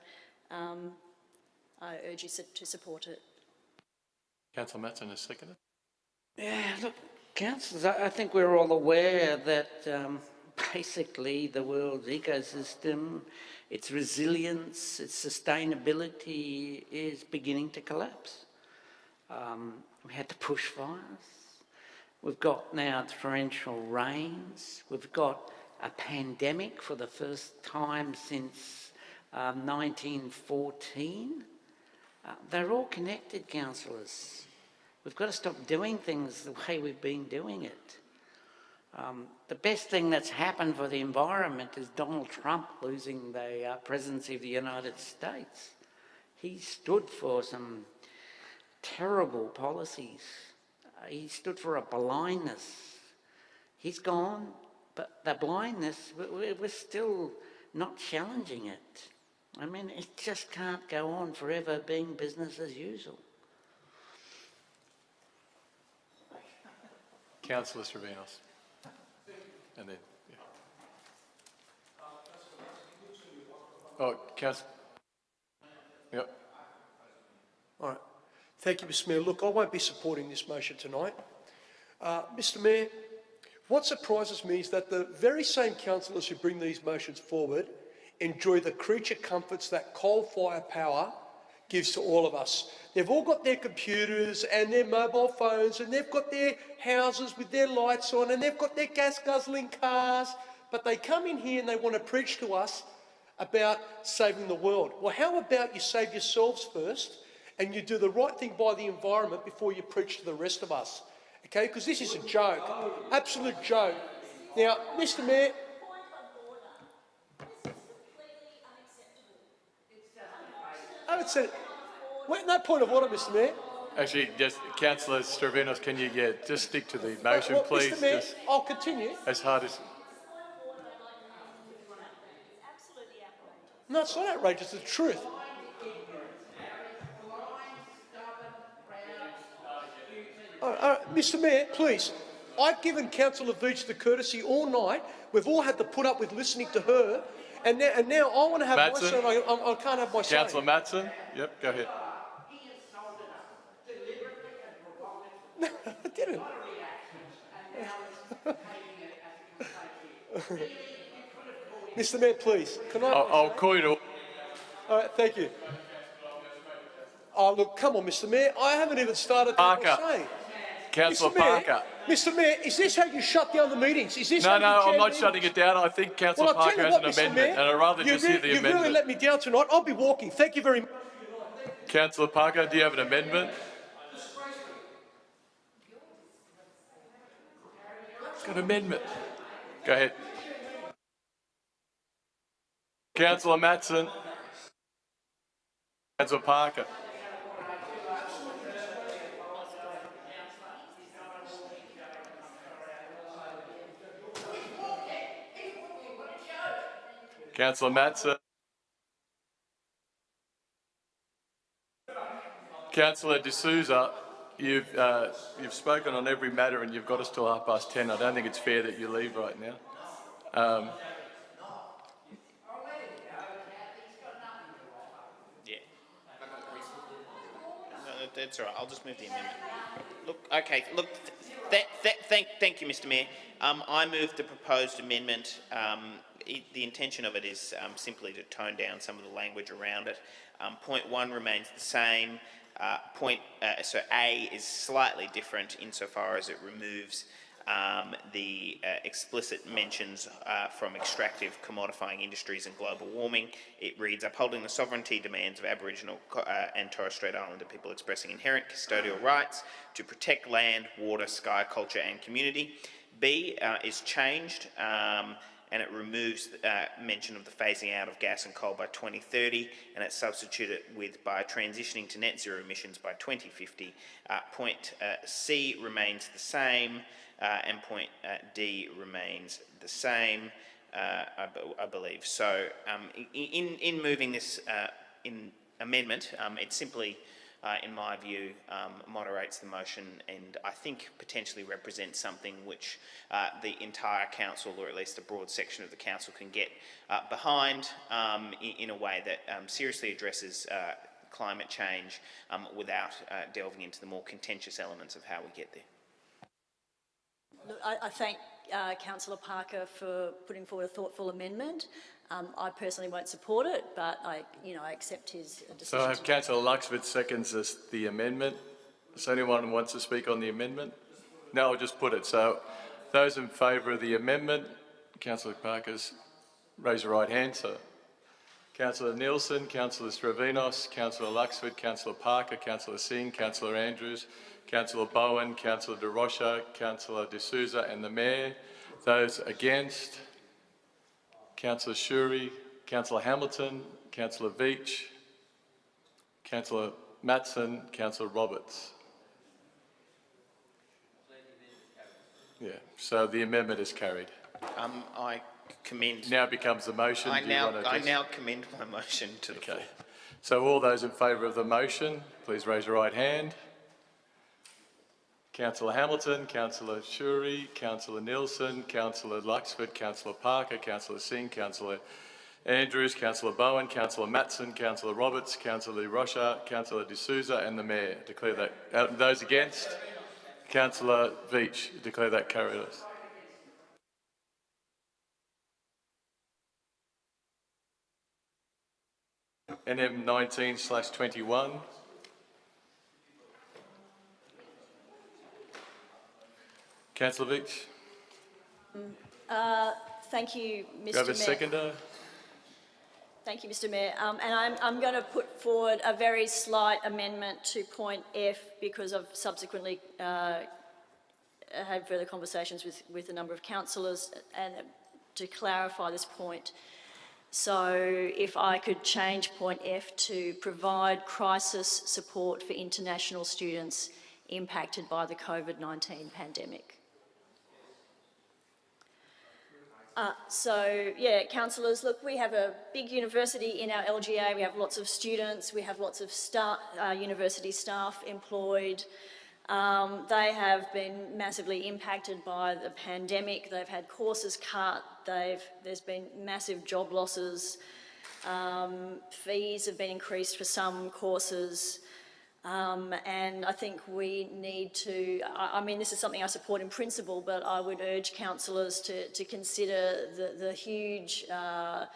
I urge you to support it. Councillor Matson has seconded. Yeah, look, councillors, I think we're all aware that basically the world's ecosystem, its resilience, its sustainability is beginning to collapse. We had the bushfires. We've got now torrential rains. We've got a pandemic for the first time since 1914. They're all connected, councillors. We've got to stop doing things the way we've been doing it. The best thing that's happened for the environment is Donald Trump losing the presidency of the United States. He stood for some terrible policies. He stood for a blindness. He's gone, but the blindness, we're still not challenging it. I mean, it just can't go on forever being business as usual. Councillor Stravinos. And then, yeah. Oh, Councillor. Yep. All right. Thank you, Mr Mayor. Look, I won't be supporting this motion tonight. Mr Mayor, what surprises me is that the very same councillors who bring these motions forward enjoy the creature comforts that coal-fired power gives to all of us. They've all got their computers and their mobile phones, and they've got their houses with their lights on, and they've got their gas-guzzling cars, but they come in here and they want to preach to us about saving the world. Well, how about you save yourselves first and you do the right thing by the environment before you preach to the rest of us? Okay, because this is a joke, absolute joke. Now, Mr Mayor, I haven't said it. Wait, no point of order, Mr Mayor. Actually, just Councillor Stravinos, can you just stick to the motion, well, please? Mr Mayor, I'll continue. As hard as... No, it's not outrageous, it's the truth. Mr Mayor, please. I've given Councillor Veach the courtesy all night. We've all had to put up with listening to her. And now I want to have Matson. my say. I can't have my say. Councillor Matson. Yep, go ahead. No, I didn't. Mr Mayor, please. Can I? I'll call you to... All right, thank you. Oh, look, come on, Mr Mayor. I haven't even started Parker. to say. Councillor Mr. Mayor, Parker. Mr Mayor, is this how you shut down the meetings? Is this No, how no, you chair I'm not meetings? shutting it down. I think Councillor Well, I'll Parker tell you has what, an Mr. amendment, Mayor, and I'd rather just hear the You've amendment. really let me down tonight. I'll be walking. Thank you very much. Councillor Parker, do you have an amendment? Got an amendment. Go ahead. Councillor Matson. Councillor Parker. Councillor Matson. Councillor D'Souza, you've spoken on every matter and you've got us till 10:30. I don't think it's fair that you leave right now. Yeah. No, that's all right. I'll just move the amendment. Look, okay. Look, thank you, Mr. Mayor. I move the proposed amendment. The intention of it is simply to tone down some of the language around it. Point 1 remains the same. So A is slightly different insofar as it removes the explicit mentions from extractive, commodifying industries and global warming. It reads, upholding the sovereignty demands of Aboriginal and Torres Strait Islander people expressing inherent custodial rights to protect land, water, sky, culture and community. B is changed and it removes mention of the phasing out of gas and coal by 2030, and it's substituted with by transitioning to net zero emissions by 2050. Point C remains the same, and point D remains the same, I believe. So in moving this amendment, it simply, in my view, moderates the motion and I think potentially represents something which the entire council, or at least a broad section of the council, can get behind in a way that seriously addresses climate change without delving into the more contentious elements of how we get there. Look, I thank Councillor Parker for putting forward a thoughtful amendment. I personally won't support it, but I accept his decision. So I have Councillor Luxford seconds the amendment. Does anyone wants to speak on the amendment? No, I'll just put it. So those in favour of the amendment, Councillor Parker's raise your right hand. So Councillor Nielsen, Councillor Stravinos, Councillor Luxford, Councillor Parker, Councillor Singh, Councillor Andrews, Councillor Bowen, Councillor De Rocha, Councillor D'Souza and the Mayor. Those against, Councillor Shuri, Councillor Hamilton, Councillor Veach, Councillor Matson, Councillor Roberts. Yeah, so the amendment is carried. I commend... Now becomes the motion. I now commend my motion to the floor. So all those in favour of the motion, please raise your right hand. Councillor Hamilton, Councillor Shuri, Councillor Nielsen, Councillor Luxford, Councillor Parker, Councillor Singh, Councillor Andrews, Councillor Bowen, Councillor Matson, Councillor Roberts, Councillor Rocha, Councillor D'Souza and the Mayor. Declare that. Those against? Councillor Veach. Declare that carried. NM 19/21. Councillor Veach. Thank you, Mr. Mayor. Do you have a seconder? Thank you, Mr. Mayor. And I'm going to put forward a very slight amendment to point F because I've subsequently had further conversations with a number of councillors and to clarify this point. So if I could change point F to provide crisis support for international students impacted by the COVID-19 pandemic. Yeah, councillors, look, we have a big university in our LGA. We have lots of students. We have lots of university staff employed. They have been massively impacted by the pandemic. They've had courses cut. There's been massive job losses. Fees have been increased for some courses. And I think we need to, I mean, this is something I support in principle, but I would urge councillors to consider the huge, the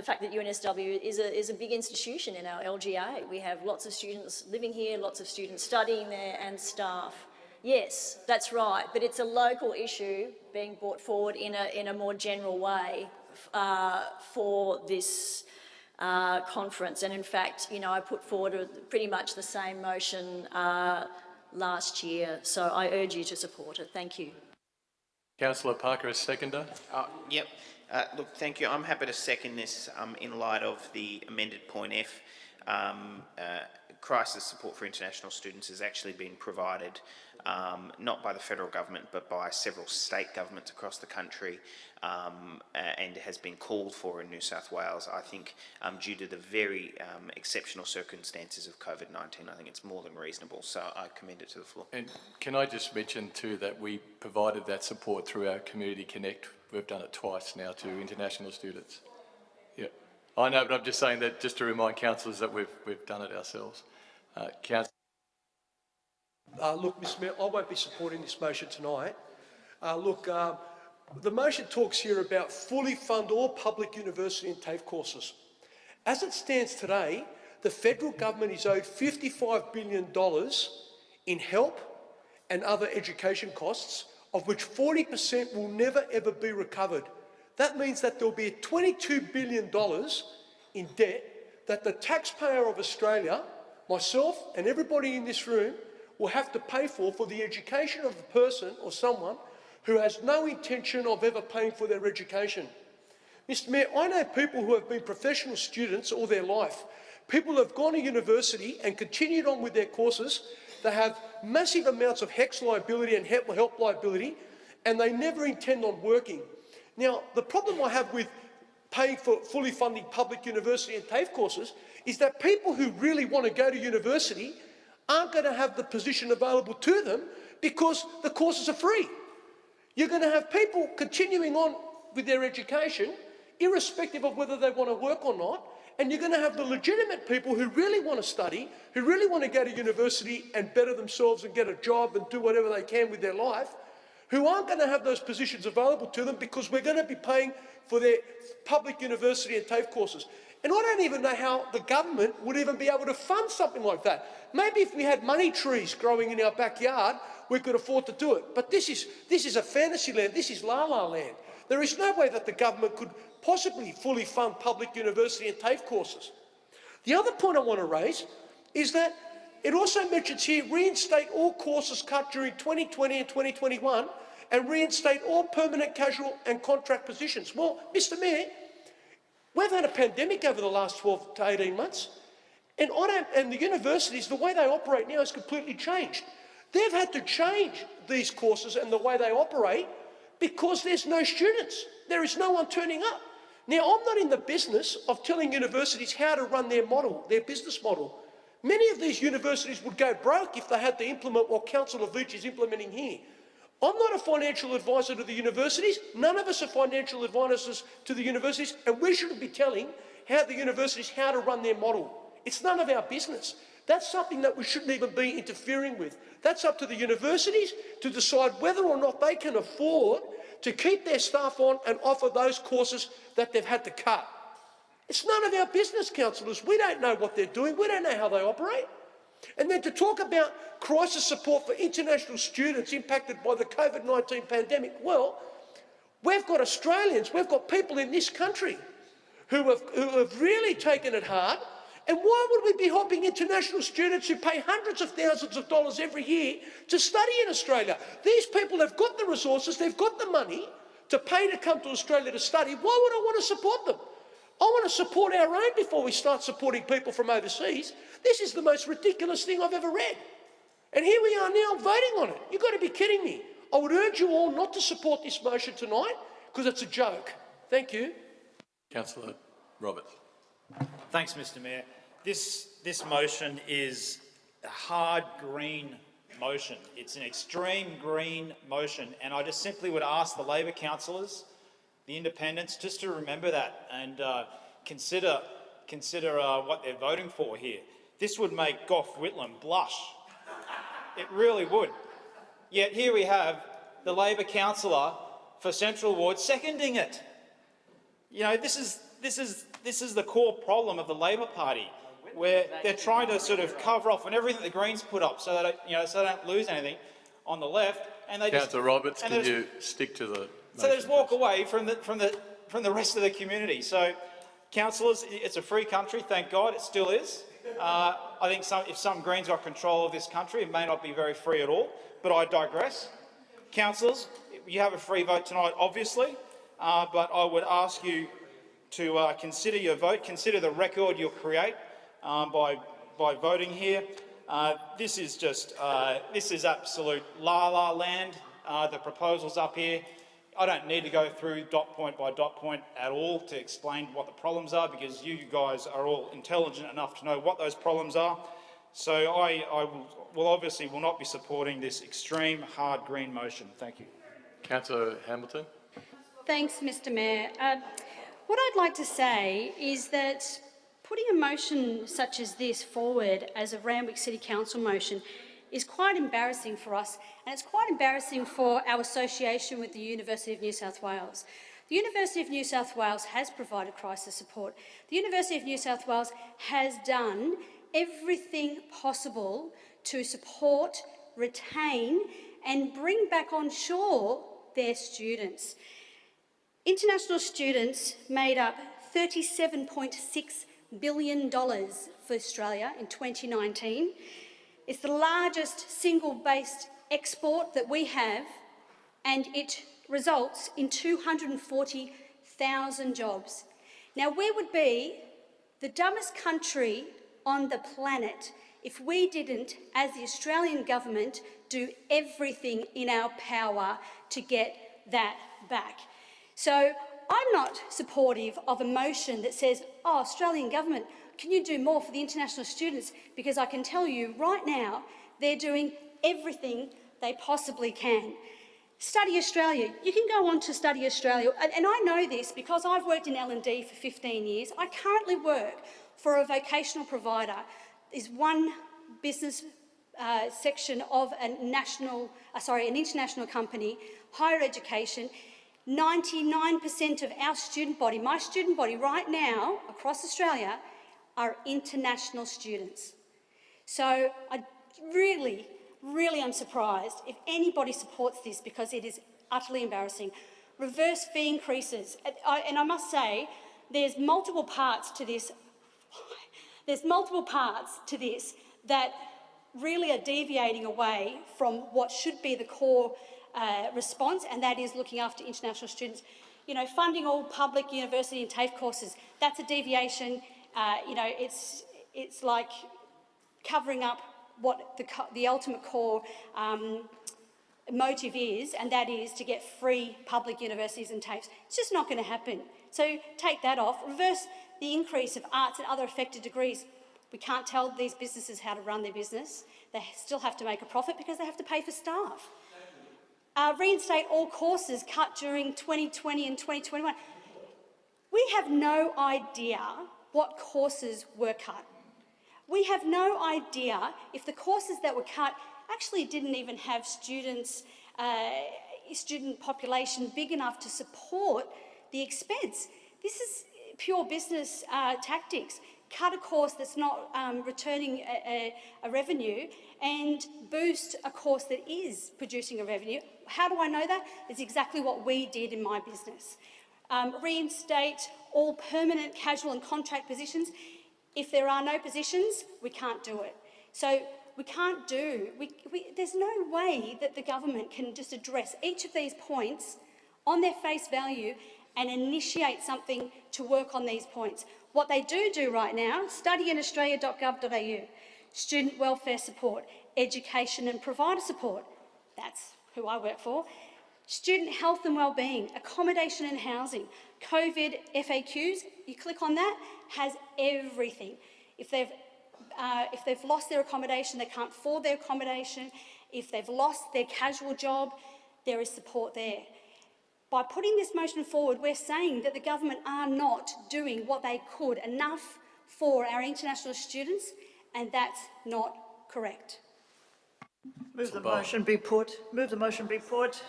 fact that UNSW is a big institution in our LGA. We have lots of students living here, lots of students studying there and staff. Yes, that's right, but it's a local issue being brought forward in a more general way for this conference, and in fact, I put forward pretty much the same motion last year, so I urge you to support it. Thank you. Councillor Parker, a seconder. Yep. Look, thank you. I'm happy to second this in light of the amended point F. crisis support for international students has actually been provided not by the federal government but by several state governments across the country, and has been called for in New South Wales. I think due to the very exceptional circumstances of COVID-19, I think it's more than reasonable, so I commend it to the floor. And can I just mention too that we provided that support through our Community Connect. We've done it twice now to international students. Yeah, I know, but I'm just saying that just to remind councillors that we've done it ourselves. Look, Mr Mayor, I won't be supporting this motion tonight. The motion talks here about fully fund all public university and TAFE courses. As it stands today, the federal government is owed $55 billion in help and other education costs, of which 40% will never ever be recovered. That means that there will be $22 billion in debt that the taxpayer of Australia, myself and everybody in this room, will have to pay for the education of a person or someone who has no intention of ever paying for their education. Mr Mayor, I know people who have been professional students all their life. People who have gone to university and continued on with their courses. They have massive amounts of HECS liability and help liability, and they never intend on working. Now, the problem I have with paying for fully funding public university and TAFE courses is that people who really want to go to university aren't going to have the position available to them because the courses are free. You're going to have people continuing on with their education, irrespective of whether they want to work or not, and you're going to have the legitimate people who really want to study, who really want to go to university and better themselves and get a job and do whatever they can with their life, who aren't going to have those positions available to them because we're going to be paying for their public university and TAFE courses. And I don't even know how the government would even be able to fund something like that. Maybe if we had money trees growing in our backyard, we could afford to do it. But this is a fantasy land. This is la-la land. There is no way that the government could possibly fully fund public university and TAFE courses. The other point I want to raise is that it also mentions here reinstate all courses cut during 2020 and 2021 and reinstate all permanent, casual and contract positions. Well, Mr Mayor, we've had a pandemic over the last 12 to 18 months, and the universities, the way they operate now has completely changed. They've had to change these courses and the way they operate because there's no students. There is no one turning up. Now, I'm not in the business of telling universities how to run their model, their business model. Many of these universities would go broke if they had to implement what Councillor Veitch is implementing here. I'm not a financial advisor to the universities. None of us are financial advisors to the universities, and we shouldn't be telling the universities how to run their model. It's none of our business. That's something that we shouldn't even be interfering with. That's up to the universities to decide whether or not they can afford to keep their staff on and offer those courses that they've had to cut. It's none of our business, councillors. We don't know what they're doing. We don't know how they operate. And then to talk about crisis support for international students impacted by the COVID-19 pandemic, well, we've got Australians, we've got people in this country who have really taken it hard. And why would we be helping international students who pay hundreds of thousands of dollars every year to study in Australia? These people have got the resources, they've got the money to pay to come to Australia to study. Why would I want to support them? I want to support our own before we start supporting people from overseas. This is the most ridiculous thing I've ever read. And here we are now voting on it. You've got to be kidding me. I would urge you all not to support this motion tonight because it's a joke. Thank you. Councillor Roberts. Thanks, Mr Mayor. This motion is a hard green motion. It's an extreme green motion, and I just simply would ask the Labor councillors, the independents, just to remember that and consider what they're voting for here. This would make Gough Whitlam blush. It really would. Yet here we have the Labor councillor for Central Ward seconding it. You know, this is the core problem of the Labor Party, where they're trying to sort of cover off on everything the Greens put up, so they don't lose anything on the left. And they Councillor Roberts, can you stick to the motion? So they just walk away from the rest of the community. So, councillors, it's a free country, thank God, it still is. I think if some Greens got control of this country, it may not be very free at all, but I digress. Councillors, you have a free vote tonight, obviously, but I would ask you to consider your vote, consider the record you'll create by voting here. This is just, this is absolute la-la land, the proposals up here. I don't need to go through dot point by dot point at all to explain what the problems are, because you guys are all intelligent enough to know what those problems are. So I will obviously not be supporting this extreme hard green motion. Thank you. Councillor Hamilton. Thanks, Mr Mayor. What I'd like to say is that putting a motion such as this forward as a Randwick City Council motion is quite embarrassing for us, and it's quite embarrassing for our association with the University of New South Wales. The University of New South Wales has provided crisis support. The University of New South Wales has done everything possible to support, retain and bring back on shore their students. International students made up $37.6 billion for Australia in 2019. It's the largest single-based export that we have, and it results in 240,000 jobs. Now, we would be the dumbest country on the planet if we didn't, as the Australian government, do everything in our power to get that back. So I'm not supportive of a motion that says, oh, Australian government, can you do more for the international students? Because I can tell you right now, they're doing everything they possibly can. Study Australia. You can go on to Study Australia, and I know this because I've worked in L&D for 15 years. I currently work for a vocational provider. Is one business section of an international company, higher education. 99% of our student body, my student body right now across Australia, are international students. So I really am surprised if anybody supports this, because it is utterly embarrassing. Reverse fee increases. And I must say, there's multiple parts to this. There's multiple parts to this that really are deviating away from what should be the core response, and that is looking after international students. You know, funding all public university and TAFE courses, that's a deviation. You know, it's like covering up what the ultimate core motive is, and that is to get free public universities and TAFEs. It's just not going to happen. So take that off. Reverse the increase of arts and other affected degrees. We can't tell these businesses how to run their business. They still have to make a profit because they have to pay for staff. Reinstate all courses cut during 2020 and 2021. We have no idea what courses were cut. We have no idea if the courses that were cut actually didn't even have student population big enough to support the expense. This is pure business tactics. Cut a course that's not returning a revenue and boost a course that is producing a revenue. How do I know that? It's exactly what we did in my business. Reinstate all permanent, casual and contract positions. If there are no positions, we can't do it. So we can't do, there's no way that the government can just address each of these points on their face value and initiate something to work on these points. What they do right now, studyinaustralia.gov.au, student welfare support, education and provider support, that's who I work for, student health and wellbeing, accommodation and housing, COVID FAQs, you click on that, has everything. If they've lost their accommodation, they can't afford their accommodation, if they've lost their casual job, there is support there. By putting this motion forward, we're saying that the government are not doing what they could enough for our international students, and that's not correct. Move the motion be put. Move the motion be put.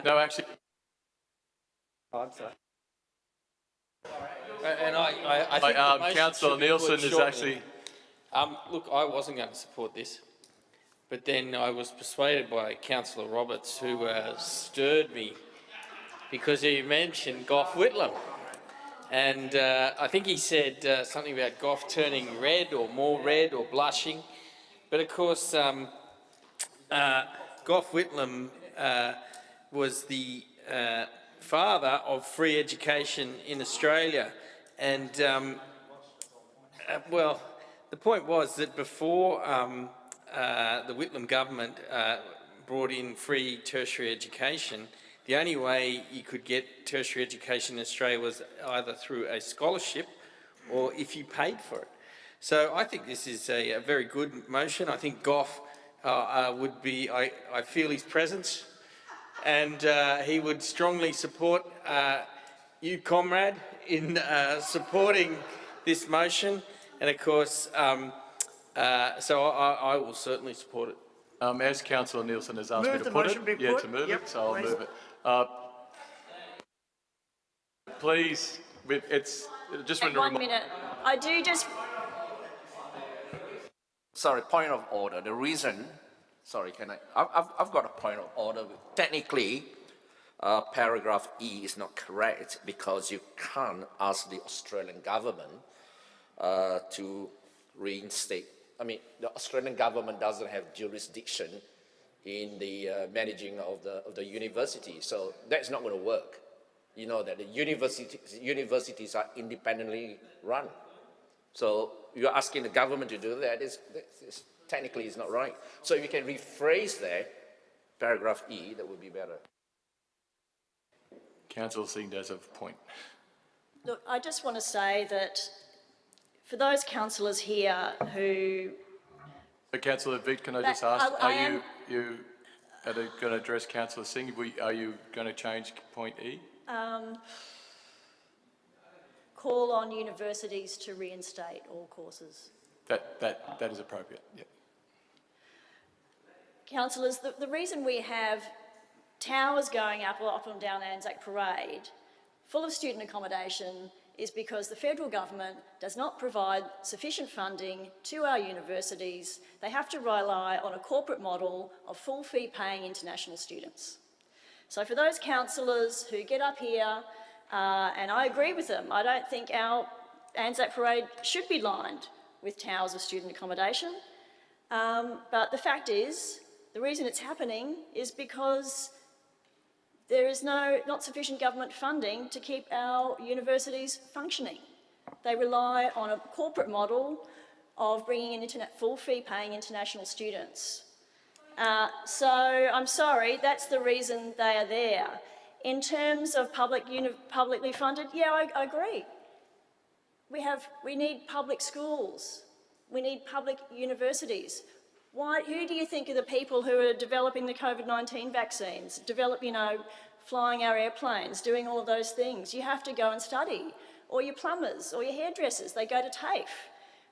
No, actually. Oh, I'm sorry. And I think the motion Councillor should be Nielsen put is shortly. actually. Look, I wasn't going to support this, but then I was persuaded by Councillor Roberts, who stirred me because he mentioned Gough Whitlam. And I think he said something about Gough turning red or more red or blushing. But of course, Gough Whitlam was the father of free education in Australia. And, well, the point was that before the Whitlam government brought in free tertiary education, the only way you could get tertiary education in Australia was either through a scholarship or if you paid for it. So I think this is a very good motion. I think Gough would be, I feel his presence, and he would strongly support you, comrade, in supporting this motion. And of course, so I will certainly support it. As Councillor Nielsen has asked me to put it, to move it, so I'll move it. Please, it's just Take 1 minute. I do just... Sorry, point of order. The reason, sorry, can I've got a point of order. Technically, paragraph E is not correct because you can't ask the Australian government to reinstate. I mean, the Australian government doesn't have jurisdiction in the managing of the university, so that's not going to work. You know that the universities are independently run. So you're asking the government to do that, technically it's not right. So if you can rephrase that, paragraph E, that would be better. Councillor Singh does have a point. Look, I just want to say that for those councillors here who... Councillor Vitt, can I just ask, are you going to address Councillor Singh? Are you going to change point E? Call on universities to reinstate all courses. That is appropriate, yeah. Councillors, the reason we have towers going up and down Anzac Parade full of student accommodation is because the federal government does not provide sufficient funding to our universities. They have to rely on a corporate model of full fee paying international students. So for those councillors who get up here, and I agree with them, I don't think our Anzac Parade should be lined with towers of student accommodation. But the fact is, the reason it's happening is because there is not sufficient government funding to keep our universities functioning. They rely on a corporate model of bringing in full fee paying international students. So I'm sorry, that's the reason they are there. In terms of publicly funded, yeah, I agree. We need public schools. We need public universities. Who do you think are the people who are developing the COVID-19 vaccines, flying our airplanes, doing all of those things? You have to go and study. Or your plumbers, or your hairdressers, they go to TAFE.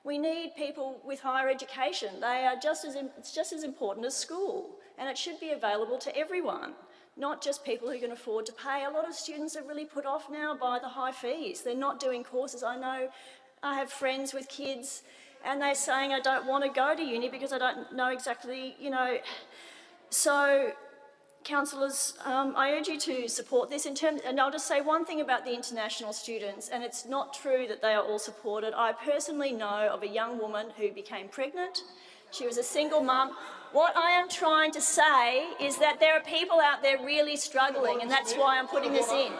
We need people with higher education. It's just as important as school, and it should be available to everyone, not just people who can afford to pay. A lot of students are really put off now by the high fees. They're not doing courses. I have friends with kids, and they're saying, I don't want to go to uni because I don't know exactly, So, councillors, I urge you to support this and I'll just say one thing about the international students, and it's not true that they are all supported. I personally know of a young woman who became pregnant. She was a single mum. What I am trying to say is that there are people out there really struggling, and that's why I'm putting this in.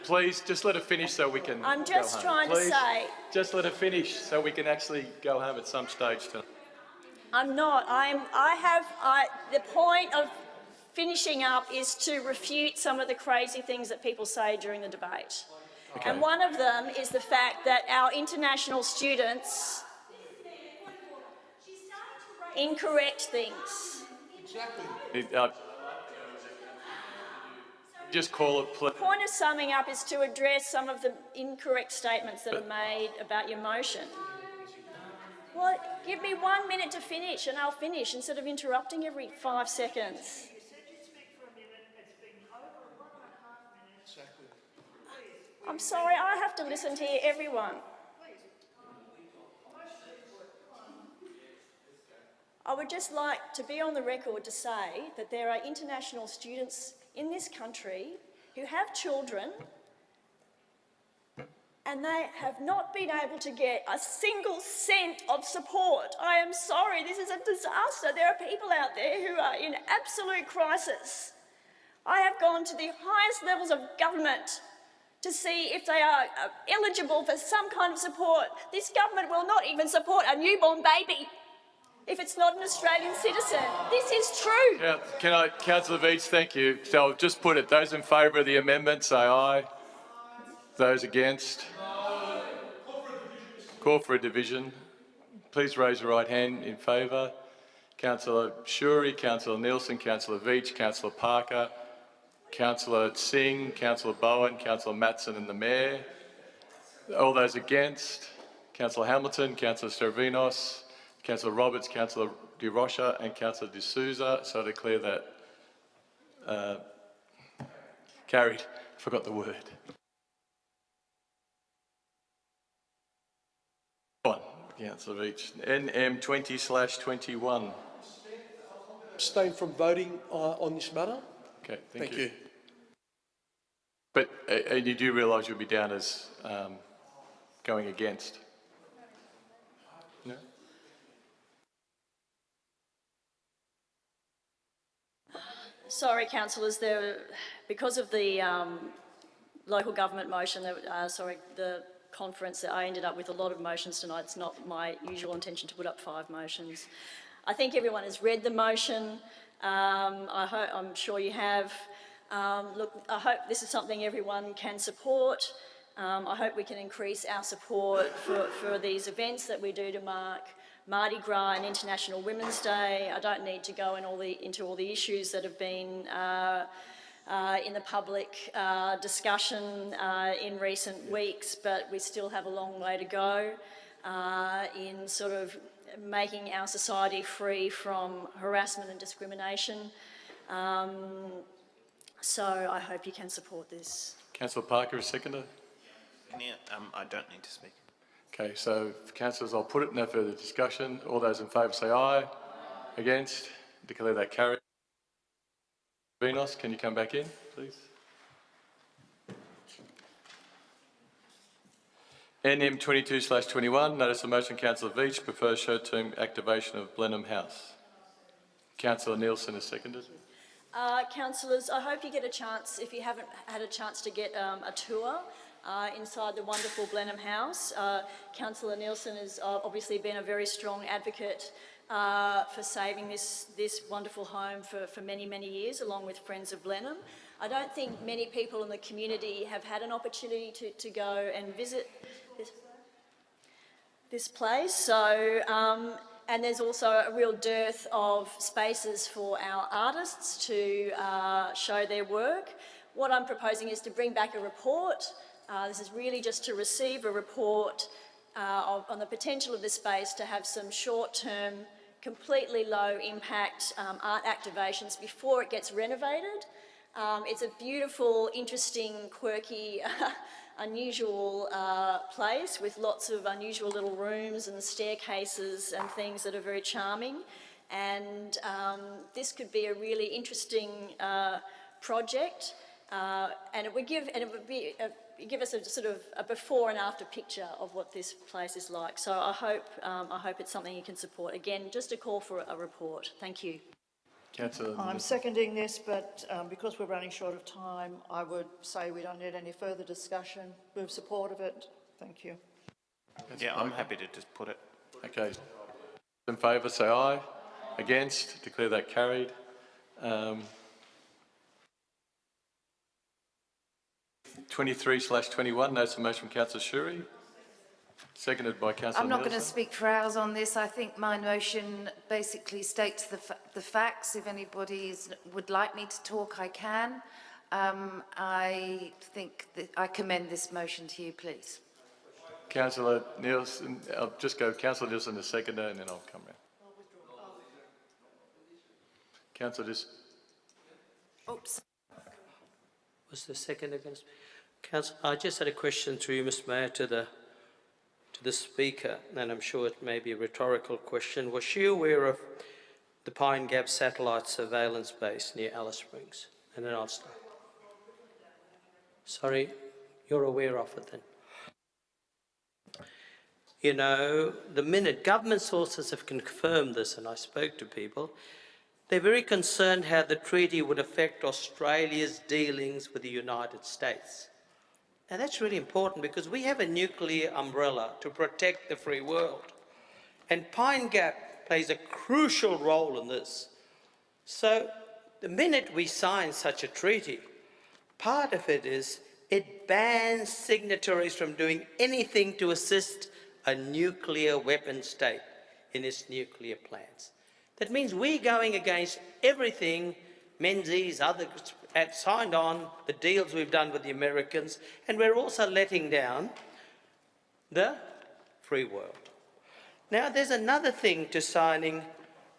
Please, just let her finish so we can I'm just trying to say... Just let her finish so we can actually go home at some stage tonight. I'm not. The point of finishing up is to refute some of the crazy things that people say during the debate. Okay. And one of them is the fact that our international students incorrect things. Exactly. Just call it, please. The point of summing up is to address some of the incorrect statements that are made about your motion. Well, give me 1 minute to finish and I'll finish instead of interrupting every 5 seconds. I'm sorry, I have to listen to everyone. I would just like to be on the record to say that there are international students in this country who have children and they have not been able to get a single cent of support. I am sorry, this is a disaster. There are people out there who are in absolute crisis. I have gone to the highest levels of government to see if they are eligible for some kind of support. This government will not even support a newborn baby if it's not an Australian citizen. This is true. Yeah, Councillor Veach, thank you. So I'll just put it, those in favour of the amendment say aye. Those against? Call for a division. Please raise your right hand in favour. Councillor Shuri, Councillor Nielsen, Councillor Veach, Councillor Parker, Councillor Singh, Councillor Bowen, Councillor Matson and the Mayor. All those against? Councillor Hamilton, Councillor Stavrinos, Councillor Roberts, Councillor De Rocha and Councillor De Souza. So I declare that carried. Forgot the word. One, Councillor Veach. NM 20/21. Abstain from voting on this matter. Okay, thank you. But you do realise you'll be down as going against? No? Sorry, councillors, because of the local government motion, the conference, I ended up with a lot of motions tonight. It's not my usual intention to put up 5 motions. I think everyone has read the motion. I'm sure you have. Look, I hope this is something everyone can support. I hope we can increase our support for these events that we do to mark Mardi Gras and International Women's Day. I don't need to go into all the issues that have been in the public discussion in recent weeks, but we still have a long way to go in sort of making our society free from harassment and discrimination. So I hope you can support this. Councillor Parker, a seconder? Yeah, I don't need to speak. Okay, so councillors, I'll put it, no further discussion. All those in favour say aye. Against? Declare that carried. Venos, can you come back in, please? NM 22/21, notice of motion, Councillor Veach, proposed short-term activation of Blenheim House. Councillor Nielsen is seconded. Councillors, I hope you get a chance, if you haven't had a chance to get a tour inside the wonderful Blenheim House. Councillor Nielsen has obviously been a very strong advocate for saving this wonderful home for many, many years, along with Friends of Blenheim. I don't think many people in the community have had an opportunity to go and visit this place. So, and there's also a real dearth of spaces for our artists to show their work. What I'm proposing is to bring back a report. This is really just to receive a report on the potential of this space to have some short-term, completely low-impact art activations before it gets renovated. It's a beautiful, interesting, quirky, unusual place with lots of unusual little rooms and staircases and things that are very charming. And this could be a really interesting project, and it would give us a sort of a before and after picture of what this place is like. So I hope it's something you can support. Again, just a call for a report. Thank you. Councillor. I'm seconding this, but because we're running short of time, I would say we don't need any further discussion. Move support of it. Thank you. Yeah, I'm happy to just put it. Okay. In favour, say aye. Against? Declare that carried. 23/21, notice of motion from Councillor Shuri. Seconded by Councillor I'm not going to Nielsen. speak for hours on this. I think my motion basically states the facts. If anybody would like me to talk, I can. I think that I commend this motion to you, please. Councillor Nielsen, I'll just go Councillor Nielsen the seconder and then I'll come round. Councillor just... Oops. Was the second against? Councillor, I just had a question through you, Mr. Mayor, to the Speaker, and I'm sure it may be a rhetorical question. Was she aware of the Pine Gap satellite surveillance base near Alice Springs? And then I'll start. Sorry, you're aware of it then? You know, the minute government sources have confirmed this, and I spoke to people, they're very concerned how the treaty would affect Australia's dealings with the United States. Now that's really important because we have a nuclear umbrella to protect the free world. And Pine Gap plays a crucial role in this. So the minute we sign such a treaty, part of it is it bans signatories from doing anything to assist a nuclear weapon state in its nuclear plans. That means we're going against everything Menzies, others have signed on, the deals we've done with the Americans, and we're also letting down the free world. Now, there's another thing to signing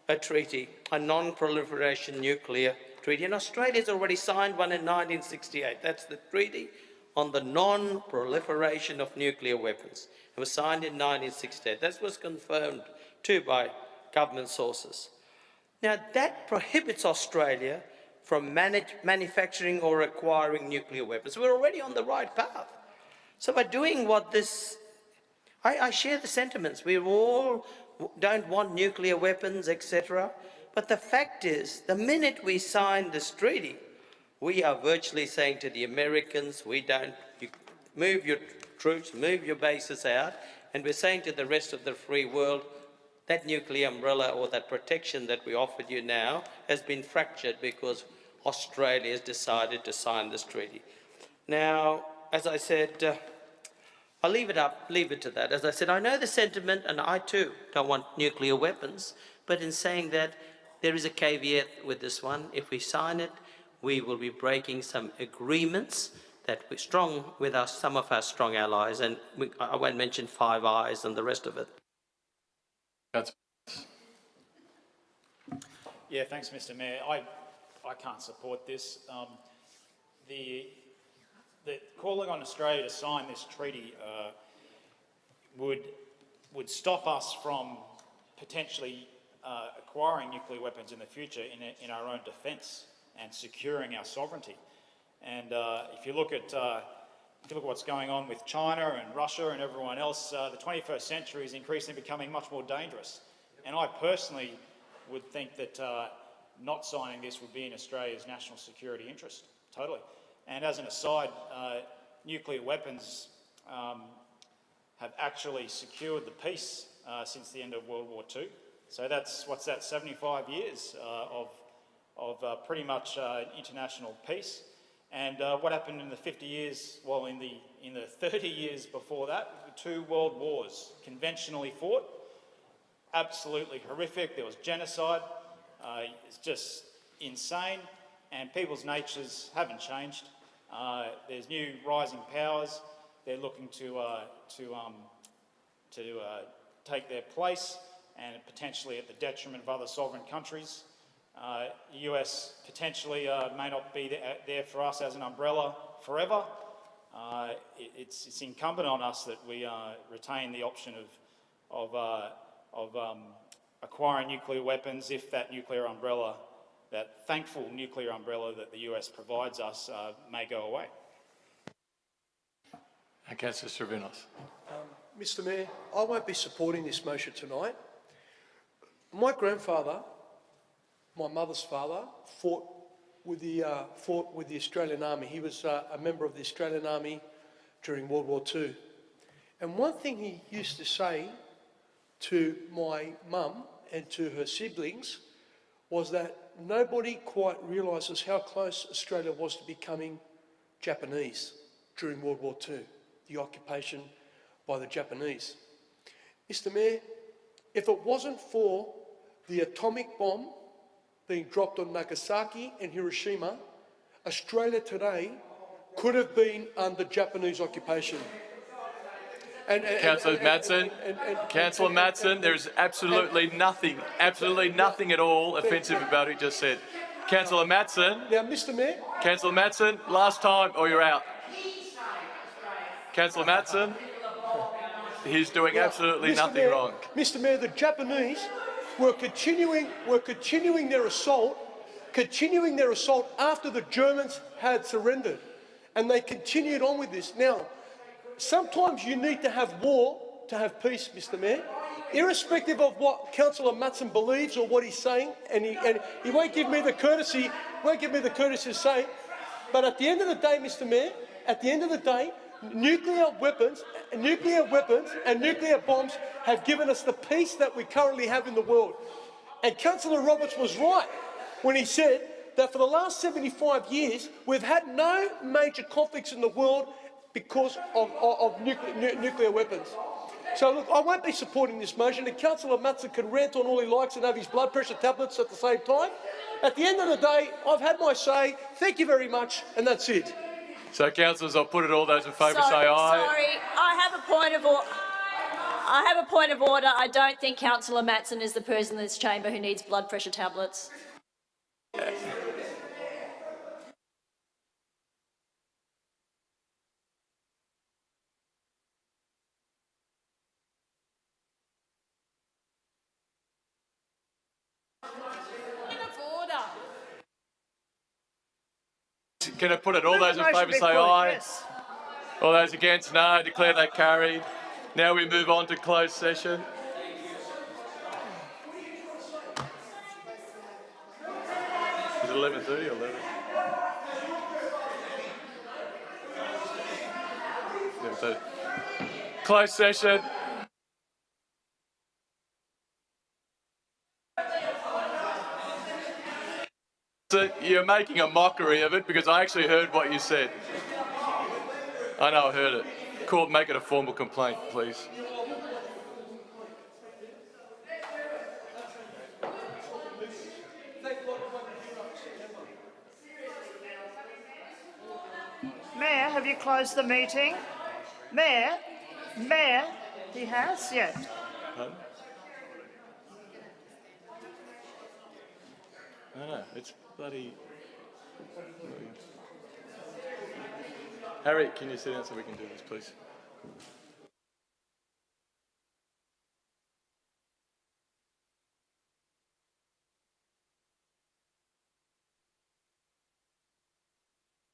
a treaty, a non-proliferation nuclear treaty, and Australia's already signed one in 1968. That's the Treaty on the Non-Proliferation of Nuclear Weapons. It was signed in 1968. That was confirmed too by government sources. Now, that prohibits Australia from manufacturing or acquiring nuclear weapons. We're already on the right path. So by doing what this, I share the sentiments. We all don't want nuclear weapons, etc. But the fact is, the minute we sign this treaty, we are virtually saying to the Americans, you move your troops, move your bases out, and we're saying to the rest of the free world, that nuclear umbrella or that protection that we offered you now has been fractured because Australia has decided to sign this treaty. Now, as I said, I'll leave it to that. As I said, I know the sentiment, and I too don't want nuclear weapons, but in saying that, there is a caveat with this one. If we sign it, we will be breaking some agreements that we're strong with some of our strong allies, and I won't mention Five Eyes and the rest of it. Yeah, thanks, Mr. Mayor. I can't support this. The calling on Australia to sign this treaty would stop us from potentially acquiring nuclear weapons in the future in our own defence and securing our sovereignty. And if you look at what's going on with China and Russia and everyone else, the 21st century is increasingly becoming much more dangerous. And I personally would think that not signing this would be in Australia's national security interest, totally. And as an aside, nuclear weapons have actually secured the peace since the end of World War II. So that's, 75 years of pretty much international peace. And what happened in the 50 years, well, in the 30 years before that, 2 world wars conventionally fought. Absolutely horrific. There was genocide. It's just insane, and people's natures haven't changed. There's new rising powers. They're looking to take their place, and potentially at the detriment of other sovereign countries. The US potentially may not be there for us as an umbrella forever. It's incumbent on us that we retain the option of acquiring nuclear weapons if that nuclear umbrella, that thankful nuclear umbrella that the US provides us, may go away. Councillor Strivinos. Mr. Mayor, I won't be supporting this motion tonight. My grandfather, my mother's father, fought with the Australian Army. He was a member of the Australian Army during World War II. And one thing he used to say to my mum and to her siblings was that nobody quite realises how close Australia was to becoming Japanese during World War II, the occupation by the Japanese. Mr. Mayor, if it wasn't for the atomic bomb being dropped on Nagasaki and Hiroshima, Australia today could have been under Japanese occupation. Councillor Matson, there's absolutely nothing at all offensive about what he just said. Councillor Matson. Now, Mr. Mayor. Councillor Matson, last time, or you're out. Councillor Matson, he's doing absolutely nothing wrong. Mr. Mayor, the Japanese were continuing their assault after the Germans had surrendered, and they continued on with this. Now, sometimes you need to have war to have peace, Mr. Mayor, irrespective of what Councillor Matson believes or what he's saying, and he won't give me the courtesy to say. But at the end of the day, Mr. Mayor, at the end of the day, nuclear weapons and nuclear bombs have given us the peace that we currently have in the world. And Councillor Roberts was right when he said that for the last 75 years, we've had no major conflicts in the world because of nuclear weapons. So look, I won't be supporting this motion, and Councillor Matson can rant on all he likes and have his blood pressure tablets at the same time. At the end of the day, I've had my say. Thank you very much, and that's it. So, councillors, I'll put it all those in favour say aye. Sorry, I have a point of order. I don't think Councillor Matson is the person in this chamber who needs blood pressure tablets. Can I put it all those in favour say aye? Yes. All those against no. I declare that carried. Now we move on to closed session. Is it 11:30 or 11? 11:30. Closed session. So you're making a mockery of it because I actually heard what you said. I know I heard it. Court, make it a formal complaint, please. Mayor, have you closed the meeting? Mayor? Mayor? He has? Yeah. Pardon? No, it's bloody... Harry, can you sit down so we can do this, please?